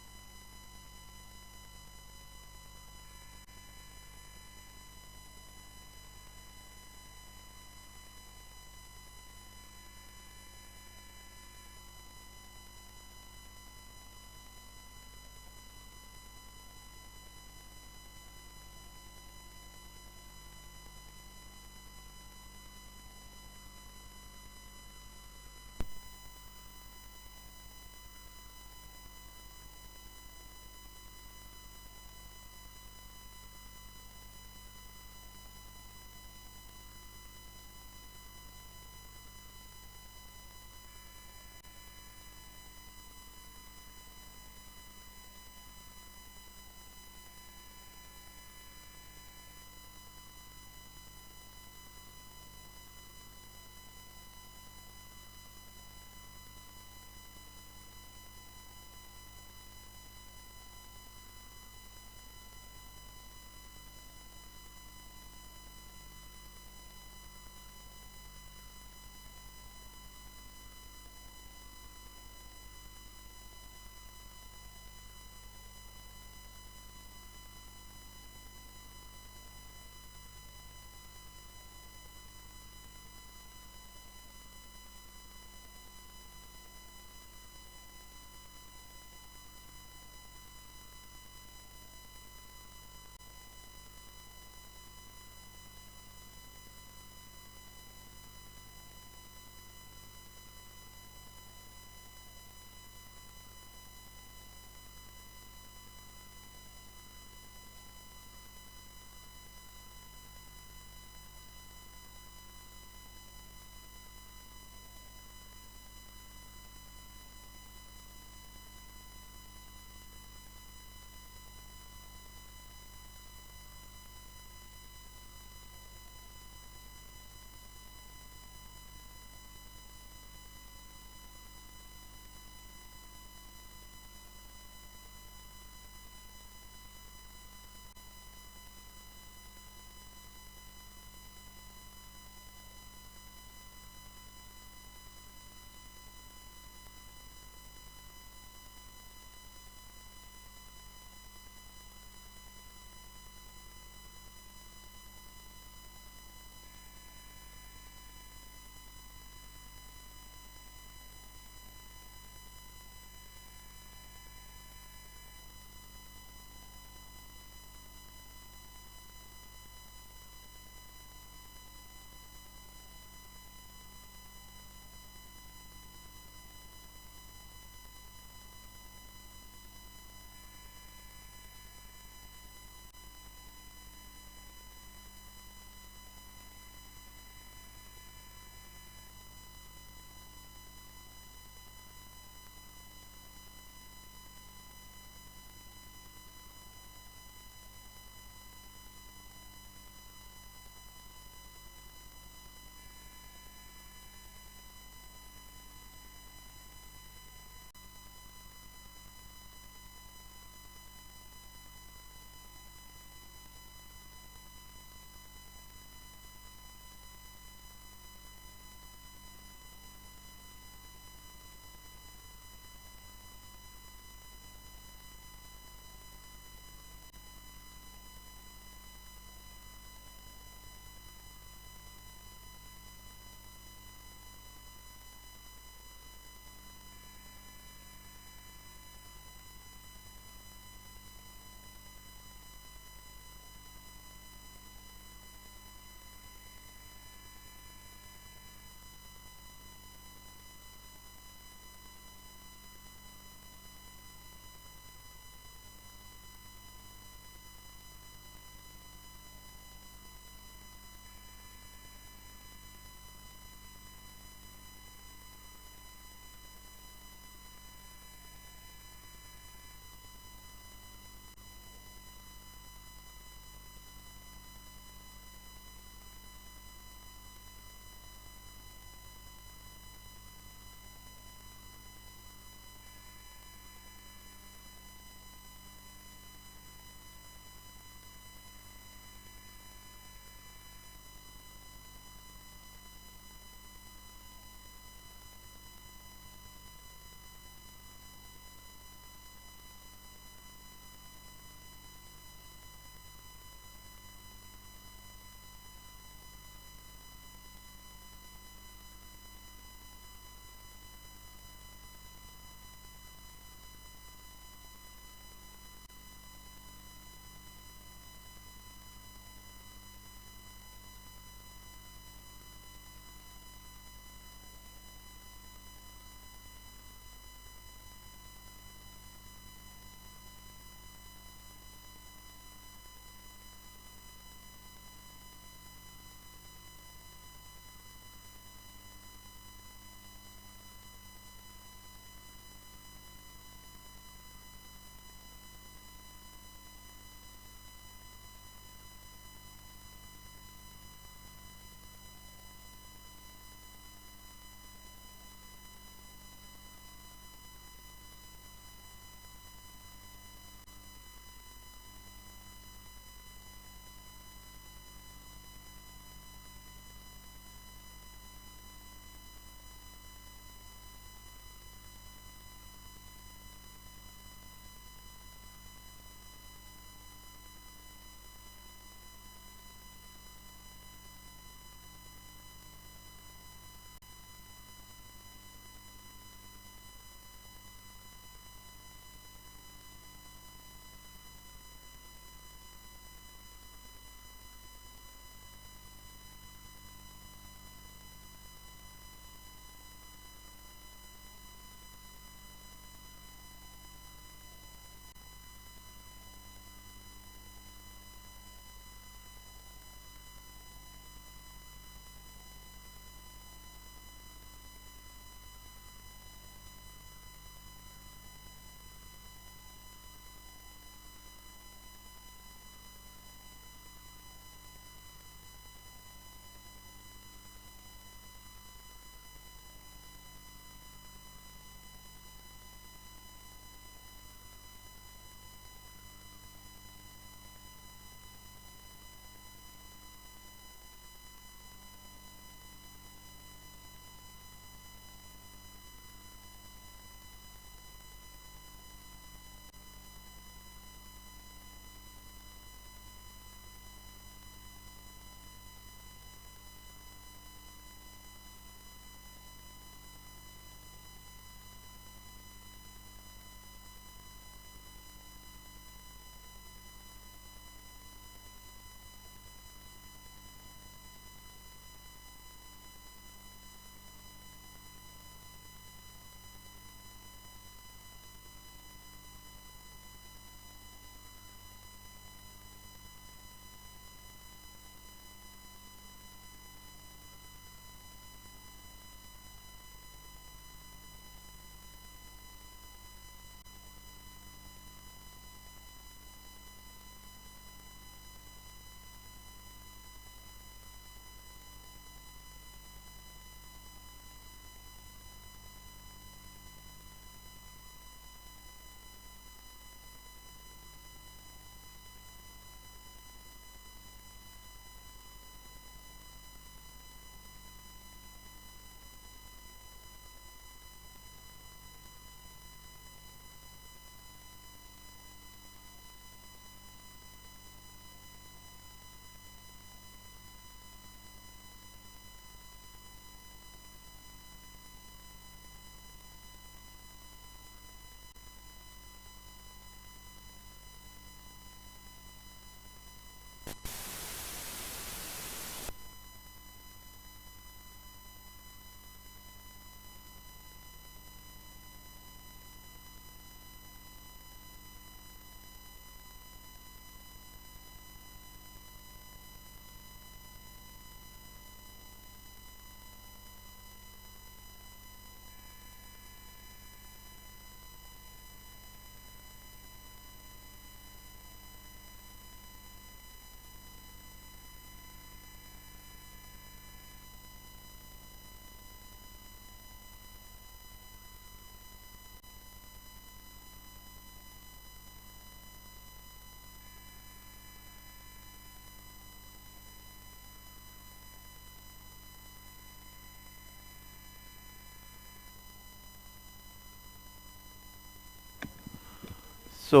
S8: So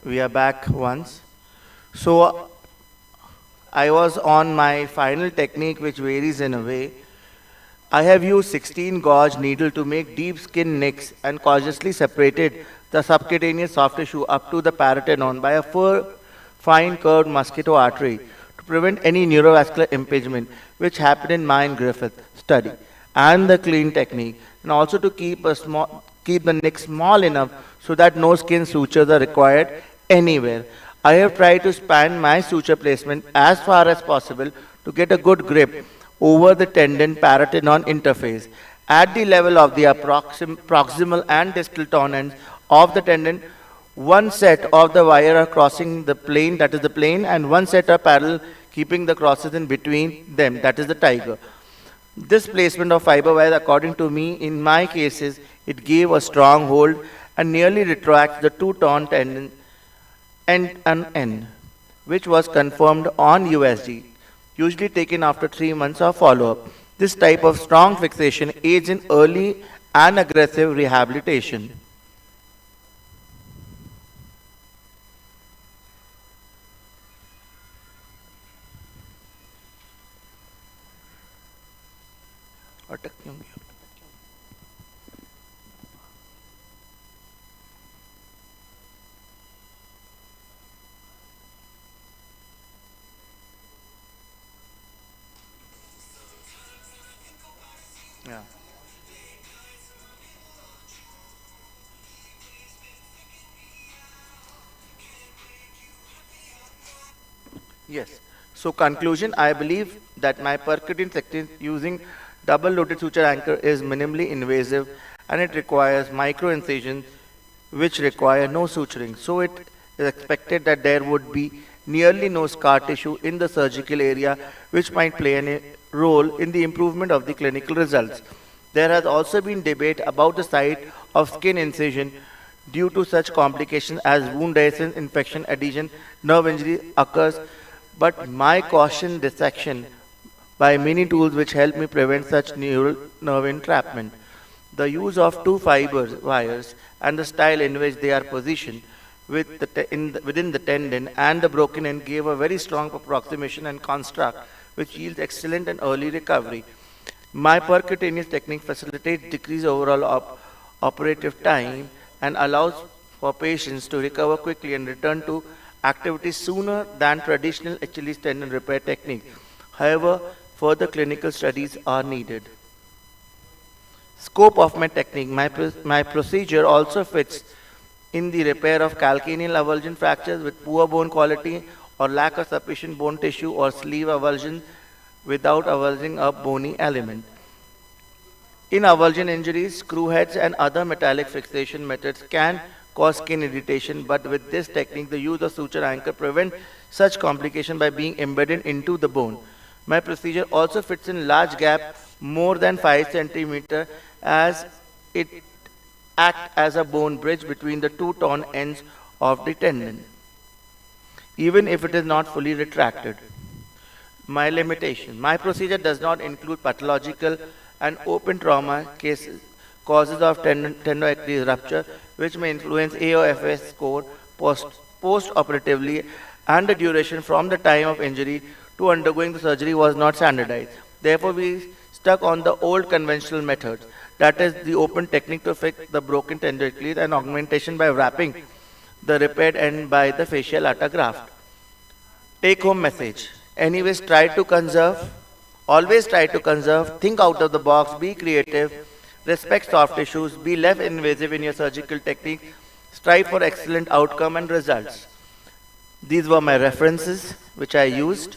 S8: we are back once. So I was on my final technique, which varies in a way. I have used 16 gauge needle to make deep skin nicks and cautiously separated the subcutaneous soft tissue up to the parotid by a fine curved mosquito artery to prevent any neurovascular impingement, which happened in my and Griffith study, and the clean technique, and also to keep the nick small enough so that no skin sutures are required anywhere. I have tried to span my suture placement as far as possible to get a good grip over the tendon parotid interface. At the level of the proximal and distal ends of the tendon, one set of the wire are crossing the plane, that is the plane, and one set are parallel, keeping the crosses in between them, that is the tiger. This placement of fiber wire, according to me, in my cases, it gave a strong hold and nearly retracts the two torn tendon end and end, which was confirmed on USG, usually taken after 3 months of follow-up. This type of strong fixation aids in early and aggressive rehabilitation. Yeah. Yes. So conclusion, I believe that my percutaneous technique using double loaded suture anchor is minimally invasive and it requires micro incisions which require no suturing. So it is expected that there would be nearly no scar tissue in the surgical area, which might play a role in the improvement of the clinical results. There has also been debate about the site of skin incision due to such complications as wound adhesion, infection, adhesion, nerve injury occurs, but my caution dissection by many tools which help me prevent such neural nerve entrapment. The use of two wires and the style in which they are positioned within the tendon and the broken end gave a very strong approximation and construct which yields excellent and early recovery. My percutaneous technique facilitates decreased overall operative time and allows for patients to recover quickly and return to activity sooner than traditional Achilles tendon repair technique. However, further clinical studies are needed. Scope of my technique. My procedure also fits in the repair of calcaneal avulsion fractures with poor bone quality or lack of sufficient bone tissue or sleeve avulsion without avulsing a bony element. In avulsion injuries, screw heads and other metallic fixation methods can cause skin irritation, but with this technique, the use of suture anchor prevents such complication by being embedded into the bone. My procedure also fits in large gap more than 5 centimeter as it acts as a bone bridge between the two torn ends of the tendon, even if it is not fully retracted. My limitation. My procedure does not include pathological and open trauma cases, causes of tendon-Achilles rupture, which may influence AOFS score post-operatively, and the duration from the time of injury to undergoing the surgery was not standardized. Therefore, we stuck on the old conventional methods, that is the open technique to fix the broken tendon-Achilles and augmentation by wrapping the repaired end by the fascial autograft. Take-home message. Anyways, try to conserve. Always try to conserve. Think out of the box. Be creative. Respect soft tissues. Be less invasive in your surgical technique. Strive for excellent outcome and results. These were my references which I used.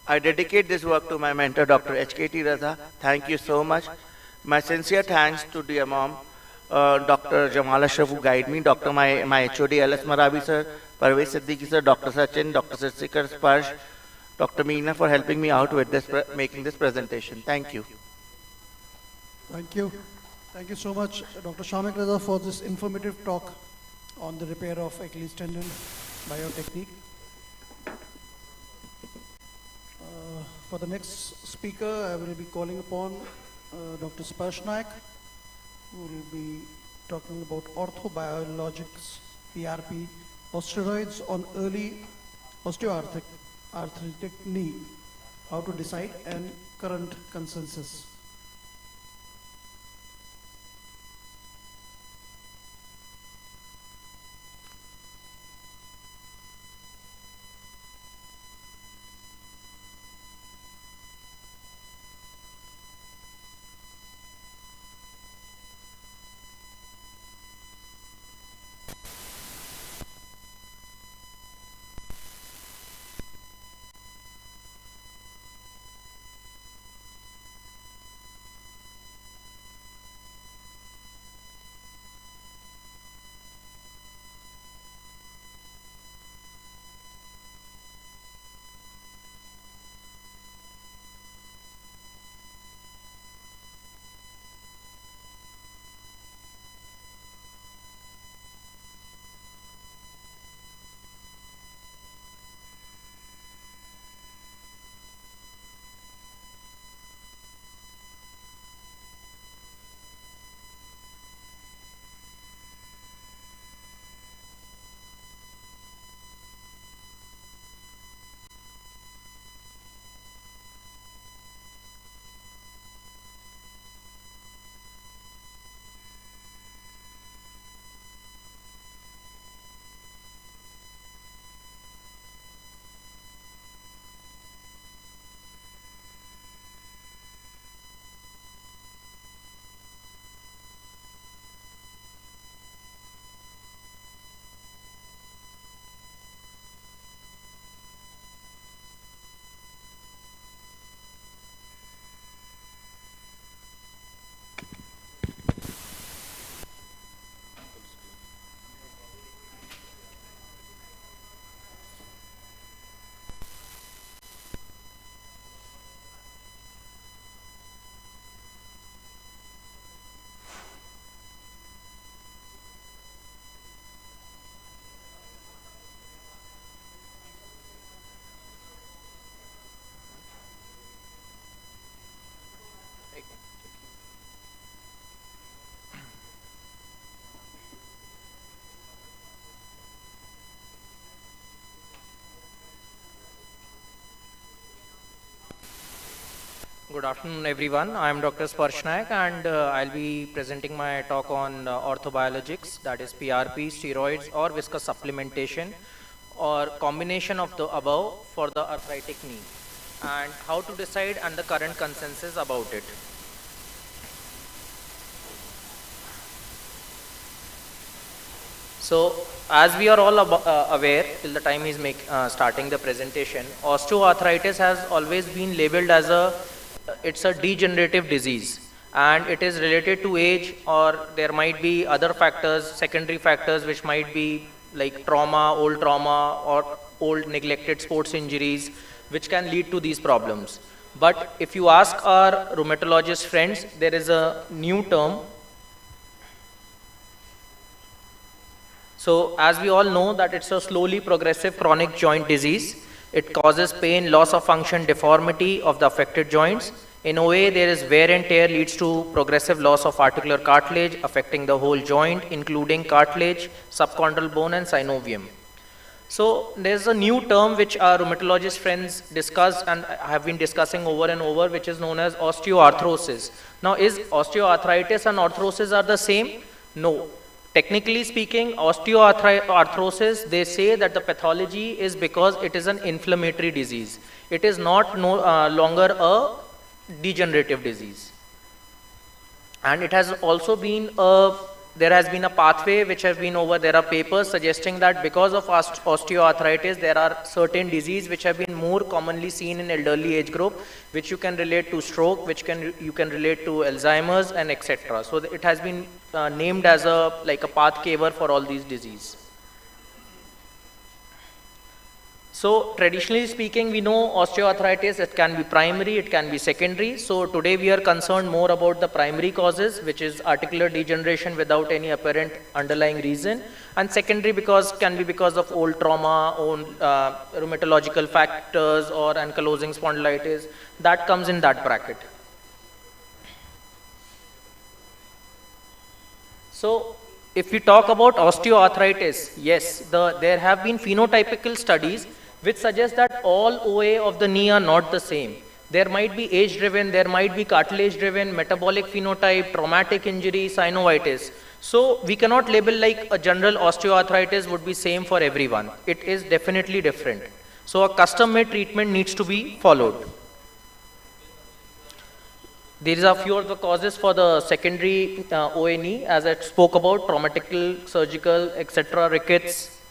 S8: I dedicate this work to my mentor, Dr. H.K.T. Raza. Thank you so much. My sincere thanks to dear mom, Dr. Jamal Ashraf, who guided me, Dr. my HOD, L.S. Marabi sir, Parvez Siddiqui sir, Dr. Sachin, Dr. Sitsikar Sparsh, Dr. Meena for helping me out with this, making this presentation. Thank you.
S2: Thank you. Thank you so much, Dr. Shamik Raza, for this informative talk on the repair of Achilles tendon by your technique. For the next speaker, I will be calling upon Dr. Sparsh Naik. who will be talking about orthobiologics, PRP, or steroids on early osteoarthritic knee, how to decide, and current consensus.
S15: Good afternoon, everyone. I am Dr. Sparsh Naik, and I'll be presenting my talk on orthobiologics, that is PRP, steroids, or viscous supplementation, or combination of the above for the arthritic knee, and how to decide and the current consensus about it. So, as we are all aware, till the time he's starting the presentation, osteoarthritis has always been labeled as it's a degenerative disease, and it is related to age, or there might be other factors, secondary factors, which might be like trauma, or old neglected sports injuries, which can lead to these problems. But if you ask our rheumatologist friends, there is a new term. So as we all know that it's a slowly progressive chronic joint disease. It causes pain, loss of function, deformity of the affected joints. In a way, there is wear and tear leads to progressive loss of articular cartilage affecting the whole joint, including cartilage, subchondral bone, and synovium. So there's a new term which our rheumatologist friends discussed and have been discussing over and over, which is known as osteoarthrosis. Now, is osteoarthritis and arthrosis are the same? No. Technically speaking, osteoarthrosis, they say that the pathology is because it is an inflammatory disease. It is not longer a degenerative disease. And it has also been there has been a pathway which has been over. There are papers suggesting that because of osteoarthritis, there are certain diseases which have been more commonly seen in elderly age group, which you can relate to stroke, which you can relate to Alzheimer's, and etc. So it has been named as like a path caver for all these diseases. So traditionally speaking, we know osteoarthritis, it can be primary, it can be secondary. So today we are concerned more about the primary causes, which is articular degeneration without any apparent underlying reason, and secondary can be because of old trauma, old rheumatological factors, or ankylosing spondylitis. That comes in that bracket. So if we talk about osteoarthritis, yes, there have been phenotypical studies which suggest that all OA of the knee are not the same. There might be age-driven, there might be cartilage-driven, metabolic phenotype, traumatic injury, synovitis. So we cannot label like a general osteoarthritis would be same for everyone. It is definitely different. So a custom-made treatment needs to be followed. These are a few of the causes for the secondary OA knee, as I spoke about, traumatical, surgical, etc., rickets.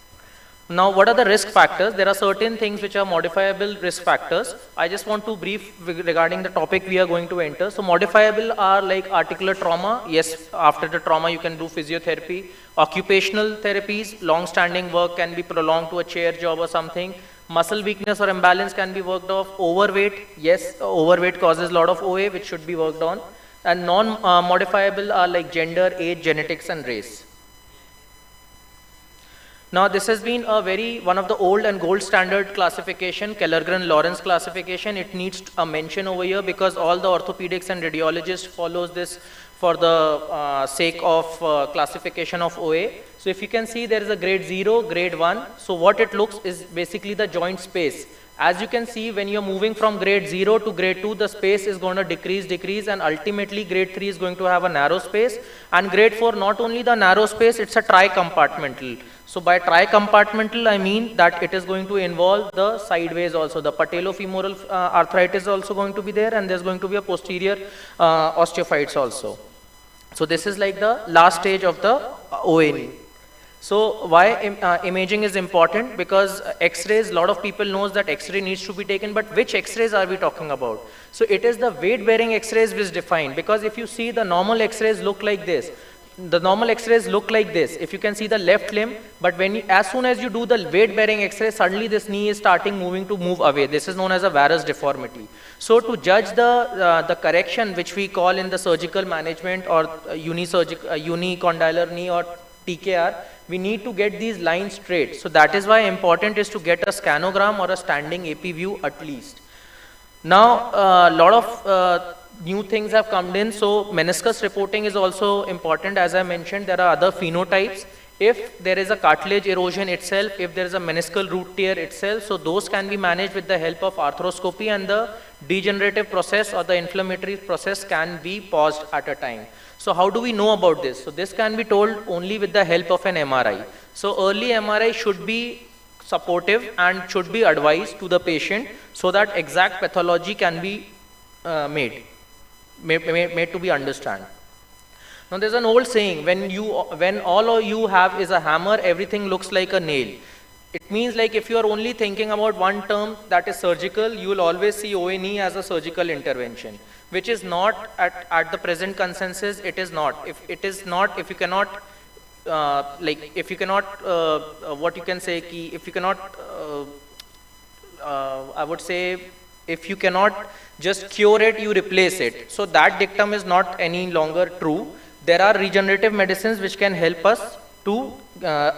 S15: Now, what are the risk factors? There are certain things which are modifiable risk factors. I just want to brief regarding the topic we are going to enter. So, modifiable are like articular trauma. Yes, after the trauma, you can do physiotherapy. Occupational therapies, long-standing work can be prolonged to a chair job or something. Muscle weakness or imbalance can be worked off. Overweight, yes, overweight causes a lot of OA, which should be worked on. And non-modifiable are like gender, age, genetics, and race. Now, this has been one of the old and gold standard classification, Kellergren-Lawrence classification. It needs a mention over here because all the orthopedics and radiologists follows this for the sake of classification of OA. So if you can see, there is a grade 0, grade 1. So what it looks is basically the joint space. As you can see, when you're moving from grade 0 to grade 2, the space is going to decrease, and ultimately grade 3 is going to have a narrow space. And grade 4, not only the narrow space, it's a tri-compartmental. So by tri-compartmental, I mean that it is going to involve the sideways also. The patellofemoral arthritis is also going to be there, and there's going to be a posterior osteophytes also. So this is like the last stage of the OA knee. So why imaging is important? Because X-rays, a lot of people knows that X-ray needs to be taken, but which X-rays are we talking about? So it is the weight-bearing X-rays which define, because if you see the normal X-rays look like this. The normal X-rays look like this. If you can see the left limb, but as soon as you do the weight-bearing X-ray, suddenly this knee is starting to move away. This is known as a varus deformity. So to judge the correction, which we call in the surgical management or unicondylar knee or TKR, we need to get these lines straight. So that is why important is to get a scanogram or a standing AP view at least. Now, a lot of new things have come in. So meniscus reporting is also important. As I mentioned, there are other phenotypes. If there is a cartilage erosion itself, if there is a meniscal root tear itself, so those can be managed with the help of arthroscopy, and the degenerative process or the inflammatory process can be paused at a time. So how do we know about this? So this can be told only with the help of an MRI. So early MRI should be supportive and should be advised to the patient so that exact pathology can be made to be understood. Now there's an old saying, when all you have is a hammer, everything looks like a nail. It means like if you are only thinking about one term, that is surgical, you will always see OA knee as a surgical intervention, which is not at the present consensus. It is not. If you cannot I would say, if you cannot just cure it, you replace it. So that dictum is not any longer true. There are regenerative medicines which can help us to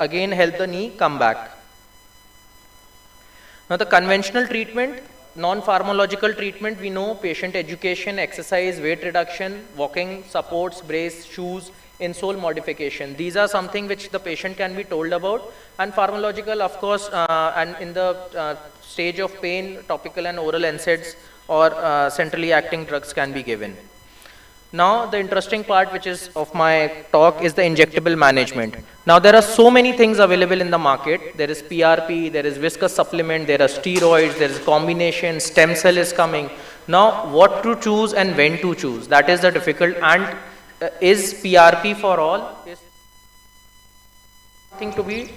S15: again help the knee come back. Now the conventional treatment, non-pharmacological treatment, we know patient education, exercise, weight reduction, walking, supports, brace, shoes, insole modification. These are something which the patient can be told about. And pharmacological, of course, and in the stage of pain, topical and oral NSAIDs or centrally acting drugs can be given. Now the interesting part which is of my talk is the injectable management. Now there are so many things available in the market. There is PRP, there is viscous supplement, there are steroids, there is combination, stem cell is coming. Now what to choose and when to choose, that is the difficult. And is PRP for all? Is something to be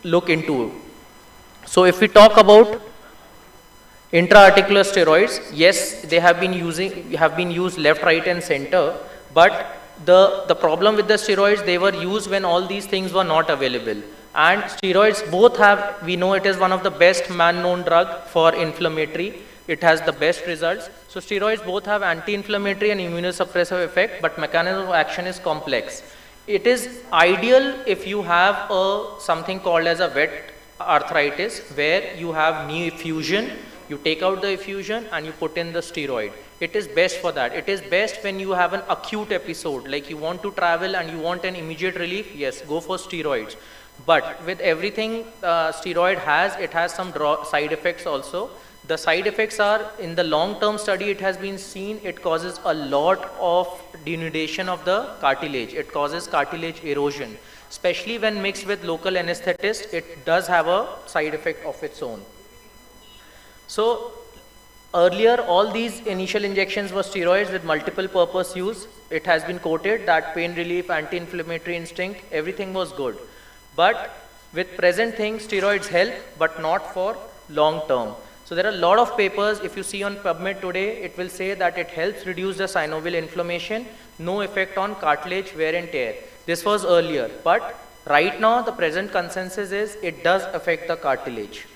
S15: look into. So if we talk about intra-articular steroids, yes, they have been used left, right and center, but the problem with the steroids, they were used when all these things were not available. And steroids both have, we know it is one of the best man-known drug for inflammatory. It has the best results. So steroids both have anti-inflammatory and immunosuppressive effect, but mechanism of action is complex. It is ideal if you have something called as a wet arthritis, where you have knee effusion, You take out the effusion and you put in the steroid. It is best for that. It is best when you have an acute episode, like you want to travel and you want an immediate relief, yes, go for steroids. But with everything steroid has, it has some side effects also. The side effects are, in the long-term study, it has been seen, it causes a lot of denudation of the cartilage. It causes cartilage erosion. Especially when mixed with local anesthetist, it does have a side effect of its own. So, earlier, all these initial injections were steroids with multiple purpose use. It has been quoted that pain relief, anti-inflammatory instinct, everything was good. But with present things, steroids help, but not for long term. So there are a lot of papers, if you see on PubMed today, it will say that it helps reduce the synovial inflammation, no effect on cartilage wear and tear. This was earlier, but right now the present consensus is it does affect the cartilage.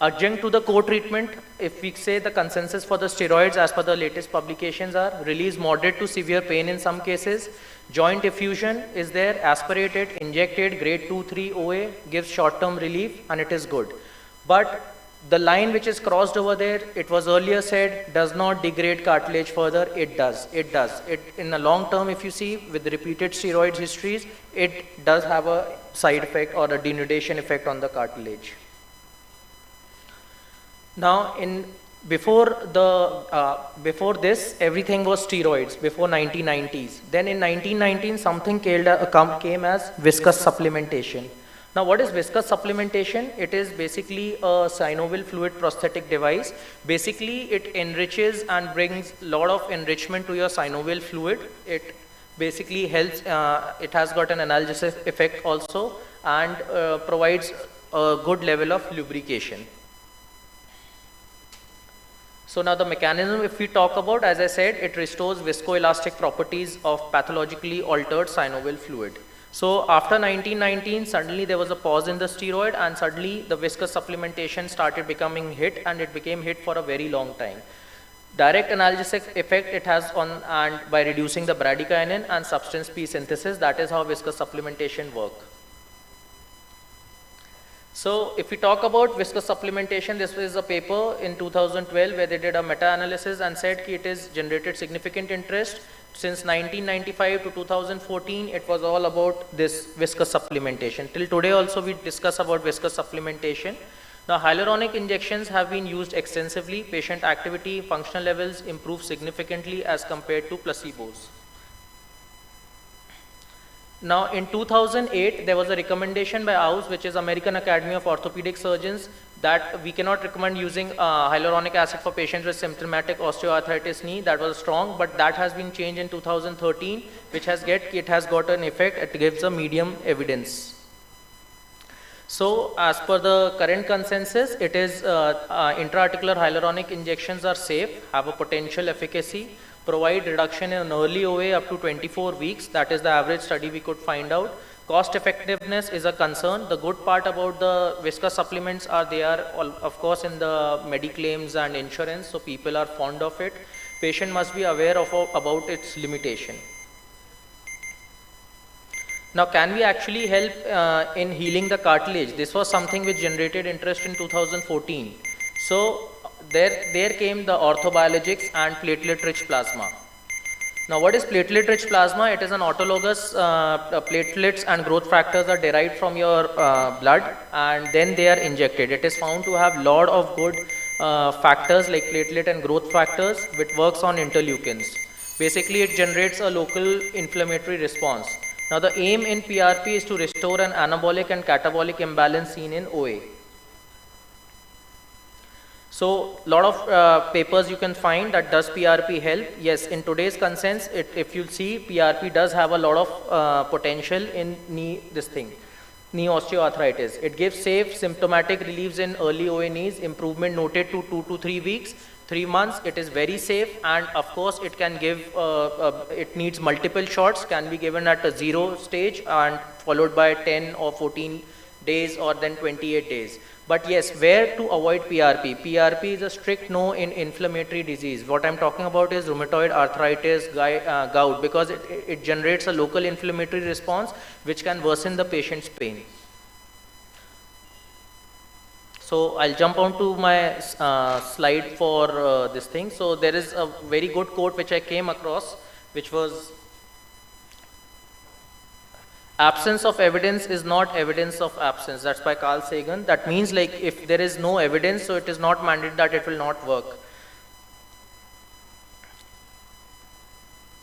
S15: Adjunct to the co-treatment, if we say the consensus for the steroids as per the latest publications are, release moderate to severe pain in some cases, joint effusion is there, aspirated, injected, grade 2-3 OA, gives short-term relief and it is good. But the line which is crossed over there, it was earlier said, does not degrade cartilage further. It does. It does. In the long term, if you see, with repeated steroids histories, it does have a side effect or a denudation effect on the cartilage. Now, before this, everything was steroids, before 1990s. Then in 1919, something came as viscous supplementation. Now, what is viscous supplementation? It is basically a synovial fluid prosthetic device. Basically, it enriches and brings a lot of enrichment to your synovial fluid. It basically helps, it has got an analgesic effect also and provides a good level of lubrication. So now the mechanism, if we talk about, as I said, it restores viscoelastic properties of pathologically altered synovial fluid. So after 1919, suddenly there was a pause in the steroid and suddenly the viscous supplementation started becoming hit and it became hit for a very long time. Direct analgesic effect it has on, and by reducing the bradykinin and substance P synthesis, that is how viscous supplementation work. So if we talk about viscous supplementation, this was a paper in 2012 where they did a meta-analysis and said that it has generated significant interest. Since 1995 to 2014, it was all about this viscous supplementation. Till today also we discuss about viscous supplementation. Now hyaluronic injections have been used extensively. Patient activity, functional levels improve significantly as compared to placebos. Now in 2008, there was a recommendation by AUS, which is American Academy of Orthopedic Surgeons, that we cannot recommend using hyaluronic acid for patients with symptomatic osteoarthritis knee. That was strong, but that has been changed in 2013, which has got an effect. It gives a medium evidence. So as per the current consensus, it is intra-articular hyaluronic injections are safe, have a potential efficacy, provide reduction in early OA up to 24 weeks. That is the average study we could find out. Cost effectiveness is a concern. The good part about the viscous supplements are they are of course in the mediclaims and insurance, so people are fond of it. Patient must be aware of about its limitation. Now, can we actually help in healing the cartilage? This was something which generated interest in 2014. So there came the orthobiologics and platelet-rich plasma. Now, what is platelet-rich plasma? It is an autologous platelets and growth factors are derived from your blood and then they are injected. It is found to have lot of good factors like platelet and growth factors, which works on interleukins. Basically, it generates a local inflammatory response. Now, the aim in PRP is to restore an anabolic and catabolic imbalance seen in OA. So, lot of papers you can find that does PRP help? Yes, in today's consensus, if you see, PRP does have a lot of potential in knee osteoarthritis. It gives safe symptomatic reliefs in early OA knees, improvement noted to 2 to 3 weeks, 3 months. It is very safe, and of course, it can give, it needs multiple shots, can be given at a 0 stage and followed by 10 or 14 days or then 28 days. But yes, where to avoid PRP? PRP is a strict no in inflammatory disease. What I'm talking about is rheumatoid arthritis, gout, because it generates a local inflammatory response which can worsen the patient's pain. So I'll jump on to my slide for this thing. So there is a very good quote which I came across, which was, absence of evidence is not evidence of absence. That's by Carl Sagan. That means like if there is no evidence, so it is not mandated that it will not work.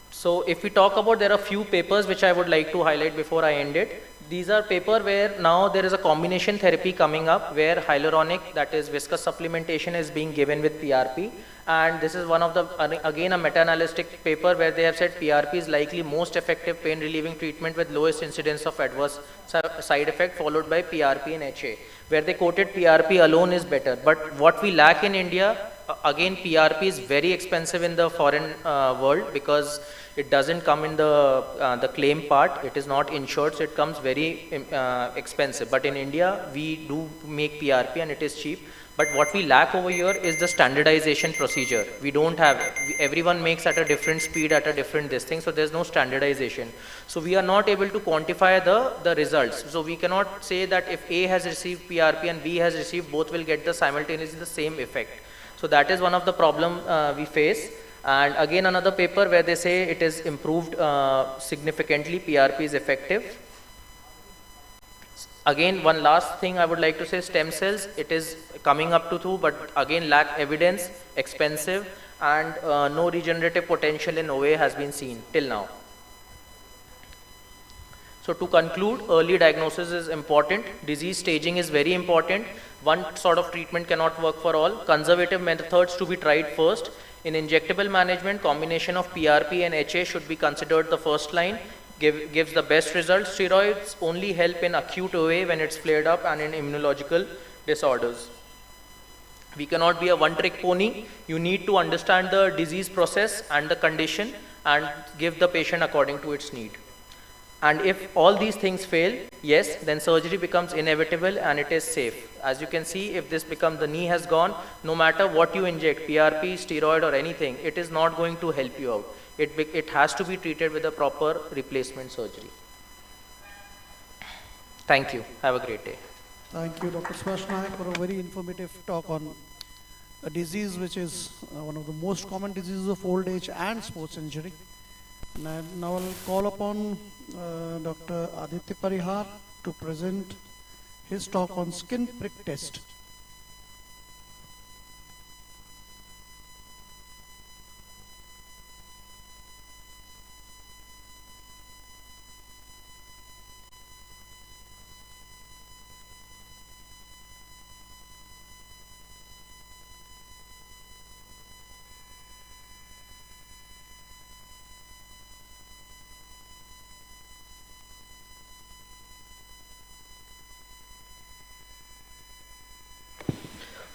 S15: So if we talk about, there are few papers which I would like to highlight before I end it. These are paper where now there is a combination therapy coming up where hyaluronic, that is viscous supplementation, is being given with PRP. And this is one of the, again, a meta-analytic paper where they have said PRP is likely most effective pain relieving treatment with lowest incidence of adverse side effect, followed by PRP and HA, where they quoted PRP alone is better. But what we lack in India, again, PRP is very expensive in the foreign world because it doesn't come in the claim part. It is not insured, so it comes very expensive. But in India, we do make PRP and it is cheap. But what we lack over here is the standardization procedure. We don't have, everyone makes at a different speed, at a different this thing, so there's no standardization. So we are not able to quantify the results. So we cannot say that if A has received PRP and B has received, both will get the simultaneously the same effect. So that is one of the problem we face. And again, another paper where they say it is improved significantly, PRP is effective. Again, one last thing I would like to say, stem cells, it is coming up to 2, but again lack evidence, expensive, and no regenerative potential in OA has been seen till now. So to conclude, early diagnosis is important, disease staging is very important, one sort of treatment cannot work for all, conservative methods to be tried first. In injectable management, combination of PRP and HA should be considered the first line, gives the best results. Steroids only help in acute OA when it's flared up and in immunological disorders. We cannot be a one-trick pony. You need to understand the disease process and the condition and give the patient according to its need. And if all these things fail, yes, then surgery becomes inevitable and it is safe. As you can see, if this becomes, the knee has gone, no matter what you inject, PRP, steroid or anything, it is not going to help you out. It has to be treated with a proper replacement surgery. Thank you. Have a great day.
S2: Thank you, Dr. Swash Nayak, for a very informative talk on a disease which is one of the most common diseases of old age and sports injury. And now I'll call upon Dr. Aditya Parihar to present his talk on skin prick test.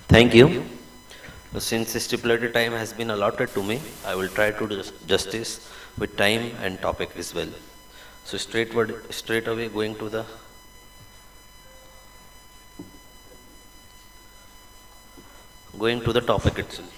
S10: Thank you. Since the stipulated time has been allotted to me, I will try to do justice with time and topic as well. So straight away going to the topic itself.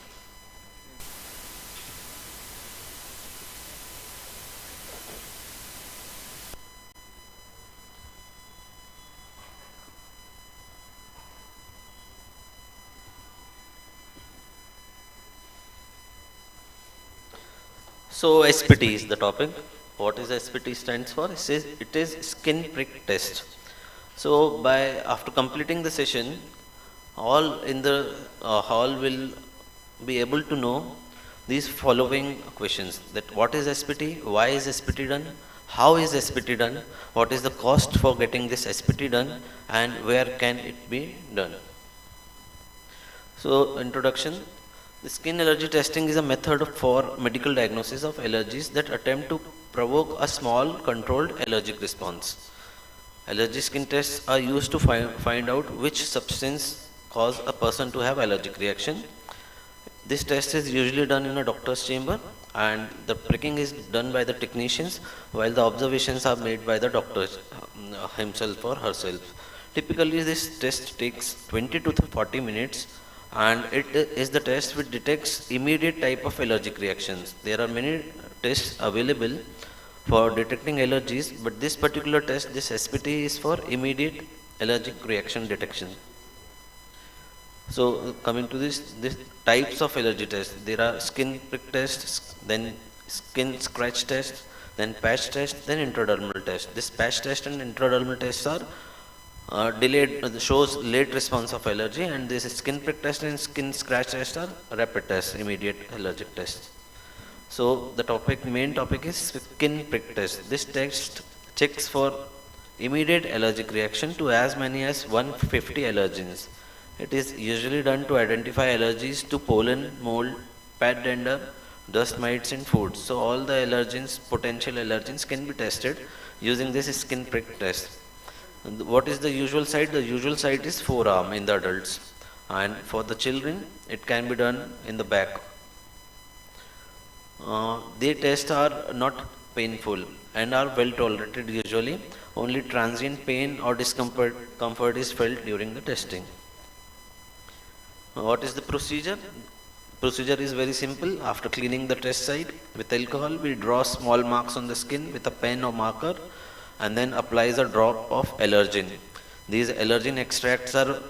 S10: So SPT is the topic. What is SPT stands for? It is skin prick test. So after completing the session, all in the hall will be able to know these following questions: that what is SPT, why is SPT done, how is SPT done, what is the cost for getting this SPT done, and where can it be done. So introduction. The skin allergy testing is a method for medical diagnosis of allergies that attempt to provoke a small controlled allergic response. Allergy skin tests are used to find out which substance cause a person to have allergic reaction. This test is usually done in a doctor's chamber, and the pricking is done by the technicians while the observations are made by the doctor himself or herself. Typically this test takes 20 to 40 minutes, and it is the test which detects immediate type of allergic reactions. There are many tests available for detecting allergies, but this particular test, this SPT, is for immediate allergic reaction detection. So coming to this types of allergy tests, there are skin prick tests, then skin scratch test, then patch test, then intradermal test. This patch test and intradermal tests are delayed, shows late response of allergy, and this skin prick test and skin scratch test are rapid tests, immediate allergic tests. So the main topic is skin prick test. This test checks for immediate allergic reaction to as many as 150 allergens. It is usually done to identify allergies to pollen, mold, pet dander, dust mites in foods. So all the allergens, potential allergens can be tested using this skin prick test. What is the usual site? The usual site is forearm in the adults, and for the children it can be done in the back. They tests are not painful and are well tolerated usually. Only transient pain or discomfort is felt during the testing. What is the procedure? Procedure is very simple. After cleaning the test site with alcohol, we draw small marks on the skin with a pen or marker and then applies a drop of allergen. These allergen extracts are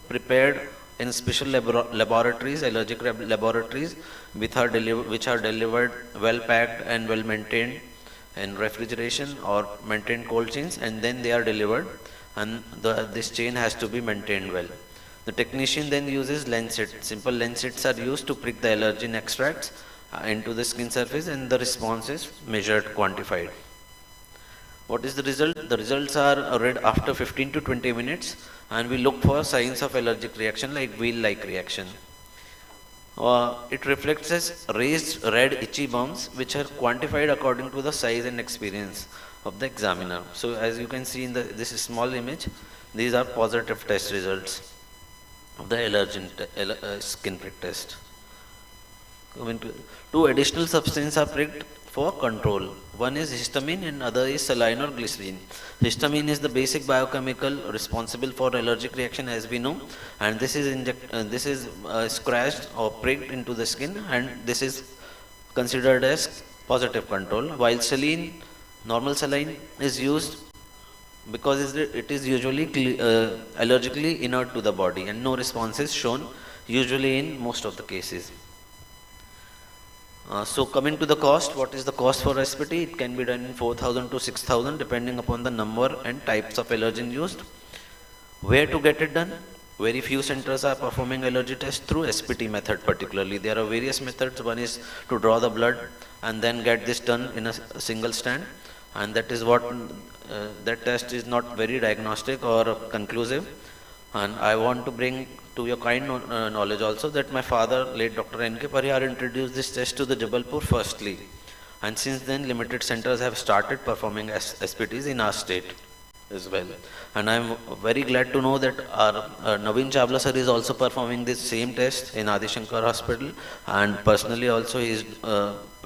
S10: prepared in special laboratories, allergic laboratories, which are delivered well packed and well maintained in refrigeration or maintained cold chains, and then they are delivered, and this chain has to be maintained well. The technician then uses lancet. Simple lancets are used to prick the allergen extracts into the skin surface, and the response is measured, quantified. What is the result? The results are read after 15 to 20 minutes, and we look for signs of allergic reaction like wheel-like reaction. It reflects as raised red itchy bumps, which are quantified according to the size and experience of the examiner. So as you can see in this small image, these are positive test results of the allergen skin prick test. Two additional substances are pricked for control. One is histamine and other is saline or glycerin. Histamine is the basic biochemical responsible for allergic reaction, as we know, and this is scratched or pricked into the skin, and this is considered as positive control, while saline, normal saline, is used because it is usually allergically inert to the body, and no response is shown usually in most of the cases. So coming to the cost, what is the cost for SPT? It can be done in 4,000 to 6,000 depending upon the number and types of allergen used. Where to get it done? Very few centers are performing allergy tests through SPT method particularly. There are various methods. One is to draw the blood and then get this done in a single stand, and that is what that test is not very diagnostic or conclusive. And I want to bring to your kind knowledge also that my father, late Dr. N.K. Parihar, introduced this test to the Jabalpur firstly, and since then limited centers have started performing SPTs in our state as well. And I am very glad to know that our Naveen Chawla sir is also performing this same test in Adi Shankar Hospital, and personally also he is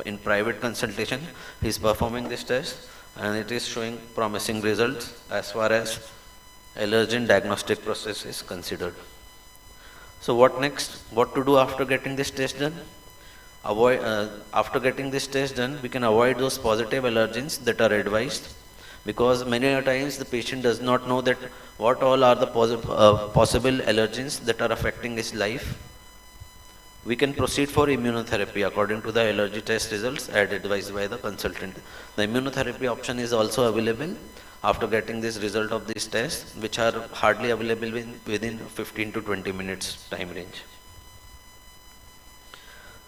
S10: in private consultation he is performing this test, and it is showing promising results as far as allergen diagnostic process is considered. So what next? What to do after getting this test done? After getting this test done, we can avoid those positive allergens that are advised, because many a times the patient does not know that what all are the possible allergens that are affecting his life. We can proceed for immunotherapy according to the allergy test results as advised by the consultant. The immunotherapy option is also available after getting this result of this test, which are hardly available within 15 to 20 minutes time range.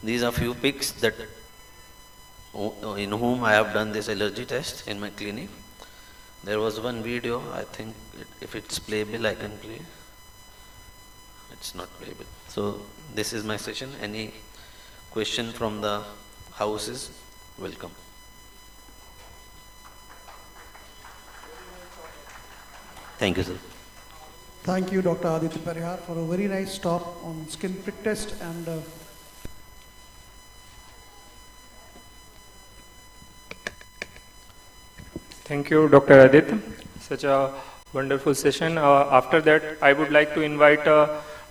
S10: These are few pics that in whom I have done this allergy test in my clinic. There was one video, I think if it's playable I can play. It's not playable. So this is my session. Any question from the house is welcome. Thank you, sir.
S2: Thank you, Dr. Aditya Parihar, for a very nice talk on skin prick test. And
S16: thank you, Dr. Aditya. Such a wonderful session. After that, I would like to invite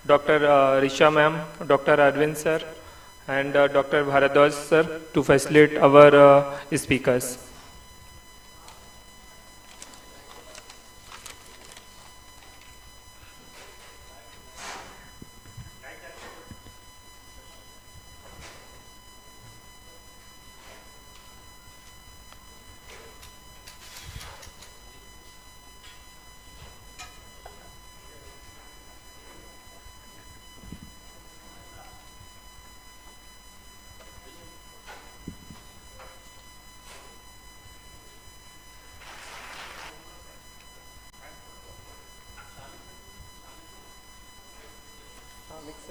S16: Dr. Risha ma'am, Dr. Arvind sir, and Dr. Bharadwaj sir to facilitate our speakers.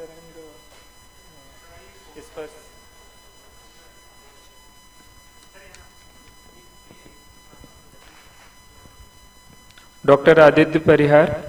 S16: sir, and disperse. Dr. Aditya Parihar.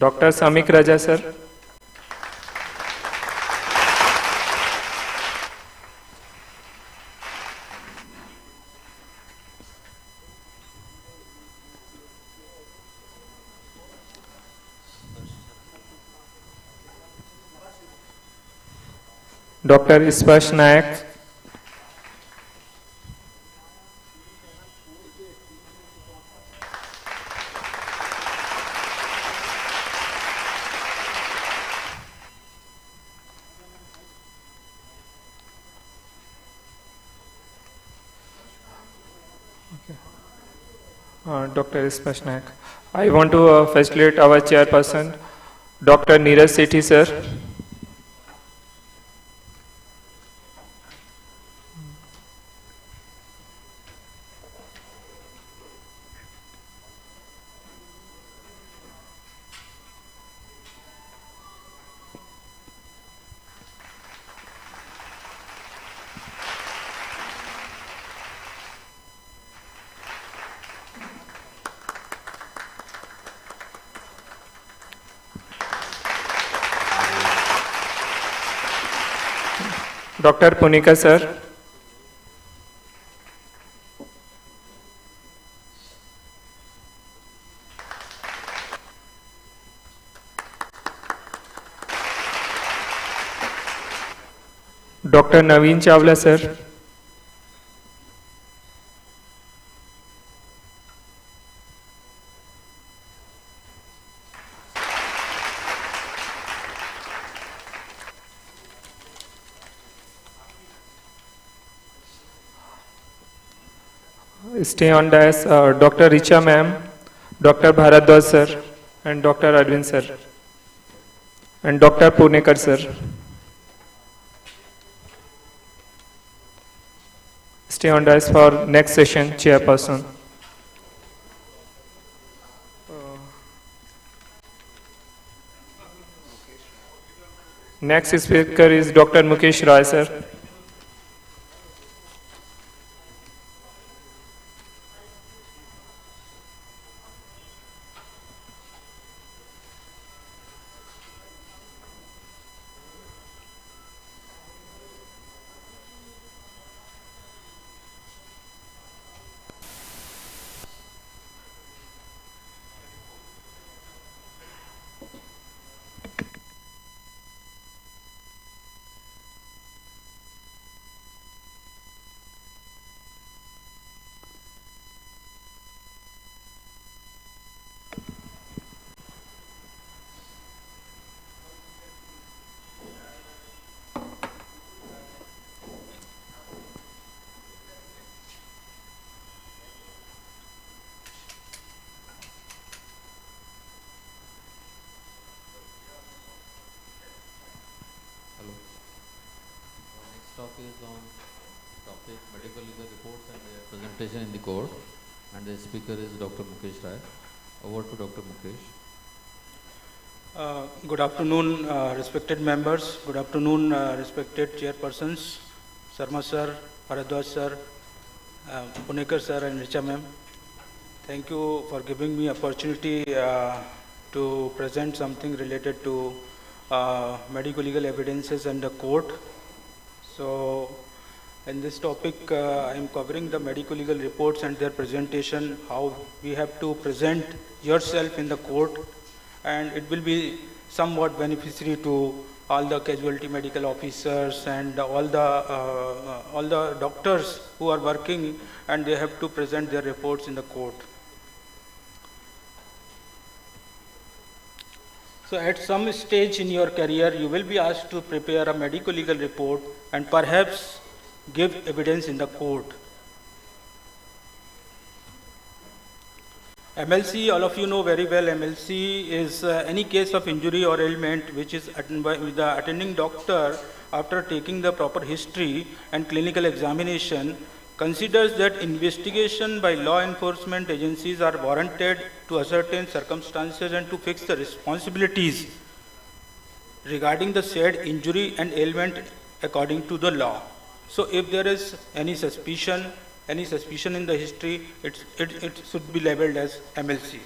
S16: Dr. Samik Raja, sir. Dr. Ispash Nayak. Dr. Ispash Nayak. I want to facilitate our chairperson, Dr. Neeraj Sethi, sir. Dr. Punika, sir. Dr. Naveen Chawla, sir. Stay on dais, Dr. Richa ma'am, Dr. Bharadwaj sir, and Dr. Arvind sir, and Dr. Punekar sir. Stay on dais for next session, chairperson. Next speaker is Dr. Mukesh Rai sir.
S17: Talk is on topic medical legal reports and their presentation in the court, and the speaker is Dr. Mukesh Rai. Over to Dr. Mukesh.
S21: Good afternoon, respected members. Good afternoon, respected chairpersons, Sharma sir, Bharadwaj sir, Punekar sir, and Richa ma'am. Thank you for giving me opportunity to present something related to medical legal evidences and the court. So, in this topic, I am covering the medical legal reports and their presentation, how we have to present yourself in the court, and it will be somewhat beneficiary to all the casualty medical officers and all the doctors who are working, and they have to present their reports in the court. So at some stage in your career, you will be asked to prepare a medical legal report, and perhaps give evidence in the court. MLC, all of you know very well, MLC is any case of injury or ailment which is attended by the attending doctor after taking the proper history and clinical examination considers that investigation by law enforcement agencies are warranted to ascertain circumstances and to fix the responsibilities regarding the said injury and ailment according to the law. So if there is any suspicion in the history, it should be labeled as MLC.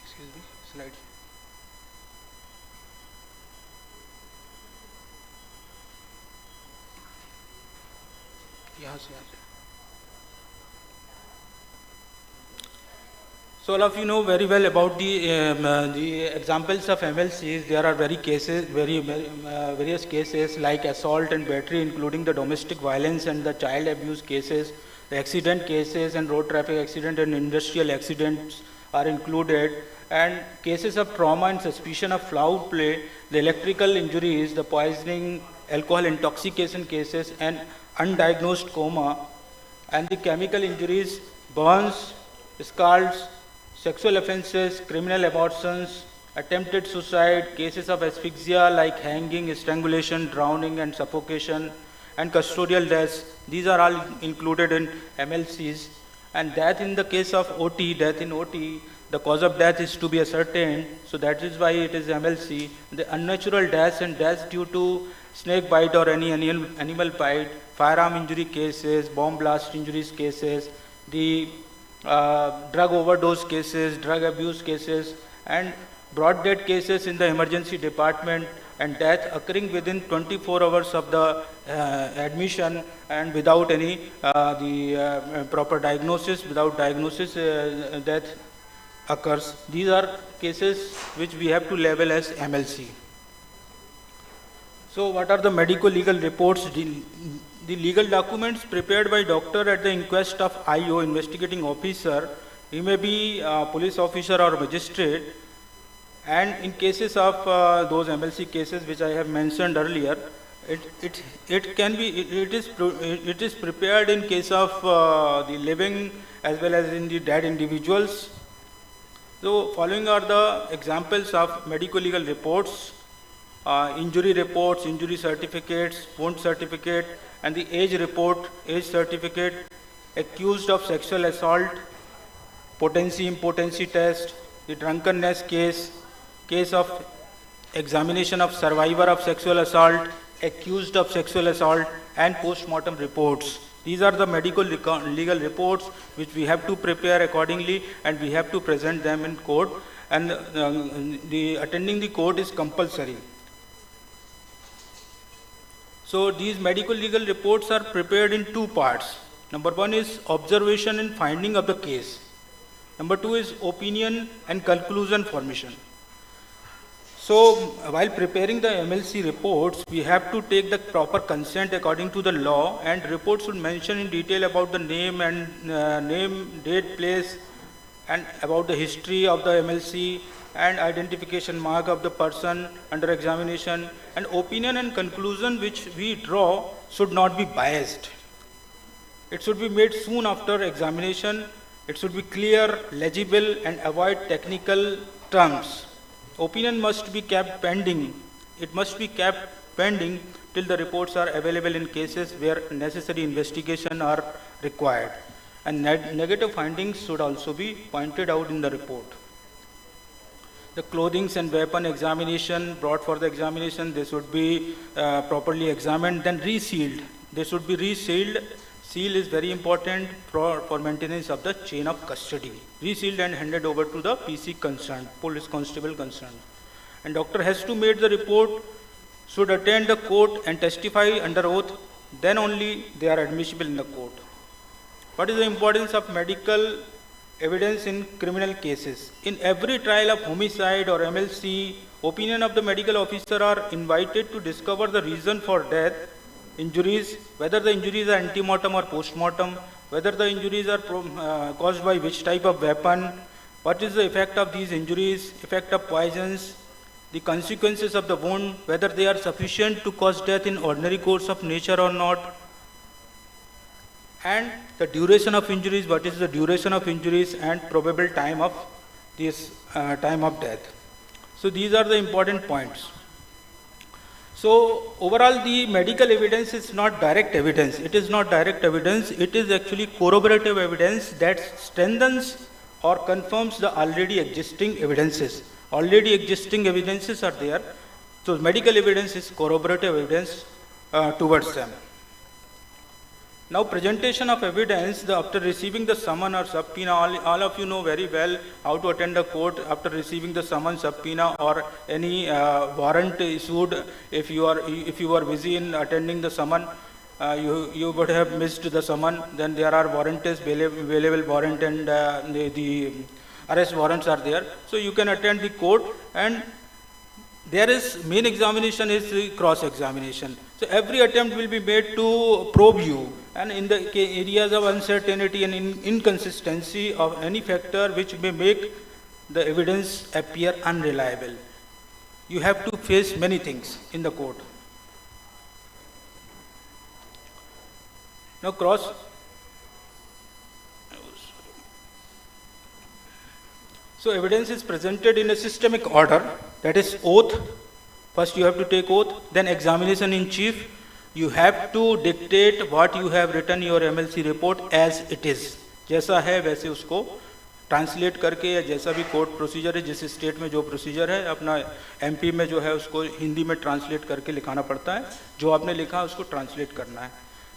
S21: Excuse me, slide. So all of you know very well about the examples of MLCs. There are various cases like assault and battery, including the domestic violence and the child abuse cases. The accident cases and road traffic accident and industrial accidents are included. And cases of trauma and suspicion of foul play, the electrical injuries, the poisoning, alcohol intoxication cases, and undiagnosed coma, and the chemical injuries, burns, scalds, sexual offenses, criminal abortions, attempted suicide, cases of asphyxia like hanging, strangulation, drowning, and suffocation, and custodial deaths. These are all included in MLCs. And death in the case of OT, death in OT, the cause of death is to be ascertained, so that is why it is MLC. The unnatural deaths and deaths due to snake bite or any animal bite, firearm injury cases, bomb blast injuries cases, the drug overdose cases, drug abuse cases, and broad death cases in the emergency department, and death occurring within 24 hours of the admission and without any proper diagnosis. Without diagnosis, death occurs. These are cases which we have to label as MLC. So what are the medical legal reports? The legal documents prepared by doctor at the inquest of IO, investigating officer. He may be a police officer or magistrate. And in cases of those MLC cases which I have mentioned earlier, it is prepared in case of the living as well as in the dead individuals. So following are the examples of medical legal reports, injury reports, injury certificates, wound certificate, and the age report, age certificate, accused of sexual assault, potency impotency test, the drunkenness case, case of examination of survivor of sexual assault, accused of sexual assault, and post-mortem reports. These are the medical legal reports which we have to prepare accordingly, and we have to present them in court, and attending the court is compulsory. So these medical legal reports are prepared in two parts. Number one is observation and finding of the case. Number two is opinion and conclusion formation. So while preparing the MLC reports, we have to take the proper consent according to the law, and reports should mention in detail about the name and name, date, place, and about the history of the MLC, and identification mark of the person under examination, and opinion and conclusion which we draw should not be biased. It should be made soon after examination. It should be clear, legible, and avoid technical terms. Opinion must be kept pending. It must be kept pending till the reports are available in cases where necessary investigation are required. And negative findings should also be pointed out in the report. The clothing and weapon examination brought for the examination, they should be properly examined, then resealed. They should be resealed. Seal is very important for maintenance of the chain of custody. Resealed and handed over to the PC concerned, police constable concerned. And doctor has to make the report, should attend the court and testify under oath, then only they are admissible in the court. What is the importance of medical evidence in criminal cases. In every trial of homicide or MLC, opinion of the medical officer are invited to discover the reason for death, injuries, whether the injuries are antemortem or postmortem, whether the injuries are caused by which type of weapon, what is the effect of these injuries, effect of poisons, the consequences of the wound, whether they are sufficient to cause death in ordinary course of nature or not, and the duration of injuries, what is the duration of injuries and probable time of this time of death. So these are the important points. So overall the medical evidence is not direct evidence. It is not direct evidence. It is actually corroborative evidence that strengthens or confirms the already existing evidences. Already existing evidences are there. So medical evidence is corroborative evidence towards them. Now presentation of evidence, after receiving the summon or subpoena, all of you know very well how to attend a court after receiving the summon, subpoena or any warrant issued. If you are busy in attending the summon, you would have missed the summon, then there are warrants available warrant and the arrest warrants are there. So you can attend the court, and there is main examination is the cross examination. So every attempt will be made to probe you, and in the areas of uncertainty and inconsistency of any factor which may make the evidence appear unreliable. You have to face many things in the court. Now So evidence is presented in a systemic order, that is oath. First you have to take oath, then examination in chief. You have to dictate what you have written your MLC report as it is. जैसा है वैसे उसको translate करके, या जैसा भी court procedure है, जिस स्टेट में जो प्रोसीजर है, अपना MP में जो है उसको हिंदी में ट्रांसलेट करके लिखाना पड़ता है, जो आपने लिखा उसको ट्रांसलेट करना है.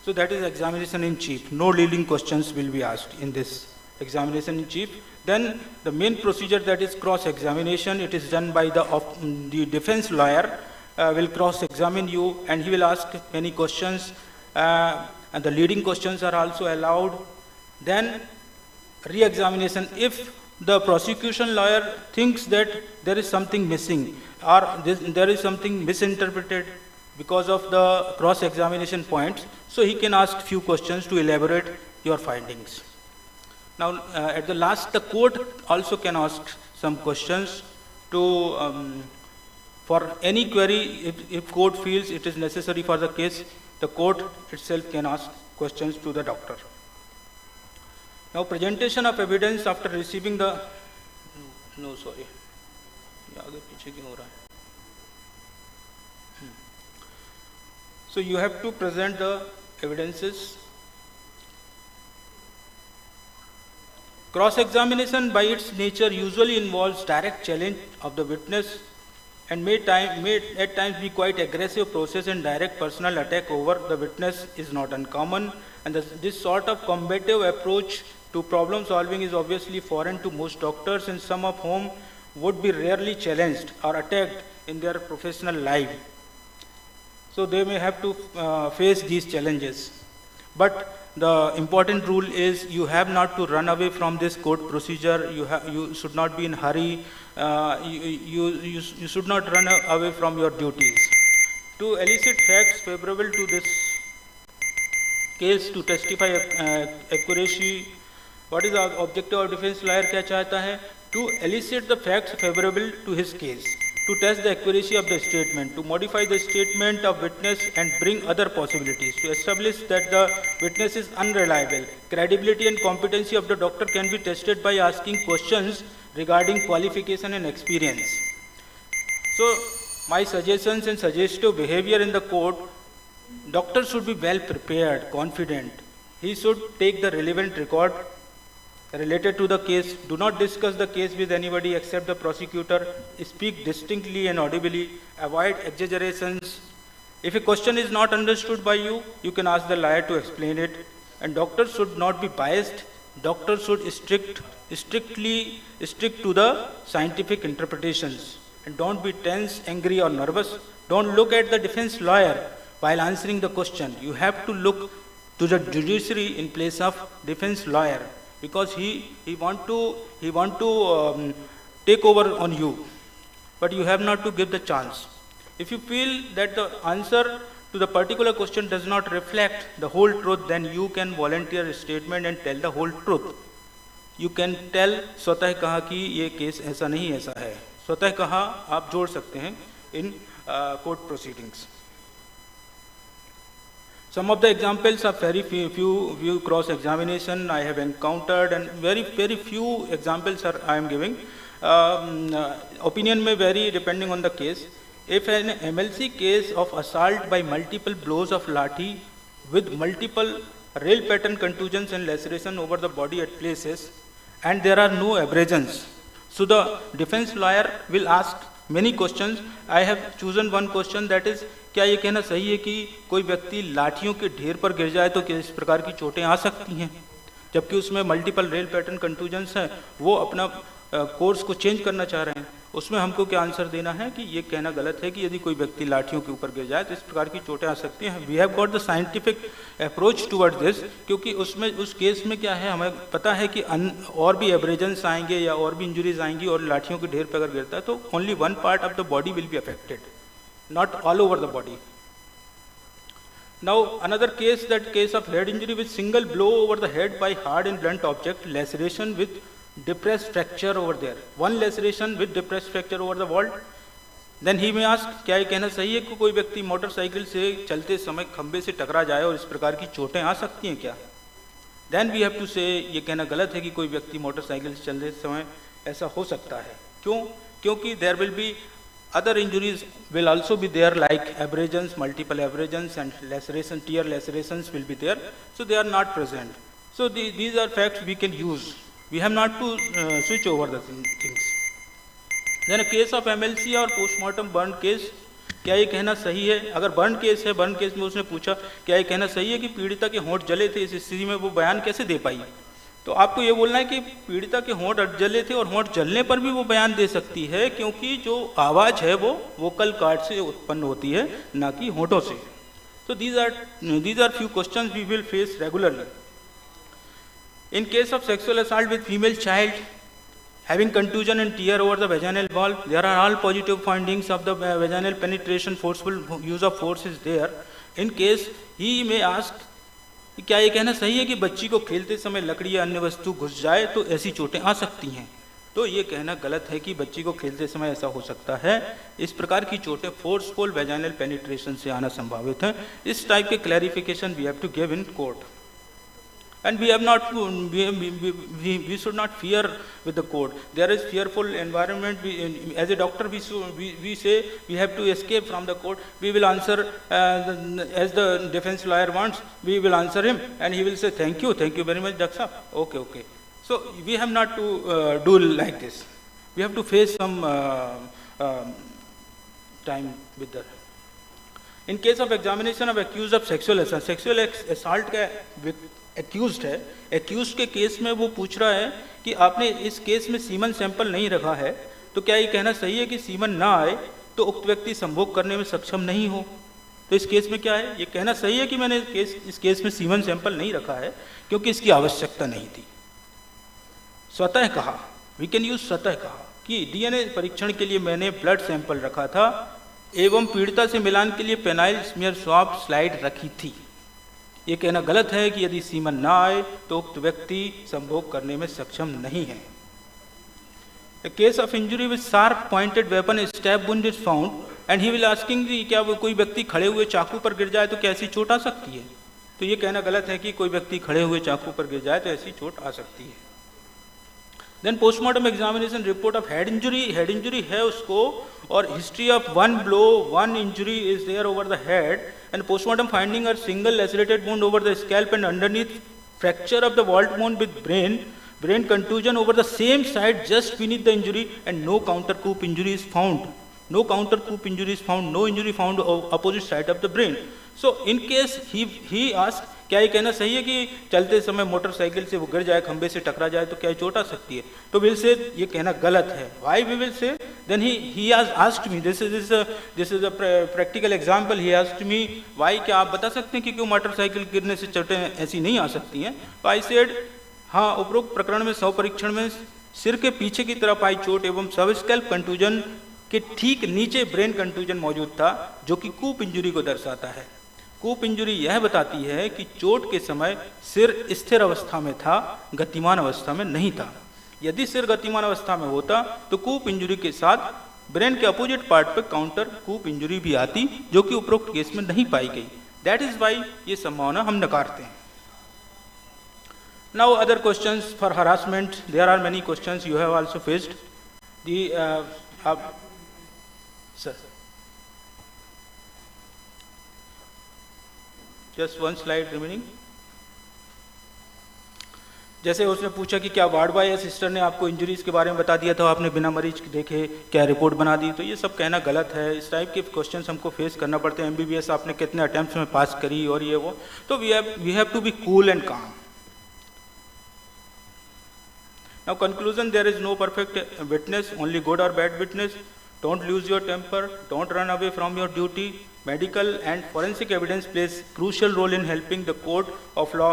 S21: So that is examination in chief. No leading questions will be asked in this examination in chief. Then the main procedure, that is cross examination, it is done by the defense lawyer. Will cross examine you, and he will ask many questions, and the leading questions are also allowed. Then re-examination, if the prosecution lawyer thinks that there is something missing or there is something misinterpreted because of the cross examination points, so he can ask few questions to elaborate your findings. Now at the last, the court also can ask some questions to for any query. If court feels it is necessary for the case, the court itself can ask questions to the doctor. Now presentation of evidence after receiving the So you have to present the evidences. Cross-examination by its nature usually involves direct challenge of the witness and may at times be quite aggressive process, and direct personal attack over the witness is not uncommon. And this sort of combative approach to problem solving is obviously foreign to most doctors, and some of whom would be rarely challenged or attacked in their professional life. So they may have to face these challenges. But the important rule is you have not to run away from this court procedure. You should not be in hurry. You should not run away from your duties. To elicit facts favorable to this case, to testify accuracy, what is the objective of defense lawyer? क्या चाहता है? To elicit the facts favorable to his case, to test the accuracy of the statement, to modify the statement of witness and bring other possibilities, to establish that the witness is unreliable. Credibility and competency of the doctor can be tested by asking questions regarding qualification and experience. So my suggestions and suggestive behavior in the court, doctor should be well prepared, confident. He should take the relevant record related to the case. Do not discuss the case with anybody except the prosecutor. Speak distinctly and audibly. Avoid exaggerations. If a question is not understood by you, you can ask the lawyer to explain it. And doctors should not be biased. Doctors should strictly stick to the scientific interpretations. And don't be tense, angry or nervous. Don't look at the defense lawyer while answering the question. You have to look to the judiciary in place of defense lawyer. because he want to take over on you, but you have not to give the chance. If you feel that the answer to the particular question does not reflect the whole truth, then you can volunteer a statement and tell the whole truth. You can tell स्वतः कहा कि ये case ऐसा नहीं ऐसा है, स्वतः कहा आप जोड़ सकते हैं in court proceedings. Some of the examples are very few cross examination I have encountered, and very few examples I am giving. Opinion may vary depending on the case. If an MLC case of assault by multiple blows of lathi with multiple rail pattern contusions and laceration over the body at places, and there are no abrasions, so the defense lawyer will ask many questions. I have chosen one question, that is, क्या ये कहना सही है कि कोई व्यक्ति लाठियों के ढेर पर गिर जाए तो किस प्रकार की चोटें आ सकती हैं, जबकि उसमें मल्टीपल रेल पैटर्न कंटूजन्स हैं, वो अपना कोर्स को चेंज करना चाह रहे हैं. उसमें हमको क्या आंसर देना है कि ये कहना गलत है कि यदि कोई व्यक्ति लाठियों के ऊपर गिर जाए तो इस प्रकार की चोटें आ सकती हैं. We have got the scientific approach toward this, क्योंकि उसमें उस केस में क्या है, हमें पता है कि और भी एब्रेजन्स आएंगे या और भी इंजरीज आएंगी, और लाठियों के ढेर पर अगर गिरता है तो only one part of the body will be affected, not all over the body. Now another case, that case of head injury with single blow over the head by hard and blunt object, laceration with depressed fracture over there, one laceration with depressed fracture over the vault. Then he may ask, क्या ये कहना सही है कि कोई व्यक्ति motorcycle से चलते समय खंबे से टकरा जाए और इस प्रकार की चोटें आ सकती हैं क्या? Then we have to say, ये कहना गलत है कि कोई व्यक्ति मोटरसाइकिल से चलते समय ऐसा हो सकता है. क्यों? क्योंकि there will be other injuries will also be there, like abrasions, multiple abrasions, and laceration, tear lacerations will be there, so they are not present. So these are facts we can use. We have not to switch over the things. Then a case of MLC or postmortem burn case, क्या ये कहना सही है? अगर burn case है, burn case में उसने पूछा क्या ये कहना सही है कि पीड़िता के होंठ जले थे, इस स्थिति में वो बयान कैसे दे पाई? तो आपको ये बोलना है कि पीड़िता के होंठ जले थे, और होंठ जलने पर भी वो बयान दे सकती है, क्योंकि जो आवाज़ है वो वोकल कार्ड से उत्पन्न होती है, ना कि होंठों से. So these are few questions we will face regularly. In case of sexual assault with female child having contusion and tear over the vaginal wall, there are all positive findings of the vaginal penetration, forceful use of force is there. In case he may ask, क्या ये कहना सही है कि बच्ची को खेलते समय लकड़ी या अन्य वस्तु घुस जाए तो ऐसी चोटें आ सकती हैं? तो ये कहना गलत है कि बच्ची को खेलते समय ऐसा हो सकता है. इस प्रकार की चोटें फोर्सफुल वेजाइनल पेनिट्रेशन से आना संभावित है. इस टाइप के clarification we have to give in court. And we have not, we should not fear with the court. There is fearful environment. As a doctor, we say we have to escape from the court. We will answer as the defense lawyer wants. We will answer him, and he will say, thank you very much, Daksa. Okay. So we have not to do like this. We have to face some time with the. In case of examination of accused of sexual assault का accused है, accused के case में वो पूछ रहा है कि आपने इस केस में सीमन सैंपल नहीं रखा है, तो क्या ये कहना सही है कि सीमन ना आए तो उक्त व्यक्ति संभोग करने में सक्षम नहीं हो? तो इस केस में क्या है, ये कहना सही है कि मैंने इस केस में सीमन सैंपल नहीं रखा है क्योंकि इसकी आवश्यकता नहीं थी. स्वतः कहा, वी कैन यूज स्वतः कहा कि डीएनए परीक्षण के लिए मैंने ब्लड सैंपल रखा था एवं पीड़िता से मिलान के लिए पेनाइल स्मीयर स्वाब स्लाइड रखी थी. ये कहना गलत है कि यदि सीमन ना आए तो उक्त व्यक्ति संभोग करने में सक्षम नहीं है. A case of injury with sharp pointed weapon, a stab wound is found, and he will asking कि क्या वो कोई व्यक्ति खड़े हुए चाकू पर गिर जाए तो कैसी चोट आ सकती है? तो ये कहना गलत है कि कोई व्यक्ति खड़े हुए चाकू पर गिर जाए तो ऐसी चोट आ सकती है. Then postmortem examination report of head injury है उसको, और history of one blow, one injury is there over the head, and postmortem finding are single lacerated wound over the scalp and underneath, fracture of the vault bone with brain contusion over the same side just beneath the injury, and no counter coup injury is found. No injury found opposite side of the brain. So in case he asked, क्या ये कहना सही है कि चलते समय motorcycle से वो गिर जाए, खंबे से टकरा जाए तो क्या चोट आ सकती है? तो विल से ये कहना गलत है. Why we will say? Then he has asked me, this is a practical example. He asked me, why, क्या आप बता सकते हैं कि क्यों मोटरसाइकिल गिरने से चोटें ऐसी नहीं आ सकती हैं? तो I said, हाँ, उपरोक्त प्रकरण में शव परीक्षण में सिर के पीछे की तरफ आई चोट एवं सबस्कैल्प कंटूजन के ठीक नीचे ब्रेन कंटूजन मौजूद था, जो कि कूप इंजरी को दर्शाता है। कूप इंजरी यह बताती है कि चोट के समय सिर स्थिर अवस्था में था, गतिमान अवस्था में नहीं था। यदि सिर गतिमान अवस्था में होता तो कूप इंजरी के साथ ब्रेन के अपोजिट पार्ट पर काउंटर कूप इंजरी भी आती, जो कि उपरोक्त केस में नहीं पाई गई। दैट इज वाई ये संभावना हम नकारते हैं। Now other questions for harassment. There are many questions you have also faced. Sir, just one slide remaining. जैसे उसने पूछा कि क्या वार्ड बॉय या सिस्टर ने आपको इंजरीज के बारे में बता दिया था, आपने बिना मरीज देखे क्या रिपोर्ट बना दी, तो ये सब कहना गलत है। इस टाइप के क्वेश्चंस हमको फेस करना पड़ते हैं। एमबीबीएस आपने कितने अटेम्प्ट्स में पास करी और ये वो, तो we have to be cool and calm. Now conclusion, there is no perfect witness, only good or bad witness. Don't lose your temper, don't run away from your duty. Medical and forensic evidence plays crucial role in helping the court of law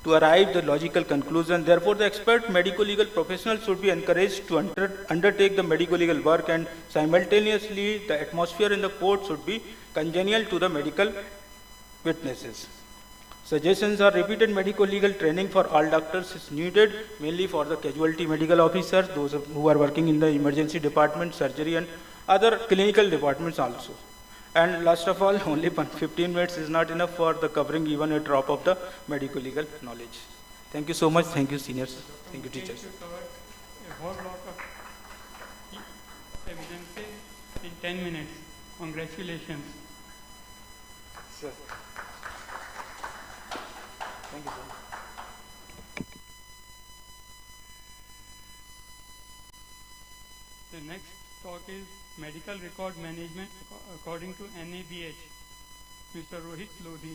S21: to arrive the logical conclusion. Therefore, the expert medico-legal professionals should be encouraged to undertake the medico-legal work, and simultaneously the atmosphere in the court should be congenial to the medical witnesses. Suggestions are repeated medico-legal training for all doctors is needed, mainly for the casualty medical officers, those who are working in the emergency department, surgery and other clinical departments also. And last of all, only 15 minutes is not enough for the covering even a drop of the medico-legal knowledge. Thank you so much. Thank you seniors. Thank you teachers.
S19: You covered a whole lot of evidences in 10 minutes. Congratulations.
S21: Sir. Thank you, sir.
S19: The next talk is medical record management according to NABH. Mr. Rohit Lodhi.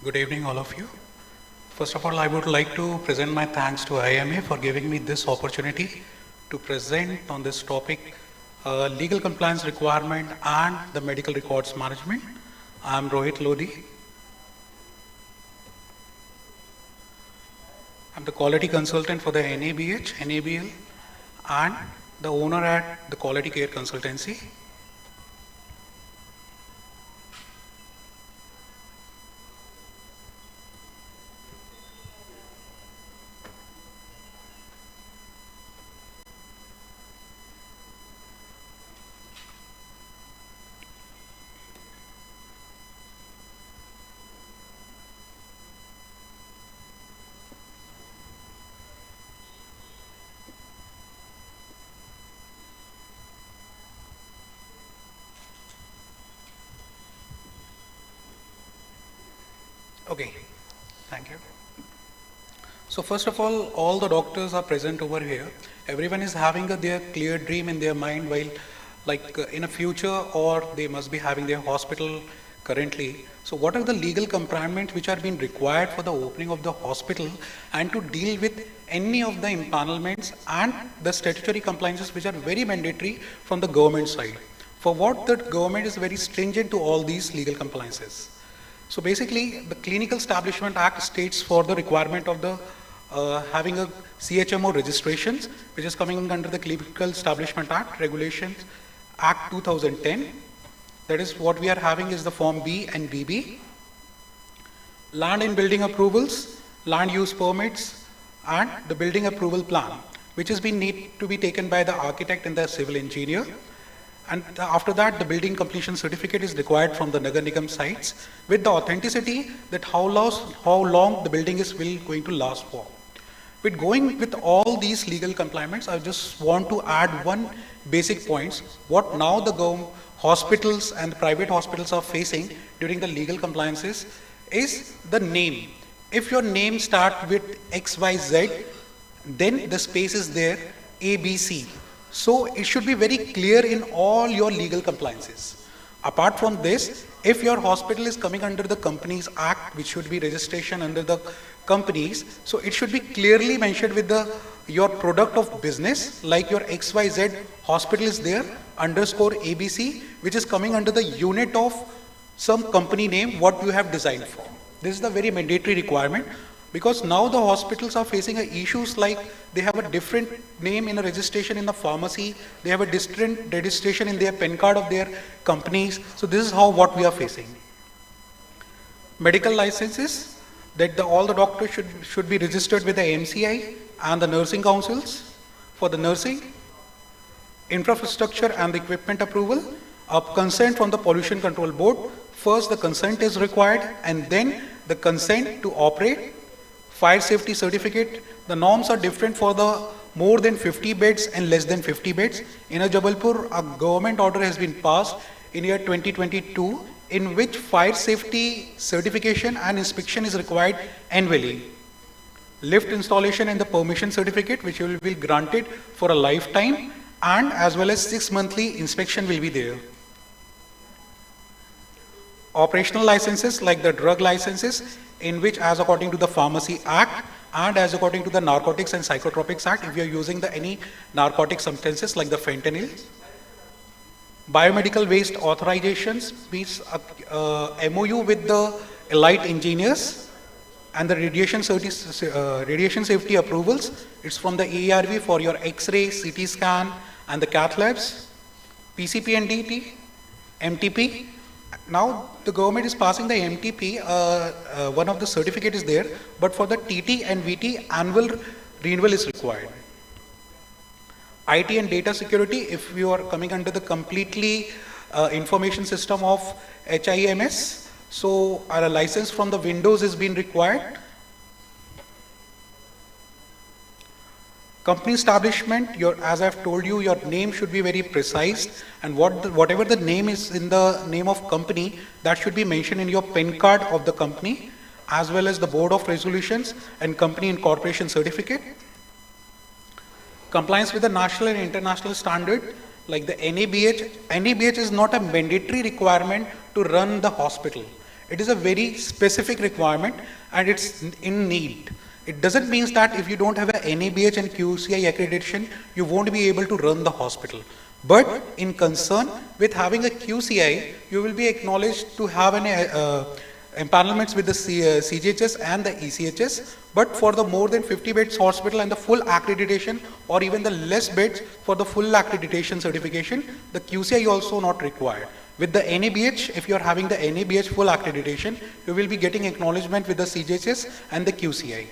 S22: Good evening, all of you. First of all, I would like to present my thanks to IMA for giving me this opportunity to present on this topic, legal compliance requirement and the medical records management. I am Rohit Lodhi. I am the quality consultant for the NABH, NABL, and the owner at the Quality Care Consultancy. Okay, thank you. So first of all the doctors are present over here. Everyone is having their clear dream in their mind while in a future, or they must be having their hospital currently. So what are the legal compliance which are being required for the opening of the hospital and to deal with any of the empanelments and the statutory compliances which are very mandatory from the government side? For what the government is very stringent to all these legal compliances. So basically, the Clinical Establishment Act states for the requirement of the having a CHMO registrations, which is coming under the Clinical Establishment Act, Regulations Act 2010. That is what we are having is the Form B and BB. Land and building approvals, land use permits, and the building approval plan, which has been need to be taken by the architect and the civil engineer. And after that, the building completion certificate is required from the Nagar Nigam sites with the authenticity that how long the building is going to last for. With going with all these legal compliance, I just want to add one basic points. What now the hospitals and the private hospitals are facing during the legal compliances is the name. If your name starts with XYZ, then the space is there, ABC. So it should be very clear in all your legal compliances. Apart from this, if your hospital is coming under the Companies Act, which should be registration under the companies, so it should be clearly mentioned with your product of business, like your XYZ hospital is there, _ABC, which is coming under the unit of some company name, what you have designed for. This is the very mandatory requirement, because now the hospitals are facing issues like they have a different name in a registration in the pharmacy, they have a different registration in their PIN card of their companies. So this is what we are facing. Medical licenses, that all the doctors should be registered with the MCI and the nursing councils for the nursing. Infrastructure and the equipment approval, consent from the Pollution Control Board. First the consent is required and then the consent to operate. Fire safety certificate, the norms are different for the more than 50 beds and less than 50 beds. In Jabalpur, a government order has been passed in year 2022 in which fire safety certification and inspection is required annually. Lift installation and the permission certificate, which will be granted for a lifetime, and as well as 6 monthly inspection will be there. Operational licenses like the drug licenses, in which as according to the Pharmacy Act and as according to the Narcotics and Psychotropics Act, if you are using any narcotic substances like the fentanyl. Biomedical waste authorizations means MOU with the allied engineers, and the radiation safety approvals. It's from the ARV for your X-ray, CT scan and the cath labs. PCP and DT, MTP. Now the government is passing the MTP, one of the certificate is there, but for the TT and VT annual renewal is required. IT and data security, if you are coming under the completely information system of HIMS, so a license from the Windows is being required. Company establishment, as I've told you, your name should be very precise, and whatever the name is in the name of company, that should be mentioned in your PIN card of the company, as well as the board of resolutions and company incorporation certificate. Compliance with the national and international standard, like the NABH. NABH is not a mandatory requirement to run the hospital. It is a very specific requirement and it's in need. It doesn't mean that if you don't have a NABH and QCI accreditation, you won't be able to run the hospital. But in concern with having a QCI, you will be acknowledged to have an empanelments with the CGHS and the ECHS. But for the more than 50 beds hospital and the full accreditation, or even the less beds for the full accreditation certification, the QCI also not required. With the NABH, if you are having the NABH full accreditation, you will be getting acknowledgement with the CGHS and the QCI.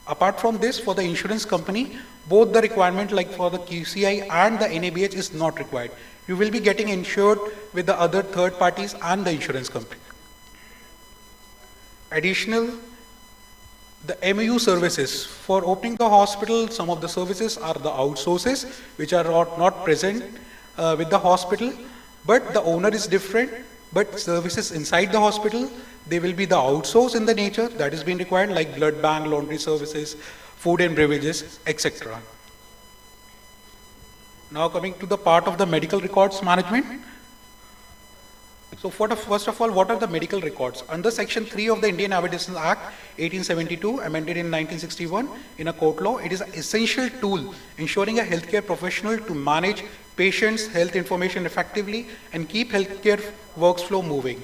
S22: Apart from this, for the insurance company, both the requirement like for the QCI and the NABH is not required. You will be getting insured with the other third parties and the insurance company. Additional, the MOU services. For opening the hospital, some of the services are the outsources, which are not present with the hospital, but the owner is different, but services inside the hospital, they will be the outsource in the nature that is being required, like blood bank, laundry services, food and beverages, etc. Now coming to the part of the medical records management. So first of all, what are the medical records? Under Section 3 of the Indian Evidence Act 1872, amended in 1961 in a court law, it is an essential tool ensuring a healthcare professional to manage patients' health information effectively and keep healthcare workflow moving.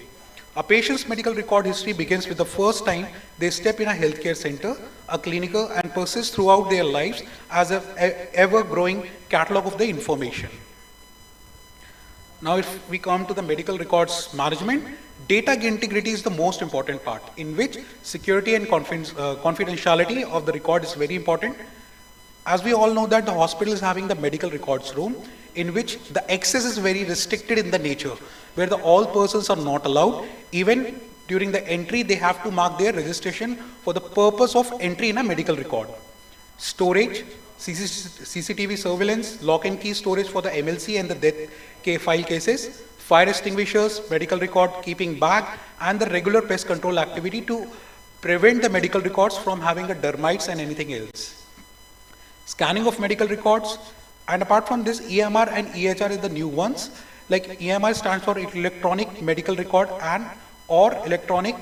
S22: A patient's medical record history begins with the first time they step in a healthcare center, a clinical, and persists throughout their lives as an ever-growing catalog of the information. Now, if we come to the medical records management, data integrity is the most important part, in which security and confidentiality of the record is very important. As we all know that the hospital is having the medical records room, in which the access is very restricted in the nature, where all persons are not allowed. Even during the entry, they have to mark their registration for the purpose of entry in a medical record. Storage, CCTV surveillance, lock and key storage for the MLC and the death file cases, fire extinguishers, medical record keeping bag, and the regular pest control activity to prevent the medical records from having a termites and anything else. Scanning of medical records, and apart from this, EMR and EHR is the new ones. Like EMR stands for electronic medical record and or electronic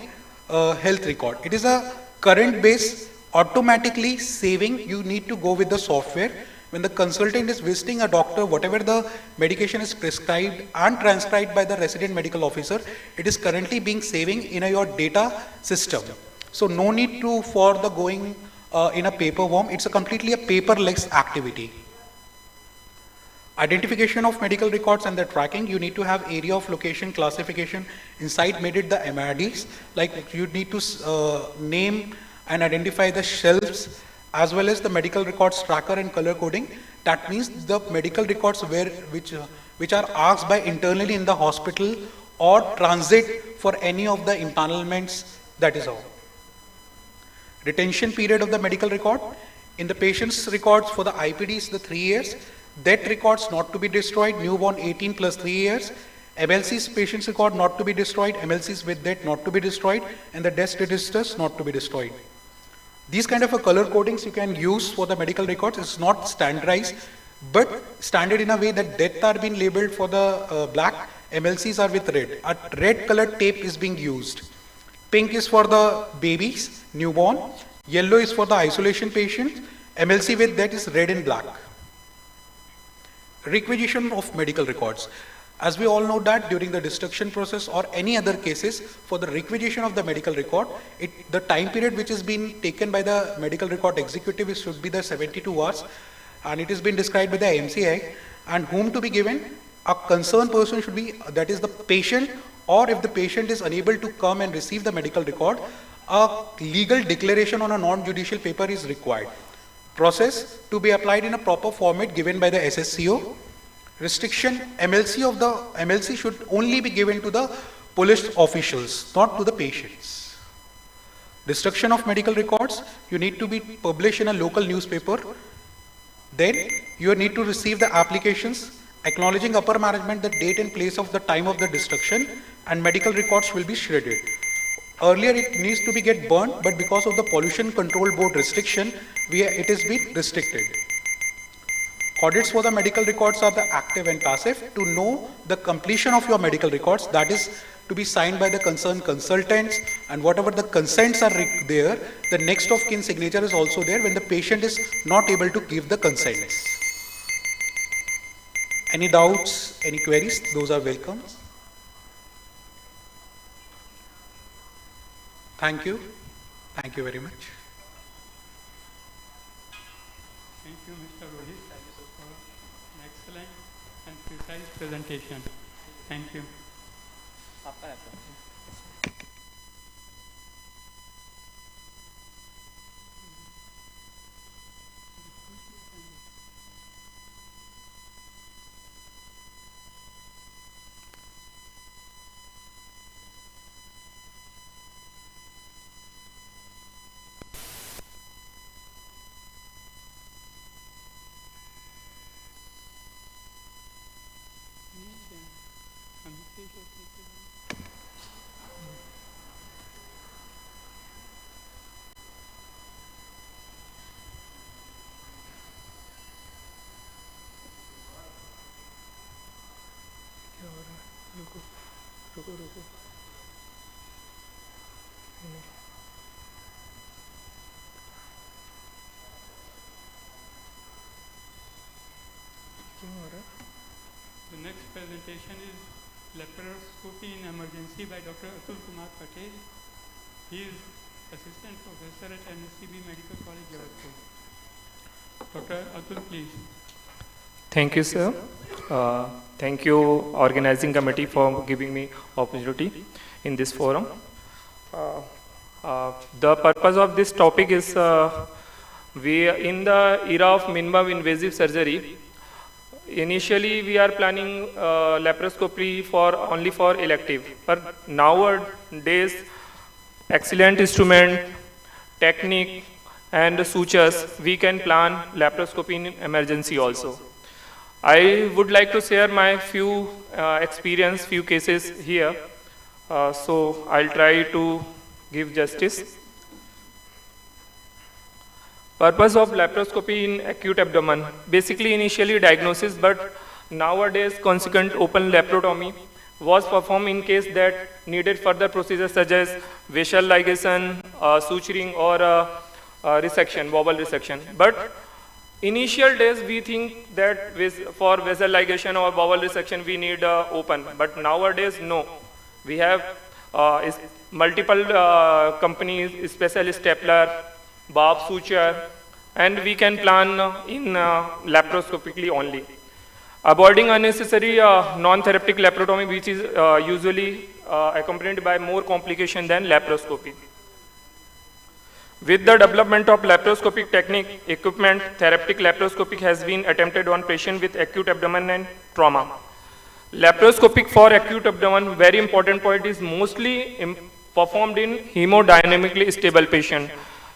S22: health record. It is a current based automatically saving. You need to go with the software. When the consultant is visiting a doctor, whatever the medication is prescribed and transcribed by the resident medical officer, it is currently being saving in your data system. So no need to for the going in a paper form. It's a completely a paperless activity. Identification of medical records and their tracking, you need to have area of location classification inside made it the MRDs, like you need to name and identify the shelves as well as the medical records tracker and color coding. That means the medical records which are asked by internally in the hospital or transit for any of the empanelments, that is all. Retention period of the medical record. In the patient's records for the IPDs, the 3 years. Death records not to be destroyed, newborn 18 plus 3 years. MLC's patient's record not to be destroyed, MLC's with death not to be destroyed, and the death registers not to be destroyed. These kind of a color codings you can use for the medical records. It's not standardized, but standard in a way that death are being labeled for the black, MLCs are with red. A red colored tape is being used. Pink is for the babies, newborn. Yellow is for the isolation patients. MLC with death is red and black. Requisition of medical records. As we all know that during the destruction process or any other cases, for the requisition of the medical record, the time period which is being taken by the medical record executive should be the 72 hours, and it has been described by the MCI, and whom to be given, a concerned person should be, that is the patient, or if the patient is unable to come and receive the medical record, a legal declaration on a non-judicial paper is required. Process to be applied in a proper format given by the SSCO. Restriction, MLC should only be given to the police officials, not to the patients. Destruction of medical records, you need to be published in a local newspaper. Then you need to receive the applications acknowledging upper management the date and place of the time of the destruction, and medical records will be shredded. Earlier it needs to be get burned, but because of the Pollution Control Board restriction, it has been restricted. Audits for the medical records are the active and passive. To know the completion of your medical records, that is to be signed by the concerned consultants, and whatever the consents are there, the next of kin signature is also there when the patient is not able to give the consents. Any doubts, any queries? Those are welcome. Thank you. Thank you very much.
S19: Thank you, Mr. Rohit, for an excellent and precise presentation. Thank you. The next presentation is laparoscopy in emergency by Dr. Atul Kumar Patel. He is assistant professor at NSCB Medical College, Jabalpur. Dr. Atul, please.
S16: Thank you, sir. Thank you, organizing committee, for giving me opportunity in this forum. The purpose of this topic is we in the era of minimum invasive surgery. Initially, we are planning laparoscopy only for elective, but nowadays, excellent instrument, technique, and sutures, we can plan laparoscopy in emergency also. I would like to share my few experience, few cases here. So I'll try to give justice. Purpose of laparoscopy in acute abdomen. Basically, initially diagnosis, but nowadays consequent open laparotomy was performed in case that needed further procedures such as vessel ligation, suturing, or resection, bowel resection. But initial days we think that for vessel ligation or bowel resection we need open, but nowadays no. We have multiple companies, special stapler, barb suture, and we can plan in laparoscopically only. Avoiding unnecessary non-therapeutic laparotomy, which is usually accompanied by more complication than laparoscopy. With the development of laparoscopic technique, equipment, therapeutic laparoscopic has been attempted on patients with acute abdomen and trauma. Laparoscopic for acute abdomen, very important point, is mostly performed in hemodynamically stable patient.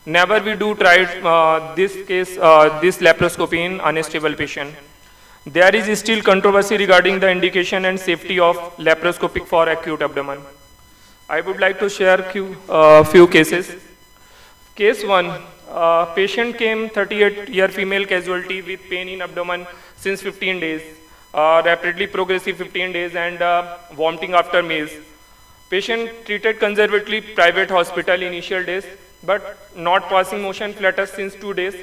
S16: Never we do try this laparoscopy in unstable patient. There is still controversy regarding the indication and safety of laparoscopic for acute abdomen. I would like to share few cases. Case 1, patient came 38-year female casualty with pain in abdomen since 15 days, rapidly progressive 15 days, and vomiting after meals. Patient treated conservatively private hospital initial days, but not passing motion flatus since 2 days.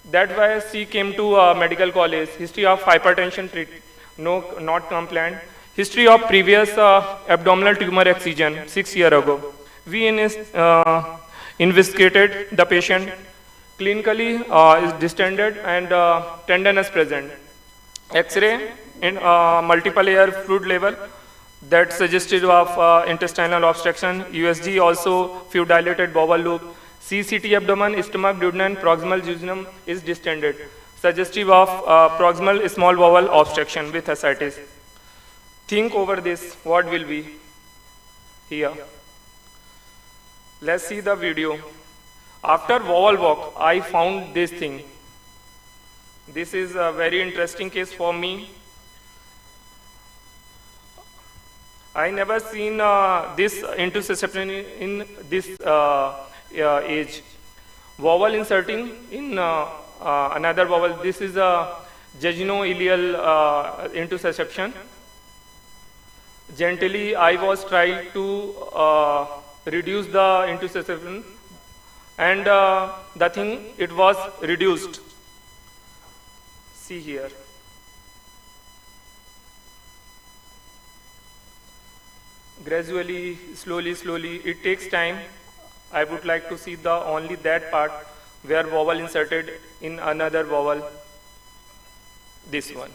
S16: That's why she came to medical college. History of hypertension, not compliant. History of previous abdominal tumor excision 6 years ago. We investigated the patient. Clinically is distended and tenderness present. X-ray in multiple layer fluid level that suggestive of intestinal obstruction. USG also few dilated bowel loop. CCT abdomen, stomach, duodenum, proximal jejunum is distended, suggestive of proximal small bowel obstruction with ascites. Think over this, what will be here. Let's see the video. After bowel walk, I found this thing. This is a very interesting case for me. I never seen this intussusception in this age. Bowel inserting in another bowel. This is a jejunal-ileal intussusception. Gently, I was trying to reduce the intussusception, and the thing, it was reduced. See here. Gradually, slowly, it takes time. I would like to see only that part where bowel inserted in another bowel. This one.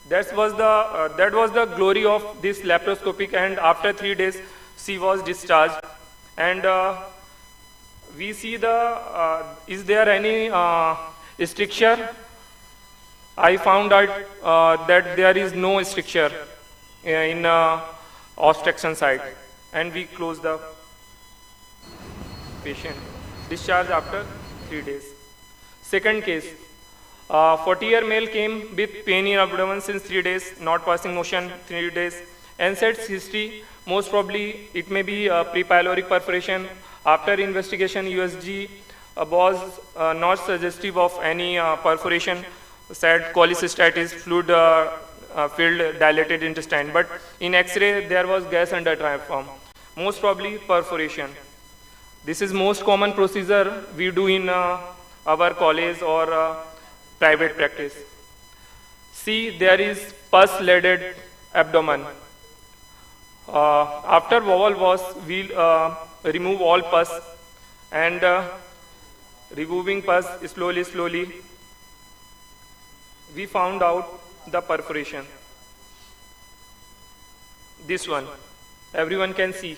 S16: That was the glory of this laparoscopic, and after 3 days she was discharged. And we see is there any stricture? I found out that there is no stricture in obstruction site, and we close the patient. Discharge after 3 days. Second case, 40-year male came with pain in abdomen since 3 days, not passing motion 3 days. NSAID's history, most probably it may be pre-pyloric perforation. After investigation, USG was not suggestive of any perforation. Said cholecystitis, fluid filled dilated intestine, but in X-ray there was gas under diaphragm, most probably perforation. This is most common procedure we do in our college or private practice. See, there is pus-laden abdomen. After bowel wash, we remove all pus, and removing pus slowly, we found out the perforation. This one, everyone can see.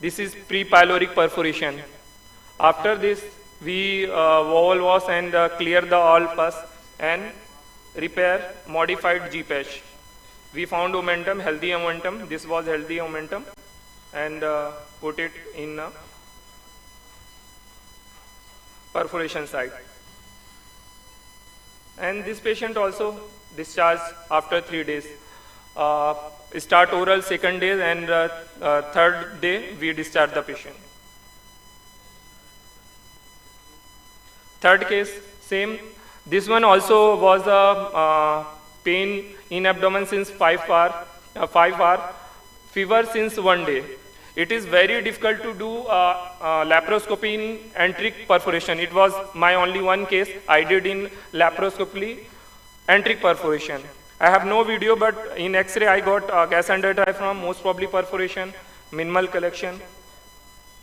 S16: This is pre-pyloric perforation. After this, we bowel wash and clear the all pus and repair modified G-patch. We found omentum, healthy omentum. This was healthy omentum, and put it in perforation site. And this patient also discharged after 3 days. Start oral second day, and third day we discharge the patient. Third case, same. This one also was a pain in abdomen since 5 hour, fever since 1 day. It is very difficult to do laparoscopy in enteric perforation. It was my only one case I did in laparoscopy enteric perforation. I have no video, but in X-ray I got gas under diaphragm, most probably perforation, minimal collection.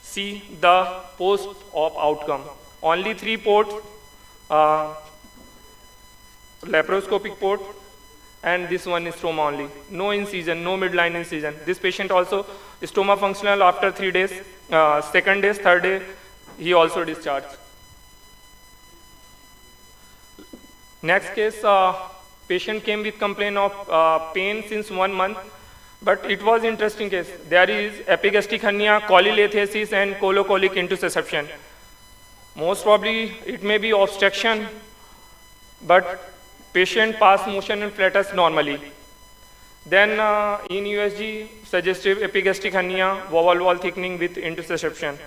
S16: See the post-op outcome. Only 3 ports, laparoscopic port, and this one is stoma only. No incision, no midline incision. This patient also stoma functional after 3 days. Second day, third day, he also discharged. Next case, patient came with complaint of pain since 1 month, but it was interesting case. There is epigastric hernia, cholecystitis, and colocolic intussusception. Most probably it may be obstruction, but patient pass motion and flatters normally. Then in USG, suggestive epigastric hernia, bowel wall thickening with intussusception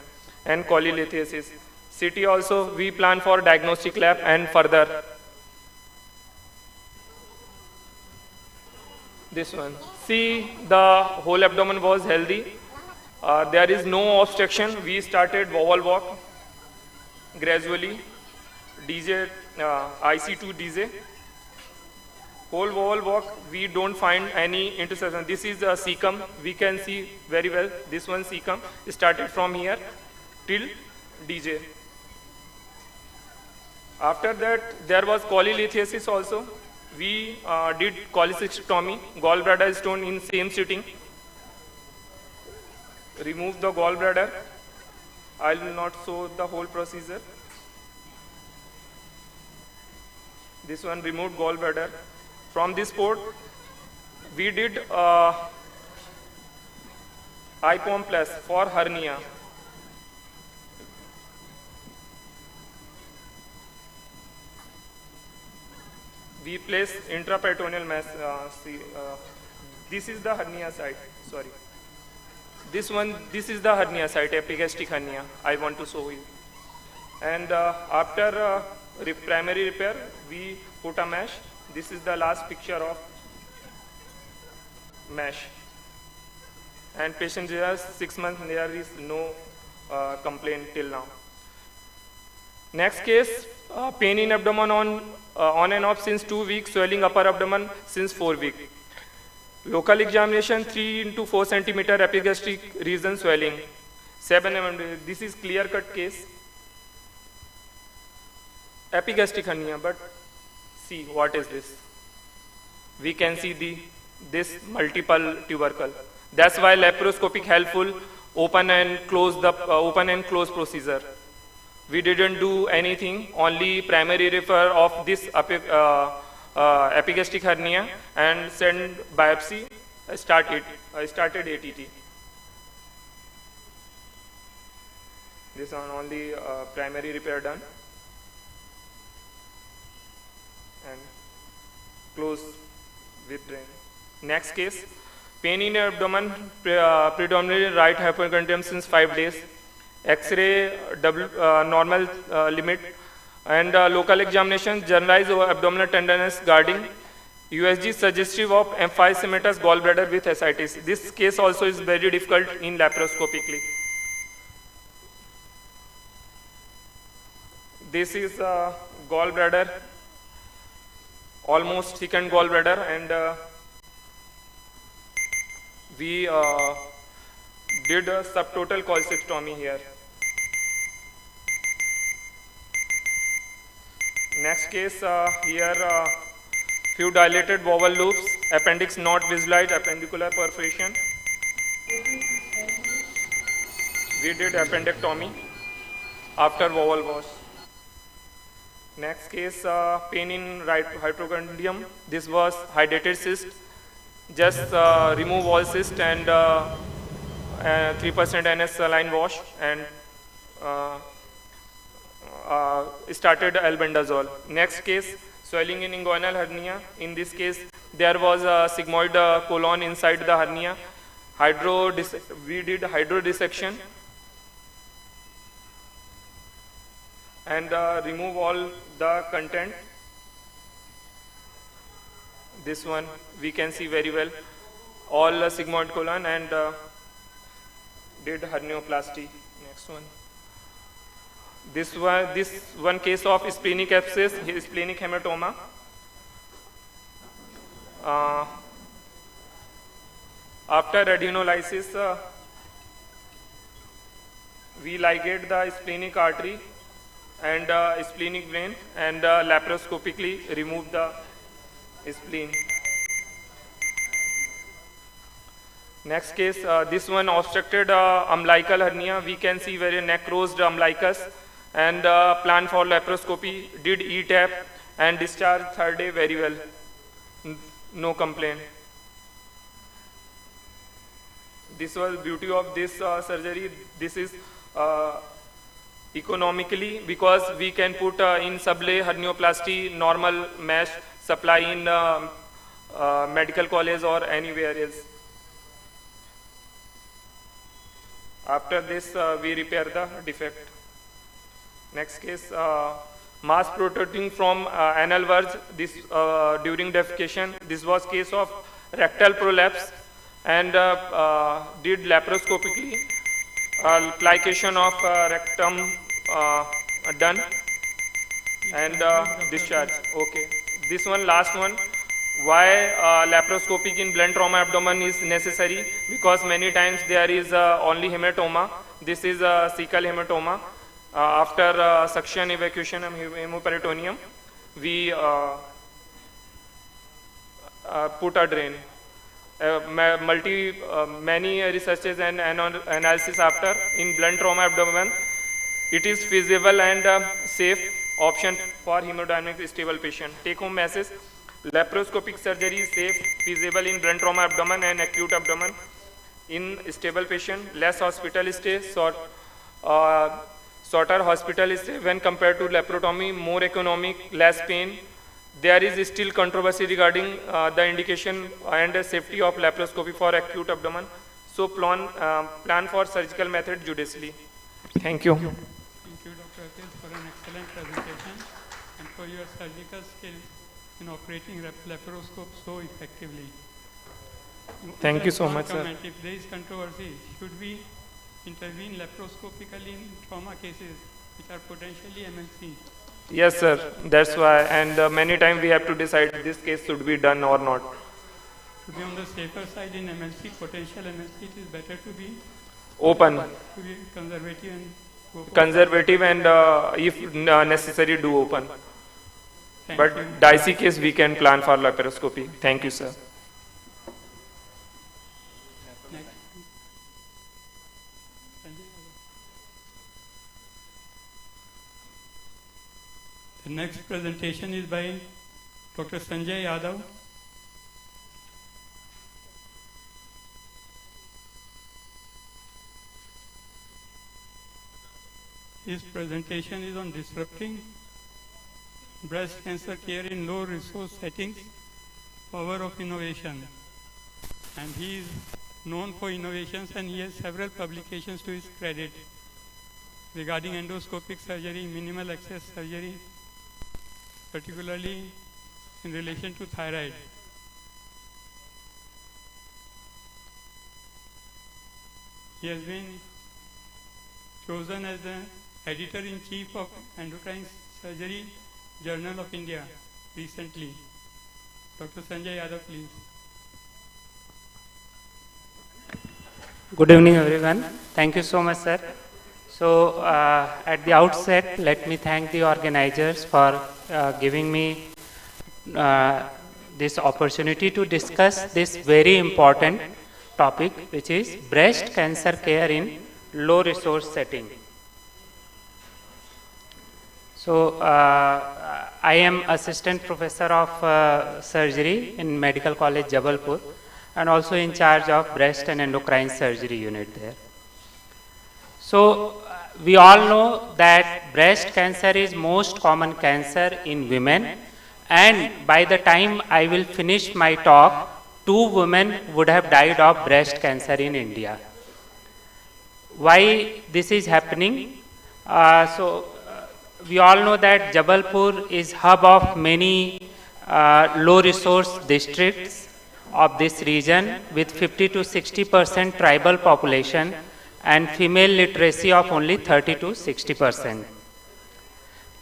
S16: and cholecystitis. CT also we plan for diagnostic lab and further. This one. See, the whole abdomen was healthy. There is no obstruction. We started bowel walk gradually. DJ, IC2 DJ. Whole bowel walk, we don't find any intussusception. This is a cecum. We can see very well. This one cecum started from here till DJ. After that, there was cholecystitis also. We did cholecystectomy, gallbladder stone in same sitting. Remove the gallbladder. I will not show the whole procedure. This one removed gallbladder. From this port, we did IPOM plus for hernia. We place intraperitoneal mass. This is the hernia site. Sorry. This one, this is the hernia site, epigastric hernia. I want to show you. And after primary repair, we put a mesh. This is the last picture of mesh. And patient has 6 months, there is no complaint till now. Next case, pain in abdomen on and off since 2 weeks, swelling upper abdomen since 4 weeks. Local examination, 3 into 4 centimeter epigastric region swelling. 7 mm, this is clear-cut case. Epigastric hernia, but see what is this. We can see this multiple tubercle. That's why laparoscopic helpful, open and close procedure. We didn't do anything, only primary refer of this epigastric hernia and send biopsy. I started ATT. This one only primary repair done. And close with drain. Next case, pain in abdomen, predominantly right hypochondrium since 5 days. X-ray normal limit, and local examination, generalized abdominal tenderness guarding, USG suggestive of emphysematous gallbladder with ascites. This case also is very difficult in laparoscopically. This is a gallbladder, almost thickened gallbladder, and we did a subtotal cholecystectomy here. Next case, here few dilated bowel loops, appendix not visualized, appendicular perforation. We did appendectomy after bowel wash. Next case, pain in right hypochondrium. This was hydrated cyst. Just remove all cyst and 3% NS saline wash and started albendazole. Next case, swelling in inguinal hernia. In this case, there was a sigmoid colon inside the hernia. We did hydrodissection and remove all the content. This one we can see very well, all sigmoid colon, and did hernioplasty. Next one. This one case of splenic abscess, splenic hematoma. After adenolysis, we ligate the splenic artery and splenic vein and laparoscopically remove the spleen. Next case, this one obstructed umbilical hernia. We can see very necrosed umbilicus and plan for laparoscopy, did E-tap and discharged third day very well. No complaint. This was beauty of this surgery. This is economically because we can put in sublay hernioplasty, normal mesh, supply in medical college or anywhere else. After this, we repair the defect. Next case, mass protruding from anal verge. This during defecation. This was case of rectal prolapse and did laparoscopically. Plication of rectum done and discharge. Okay. This one, last one. Why laparoscopic in blunt trauma abdomen is necessary? Because many times there is only hematoma. This is a cecal hematoma. After suction evacuation of hemoperitoneum, we put a drain. Many researches and analysis after in blunt trauma abdomen, it is feasible and safe option for hemodynamic stable patient. Take home message: laparoscopic surgery is safe, feasible in blunt trauma abdomen and acute abdomen. In stable patient, less hospital stay, shorter hospital stay when compared to laparotomy, more economic, less pain. There is still controversy regarding the indication and safety of laparoscopy for acute abdomen. So plan for surgical method judiciously. Thank you.
S19: Thank you, Dr. Akil, for an excellent presentation and for your surgical skills in operating laparoscope so effectively.
S16: Thank you so
S19: One
S16: much, sir.
S19: comment, if there is controversy, should we intervene laparoscopically in trauma cases which are potentially MLC?
S16: Yes, sir. That's why. And many times we have to decide this case should be done or not.
S19: To be on the safer side in MLC, potential MLC, it is better to be
S16: Open.
S19: To be conservative and go for
S16: Conservative and if necessary do open. But dicey case we can plan for laparoscopy. Thank you, sir.
S19: The next presentation is by Dr. Sanjay Yadav. His presentation is on disrupting breast cancer care in low resource settings, power of innovation. And he is known for innovations and he has several publications to his credit regarding endoscopic surgery, minimal access surgery, particularly in relation to thyroid. He has been chosen as the editor-in-chief of Endocrine Surgery Journal of India recently. Dr. Sanjay Yadav, please.
S3: Good evening, everyone. Thank you so much, sir. So, at the outset, let me thank the organizers for giving me this opportunity to discuss this very important topic, which is breast cancer care in low resource setting. So, I am assistant professor of surgery in Medical College Jabalpur, and also in charge of breast and endocrine surgery unit there. So, we all know that breast cancer is most common cancer in women, and by the time I will finish my talk, 2 women would have died of breast cancer in India. Why this is happening? We all know that Jabalpur is hub of many low resource districts of this region with 50 to 60% tribal population and female literacy of only 30 to 60%.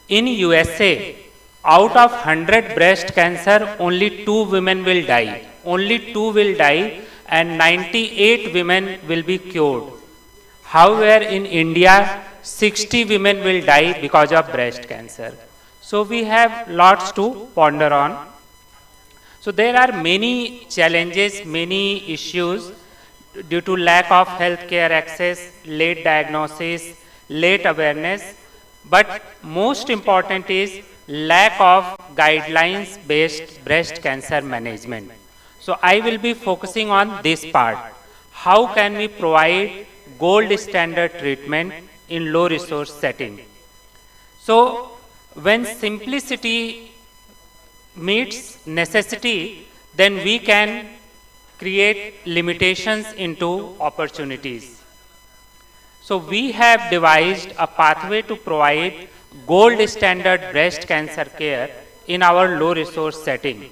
S3: In USA, out of 100 breast cancer, only 2 women will die. Only 2 will die and 98 women will be cured. However, in India, 60 women will die because of breast cancer. So we have lots to ponder on. So there are many challenges, many issues due to lack of healthcare access, late diagnosis, late awareness, but most important is lack of guidelines-based breast cancer management. So I will be focusing on this part. How can we provide gold standard treatment in low resource setting? So when simplicity meets necessity, then we can create limitations into opportunities. So we have devised a pathway to provide gold standard breast cancer care in our low resource setting.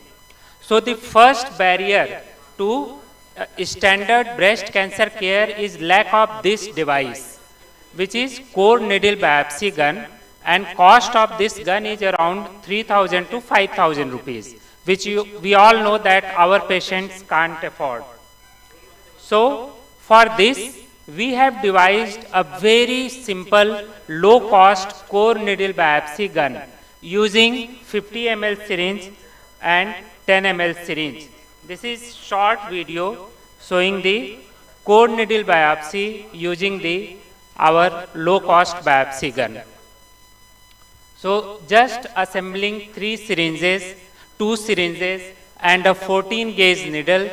S3: So the first barrier to standard breast cancer care is lack of this device, which is core needle biopsy gun, and cost of this gun is around 3,000 to 5,000 rupees, which we all know that our patients can't afford. So for this, we have devised a very simple, low-cost core needle biopsy gun using 50 ml syringe and 10 ml syringe. This is short video showing the core needle biopsy using our low-cost biopsy gun. So just assembling 3 syringes, 2 syringes and a 14 gauge needle,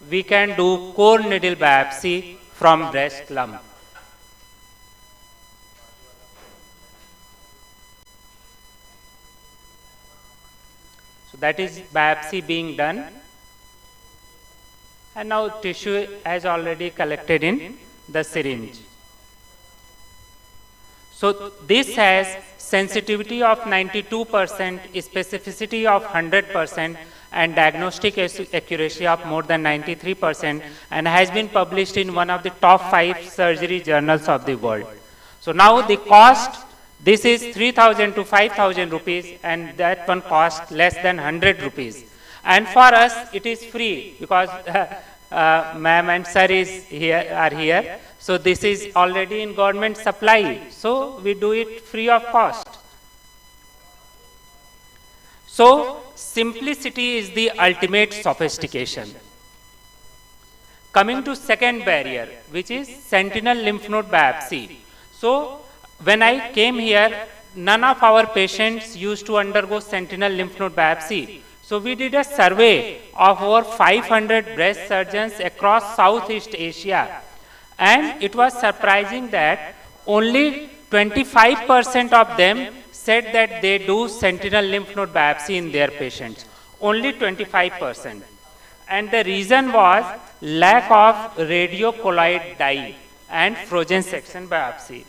S3: we can do core needle biopsy from breast lump. So that is biopsy being done. And now tissue has already collected in the syringe. So this has sensitivity of 92%, specificity of 100%, and diagnostic accuracy of more than 93%, and has been published in one of the top 5 surgery journals of the world. So now the cost, this is 3,000 to 5,000 rupees, and that one cost less than 100 rupees. And for us, it is free because ma'am and sir are here. So this is already in government supply. So we do it free of cost. So simplicity is the ultimate sophistication. Coming to second barrier, which is sentinel lymph node biopsy. So when I came here, none of our patients used to undergo sentinel lymph node biopsy. So we did a survey of over 500 breast surgeons across Southeast Asia. And it was surprising that only 25% of them said that they do sentinel lymph node biopsy in their patients. Only 25%. And the reason was lack of radiocolloid dye and frozen section biopsy.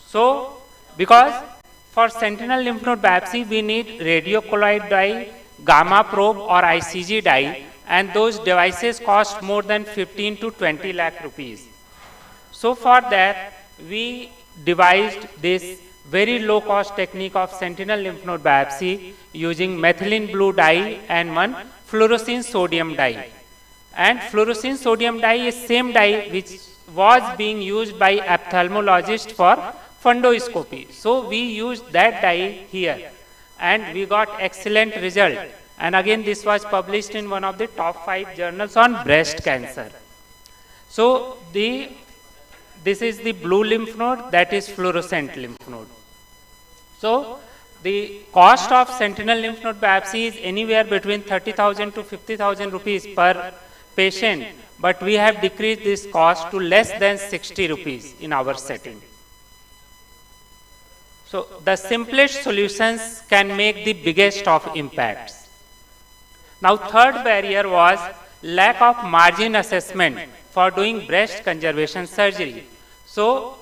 S3: So, because for sentinel lymph node biopsy, we need radiocolloid dye, gamma probe or ICG dye, and those devices cost more than 15 to 20 lakh rupees. So for that, we devised this very low cost technique of sentinel lymph node biopsy using methylene blue dye and one fluorescein sodium dye. And fluorescein sodium dye is same dye which was being used by ophthalmologists for fundoscopy. So we used that dye here and we got excellent result. And again, this was published in one of the top 5 journals on breast cancer. So this is the blue lymph node, that is fluorescent lymph node. So the cost of sentinel lymph node biopsy is anywhere between 30,000 to 50,000 rupees per patient, but we have decreased this cost to less than 60 rupees in our setting. So the simplest solutions can make the biggest of impacts. Now third barrier was lack of margin assessment for doing breast conservation surgery. So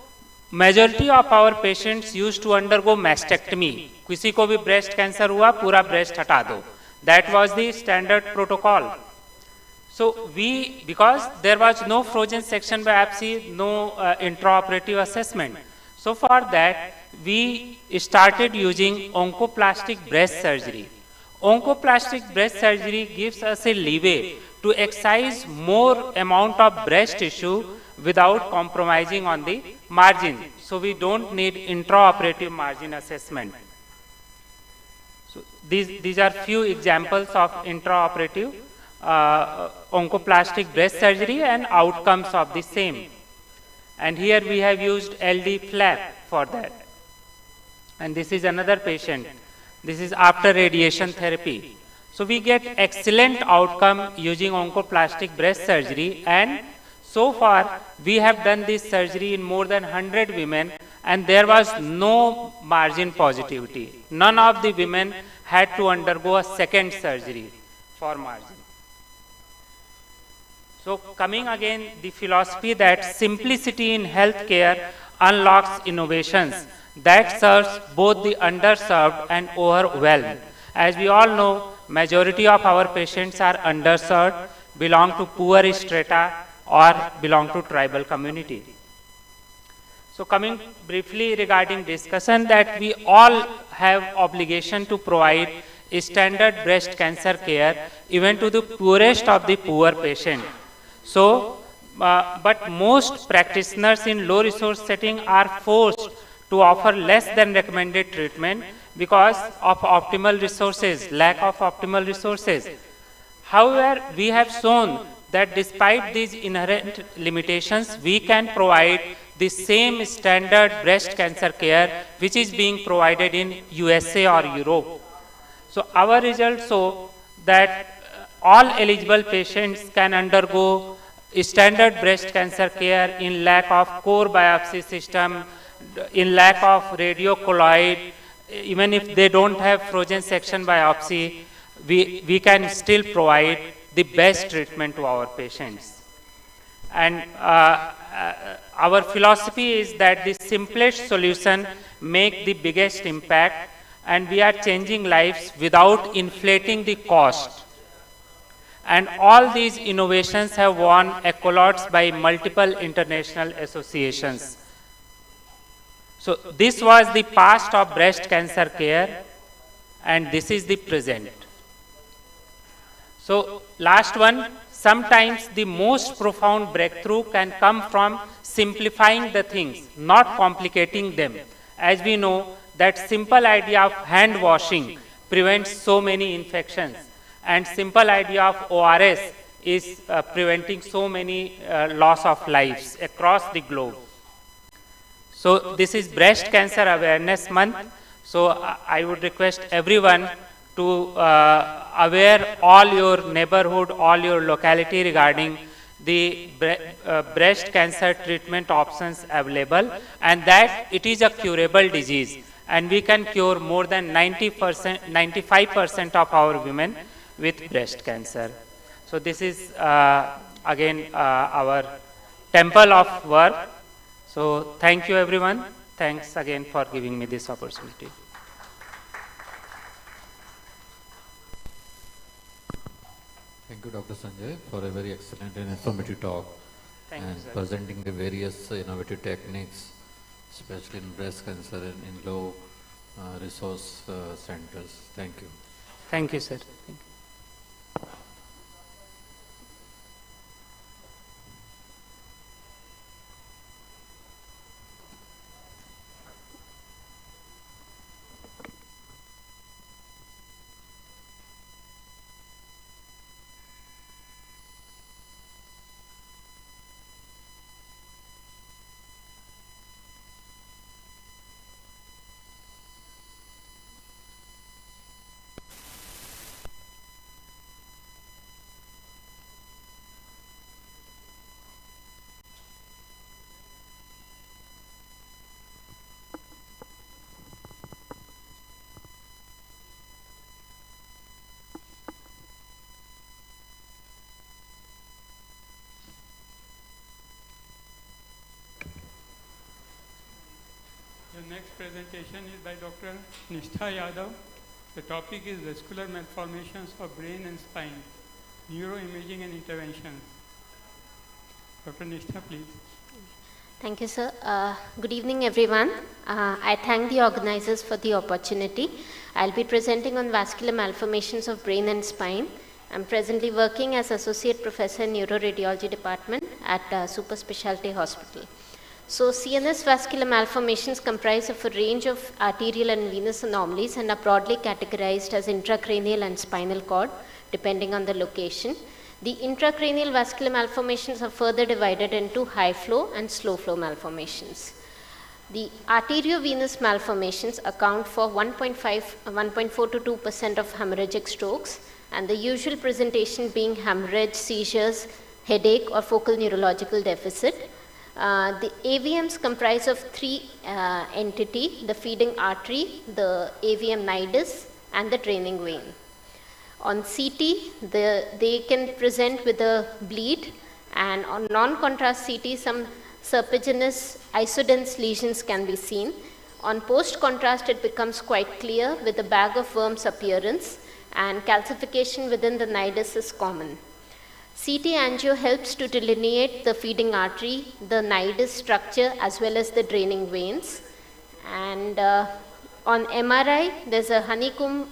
S3: majority of our patients used to undergo mastectomy. किसी को भी breast cancer हुआ, पूरा breast हटा दो. That was the standard protocol. So because there was no frozen section biopsy, no intraoperative assessment. So for that, we started using oncoplastic breast surgery. Oncoplastic breast surgery gives us a leeway to excise more amount of breast tissue without compromising on the margin. So we don't need intraoperative margin assessment. So these are few examples of intraoperative oncoplastic breast surgery and outcomes of the same. And here we have used LD flap for that. And this is another patient. This is after radiation therapy. So we get excellent outcome using oncoplastic breast surgery, and so far we have done this surgery in more than 100 women and there was no margin positivity. None of the women had to undergo a second surgery for margin. So coming again, the philosophy that simplicity in healthcare unlocks innovations that serves both the underserved and overwhelmed. As we all know, majority of our patients are underserved, belong to poor strata or belong to tribal community. So coming briefly regarding discussion, that we all have obligation to provide standard breast cancer care even to the poorest of the poor patient. So, but most practitioners in low resource setting are forced to offer less than recommended treatment because of optimal resources, lack of optimal resources. However, we have shown that despite these inherent limitations, we can provide the same standard breast cancer care which is being provided in USA or Europe. So our results show that all eligible patients can undergo standard breast cancer care in lack of core biopsy system, in lack of radiocolloid. Even if they don't have frozen section biopsy, we can still provide the best treatment to our patients. And our philosophy is that the simplest solution make the biggest impact, and we are changing lives without inflating the cost. And all these innovations have won accolades by multiple international associations. So this was the past of breast cancer care, and this is the present. So last one, sometimes the most profound breakthrough can come from simplifying the things, not complicating them. As we know, that simple idea of hand washing prevents so many infections, and simple idea of ORS is preventing so many loss of lives across the globe. So this is Breast Cancer Awareness Month. So I would request everyone to aware all your neighborhood, all your locality regarding the breast cancer treatment options available, and that it is a curable disease, and we can cure more than 90%, 95% of our women with breast cancer. So this is again our temple of work. So thank you everyone. Thanks again for giving me this opportunity.
S17: Thank you, Dr. Sanjay, for a very excellent and informative talk.
S3: you, sir.
S17: presenting the various innovative techniques, especially in breast cancer and in low resource centers. Thank you.
S3: Thank you, sir. Thank you.
S19: The next presentation is by Dr. Nishtha Yadav. The topic is vascular malformations of brain and spine, neuroimaging and interventions. Dr. Nishtha, please.
S7: Thank you, sir. Good evening, everyone. I thank the organizers for the opportunity. I'll be presenting on vascular malformations of brain and spine. I'm presently working as Associate Professor in Neuroradiology Department at Super Specialty Hospital. So CNS vascular malformations comprise of a range of arterial and venous anomalies and are broadly categorized as intracranial and spinal cord, depending on the location. The intracranial vascular malformations are further divided into high flow and slow flow malformations. The arteriovenous malformations account for 1.4 to 2% of hemorrhagic strokes, and the usual presentation being hemorrhage, seizures, headache, or focal neurological deficit. The AVMs comprise of three entities: the feeding artery, the AVM nidus, and the draining vein. On CT, they can present with a bleed, and on non-contrast CT, some serpiginous isodense lesions can be seen. On post-contrast, it becomes quite clear with a bag of worms appearance, and calcification within the nidus is common. CT angio helps to delineate the feeding artery, the nidus structure, as well as the draining veins. And on MRI, there's a honeycomb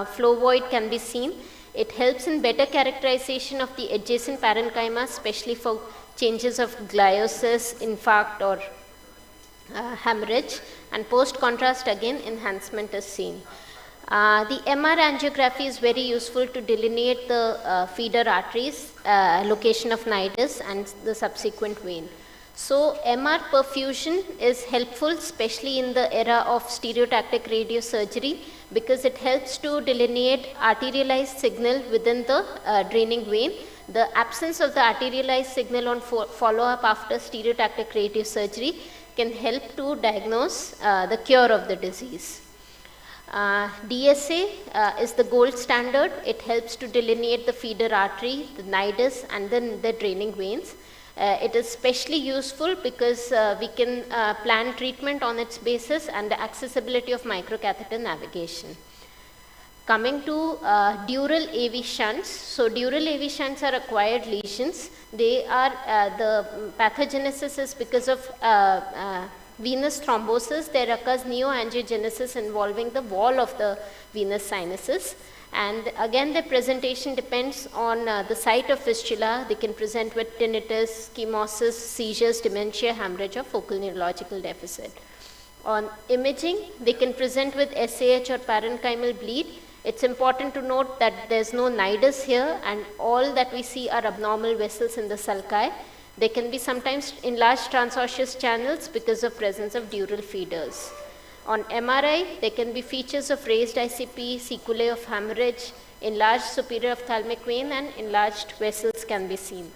S7: flow void can be seen. It helps in better characterization of the adjacent parenchyma, especially for changes of gliosis, infarct, or hemorrhage. And post-contrast, again, enhancement is seen. The MR angiography is very useful to delineate the feeder arteries, location of nidus, and the subsequent vein. So MR perfusion is helpful, especially in the era of stereotactic radiosurgery, because it helps to delineate arterialized signal within the draining vein. The absence of the arterialized signal on follow-up after stereotactic radiosurgery can help to diagnose the cure of the disease. DSA is the gold standard. It helps to delineate the feeder artery, the nidus, and then the draining veins. It is especially useful because we can plan treatment on its basis and the accessibility of microcatheter navigation. Coming to dural AV shunts. So dural AV shunts are acquired lesions. They are, the pathogenesis is because of venous thrombosis. There occurs neoangiogenesis involving the wall of the venous sinuses. And again, the presentation depends on the site of fistula. They can present with tinnitus, chemosis, seizures, dementia, hemorrhage, or focal neurological deficit. On imaging, they can present with SAH or parenchymal bleed. It's important to note that there's no nidus here, and all that we see are abnormal vessels in the sulci. They can be sometimes enlarged transosseous channels because of presence of dural feeders. On MRI, there can be features of raised ICP, sequelae of hemorrhage, enlarged superior ophthalmic vein, and enlarged vessels can be seen.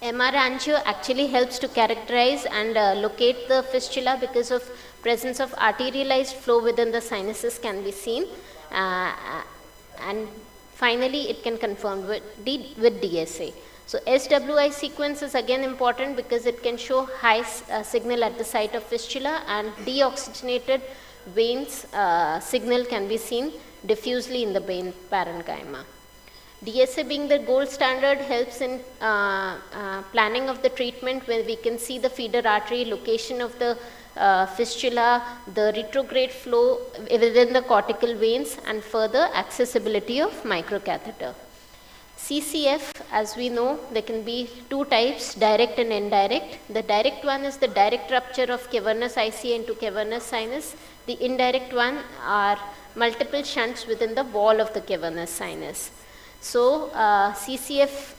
S7: MR angio actually helps to characterize and locate the fistula because of presence of arterialized flow within the sinuses can be seen. And finally, it can confirm with DSA. So SWI sequence is again important because it can show high signal at the site of fistula, and deoxygenated veins signal can be seen diffusely in the vein parenchyma. DSA being the gold standard helps in planning of the treatment, where we can see the feeder artery, location of the fistula, the retrograde flow within the cortical veins, and further accessibility of microcatheter. CCF, as we know, there can be two types, direct and indirect. The direct one is the direct rupture of cavernous ICA into cavernous sinus. The indirect one are multiple shunts within the wall of the cavernous sinus. So CCF,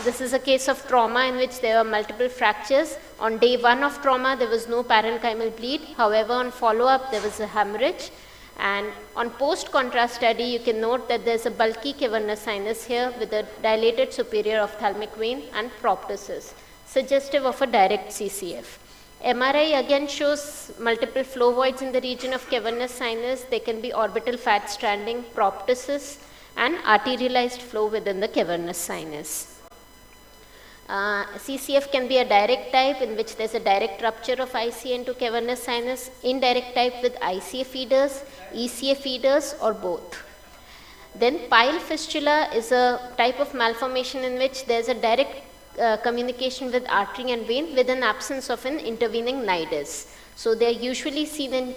S7: this is a case of trauma in which there were multiple fractures. On day 1 of trauma, there was no parenchymal bleed. However, on follow-up, there was a hemorrhage. And on post-contrast study, you can note that there's a bulky cavernous sinus here with a dilated superior ophthalmic vein and proptosis, suggestive of a direct CCF. MRI again shows multiple flow voids in the region of cavernous sinus. There can be orbital fat stranding, proptosis, and arterialized flow within the cavernous sinus. CCF can be a direct type in which there's a direct rupture of ICA into cavernous sinus, indirect type with ICA feeders, ECA feeders, or both. Then pile fistula is a type of malformation in which there's a direct communication with artery and vein with an absence of an intervening nidus. So they are usually seen in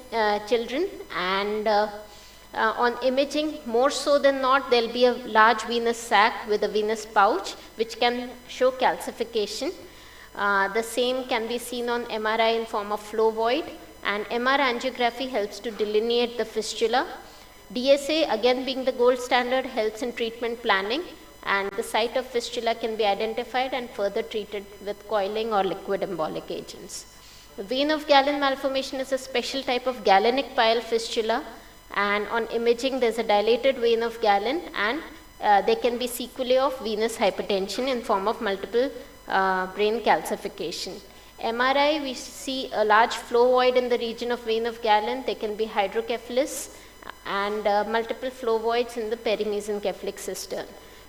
S7: children, and on imaging, more so than not, there will be a large venous sac with a venous pouch which can show calcification. The same can be seen on MRI in form of flow void, and MR angiography helps to delineate the fistula. DSA, again being the gold standard, helps in treatment planning, and the site of fistula can be identified and further treated with coiling or liquid embolic agents. The vein of Galen malformation is a special type of galenic pile fistula, and on imaging there's a dilated vein of Galen, and there can be sequelae of venous hypertension in form of multiple brain calcification. MRI, we see a large flow void in the region of vein of Galen. There can be hydrocephalus and multiple flow voids in the perimesencephalic cistern.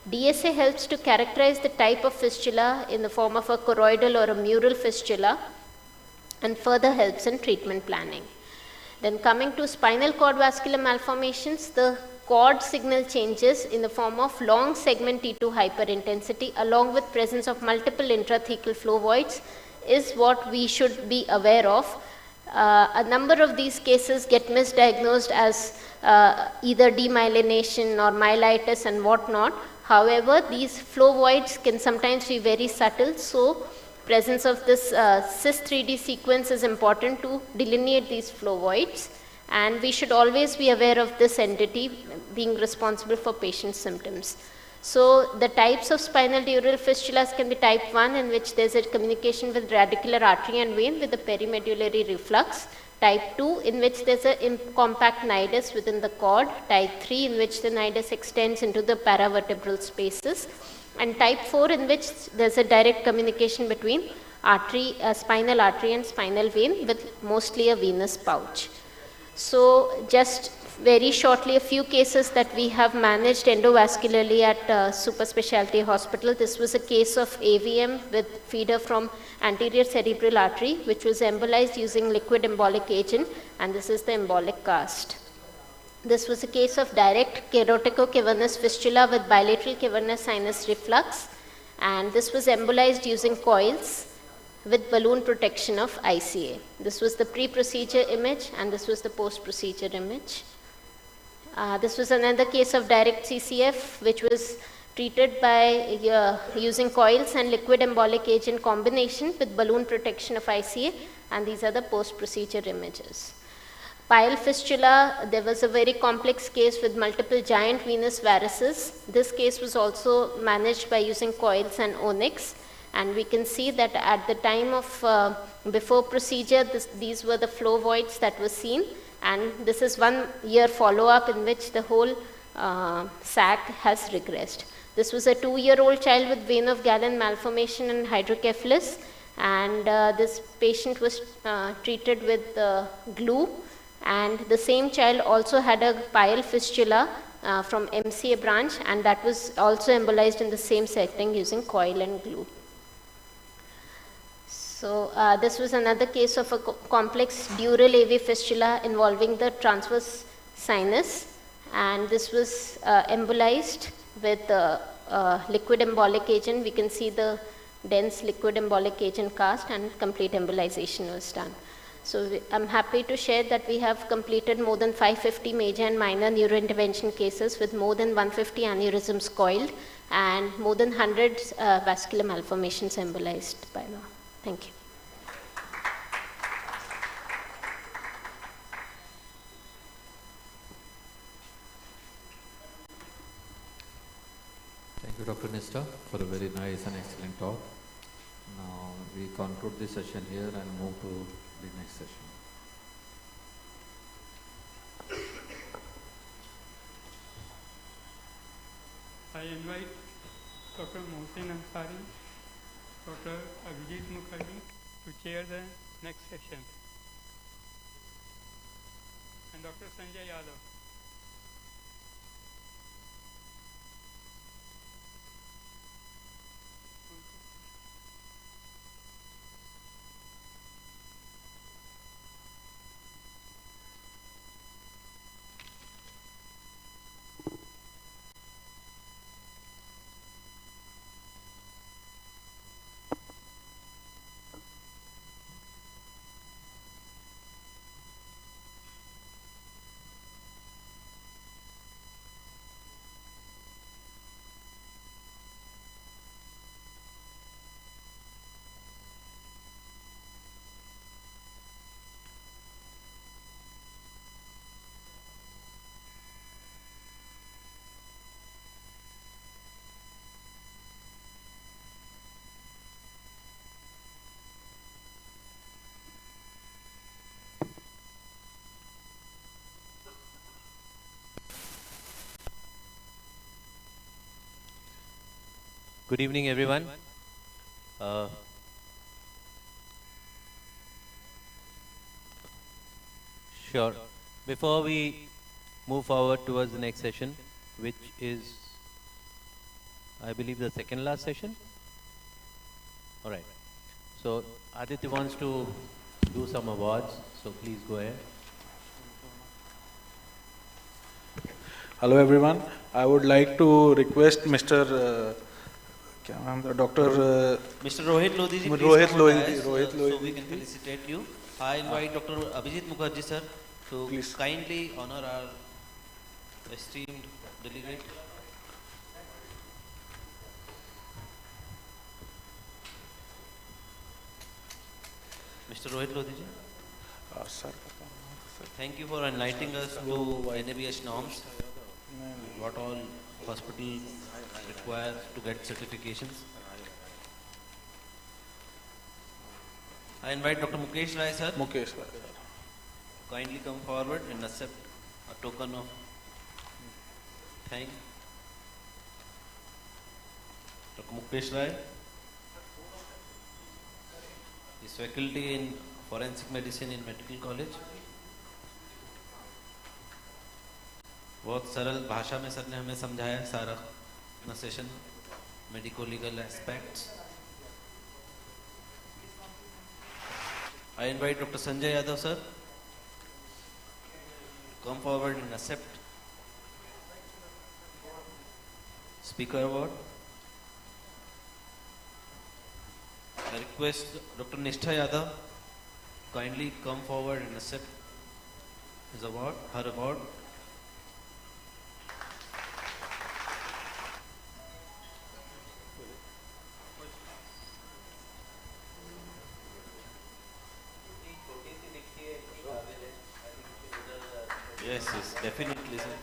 S7: DSA helps to characterize the type of fistula in the form of a choroidal or a mural fistula, and further helps in treatment planning. Then coming to spinal cord vascular malformations, the cord signal changes in the form of long segment T2 hyperintensity along with presence of multiple intrathecal flow voids is what we should be aware of. A number of these cases get misdiagnosed as either demyelination or myelitis and whatnot. However, these flow voids can sometimes be very subtle, so presence of this CIS3D sequence is important to delineate these flow voids, and we should always be aware of this entity being responsible for patient symptoms. So the types of spinal dural fistulas can be type 1, in which there is a communication with radicular artery and vein with a perimedullary reflux, type 2 in which there is a compact nidus within the cord, type 3 in which the nidus extends into the paravertebral spaces, and type 4 in which there is a direct communication between artery, spinal artery and spinal vein with mostly a venous pouch. So just very shortly, a few cases that we have managed endovascularly at super specialty hospital. This was a case of AVM with feeder from anterior cerebral artery, which was embolized using liquid embolic agent, and this is the embolic cast. This was a case of direct caroticocavernous fistula with bilateral cavernous sinus reflux, and this was embolized using coils with balloon protection of ICA. This was the pre-procedure image, and this was the post-procedure image. This was another case of direct CCF, which was treated by using coils and liquid embolic agent combination with balloon protection of ICA, and these are the post-procedure images. Pile fistula, there was a very complex case with multiple giant venous varices. This case was also managed by using coils and onyx, and we can see that at the time of before procedure, these were the flow voids that were seen, and this is 1 year follow-up in which the whole sac has regressed. This was a 2-year-old child with vein of Galen malformation and hydrocephalus, and this patient was treated with glue, and the same child also had a pile fistula from MCA branch, and that was also embolized in the same setting using coil and glue. So this was another case of a complex dural AV fistula involving the transverse sinus, and this was embolized with liquid embolic agent. We can see the dense liquid embolic agent cast and complete embolization was done. So I'm happy to share that we have completed more than 550 major and minor neurointervention cases with more than 150 aneurysms coiled and more than 100 vascular malformations embolized by now. Thank you.
S17: Thank you, Dr. Nista, for a very nice and excellent talk. Now we conclude this session here and move to the next session.
S19: I invite Dr. Mohsin Ansari, Dr. Abhijit Mukherjee to chair the next session, and Dr. Sanjay Yadav.
S18: Good evening, everyone. Sure. Before we move forward towards the next session, which is, I believe, the second last session. All right. So Aditya wants to do some awards, so please go ahead.
S21: Hello, everyone. I would like to request Mr. Dr.
S17: Mr. Rohit Lodhi ji,
S21: Rohit Lodhi,
S17: so we can felicitate you. I invite Dr. Abhijit Mukherjee sir to kindly honor our esteemed delegate. Mr. Rohit Lodhi ji.
S21: Sir.
S17: Thank you for enlightening us to NABH norms, what all hospitals require to get certifications. I invite Dr. Mukesh Rai sir.
S21: Mukesh Rai.
S17: Kindly come forward and accept a token of thanks. Dr. Mukesh Rai is faculty in forensic medicine in medical college. बहुत सरल भाषा में sir ने हमें समझाया सारा session medico legal aspects. I invite Dr. Sanjay Yadav sir to come forward and accept speaker award. I request Dr. Nishtha Yadav kindly come forward and accept his award, her award. Yes, yes, definitely, sir.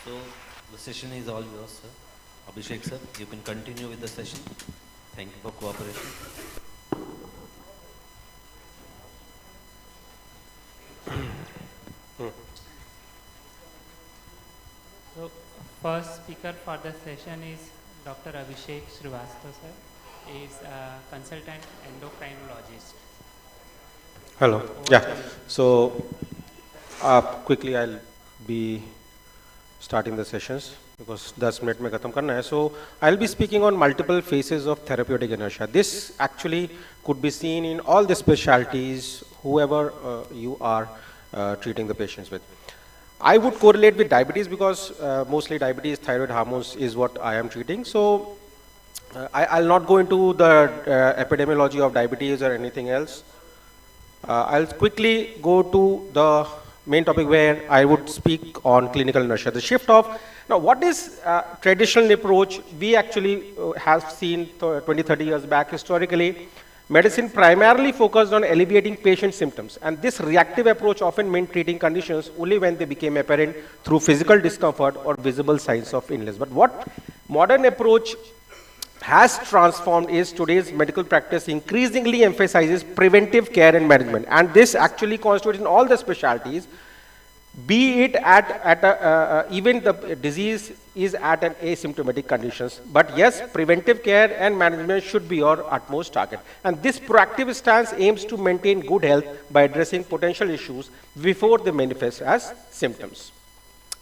S17: So, the session is all yours, sir. Abhishek, sir, you can continue with the session. Thank you for cooperation.
S3: So, first speaker for the session is Dr. Abhishek Srivastava sir. He is a consultant endocrinologist.
S20: Hello. Yeah. So, quickly I'll be starting the sessions. because 10 minutes में खत्म करना है. So I'll be speaking on multiple phases of therapeutic inertia. This actually could be seen in all the specialties, whoever you are treating the patients with. I would correlate with diabetes because mostly diabetes, thyroid hormones is what I am treating. So I'll not go into the epidemiology of diabetes or anything else. I'll quickly go to the main topic where I would speak on clinical inertia. The shift of, now what is traditional approach? We actually have seen 20, 30 years back historically, medicine primarily focused on alleviating patient symptoms, and this reactive approach often meant treating conditions only when they became apparent through physical discomfort or visible signs of illness. But what modern approach has transformed is today's medical practice increasingly emphasizes preventive care and management, and this actually constitutes in all the specialties, be it at even the disease is at an asymptomatic conditions. But yes, preventive care and management should be your utmost target. And this proactive stance aims to maintain good health by addressing potential issues before they manifest as symptoms.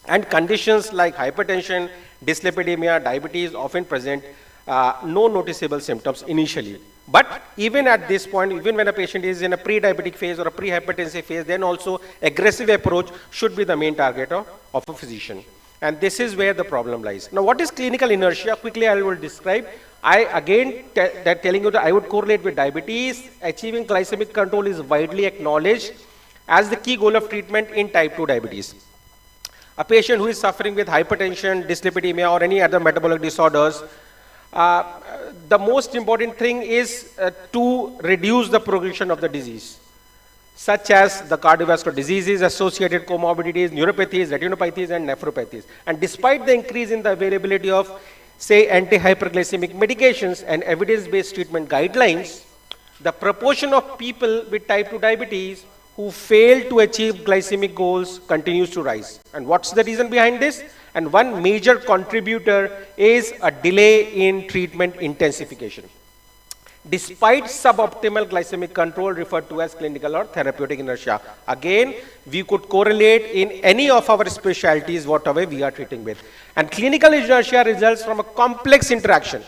S20: And conditions like hypertension, dyslipidemia, diabetes often present no noticeable symptoms initially. But even at this point, even when a patient is in a pre-diabetic phase or a pre-hypertensive phase, then also aggressive approach should be the main target of a physician. And this is where the problem lies. Now, what is clinical inertia? Quickly, I will describe. I again telling you that I would correlate with diabetes. Achieving glycemic control is widely acknowledged as the key goal of treatment in type 2 diabetes. A patient who is suffering with hypertension, dyslipidemia, or any other metabolic disorders, the most important thing is to reduce the progression of the disease, such as the cardiovascular diseases, associated comorbidities, neuropathies, retinopathies, and nephropathies. And despite the increase in the availability of, say, anti-hyperglycemic medications and evidence-based treatment guidelines, the proportion of people with type 2 diabetes who fail to achieve glycemic goals continues to rise. And what's the reason behind this? And one major contributor is a delay in treatment intensification. Despite suboptimal glycemic control referred to as clinical or therapeutic inertia. Again, we could correlate in any of our specialties whatever we are treating with. And clinical inertia results from a complex interaction.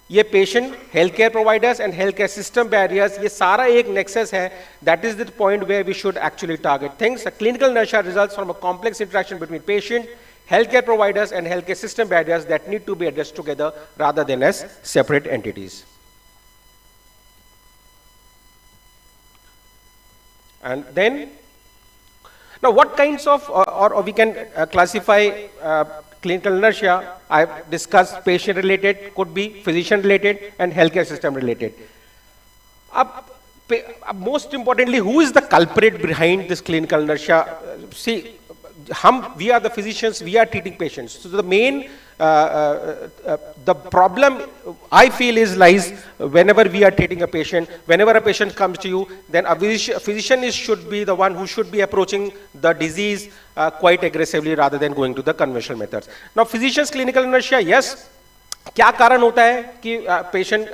S20: ये patient, healthcare providers and healthcare system barriers, ये सारा एक nexus है. That is the point where we should actually target things. A clinical inertia results from a complex interaction between patient, healthcare providers and healthcare system barriers that need to be addressed together rather than as separate entities. And then, now what kinds of, or we can classify clinical inertia. I've discussed patient related, could be physician related and healthcare system related. Most importantly, who is the culprit behind this clinical inertia? See, we are the physicians, we are treating patients. So the main, the problem I feel is lies whenever we are treating a patient. Whenever a patient comes to you, then a physician should be the one who should be approaching the disease quite aggressively rather than going to the conventional methods. Now, physicians clinical inertia, yes. क्या कारण होता है कि patient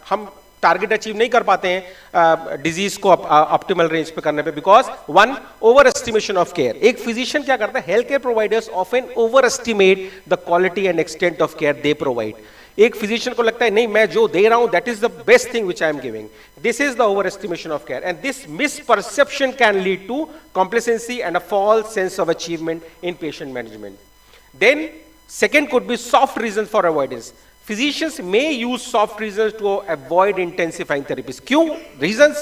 S20: हम target achieve नहीं कर पाते हैं डिजीज को ऑप्टिमल रेंज पे करने पे? Because one, over estimation of care. एक फिजिशियन क्या करता है? Health care providers often over estimate the quality and extent of care they provide. एक फिजिशियन को लगता है नहीं, मैं जो दे रहा हूं that is the best thing which I am giving. This is the over estimation of care and this misperception can lead to complacency and a false sense of achievement in patient management. Then second could be soft reasons for avoidance. Physicians may use soft reasons to avoid intensifying therapies. क्यों? Reasons,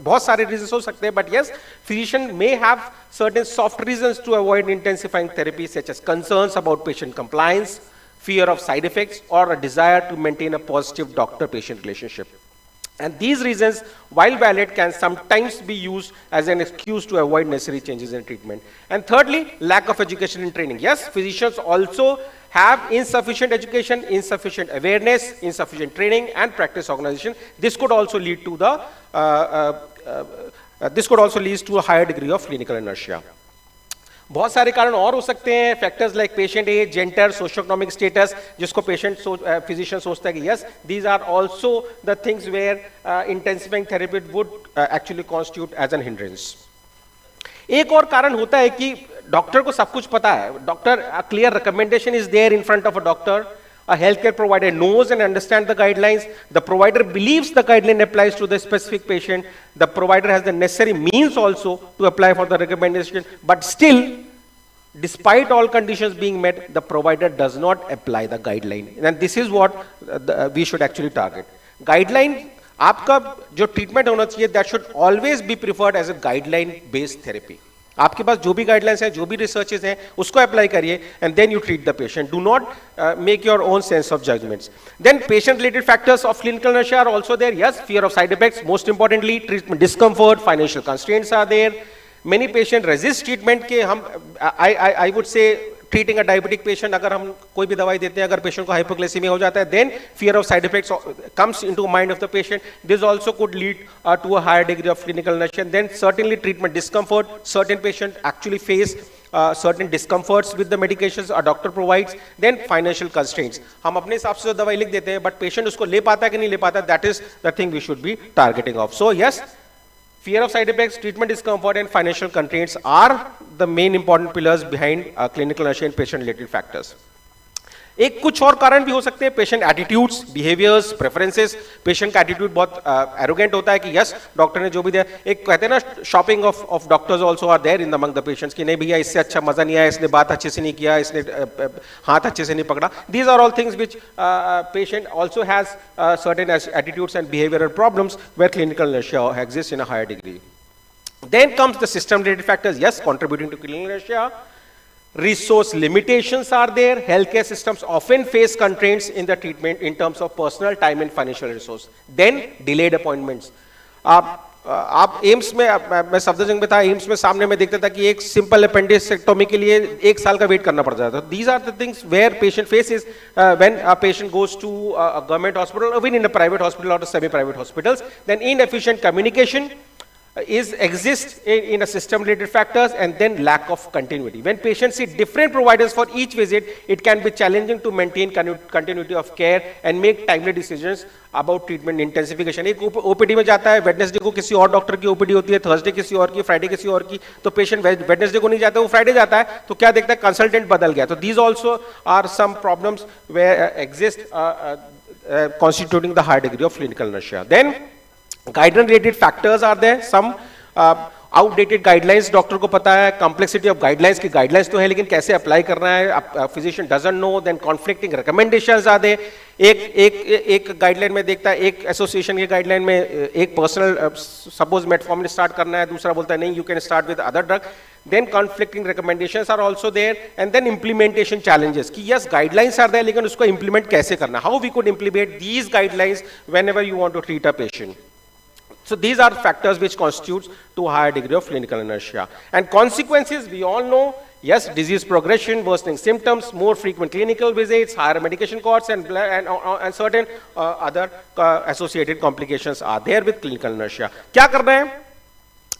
S20: बहुत सारे reasons हो सकते हैं, but yes, physician may have certain soft reasons to avoid intensifying therapies, such as concerns about patient compliance, fear of side effects, or a desire to maintain a positive doctor-patient relationship. And these reasons, while valid, can sometimes be used as an excuse to avoid necessary changes in treatment. And thirdly, lack of education and training. Yes, physicians also have insufficient education, insufficient awareness, insufficient training and practice organization. This could also lead to the a higher degree of clinical inertia. बहुत सारे कारण और हो सकते हैं. Factors like patient age, gender, socioeconomic status, जिसको patient physician सोचता है कि yes, these are also the things where intensifying therapy would actually constitute as an hindrance. एक और कारण होता है कि डॉक्टर को सब कुछ पता है, doctor clear recommendation is there in front of a doctor. A healthcare provider knows and understands the guidelines. The provider believes the guideline applies to the specific patient. The provider has the necessary means also to apply for the recommendation. But still, despite all conditions being met, the provider does not apply the guideline. And this is what we should actually target. Guideline, आपका जो treatment होना चाहिए, that should always be preferred as a guideline-based therapy. आपके पास जो भी guidelines हैं, जो भी रिसर्चेस हैं, उसको अप्लाई करिए and then you treat the patient. Do not make your own sense of judgements. Then patient related factors of clinical inertia are also there. Yes, fear of side effects, most importantly treatment discomfort, financial constraints are there. Many patient resist treatment के. हम I would say treating a diabetic patient, अगर हम कोई भी दवाई देते हैं, अगर पेशेंट को हाइपोग्लाइसीमिया हो जाता है, then fear of side effects comes into mind of the patient. This also could lead to a higher degree of clinical inertia. Then certainly treatment discomfort. Certain patient actually face certain discomforts with the medications a doctor provides. Then financial constraints. हम अपने हिसाब से दवाई लिख देते हैं, but patient उसको ले पाता है कि नहीं ले पाता, that is the thing we should be targeting of. So yes, fear of side effects, treatment discomfort, and financial constraints are the main important pillars behind clinical inertia and patient-related factors. एक कुछ और कारण भी हो सकते हैं. Patient attitudes, behaviours, preferences. Patient का attitude बहुत एरोगेंट होता है कि यस डॉक्टर ने जो भी दिया. एक कहते हैं ना, shopping of doctors also are there in among the patients कि नहीं भैया इससे अच्छा मजा नहीं आया, इसने बात अच्छे से नहीं किया, इसने हाथ अच्छे से नहीं पकड़ा. These are all things which patient also has certain attitudes and behavioural problems where clinical inertia exist in a higher degree. Then comes the system related factors, yes, contributing to clinical inertia. Resource limitations are there. Healthcare systems often face constraints in the treatment in terms of personal time and financial resource. Then delayed appointments. आप AIIMS में, मैं सफदरजंग में था, AIIMS में सामने में देखता था कि एक सिंपल अपेंडिसेक्टोमी के लिए 1 साल का वेट करना पड़ जाता था. These are the things where patient faces when a patient goes to a government hospital, even in a private hospital और semi private hospitals. Then inefficient communication exists in a system related factors, and then lack of continuity. When patients see different providers for each visit, it can be challenging to maintain continuity of care and make timely decisions about treatment intensification. एक OPD में जाता है, Wednesday को किसी और doctor की OPD होती है, थर्सडे किसी और की, फ्राइडे किसी और की, तो पेशेंट वेडनेसडे को नहीं जाता, वो फ्राइडे जाता है, तो क्या देखता है, कंसल्टेंट बदल गया. तो these also are some problems where exist constituting the high degree of clinical inertia. Then guideline related factors are there. Some outdated guidelines, doctor को पता है, complexity of guidelines की guidelines तो है, लेकिन कैसे अप्लाई करना है physician doesn't know. Then conflicting recommendations are there. एक गाइडलाइन में देखता है, एक एसोसिएशन के गाइडलाइन में एक पर्सनल सपोज मेटफॉर्मिन स्टार्ट करना है, दूसरा बोलता है नहीं you can start with other drug. Then conflicting recommendations are also there, and then implementation challenges कि yes guidelines are there, लेकिन उसको implement कैसे करना, how we could implement these guidelines whenever you want to treat a patient. So these are factors which constitutes to a higher degree of clinical inertia. And consequences, we all know, yes, disease progression, worsening symptoms, more frequent clinical visits, higher medication costs, and certain other associated complications are there with clinical inertia. क्या करना है?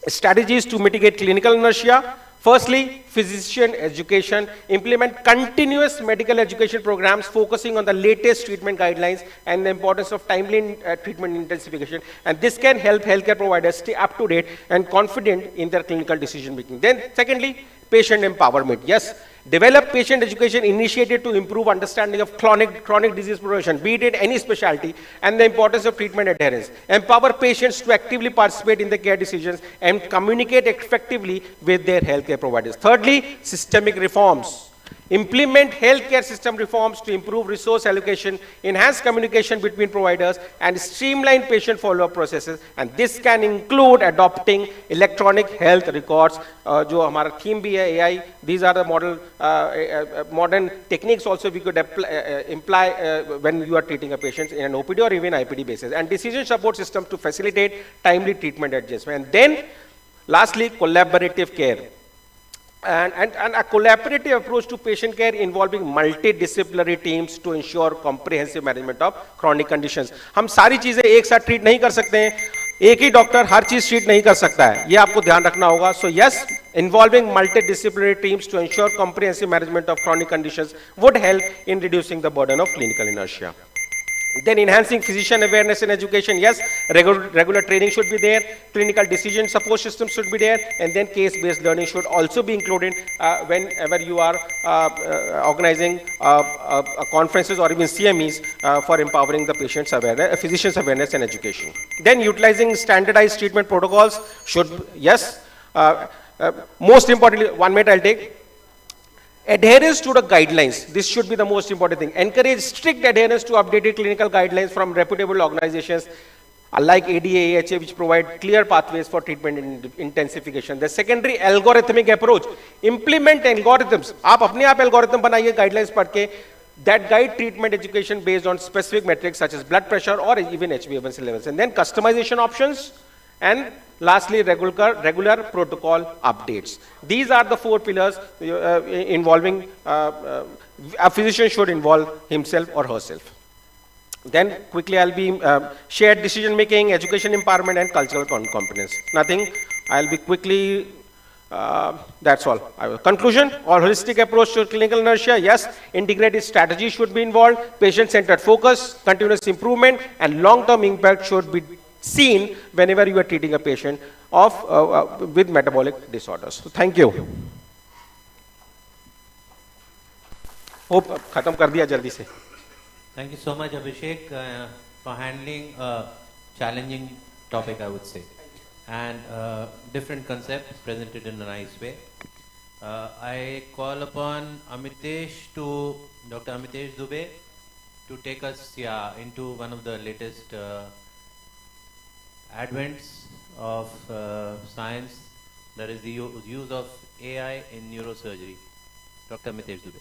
S20: Strategies to mitigate clinical inertia. Firstly, physician education. Implement continuous medical education programs focusing on the latest treatment guidelines and the importance of timely treatment intensification. And this can help healthcare providers stay up to date and confident in their clinical decision making. Then secondly, patient empowerment. Yes, develop patient education initiated to improve understanding of chronic disease progression, be it in any specialty, and the importance of treatment adherence. Empower patients to actively participate in the care decisions and communicate effectively with their healthcare providers. Thirdly, systemic reforms. Implement healthcare system reforms to improve resource allocation, enhance communication between providers, and streamline patient follow-up processes. And this can include adopting electronic health records, जो हमारा theme भी है AI. These are the modern techniques also we could imply when you are treating a patient in an OPD or even IPD basis. And decision support systems to facilitate timely treatment adjustment. And then, lastly, collaborative care. And a collaborative approach to patient care involving multidisciplinary teams to ensure comprehensive management of chronic conditions. हम सारी चीजें एक साथ treat नहीं कर सकते हैं, एक ही डॉक्टर हर चीज ट्रीट नहीं कर सकता है, ये आपको ध्यान रखना होगा. So yes, involving multidisciplinary teams to ensure comprehensive management of chronic conditions would help in reducing the burden of clinical inertia. Then enhancing physician awareness and education, yes, regular training should be there, clinical decision support system should be there, and then case-based learning should also be included whenever you are organizing conferences or even CMEs for empowering the patient's awareness, physician's awareness and education. Then utilizing standardized treatment protocols should, yes, most importantly, 1 minute I'll take. Adherence to the guidelines, this should be the most important thing. Encourage strict adherence to updated clinical guidelines from reputable organizations like ADA, AHA, which provide clear pathways for treatment intensification. The secondary, algorithmic approach. Implement algorithms. आप अपने आप algorithm बनाइए guidelines पढ़ के that guide treatment education based on specific metrics such as blood pressure or even HbA1c levels. And then customization options. And lastly, regular protocol updates. These are the 4 pillars involving, a physician should involve himself or herself. Then quickly I'll be shared decision making, education empowerment and cultural competence. Nothing, I'll be quickly, that's all. Conclusion, all holistic approach to clinical inertia, yes, integrated strategy should be involved, patient-centered focus, continuous improvement and long-term impact should be seen whenever you are treating a patient with metabolic disorders. So thank you. Hope khatam kar diya jaldi se.
S18: Thank you so much, Abhishek, for handling a challenging topic, I would say, and different concepts presented in a nice way. I call upon Dr. Amitesh Dubey to take us into one of the latest advents of science, that is the use of AI in neurosurgery. Dr. Mitesh Dubey.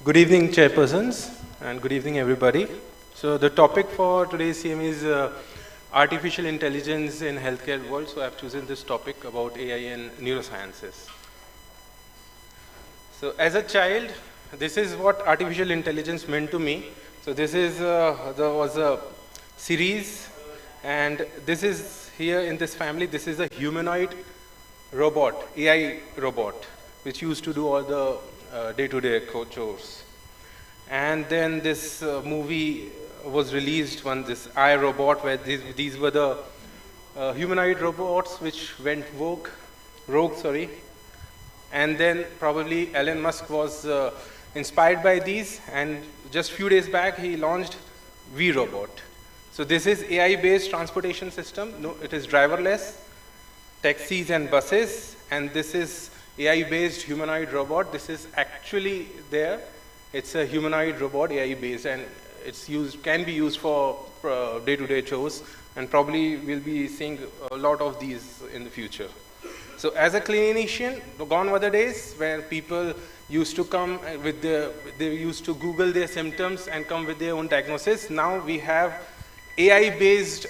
S21: Good evening, chairpersons, and good evening, everybody. So the topic for today's CM is artificial intelligence in healthcare world. So I've chosen this topic about AI and neurosciences. So as a child, this is what artificial intelligence meant to me. So this is was a series, and this is here in this family. This is a humanoid robot, AI robot, which used to do all the day-to-day chores. And then this movie was released, this iRobot, where these were the humanoid robots which went rogue. And then probably Elon Musk was inspired by these, and just few days back he launched V-Robot. So this is AI-based transportation system. No, it is driverless, taxis and buses, and this is AI-based humanoid robot. This is actually there. It's a humanoid robot, AI-based, and can be used for day-to-day chores, and probably we'll be seeing a lot of these in the future. So as a clinician, gone were the days where people used to come with they used to Google their symptoms and come with their own diagnosis. Now we have AI-based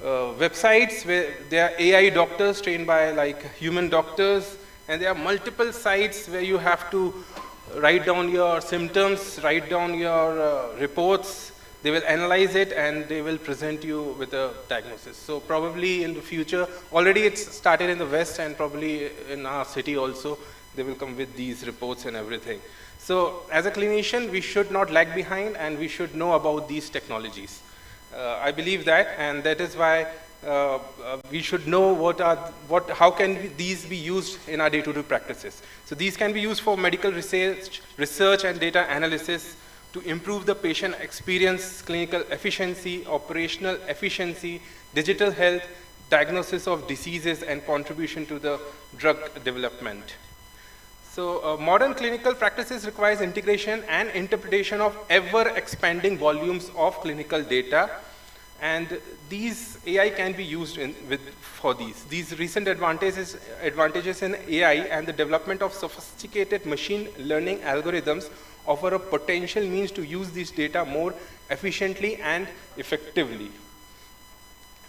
S21: websites where there are AI doctors trained by like human doctors, and there are multiple sites where you have to write down your symptoms, write down your reports. They will analyze it and they will present you with a diagnosis. So probably in the future, already it's started in the West and probably in our city also, they will come with these reports and everything. So as a clinician, we should not lag behind and we should know about these technologies. I believe that, and that is why we should know how can these be used in our day-to-day practices. So these can be used for medical research and data analysis to improve the patient experience, clinical efficiency, operational efficiency, digital health, diagnosis of diseases, and contribution to the drug development. So modern clinical practices requires integration and interpretation of ever-expanding volumes of clinical data, and these AI can be used for these. These recent advantages in AI and the development of sophisticated machine learning algorithms offer a potential means to use this data more efficiently and effectively.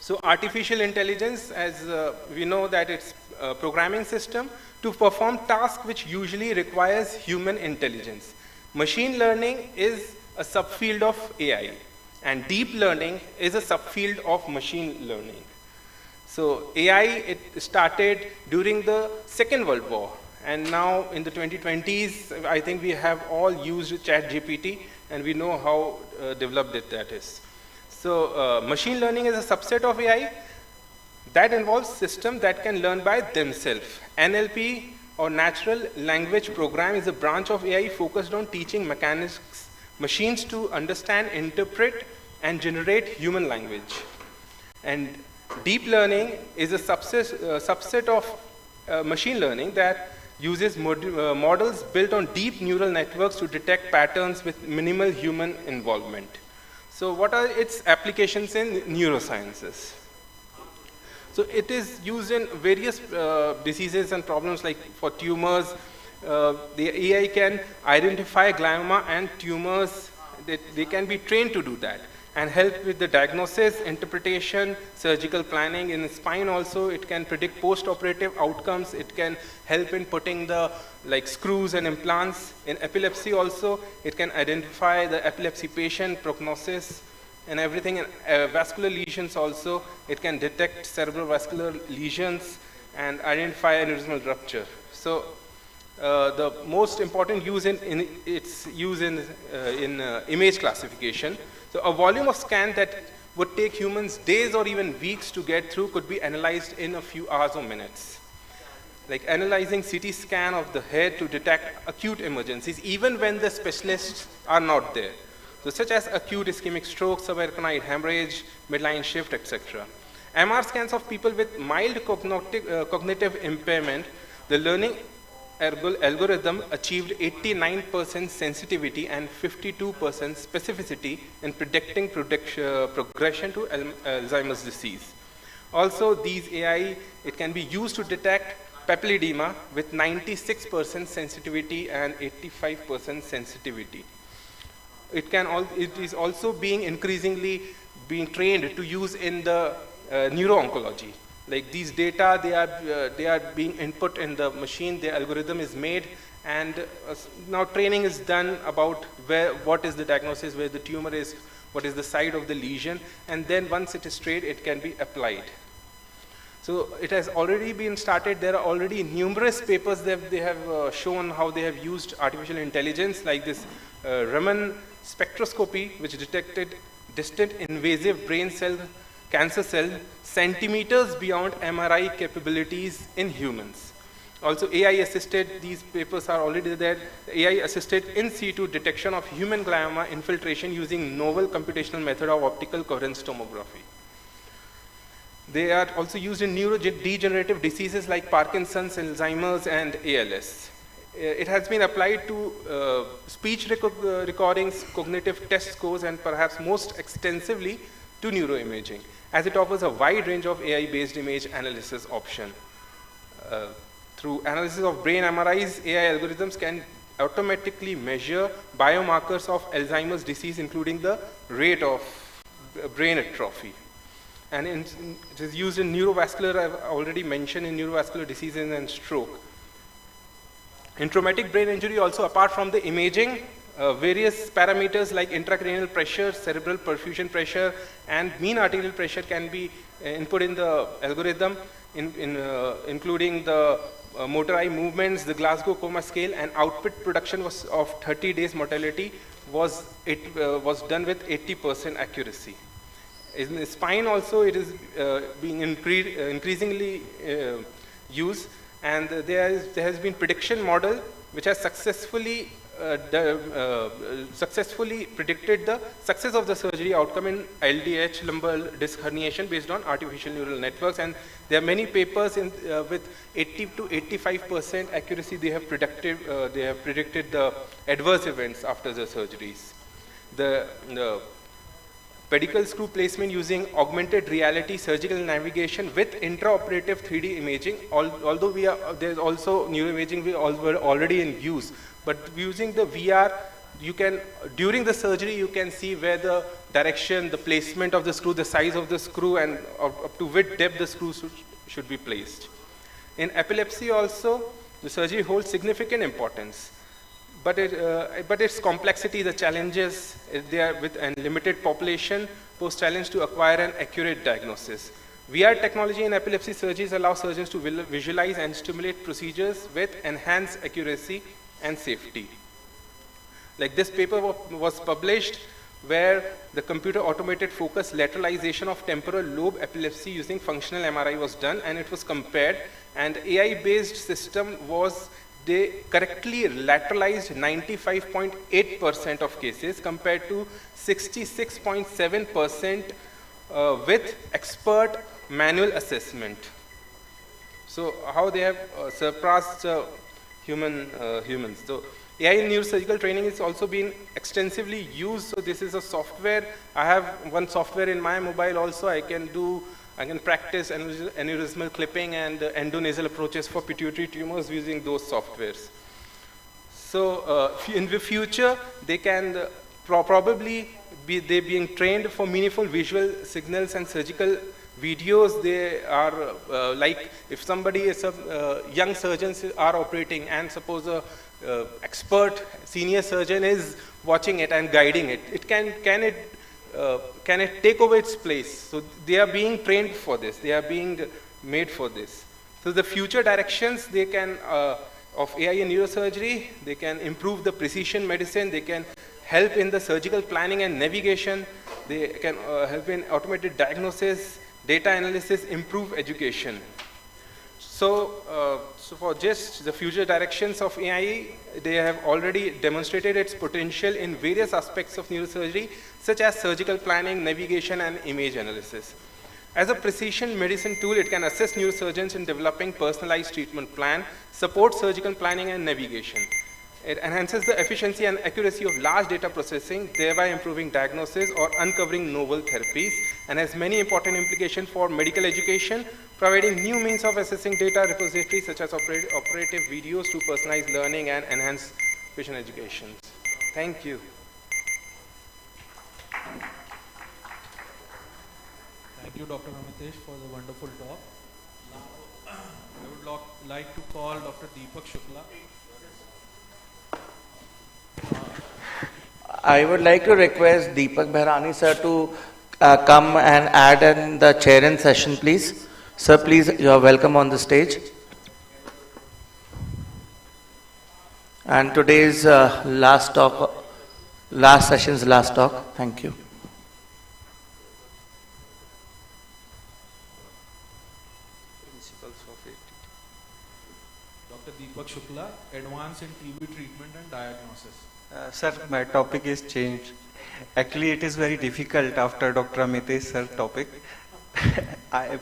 S20: So artificial intelligence, as we know that it's a programming system to perform tasks which usually requires human intelligence. Machine learning is a subfield of AI, and deep learning is a subfield of machine learning. So AI, it started during the Second World War, and now in the 2020s, I think we have all used ChatGPT, and we know how developed that is. So machine learning is a subset of AI that involves systems that can learn by themselves. NLP, or natural language program, is a branch of AI focused on teaching machines to understand, interpret, and generate human language. And deep learning is a subset of machine learning that uses models built on deep neural networks to detect patterns with minimal human involvement. So what are its applications in neurosciences? So it is used in various diseases and problems, like for tumors. The AI can identify glioma and tumors. They can be trained to do that and help with the diagnosis, interpretation, surgical planning. In the spine also, it can predict post-operative outcomes. It can help in putting the screws and implants. In epilepsy also, it can identify the epilepsy patient, prognosis, and everything. In vascular lesions also, it can detect cerebrovascular lesions and identify aneurysmal rupture. So the most important use in its use in image classification. So a volume of scan that would take humans days or even weeks to get through could be analyzed in a few hours or minutes. Like analyzing CT scan of the head to detect acute emergencies, even when the specialists are not there. So such as acute ischemic stroke, subarachnoid hemorrhage, midline shift, etc. MR scans of people with mild cognitive impairment, the learning algorithm achieved 89% sensitivity and 52% specificity in predicting progression to Alzheimer's disease. Also, these AI, it can be used to detect papilledema with 96% sensitivity and 85% sensitivity. It is also being increasingly being trained to use in the neuro-oncology. Like these data, they are being input in the machine, the algorithm is made, and now training is done about what is the diagnosis, where the tumor is, what is the site of the lesion, and then once it is straight, it can be applied. So it has already been started. There are already numerous papers that they have shown how they have used artificial intelligence, like this Raman spectroscopy, which detected distant invasive brain cell, cancer cell, centimeters beyond MRI capabilities in humans. Also AI-assisted, these papers are already there, AI-assisted in situ detection of human glioma infiltration using novel computational method of optical coherence tomography. They are also used in neurodegenerative diseases like Parkinson's, Alzheimer's, and ALS. It has been applied to speech recordings, cognitive test scores, and perhaps most extensively to neuroimaging, as it offers a wide range of AI-based image analysis option. Through analysis of brain MRIs, AI algorithms can automatically measure biomarkers of Alzheimer's disease, including the rate of brain atrophy. And it is used in neurovascular, I've already mentioned, in neurovascular diseases and stroke. In traumatic brain injury also, apart from the imaging, various parameters like intracranial pressure, cerebral perfusion pressure, and mean arterial pressure can be input in the algorithm, including the motor eye movements, the Glasgow Coma Scale, and output production of 30 days mortality was done with 80% accuracy. In the spine also, it is being increasingly used, and there has been prediction model which has successfully predicted the success of the surgery outcome in LDH, lumbar disc herniation, based on artificial neural networks. And there are many papers with 80 to 85% accuracy. They have predicted the adverse events after the surgeries. The pedicle screw placement using augmented reality surgical navigation with intraoperative 3D imaging. Although there's also neuroimaging were already in use, but using the VR, you can, during the surgery, you can see where the direction, the placement of the screw, the size of the screw, and up to which depth the screw should be placed. In epilepsy also, the surgery holds significant importance. But its complexity, the challenges there with a limited population pose challenge to acquire an accurate diagnosis. VR technology in epilepsy surgeries allow surgeons to visualize and stimulate procedures with enhanced accuracy and safety. Like this paper was published where the computer automated focus lateralization of temporal lobe epilepsy using functional MRI was done, and it was compared, and AI-based system was, they correctly lateralized 95.8% of cases compared to 66.7% with expert manual assessment. So how they have surpassed humans. So AI in neurosurgical training is also been extensively used. So this is a software. I have one software in my mobile also. I can practice aneurysmal clipping and endonasal approaches for pituitary tumors using those softwares. So in the future, they can probably be being trained for meaningful visual signals and surgical videos. They are like if somebody is young surgeons are operating, and suppose a expert senior surgeon is watching it and guiding it, can it take over its place? So they are being trained for this. They are being made for this. So the future directions they can of AI in neurosurgery, they can improve the precision medicine. They can help in the surgical planning and navigation. They can help in automated diagnosis, data analysis, improve education. So, so for just the future directions of AI, they have already demonstrated its potential in various aspects of neurosurgery, such as surgical planning, navigation, and image analysis. As a precision medicine tool, it can assist neurosurgeons in developing personalized treatment plan, support surgical planning and navigation. It enhances the efficiency and accuracy of large data processing, thereby improving diagnosis or uncovering novel therapies, and has many important implications for medical education, providing new means of assessing data repositories such as operative videos to personalize learning and enhance patient education. Thank you.
S11: Thank you, Dr. Amitesh, for the wonderful talk. Now, I would like to call Dr. Deepak Shukla.
S8: I would like to request Deepak Behrani sir to come and add in the chair in session, please. Sir, please, you are welcome on the stage. And today's last session's last talk. Thank you.
S11: Dr. Deepak Shukla, Advance in TB Treatment and Diagnosis.
S12: Sir, my topic is changed. Actually, it is very difficult after Dr. Amitesh sir topic.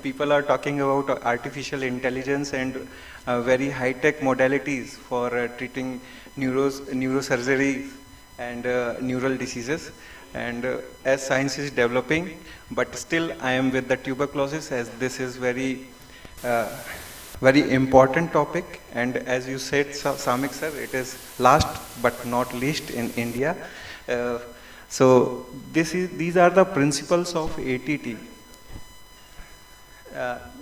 S12: People are talking about artificial intelligence and very high-tech modalities for treating neurosurgery and neural diseases. And as science is developing, but still I am with the tuberculosis, as this is very important topic, and as you said, Samik sir, it is last but not least in India. So these are the principles of ATT.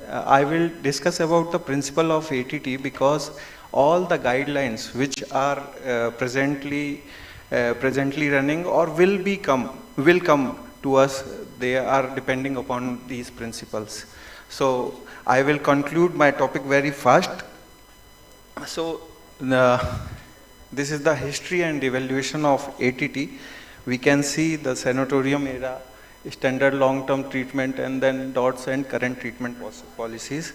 S12: I will discuss about the principle of ATT because all the guidelines which are presently running or will come to us, they are depending upon these principles. So I will conclude my topic very fast. So this is the history and evaluation of ATT. We can see the sanatorium era, standard long-term treatment, and then DOTS and current treatment policies.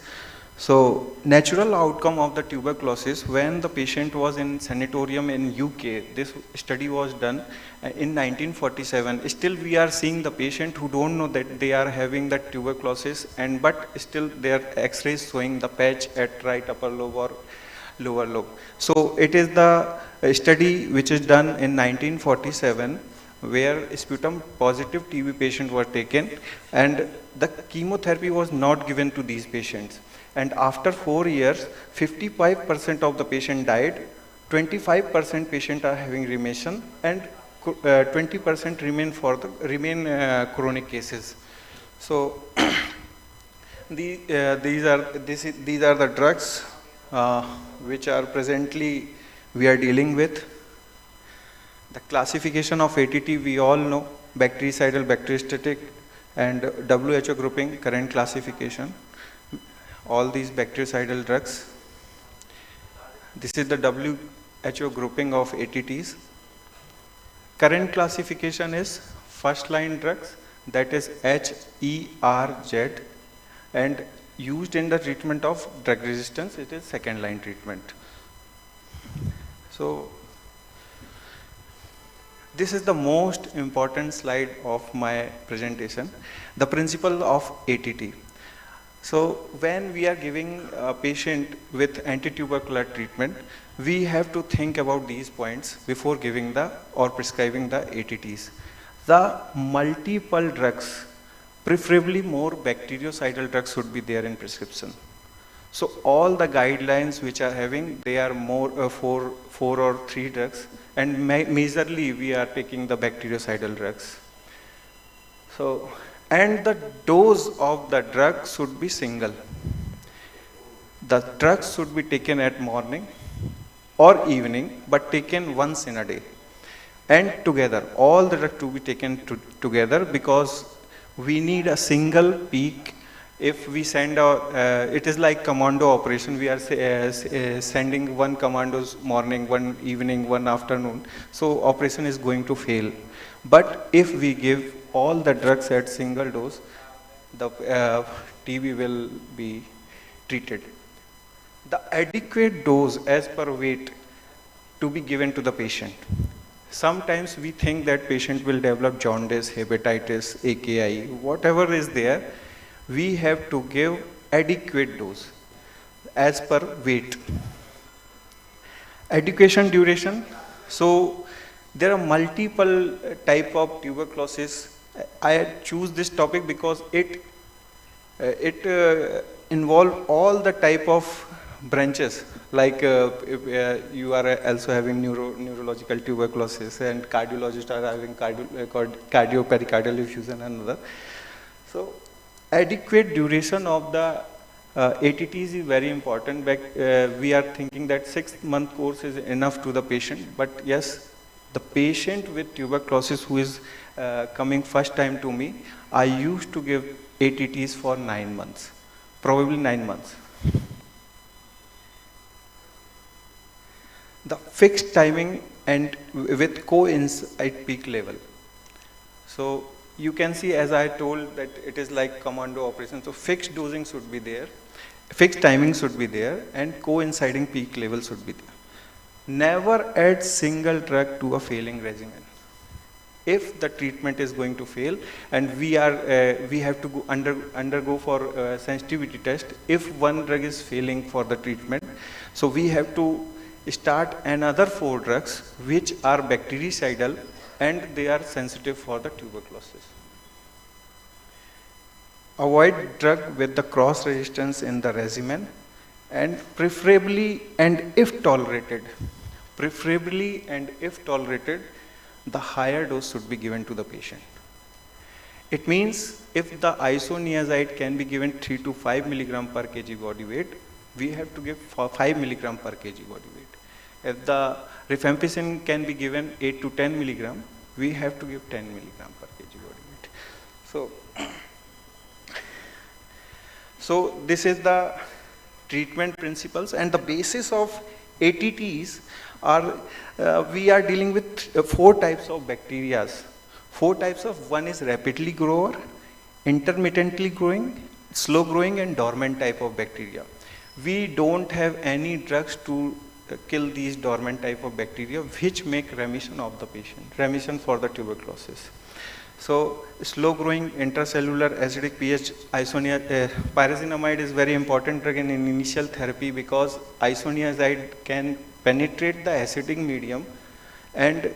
S12: So natural outcome of the tuberculosis, when the patient was in sanatorium in UK, this study was done in 1947. Still we are seeing the patient who don't know that they are having that tuberculosis, but still their x-rays showing the patch at right upper lobe or lower lobe. So it is the study which is done in 1947, where sputum positive TB patients were taken and the chemotherapy was not given to these patients. And after 4 years, 55% of the patient died 25% patient are having remission, and 20% remain chronic cases. So these are the drugs which are presently we are dealing with. The classification of ATT we all know: bactericidal, bacteriostatic, and WHO grouping, current classification. All these bactericidal drugs. This is the WHO grouping of ATTs. Current classification is first line drugs, that is HERZ, and used in the treatment of drug resistance, it is second line treatment. So this is the most important slide of my presentation, the principle of ATT. So when we are giving a patient with antitubercular treatment, we have to think about these points before giving or prescribing the ATTs. The multiple drugs, preferably more bactericidal drugs, should be there in prescription. So all the guidelines which are having, they are more four or three drugs, and majorly we are taking the bactericidal drugs. So, and the dose of the drug should be single. The drugs should be taken at morning or evening, but taken once in a day. And together, all the drugs to be taken together, because we need a single peak. If we send it is like commando operation. We are sending one commandos morning, one evening, one afternoon. So operation is going to fail. But if we give all the drugs at single dose, the TB will be treated. The adequate dose as per weight to be given to the patient. Sometimes we think that patient will develop jaundice, hepatitis, AKI, whatever is there. We have to give adequate dose as per weight. Education duration. So there are multiple type of tuberculosis. I choose this topic because it involve all the type of branches, like if, you are also having neurological tuberculosis, and cardiologists are having cardiopericardial effusion and other. So adequate duration of the ATTs is very important. We are thinking that 6-month course is enough to the patient, but yes, the patient with tuberculosis who is coming first time to me, I used to give ATTs for 9 months, probably 9 months. The fixed timing and with coincide peak level. So you can see, as I told, that it is like commando operation. So fixed dosing should be there, fixed timing should be there, and coinciding peak level should be there. Never add single drug to a failing regimen. If the treatment is going to fail, and we have to go undergo for sensitivity test. If one drug is failing for the treatment, so we have to start another 4 drugs which are bactericidal and they are sensitive for the tuberculosis. Avoid drug with the cross resistance in the regimen, and preferably and if tolerated, the higher dose should be given to the patient. It means if the isoniazid can be given 3 to 5 milligram per kg body weight, we have to give 5 milligram per kg body weight. If the rifampicin can be given 8 to 10 milligram, we have to give 10 milligram per kg body weight. So this is the treatment principles, and the basis of ATTs are, we are dealing with 4 types of bacteria. 4 types of, one is rapidly grower, intermittently growing, slow growing, and dormant type of bacteria. We don't have any drugs to kill these dormant type of bacteria which make remission of the patient, remission for the tuberculosis. So slow growing intracellular acidic pH pyrazinamide is very important drug in initial therapy, because isoniazid can penetrate the acidic medium, and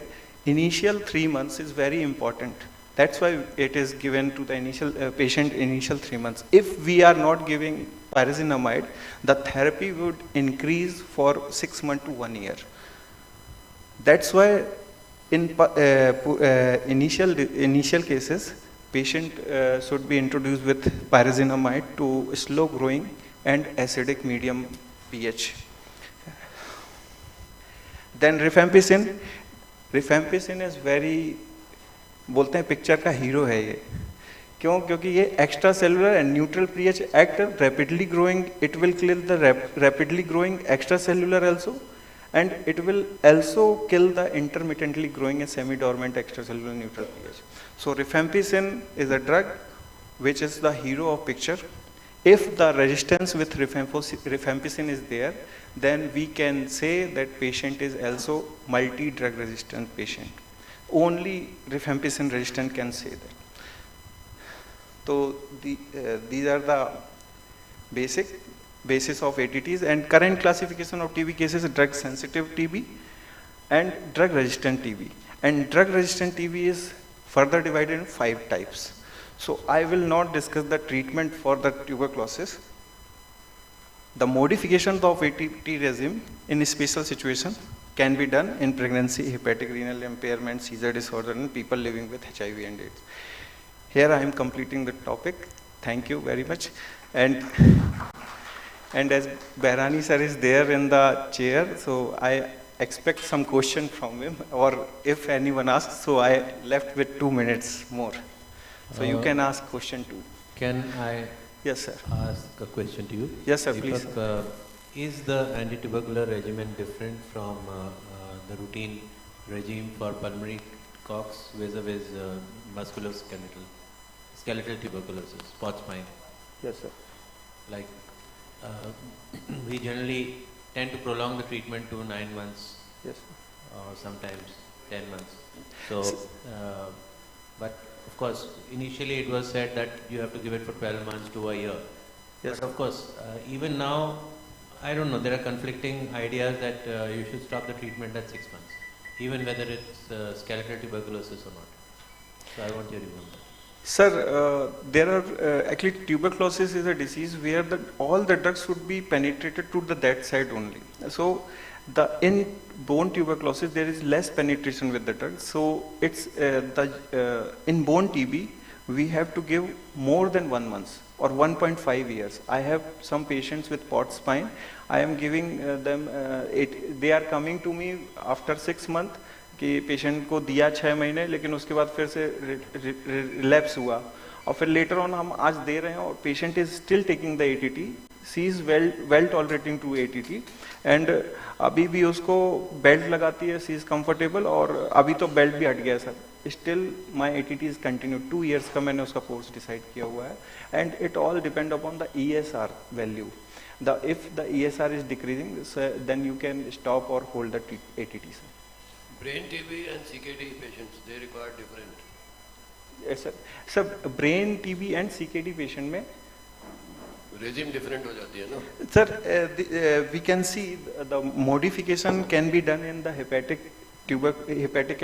S12: initial 3 months is very important. That's why it is given to the initial patient initial 3 months. If we are not giving pyrazinamide, the therapy would increase for 6 months to 1 year. That's why in initial cases, patient should be introduced with pyrazinamide to slow growing and acidic medium pH. Then rifampicin. Rifampicin is very, बोलते हैं picture का hero है ये. क्यों? क्योंकि ये extra cellular and neutral pH act rapidly growing, it will kill the rapidly growing extra cellular also, and it will also kill the intermittently growing and semi-dormant extracellular neutral pH. So rifampicin is a drug which is the hero of picture. If the resistance with rifampicin is there, then we can say that patient is also multi-drug resistant patient. Only rifampicin resistant can say that. So these are the basis of ATTs, and current classification of TB cases is drug sensitive TB and drug resistant TB. And drug resistant TB is further divided in 5 types. So I will not discuss the treatment for the tuberculosis. The modification of ATT regime in a special situation can be done in pregnancy, hepatic renal impairment, seizure disorder, and people living with HIV and AIDS. Here I am completing the topic. Thank you very much. And as Behrani sir is there in the chair, so I expect some question from him, or if anyone asks, so I left with 2 minutes more. So you can ask question too.
S18: Can I
S12: yes, sir.
S18: ask a question to you?
S12: Yes, sir, please.
S18: Is the anti-tubercular regimen different from the routine regime for pulmonary cox vis-a-vis skeletal tuberculosis, spot spine?
S12: Yes, sir.
S18: Like we generally tend to prolong the treatment to 9 months,
S12: yes,
S18: or sometimes 10 months. So, but of course, initially it was said that you have to give it for 12 months to a year.
S12: Yes.
S18: But of course, even now, I don't know, there are conflicting ideas that you should stop the treatment at 6 months, even whether it's skeletal tuberculosis or not. So I want your view on that.
S12: Sir, there are actually tuberculosis is a disease where all the drugs should be penetrated to that side only. So in bone tuberculosis there is less penetration with the drugs. So it's in bone TB we have to give more than 1 month or 1.5 years. I have some patients with pot spine. I am giving them they are coming to me after 6 months. कि patient को दिया 6 महीने, लेकिन उसके बाद फिर से relapse हुआ, और फिर लेटर ऑन हम आज दे रहे हैं और patient is still taking the ATT, she is well tolerating to ATT, and अभी भी उसको बेल्ट लगाती है, सी इज कंफर्टेबल, और अभी तो बेल्ट भी हट गया sir, still my ATT is continue. 2 years का मैंने उसका कोर्स डिसाइड किया हुआ है, and it all depend upon the ESR value. If the ESR is decreasing, then you can stop or hold the ATT, sir.
S4: Brain TB and CKD patients, they require different.
S12: Yes, sir. Sir, brain TB and CKD patient में
S4: regime different हो जाती है ना?
S12: Sir, we can see the modification can be done in the hepatic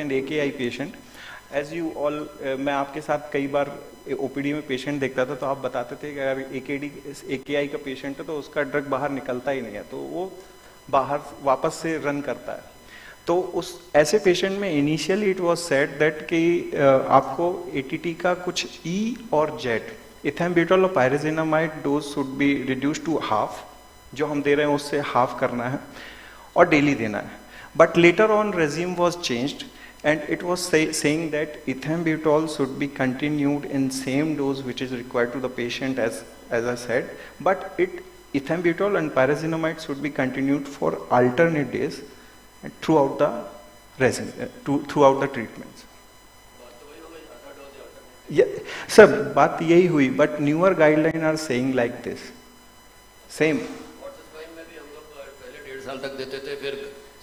S12: and AKI patient. As you all, मैं आपके साथ कई बार OPD में पेशेंट देखता था, तो आप बताते थे कि अगर AKI का पेशेंट है तो उसका ड्रग बाहर निकलता ही नहीं है, तो वो बाहर वापस से रन करता है. तो उस ऐसे पेशेंट में initially it was said that कि आपको एटीटी का कुछ E और Z, इथेम्ब्यूटोल और pyrazinamide dose should be reduce to half, जो हम दे रहे हैं उससे हाफ करना है और डेली देना है. But later on regime was changed and it was saying that ethambutol should be continued in same dose which is required to the patient as I said, but ethambutol and pyrazinamide should be continued for alternate days throughout the treatments. Yeah, sir, बात यही हुई, but newer guidelines are saying like this. Same.
S4: पहले 1.5 साल तक देते थे, फिर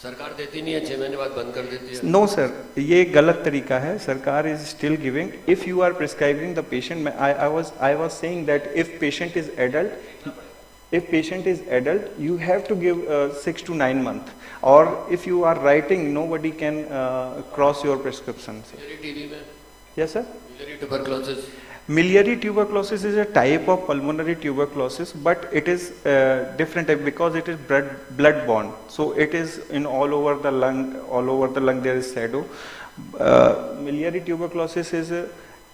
S4: सरकार देती नहीं है, 6 महीने बाद बंद कर देती है.
S12: No sir, ये गलत तरीका है. सरकार is still giving. If you are prescribing the patient, I was saying that if patient is adult, you have to give 6 to 9 months. Or if you are writing, nobody can cross your prescription.
S4: TB में?
S12: Yes sir.
S4: Tuberculosis.
S12: Miliary tuberculosis is a type of pulmonary tuberculosis, but it is different type because it is blood-borne. So it is in all over the lung. All over the lung there is shadow. Miliary tuberculosis is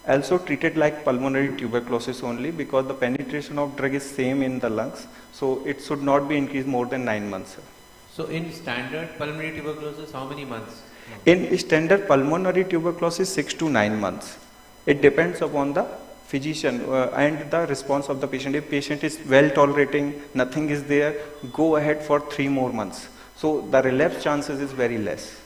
S12: also treated like pulmonary tuberculosis only because the penetration of drug is same in the lungs. So it should not be increased more than 9 months.
S18: So in standard pulmonary tuberculosis, how many months?
S12: In standard pulmonary tuberculosis, 6 to 9 months. It depends upon the physician and the response of the patient. If patient is well tolerating, nothing is there, go ahead for 3 more months. So the relapse chances is very less.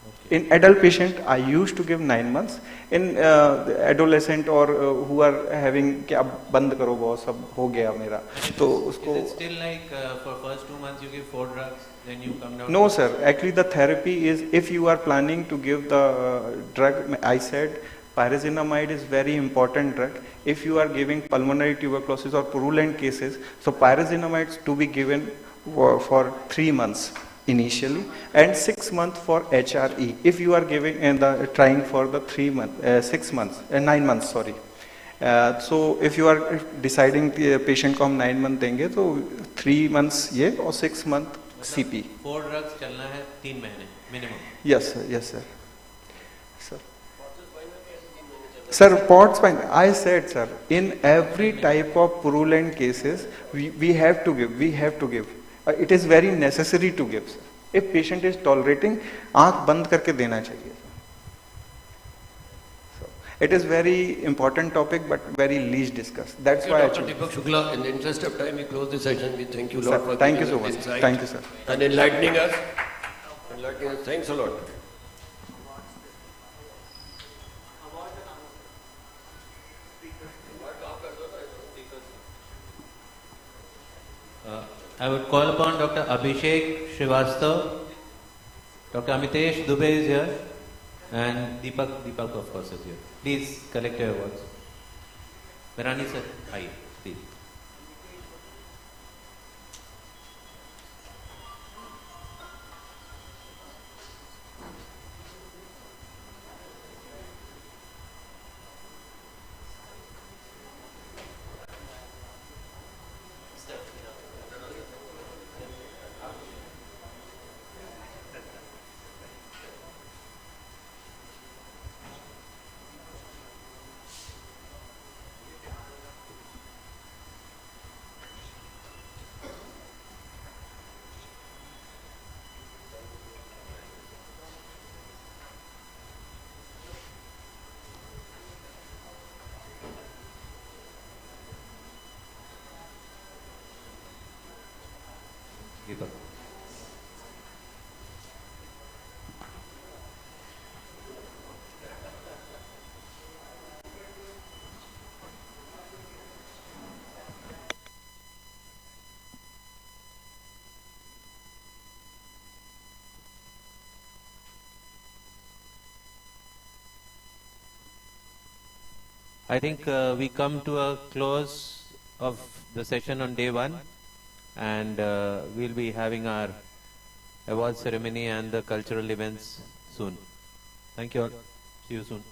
S12: Okay. In adult patient, I used to give 9 months. In adolescent or who are having क्या बंद करो बहुत सब हो गया मेरा तो उसको.
S18: Is it still like for first 2 months you give 4 drugs, then you come down?
S12: No sir, actually the therapy is if you are planning to give the drug, I said pyrazinamide is very important drug. If you are giving pulmonary tuberculosis or purulent cases, so pyrazinamide is to be given for 3 months initially and 6 months for HRE. If you are giving and trying for the 9 months, sorry. So if you are deciding the patient को हम 9 months देंगे तो 3 months ये और 6 months CP.
S18: 4 drugs चलना है 3 महीने minimum.
S12: Yes sir, yes sir. Sir, POTS fine. I said, sir, in every type of purulent cases, we have to give. It is very necessary to give, sir. If patient is tolerating, आँख बंद करके देना चाहिए. So, it is very important topic, but very least discussed. That's why
S4: Dr. Deepak Shukla, in the interest of time, we close the session. We thank you a lot for
S12: thank you
S4: giving
S12: so
S4: us
S12: much.
S4: insight
S12: Thank you, sir.
S4: And enlightening us. Thanks a lot.
S18: I would call upon Dr. Abhishek Srivastav. Dr. Amitesh Dubey is here, and Deepak of course is here. Please collect your awards. Virani sir, hi, please. Deepak. I think we come to a close of the session on day 1, and we'll be having our award ceremony and the cultural events soon. Thank you all. See you soon.